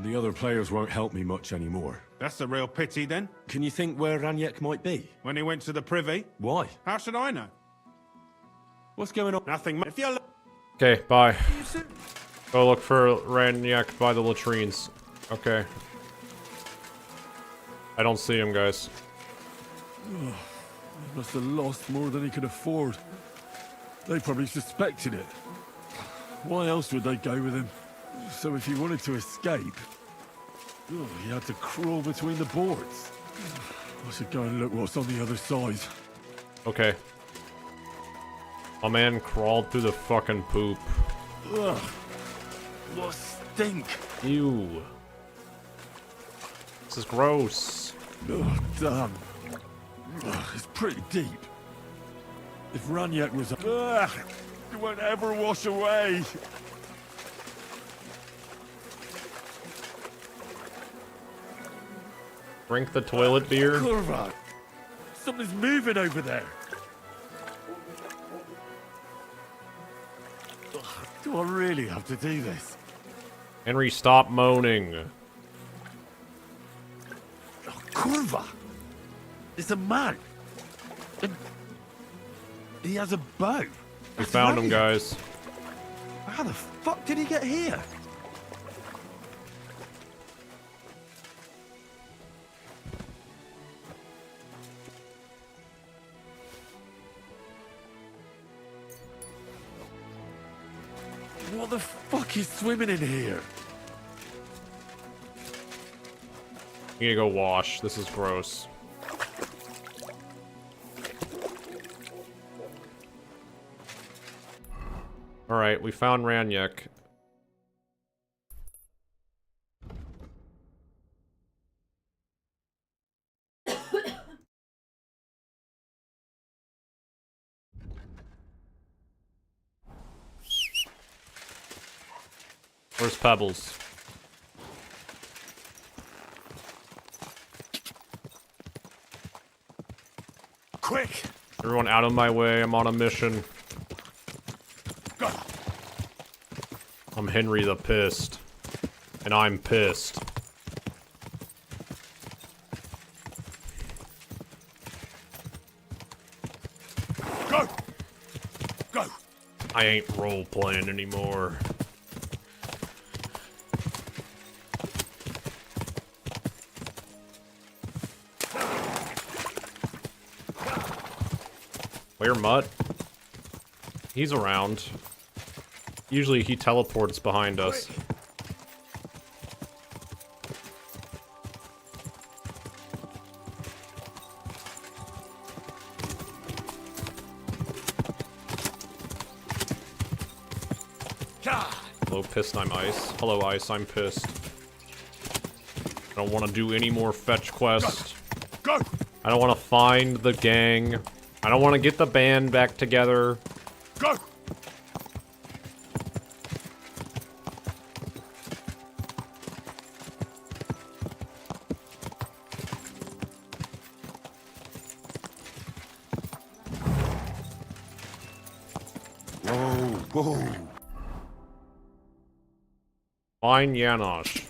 The other players won't help me much anymore. That's a real pity, then. Can you think where Raniek might be? When he went to the privy. Why? How should I know? What's going on? Nothing. If you Okay, bye. Go look for Raniak by the latrines. Okay. I don't see him, guys. He must have lost more than he could afford. They probably suspected it. Why else would they go with him? So if he wanted to escape, he had to crawl between the boards. I should go and look what's on the other side. Okay. My man crawled through the fucking poop. Ugh. What stink! Ew. This is gross. Oh, damn. It's pretty deep. If Ranyek was it won't ever wash away. Drink the toilet beer. Kurva! Something's moving over there. Do I really have to do this? Henry, stop moaning. Oh, Kurva! It's a man. And he has a bow. We found him, guys. How the fuck did he get here? What the fuck is swimming in here? You need to go wash. This is gross. Alright, we found Ranyek. Where's Pebbles? Quick! Everyone out of my way, I'm on a mission. Go. I'm Henry the Pissed. And I'm pissed. Go! Go! I ain't role-playing anymore. Where Mutt? He's around. Usually he teleports behind us. Hello, pissed, I'm Ice. Hello, Ice, I'm pissed. I don't want to do any more fetch quests. Go! I don't want to find the gang. I don't want to get the band back together. Go! Whoa. Fine, Janosch.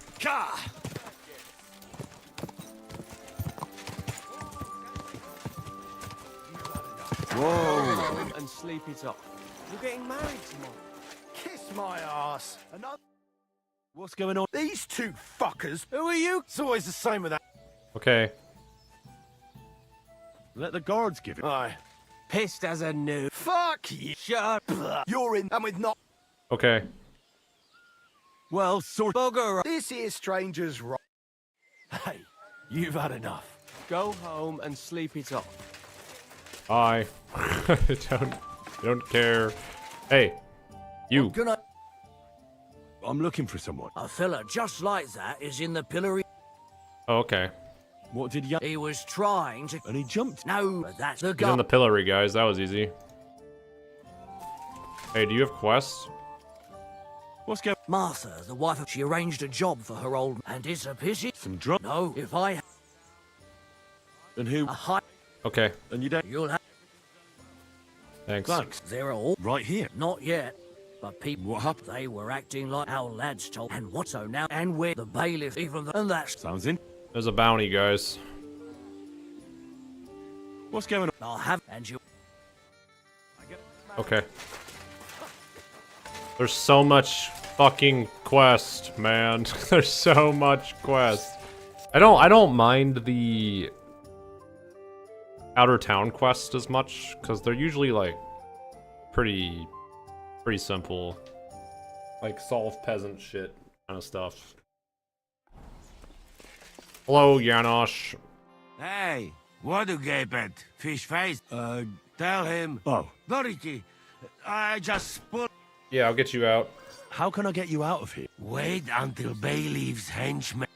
Whoa! And sleep it off. You're getting married tomorrow. Kiss my ass. Another. What's going on? These two fuckers. Who are you? It's always the same with that. Okay. Let the guards give it. Aye. Pissed as a new. Fuck you. Shut up. You're in. And with not. Okay. Well, sort bugger. This is strangers right. Hey, you've had enough. Go home and sleep it off. I don't care. Hey, you. I'm looking for someone. A fella just like that is in the pillory. Oh, okay. What did you? He was trying to. And he jumped. No, but that's the He's guy. in the pillory, guys. That was easy. Hey, do you have quests? What's going? Martha, the wife, she arranged a job for her old, and it's a pity. Some drug. No, if I. And who? A high. Okay. And you don't. You'll have. Thanks. Thanks. They're all Right here. not yet. But people, What happened? they were acting like our lads told. And what so now? And where the bailiff, even the, and that's. Sounds in. There's a bounty, guys. What's going on? I'll have and you. Okay. There's so much fucking quest, man. There's so much quest. I don't mind the outer town quests as much, because they're usually like pretty simple. Like solve peasant shit kind of stuff. Hello, Janosch. Hey, what do gape at? Fish face? Tell him. Oh. Dorothy, I just put... Yeah, I'll get you out. How can I get you out of here? Wait until Bay leaves henchman.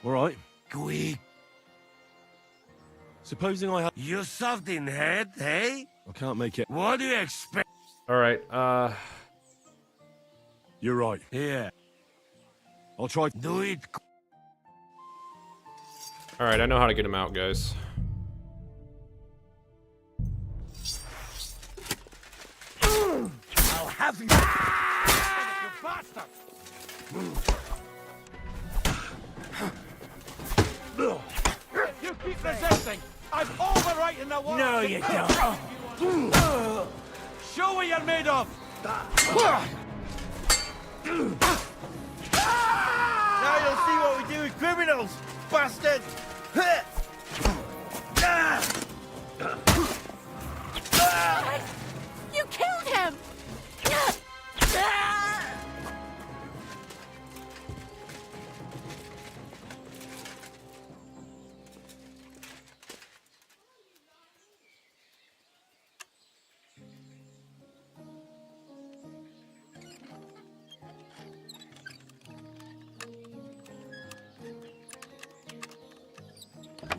All right. Quick. Supposing I have... You soft in head, hey? I can't make it. What do you expect? Alright, You're right. Here. I'll try... Do it. Alright, I know how to get him out, guys. I'll have you. You bastard! You keep resisting! I'm overwriting the war! No, you don't. Show what you're made of! Now you'll see what we do with criminals, bastard! You killed him!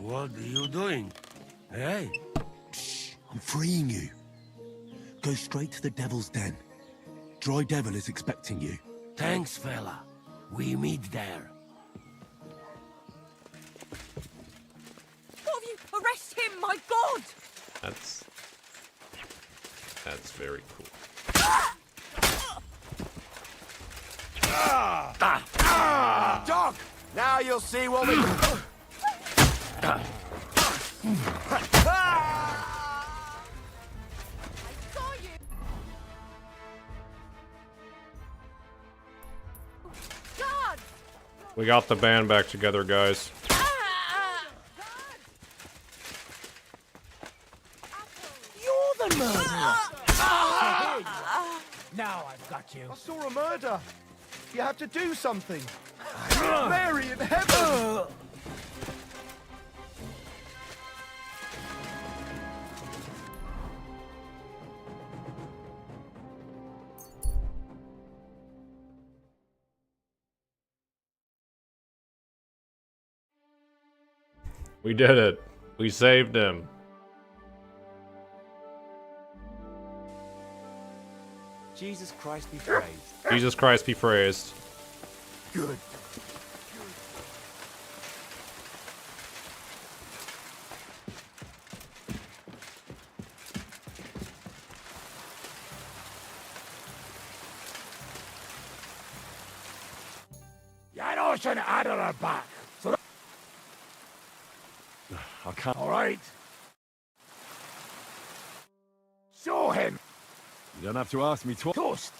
What are you doing? Hey? I'm freeing you. Go straight to the Devil's Den. Dry Devil is expecting you. Thanks, fella. We meet there. What have you? Arrest him, my God! That's very cool. Dog! Now you'll see what we... God! We got the band back together, guys. You're the murderer! Now I've got you. I saw a murder. You have to do something. Mary in heaven! We did it. We saved him. Jesus Christ be praised. Jesus Christ be praised. Good. Janosch and Adder are back. So I can't... all right. Show him. You don't have to ask me twice. Toast.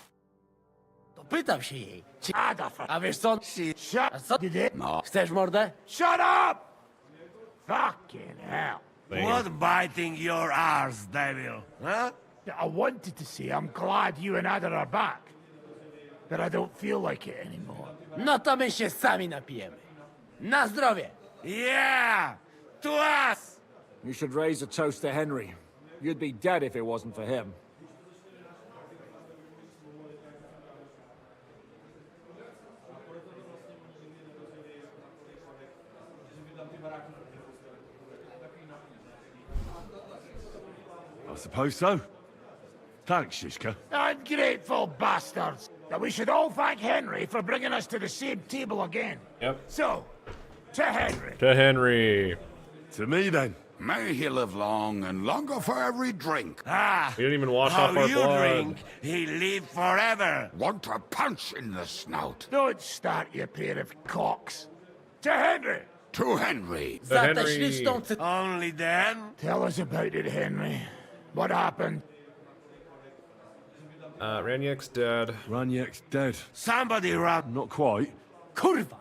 To pytam się jej. Czy Ada, a wiesz co? A co ty nie? No. Chcesz mordę? Shut up! Fucking hell. What biting your arse, devil? Huh? I wanted to say I'm glad you and Ada are back. But I don't feel like it anymore. No to my się sami napijemy. Na zdrowie! Yeah! To us! You should raise a toast to Henry. You'd be dead if it wasn't for him. I suppose so. Thanks, Shishka. Ungrateful bastards! That we should all thank Henry for bringing us to the same table again. Yep. So, to Henry. To Henry. To me, then. May he live long and longer for every drink. Ah! We didn't even wash how off our you blood. drink, he live forever. Want to punch in the snout. Don't start, you pair of cocks. To Henry. To Henry. To Henry. Only then? Tell us about it, Henry. What happened? Raniek's dead. Raniek's dead. Somebody run. Not quite. Kurwa!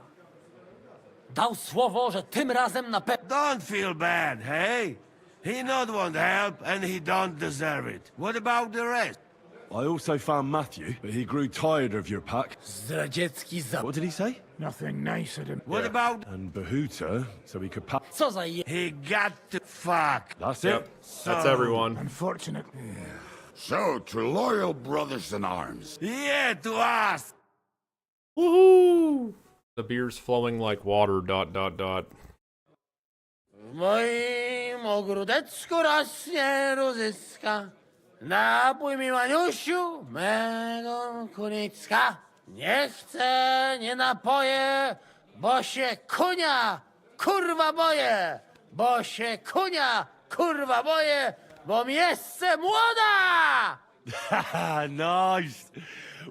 Dał słowo, że tym razem na pewno... Don't feel bad, hey? He not want help, and he don't deserve it. What about the rest? I also found Matthew, but he grew tired of your pack. Zdradziecki za... What did he say? Nothing nice at him. What about... And Bahuta, so he could pack. Co za je... He got to fuck. That's Yep, it. that's everyone. Unfortunate. So, to loyal brothers in arms. Yeah, to us. Woohoo! The beer's flowing like water, ... W moim ogródeczku rośnie różyska. Napój mi, Maniusiu, mego kunicka. Nie chcę, nie napoję, bo się kunia, kurwa boję. Bo się kunia, kurwa boję, bom jeszcze młoda! Nice.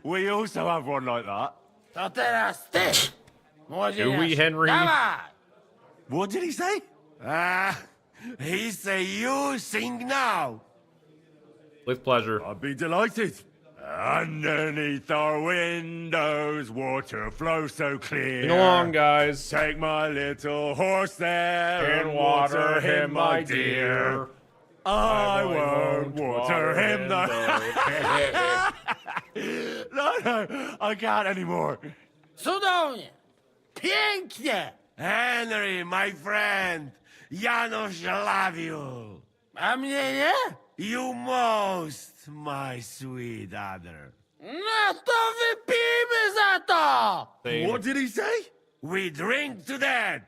We also have one like that. To teraz ty, młodzieniec. Do we, Henry? Dawaj! What did he say? He say you sing now. With pleasure. I'd be delighted. Underneath our windows, water flows so clear. Sing along, guys. Take my little horse there and water him, my dear. I won't water him, though. No, I can't anymore. Cudownie! Pięknie! Henry, my friend, Janusz love you. A mnie nie? You most, my sweet other. No to wypijmy za to! Same. What did he say? We drink to that.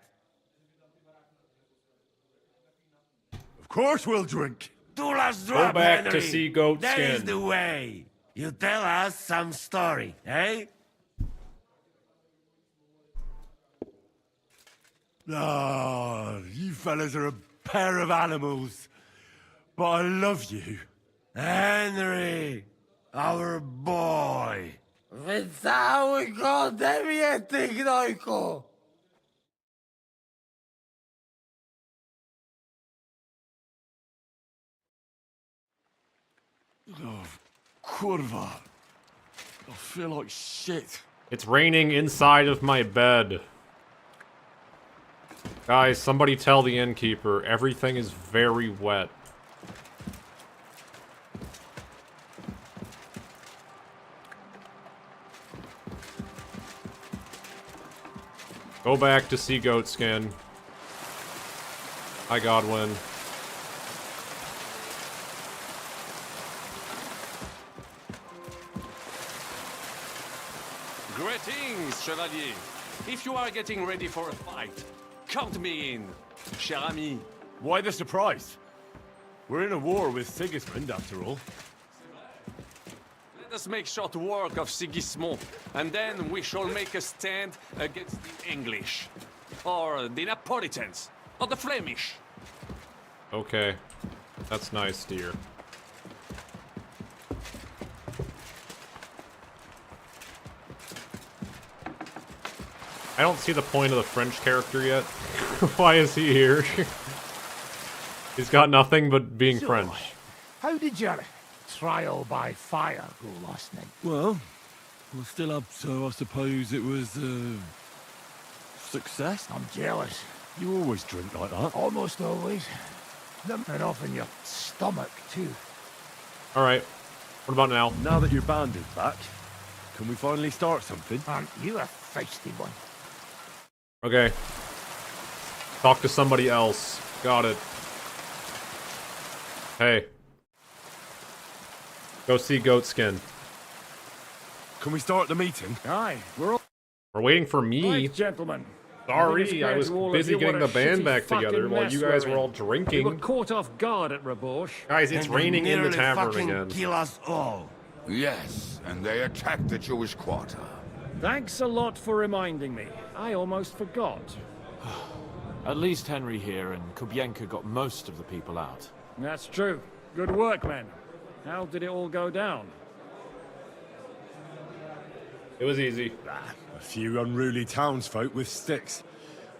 Of course we'll drink. Do last Go drop, back Henry. to see goat That is skin. the way. You tell us some story, eh? Ah, you fellas are a pair of animals. But I love you. Henry, our boy. Wycałuj go ode mnie, ty gnojku! Oh, kurwa. I feel like shit. It's raining inside of my bed. Guys, somebody tell the innkeeper, everything is very wet. Go back to see Goatskin. Hi, Godwin. Greetings, Chevalier. If you are getting ready for a fight, count me in, cher ami. Why the surprise? We're in a war with Sigismund, after all. Let us make short work of Sigismund, and then we shall make a stand against the English, or the Napolitans, or the Flemish. Okay. That's nice, dear. I don't see the point of the French character yet. Why is he here? He's got nothing but being So, French. How did your trial by fire go last night? Well, we're still up, so I suppose it was a success. I'm jealous. You always drink like that. Almost always. And often your stomach, too. Alright. What about now? Now that your band is back, can we finally start something? Aren't you a feisty one? Okay. Talk to somebody else. Got it. Hey. Go see Goatskin. Can we start the meeting? Aye, we're waiting for me. right, gentlemen. Sorry, I was busy getting the band back together while you guys were all We drinking. were caught off guard at Rabosh. Guys, it's raining in the Nearly tavern fucking again. kill us all. Yes, and they attacked the Jewish quarter. Thanks a lot for reminding me. I almost forgot. At least Henry here and Kubienka got most of the people out. That's true. Good work, men. How did it all go down? It was easy. A few unruly townsfolk with sticks.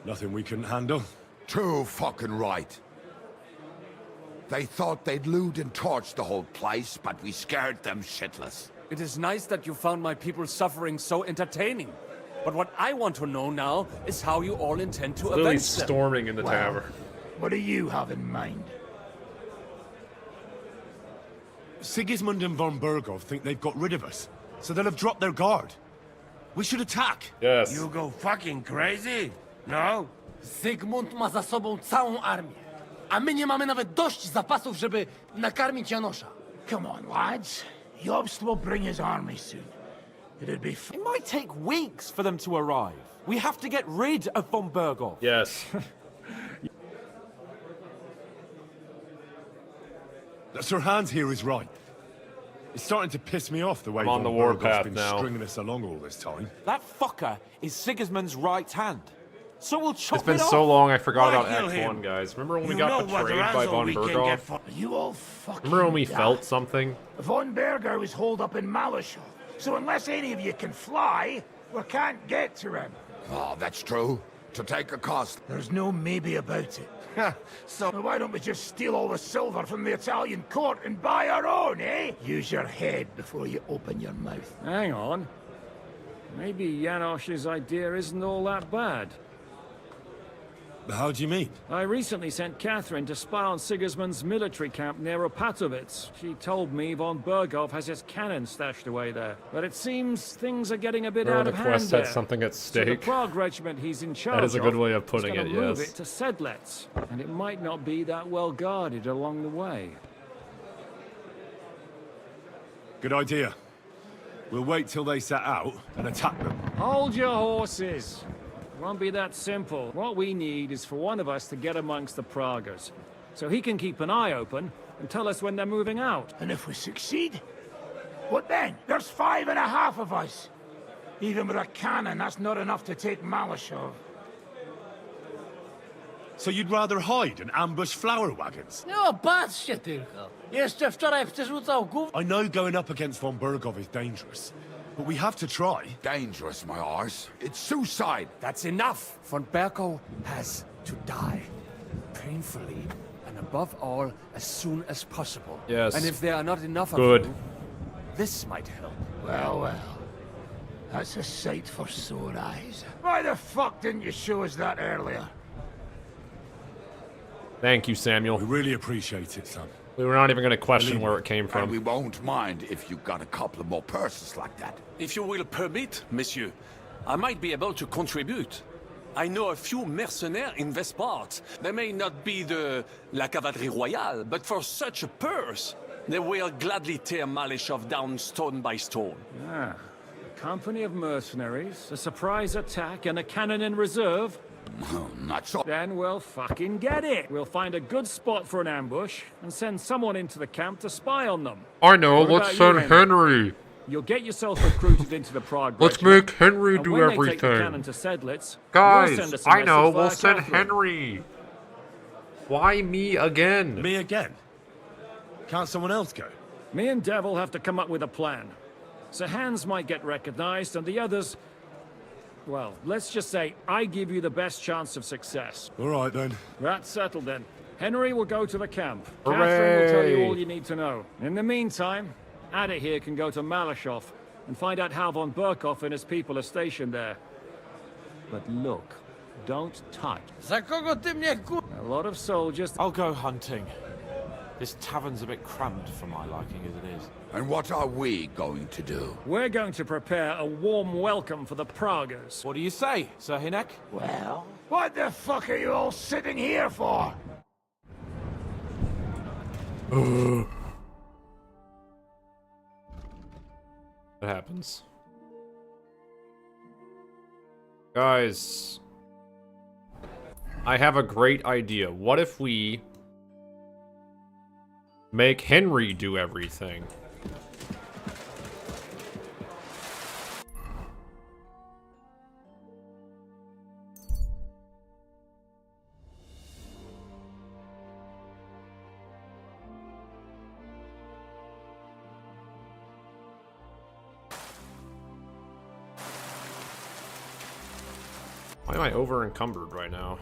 Nothing we couldn't handle. Too fucking right. They thought they'd loot and torch the whole place, but we scared them shitless. It is nice that you found my people's suffering so entertaining. But what I want to know now is how you all intend to Literally avenge them. storming in the tavern. What do you have in mind? Sigismund and von Bergov think they've got rid of us, so they'll have dropped their guard. We should attack. Yes. You go fucking crazy? No? Zygmunt ma za sobą całą armię, a my nie mamy nawet dość zapasów, żeby nakarmić Janosza. Come on, lads. Jobst will bring his army soon. It'd be It might take weeks for them to arrive. We have to get rid of von Bergov. Yes. Sir Hans here is right. It's starting to piss me off the way I'm on von the Bergov's warpath been now. stringing us along all this time. That fucker is Sigismund's right hand. So we'll chop It's been it off. so long I forgot Why about kill Act him? 1, guys. Remember when we You got know what betrayed by ransom von we can Bergov? get for... You all fucking Remember when we die. felt something? Von Berger was holed up in Malishov, so unless any of you can fly, we can't get to him. Oh, that's true. To take a cost. There's no maybe about it. So why don't we just steal all the silver from the Italian court and buy our own, eh? Use your head before you open your mouth. Hang on. Maybe Janosch's idea isn't all that bad. How do you mean? I recently sent Catherine to spy on Sigismund's military camp near Opatovitz. She told me von Bergov has his cannon stashed away there. But it seems things are getting a bit Remember out of the hand quest there. had something at So the stake. Prague regiment he's in charge That is a good way of is putting gonna it, move yes. it to Sedlets, and it might not be that well guarded along the way. Good idea. We'll wait till they set out and attack them. Hold your horses. It won't be that simple. What we need is for one of us to get amongst the Praguers, so he can keep an eye open and tell us when they're moving out. And if we succeed, what then? There's 5.5 of us. Even with a cannon, that's not enough to take Malishov. So you'd rather hide and ambush flower wagons? No, patrzcie tylko. Jeszcze wczoraj przerzucał gów... I know going up against von Bergov is dangerous, but we have to try. Dangerous, my arse. It's suicide. That's enough. Von Bergov has to die. Painfully. And above all, as soon as possible. Yes. And if there are not enough of Good. you, this might help. Well, well. That's a sight for sore eyes. Why the fuck didn't you show us that earlier? Thank you, Samuel. We really appreciate it, son. We were not even going to question where it came And we from. won't mind if you got a couple of more purses like that. If you will permit, monsieur, I might be able to contribute. I know a few mercenaires in this part. They may not be la cavalerie royale, but for such a purse, they will gladly tear Malishov down stone by stone. Ah, a company of mercenaries, a surprise attack, and a cannon in reserve. Not so. Then we'll fucking get it. We'll find a good spot for an ambush and send someone into the camp to spy on them. I know, What let's about you, send Henry. You'll get yourself recruited into the Prague Let's regiment, make Henry and do when they take the everything. cannon to Sedlitz, Guys, you'll send us a I know, message we'll via send Catherine. Henry. Why me again? Me again? Can't someone else go? Me and Devil have to come up with a plan. So Hans might get recognized, and the others... Well, let's just say I give you the best chance of success. All right, then. That's settled then. Henry will go to the camp. Hooray! Catherine will tell you all you need to know. In the meantime, Ada here can go to Malishov and find out how von Berkov and his people are stationed there. But look, don't touch. Za kogo ty mnie ku... A lot of soldiers... I'll go hunting. This tavern's a bit cramped for my liking as it is. And what are we going to do? We're going to prepare a warm welcome for the Praguers. What do you say, Sir Hinek? Well, what the fuck are you all sitting here for? What happens? Guys, I have a great idea. What if we make Henry do everything? Why am I over encumbered right now?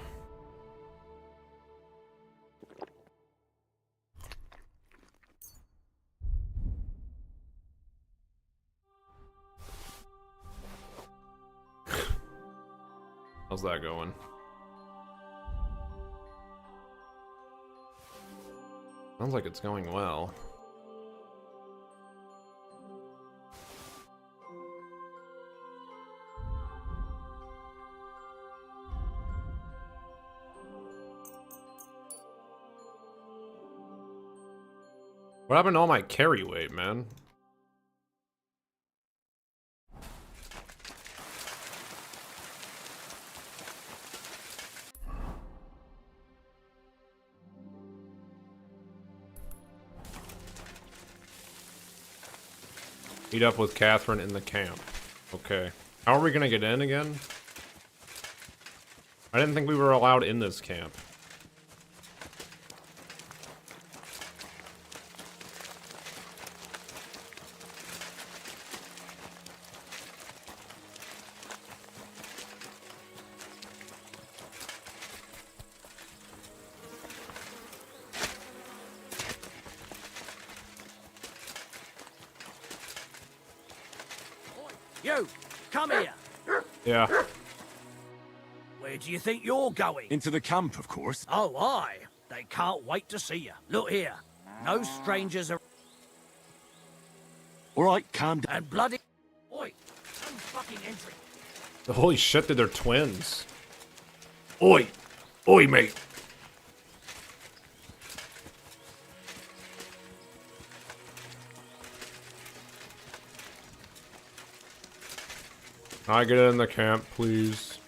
How's that going? Sounds like it's going well. What happened to all my carry weight, man? Meet up with Catherine in the camp. Okay. How are we gonna get in again? I didn't think we were allowed in this camp. You, come here. Yeah. Where do you think you're going? Into the camp, of course. Oh, aye. They can't wait to see you. Look here. No strangers are... All right, calm down. And bloody... Oi, no fucking entry. Holy shit, they're twins. Oi! Oi, mate! Can I get in the camp, please?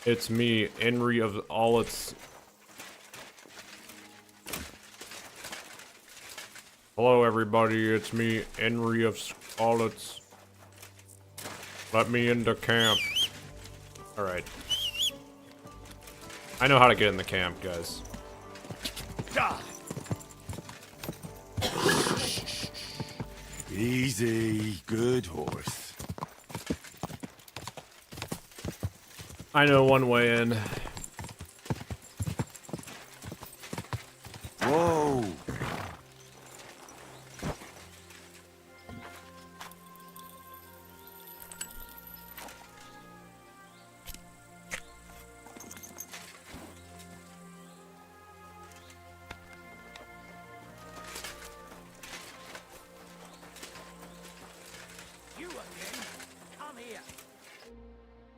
It's me, Henry of all its... Hello everybody, it's me, Henry of Scarlet's. Let me into camp. Alright. I know how to get in the camp, guys. Easy, good horse. I know one way in. Whoa!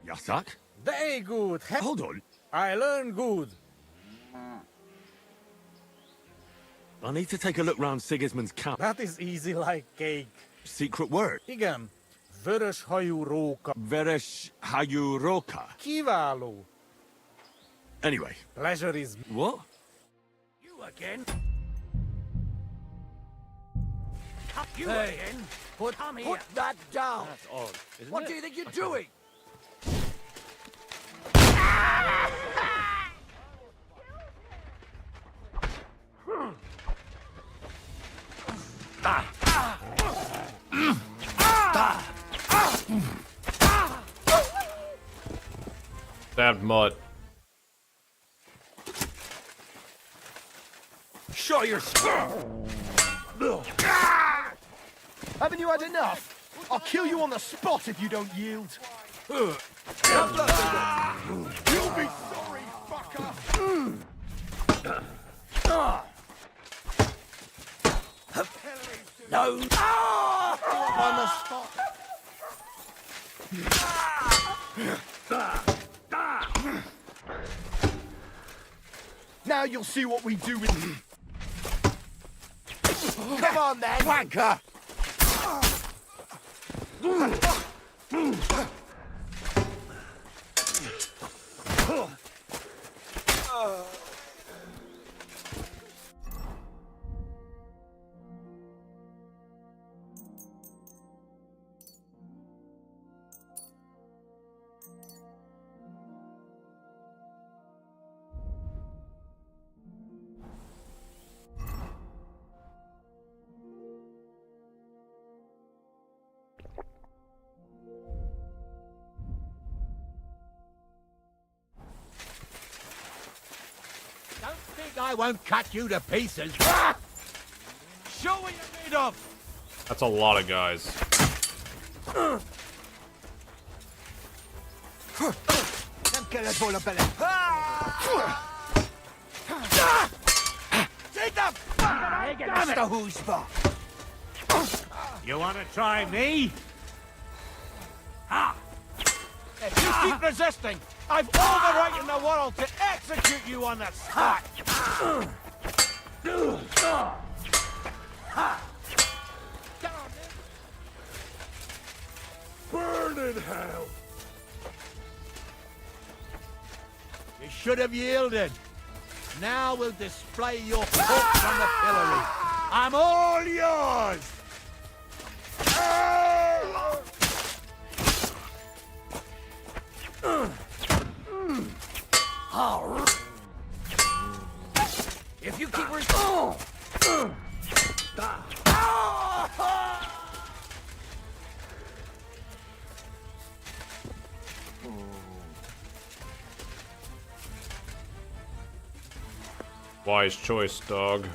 Yasak? Very good. Hold on. I learn good. I need to take a look round Sigismund's camp. That is easy like cake. Secret word. Igen. Vörös hajú róka. Veresh Hayuroka. Kiváló. Anyway. Pleasure is... What? You again? You Hey, again? Put that down. That's odd, isn't What it? do you think you're doing? Stabbed mutt. Show your... Haven't you had enough? I'll kill you on the spot if you don't yield. You'll be sorry, fucker! No! On the spot. Now you'll see what we do with... Come on, then! Wanker! Don't think I won't cut you to pieces. Show what you're made of! That's a lot of guys. You want to try me? If you keep resisting, I've all the right in the world to execute you on the spot! Burn in hell! You should have yielded. Now we'll display your corpse on the pillory. I'm all yours! If you keep Wise choice, dog.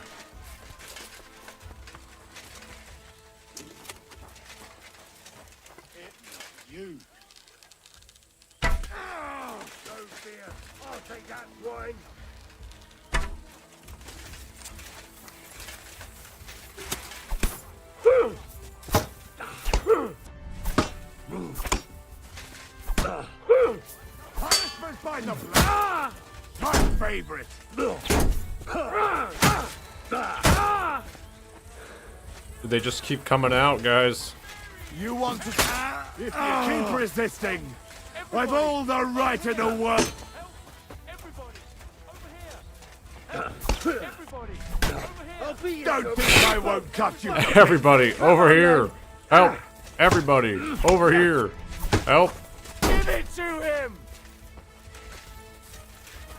You. Oh, dear. I'll take that swine. Punishment by the blood! My favorite! They just keep coming out, guys. You want to... If you keep resisting, I've all the right in the world! Don't think I won't cut you! Everybody, over here! Help! Everybody, over here! Help! Give it to him!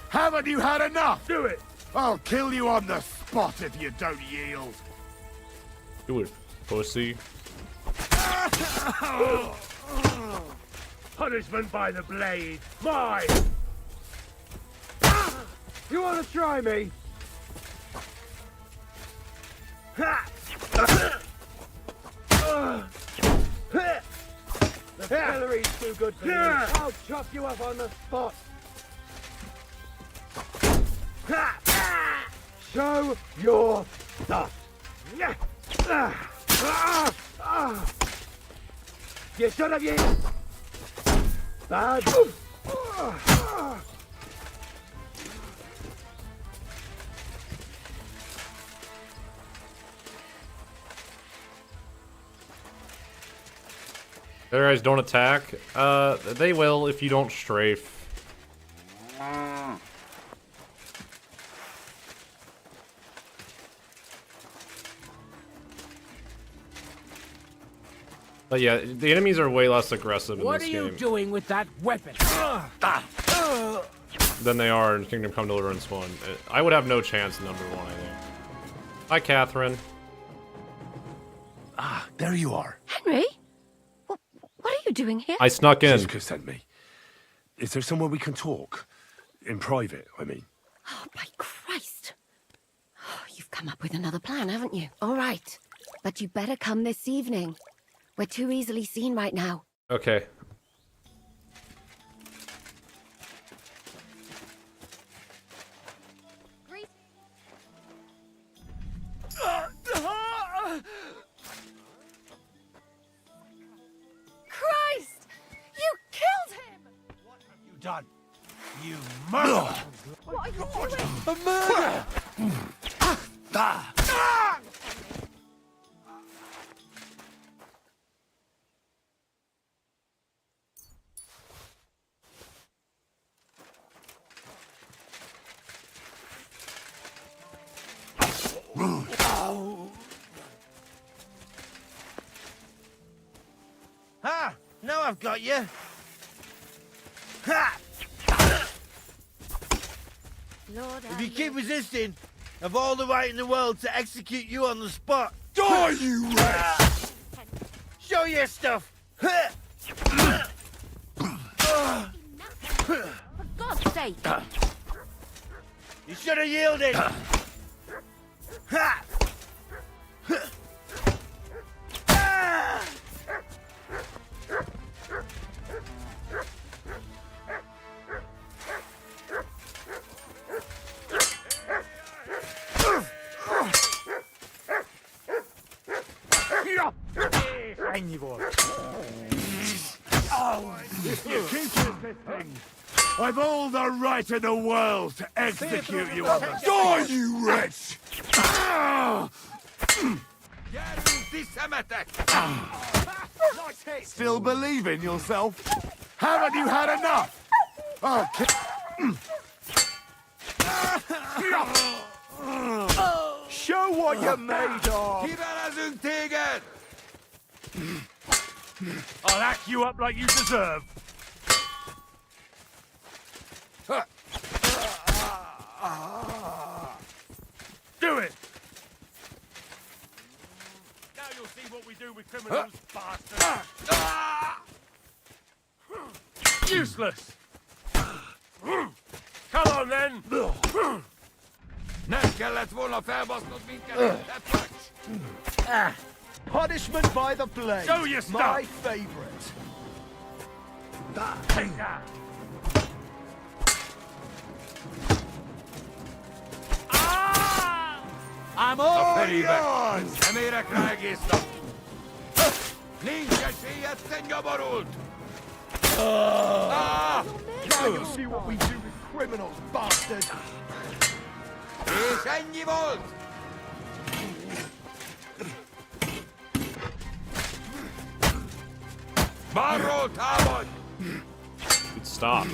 Haven't you had enough? Do it! I'll kill you on the spot if you don't yield. Do it, pussy. Punishment by the blade. Mine! You want to try me? The pillory's too good for you. I'll chop you up on the spot. Show your stuff. You should have used bad. There, guys, don't attack. They will if you don't strafe. But yeah, the enemies are way less aggressive in What this are game you doing with that weapon? than they are in Kingdom Come Deliverance 1. I would have no chance in number 1, I think. Hi, Catherine. Ah, there you are. Henry? What are you doing here? I snuck in. Jessica sent me. Is there somewhere we can talk? In private, I mean. Oh, by Christ. Oh, you've come up with another plan, haven't you? All right. But you better come this evening. We're too easily seen right now. Okay. Christ! You killed him! What have you done? You murderer! What are you doing? A murder! Ha! Now I've got you. Ha! Lord, If you keep resisting, I've all the right in the world to execute you on the spot. Die, you wretch! Show your stuff. For God's sake! You should have yielded. Ha! Senjivor. If you keep resisting, I've all the right in the world to execute you on the Die, you wretch! Still believe in yourself? Haven't you had enough? Show what you're made of! I'll hack you up like you deserve. Do it! Now you'll see what we do with criminals, bastard! Useless! Come on then! Punishment by the blade. Show your stuff. My favorite. Take that! I'm all yours! Now you'll see what we do with criminals, bastard. Stop.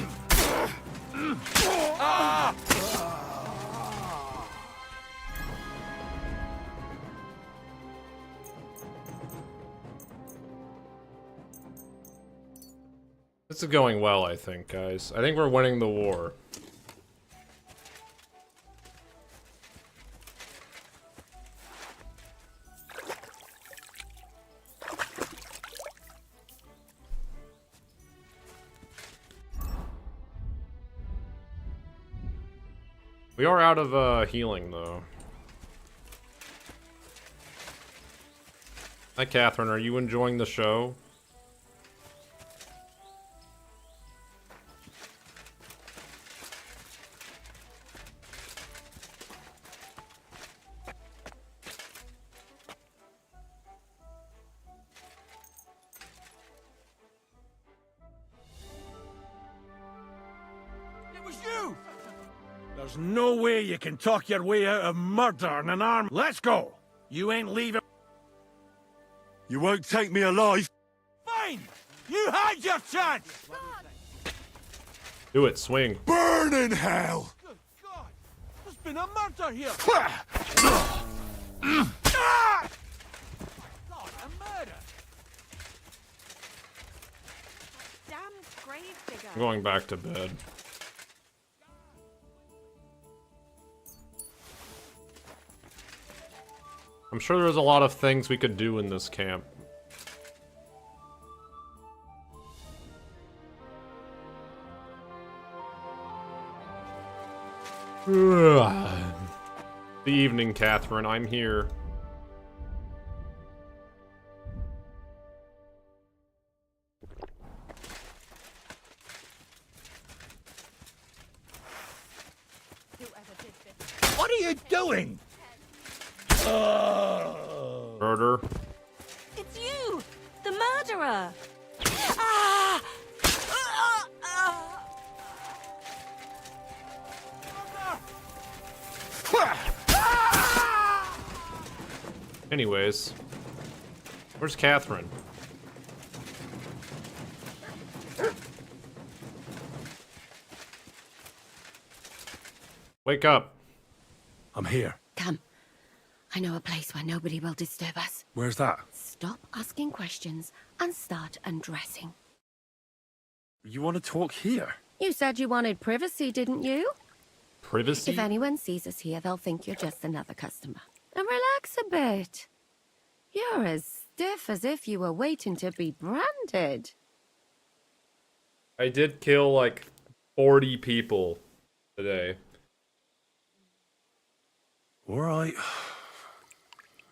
This is going well, I think, guys. I think we're winning the war. We are out of healing, though. Hi, Catherine. Are you enjoying the show? It was you! There's no way you can talk your way out of murder in an arm. Let's go! You ain't leaving. You won't take me alive. Fine! You had your chance! Do it, swing. Burn in hell! Good God! There's been a murder here! God, a murder! Damn gravedigger. I'm going back to bed. I'm sure there's a lot of things we could do in this camp. The evening, Catherine. I'm here. What are you doing? Murder. It's you! The murderer! Ah! Anyways. Where's Catherine? Wake up. I'm here. Come. I know a place where nobody will disturb us. Where's that? Stop asking questions and start undressing. You want to talk here? You said you wanted privacy, didn't you? Privacy? If anyone sees us here, they'll think you're just another customer. And relax a bit. You're as stiff as if you were waiting to be branded. I did kill like 40 people today. Alright.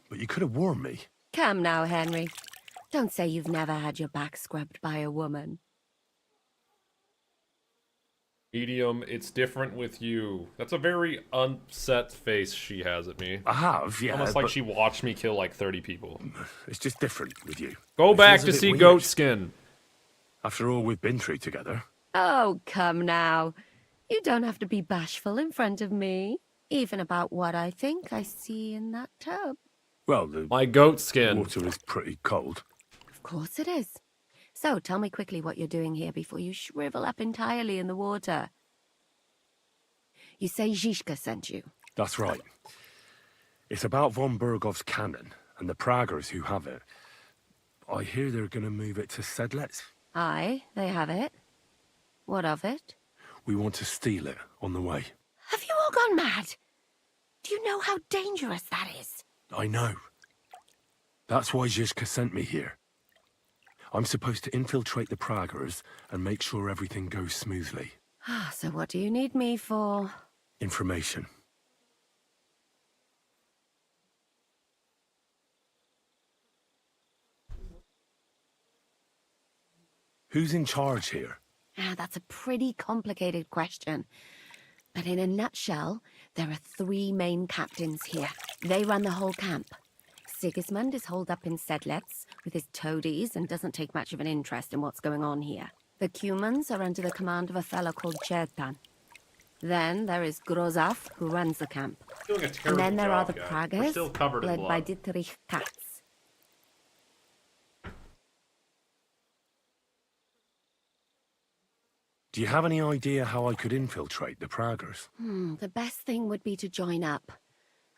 But you could have warned me. Come now, Henry. Don't say you've never had your back scrubbed by a woman. Medium, it's different with you. That's a very upset face she has at me. I have, yeah. Almost like she watched me kill like 30 people. It's just different with you. Go It back feels a to bit see weird. Goat Skin. After all we've been through together. Oh, come now. You don't have to be bashful in front of me. Even about what I think I see in that tub. Well, my goat skin. Water is pretty cold. Of course it is. So tell me quickly what you're doing here before you shrivel up entirely in the water. You say Zizka sent you. That's right. It's about von Bergov's cannon and the Praggers who have it. I hear they're going to move it to Sedlec. Aye, they have it. What of it? We want to steal it on the way. Have you all gone mad? Do you know how dangerous that is? I know. That's why Zizka sent me here. I'm supposed to infiltrate the Praggers and make sure everything goes smoothly. So what do you need me for? Information. Who's in charge here? That's a pretty complicated question. But in a nutshell, there are 3 main captains here. They run the whole camp. Sigismund is holed up in Sedlec with his toadies and doesn't take much of an interest in what's going on here. The Cumans are under the command of a fellow called Chertan. Then there is Grozaf, who runs the camp. Doing a And terrible then there are the job, guys. We're Praggers, still covered in led by blood. Dietrich Katz. Do you have any idea how I could infiltrate the Praggers? The best thing would be to join up.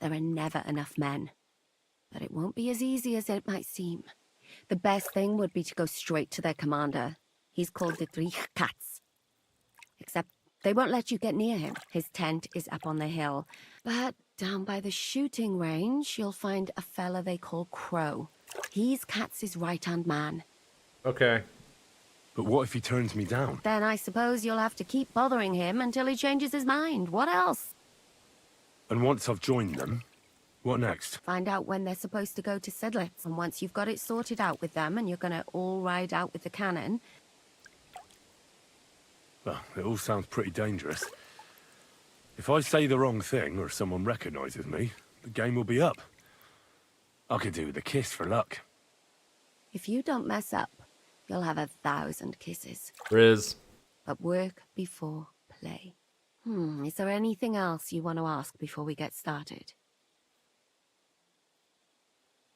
There are never enough men. But it won't be as easy as it might seem. The best thing would be to go straight to their commander. He's called Dietrich Katz. Except they won't let you get near him. His tent is up on the hill. But down by the shooting range, you'll find a fella they call Crow. He's Katz's right-hand man. Okay. But what if he turns me down? Then I suppose you'll have to keep bothering him until he changes his mind. What else? And once I've joined them, what next? Find out when they're supposed to go to Sedlec. And once you've got it sorted out with them and you're gonna all ride out with the cannon... Well, it all sounds pretty dangerous. If I say the wrong thing or someone recognizes me, the game will be up. I could do with a kiss for luck. If you don't mess up, you'll have 1,000 kisses. Riz. But work before play. Is there anything else you want to ask before we get started?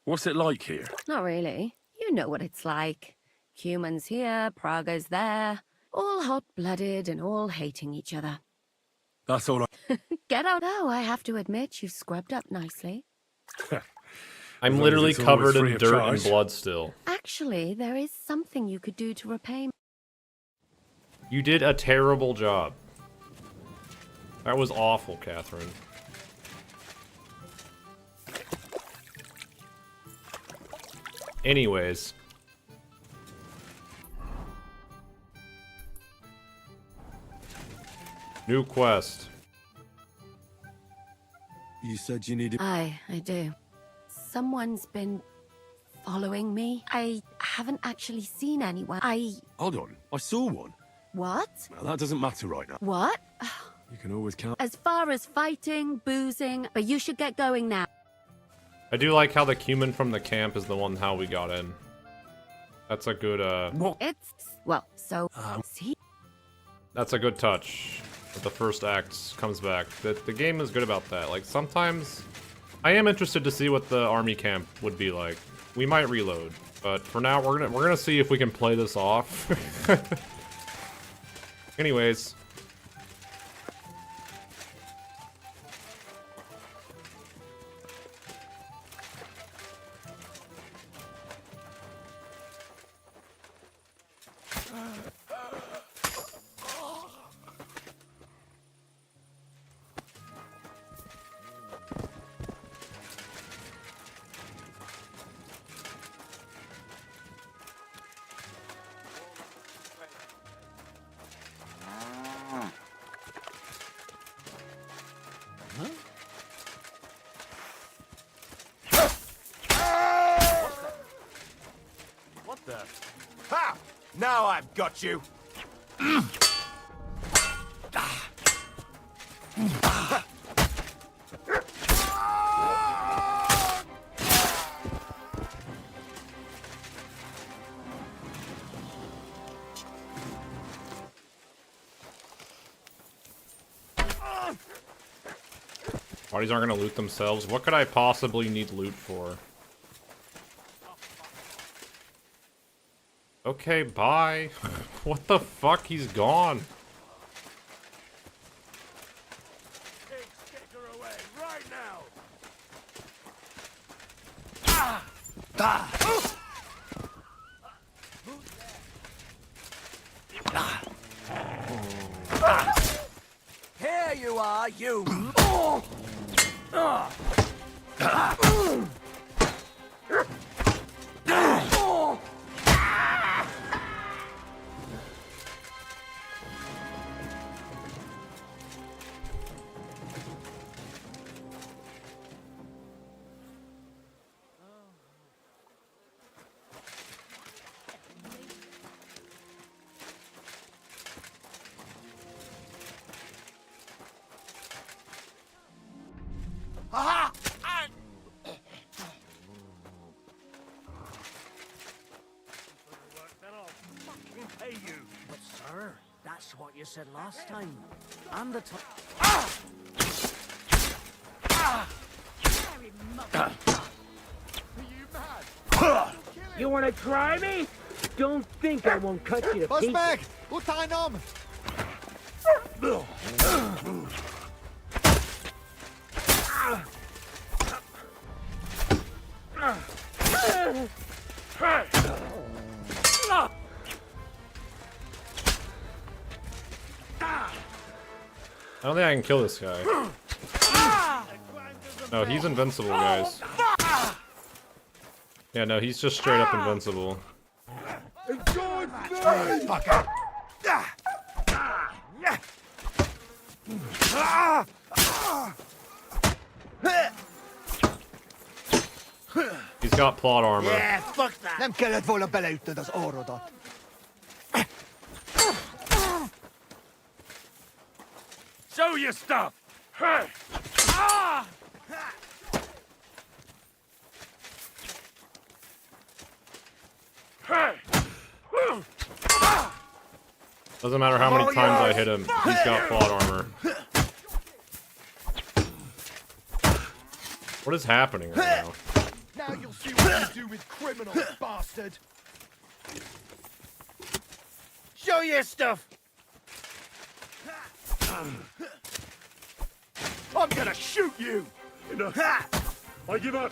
What's it like here? Not really. You know what it's like. Humans here, Praggers there. All hot-blooded and all hating each other. That's all I... Get out. Oh, I have to admit, you've scrubbed up nicely. I'm As long literally as it's always covered free in of dirt and charge. blood still. Actually, there is something you could do to repay me. You did a terrible job. That was awful, Catherine. Anyways. New quest. You said you needed... I do. Someone's been following me. I haven't actually seen anyone. Hold on, I saw one. What? Well, that doesn't matter right now. What? You can always count... As far as fighting, boozing, but you should get going now. I do like how the Cuman from the camp is the one how we got in. That's a good, See? That's a good touch. That the first act comes back. The game is good about that. Like, sometimes... I am interested to see what the army camp would be like. We might reload, but for now, we're gonna see if we can play this off. Anyways. What the? Ha! Now I've got you. Bodies aren't gonna loot themselves. What could I possibly need loot for? Okay, bye. What the fuck? He's gone. Here you are, you. Aha! But sir, that's what you said last time. And the You wanna try me? Don't think I won't cut you to pieces. Meg! Utanom! I don't think I can kill this guy. No, he's invincible, guys. Yeah, no, he's just straight up invincible. He's got plot armor. Yeah, fuck that. Nem kellett volna beleütnöd az orrodat. Show your stuff! Hey! Ah! Hey! Doesn't matter how many times I hit him, he's got plot armor. What is happening right now? Now you'll see what you do with criminals, bastard. Show your stuff. I'm gonna shoot you. I give up.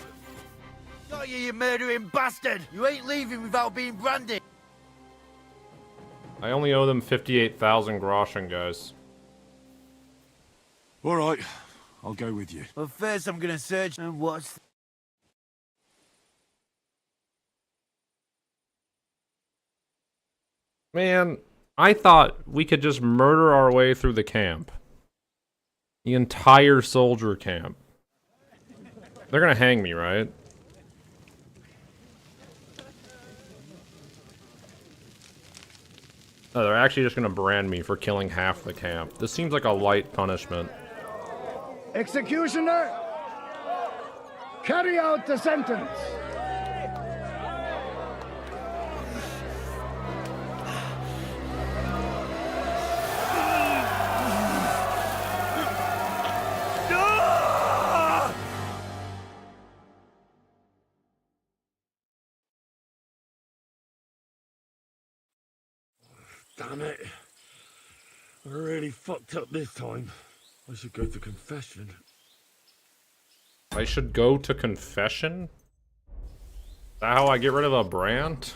Got you, you murdering bastard. You ain't leaving without being branded. I only owe them 58,000 groschen, guys. All right, I'll go with you. Well, first I'm gonna search and watch. Man, I thought we could just murder our way through the camp. The entire soldier camp. They're gonna hang me, right? No, they're actually just gonna brand me for killing half the camp. This seems like a light punishment. Executioner, carry out the sentence. Damn it. I really fucked up this time. I should go to confession. I should go to confession? Is that how I get rid of a brand?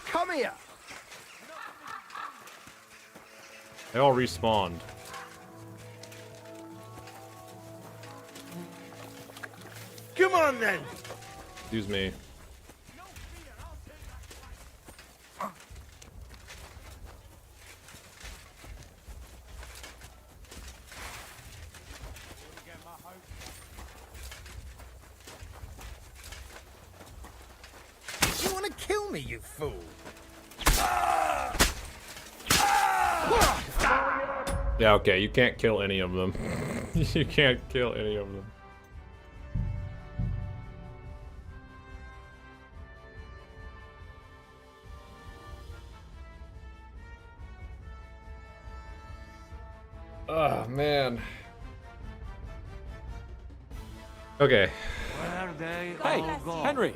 Come here. They all respawned. Come on then. Excuse me. You want to kill me, you fool? Yeah, okay, you can't kill any of them. You can't kill any of them. Oh, man. Okay. Where they Hey, all go? Henry!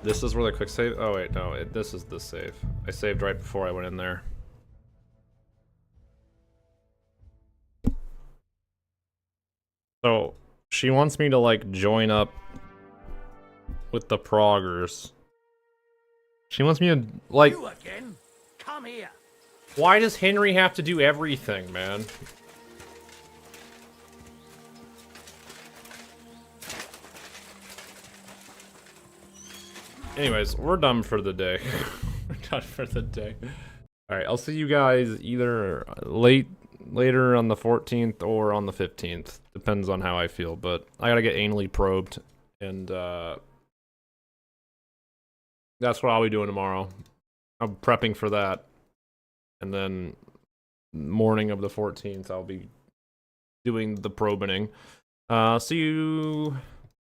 This is where the quick save... Oh, wait, no. This is the save. I saved right before I went in there. So, she wants me to, like, join up with the proggers. She wants me to, like... You again? Come here. Why does Henry have to do everything, man? Anyways, we're done for the day. We're done for the day. Alright, I'll see you guys either later on the 14th or on the 15th. Depends on how I feel, but I gotta get anally probed, and that's what I'll be doing tomorrow. I'm prepping for that. And then morning of the 14th, I'll be doing the probing. See you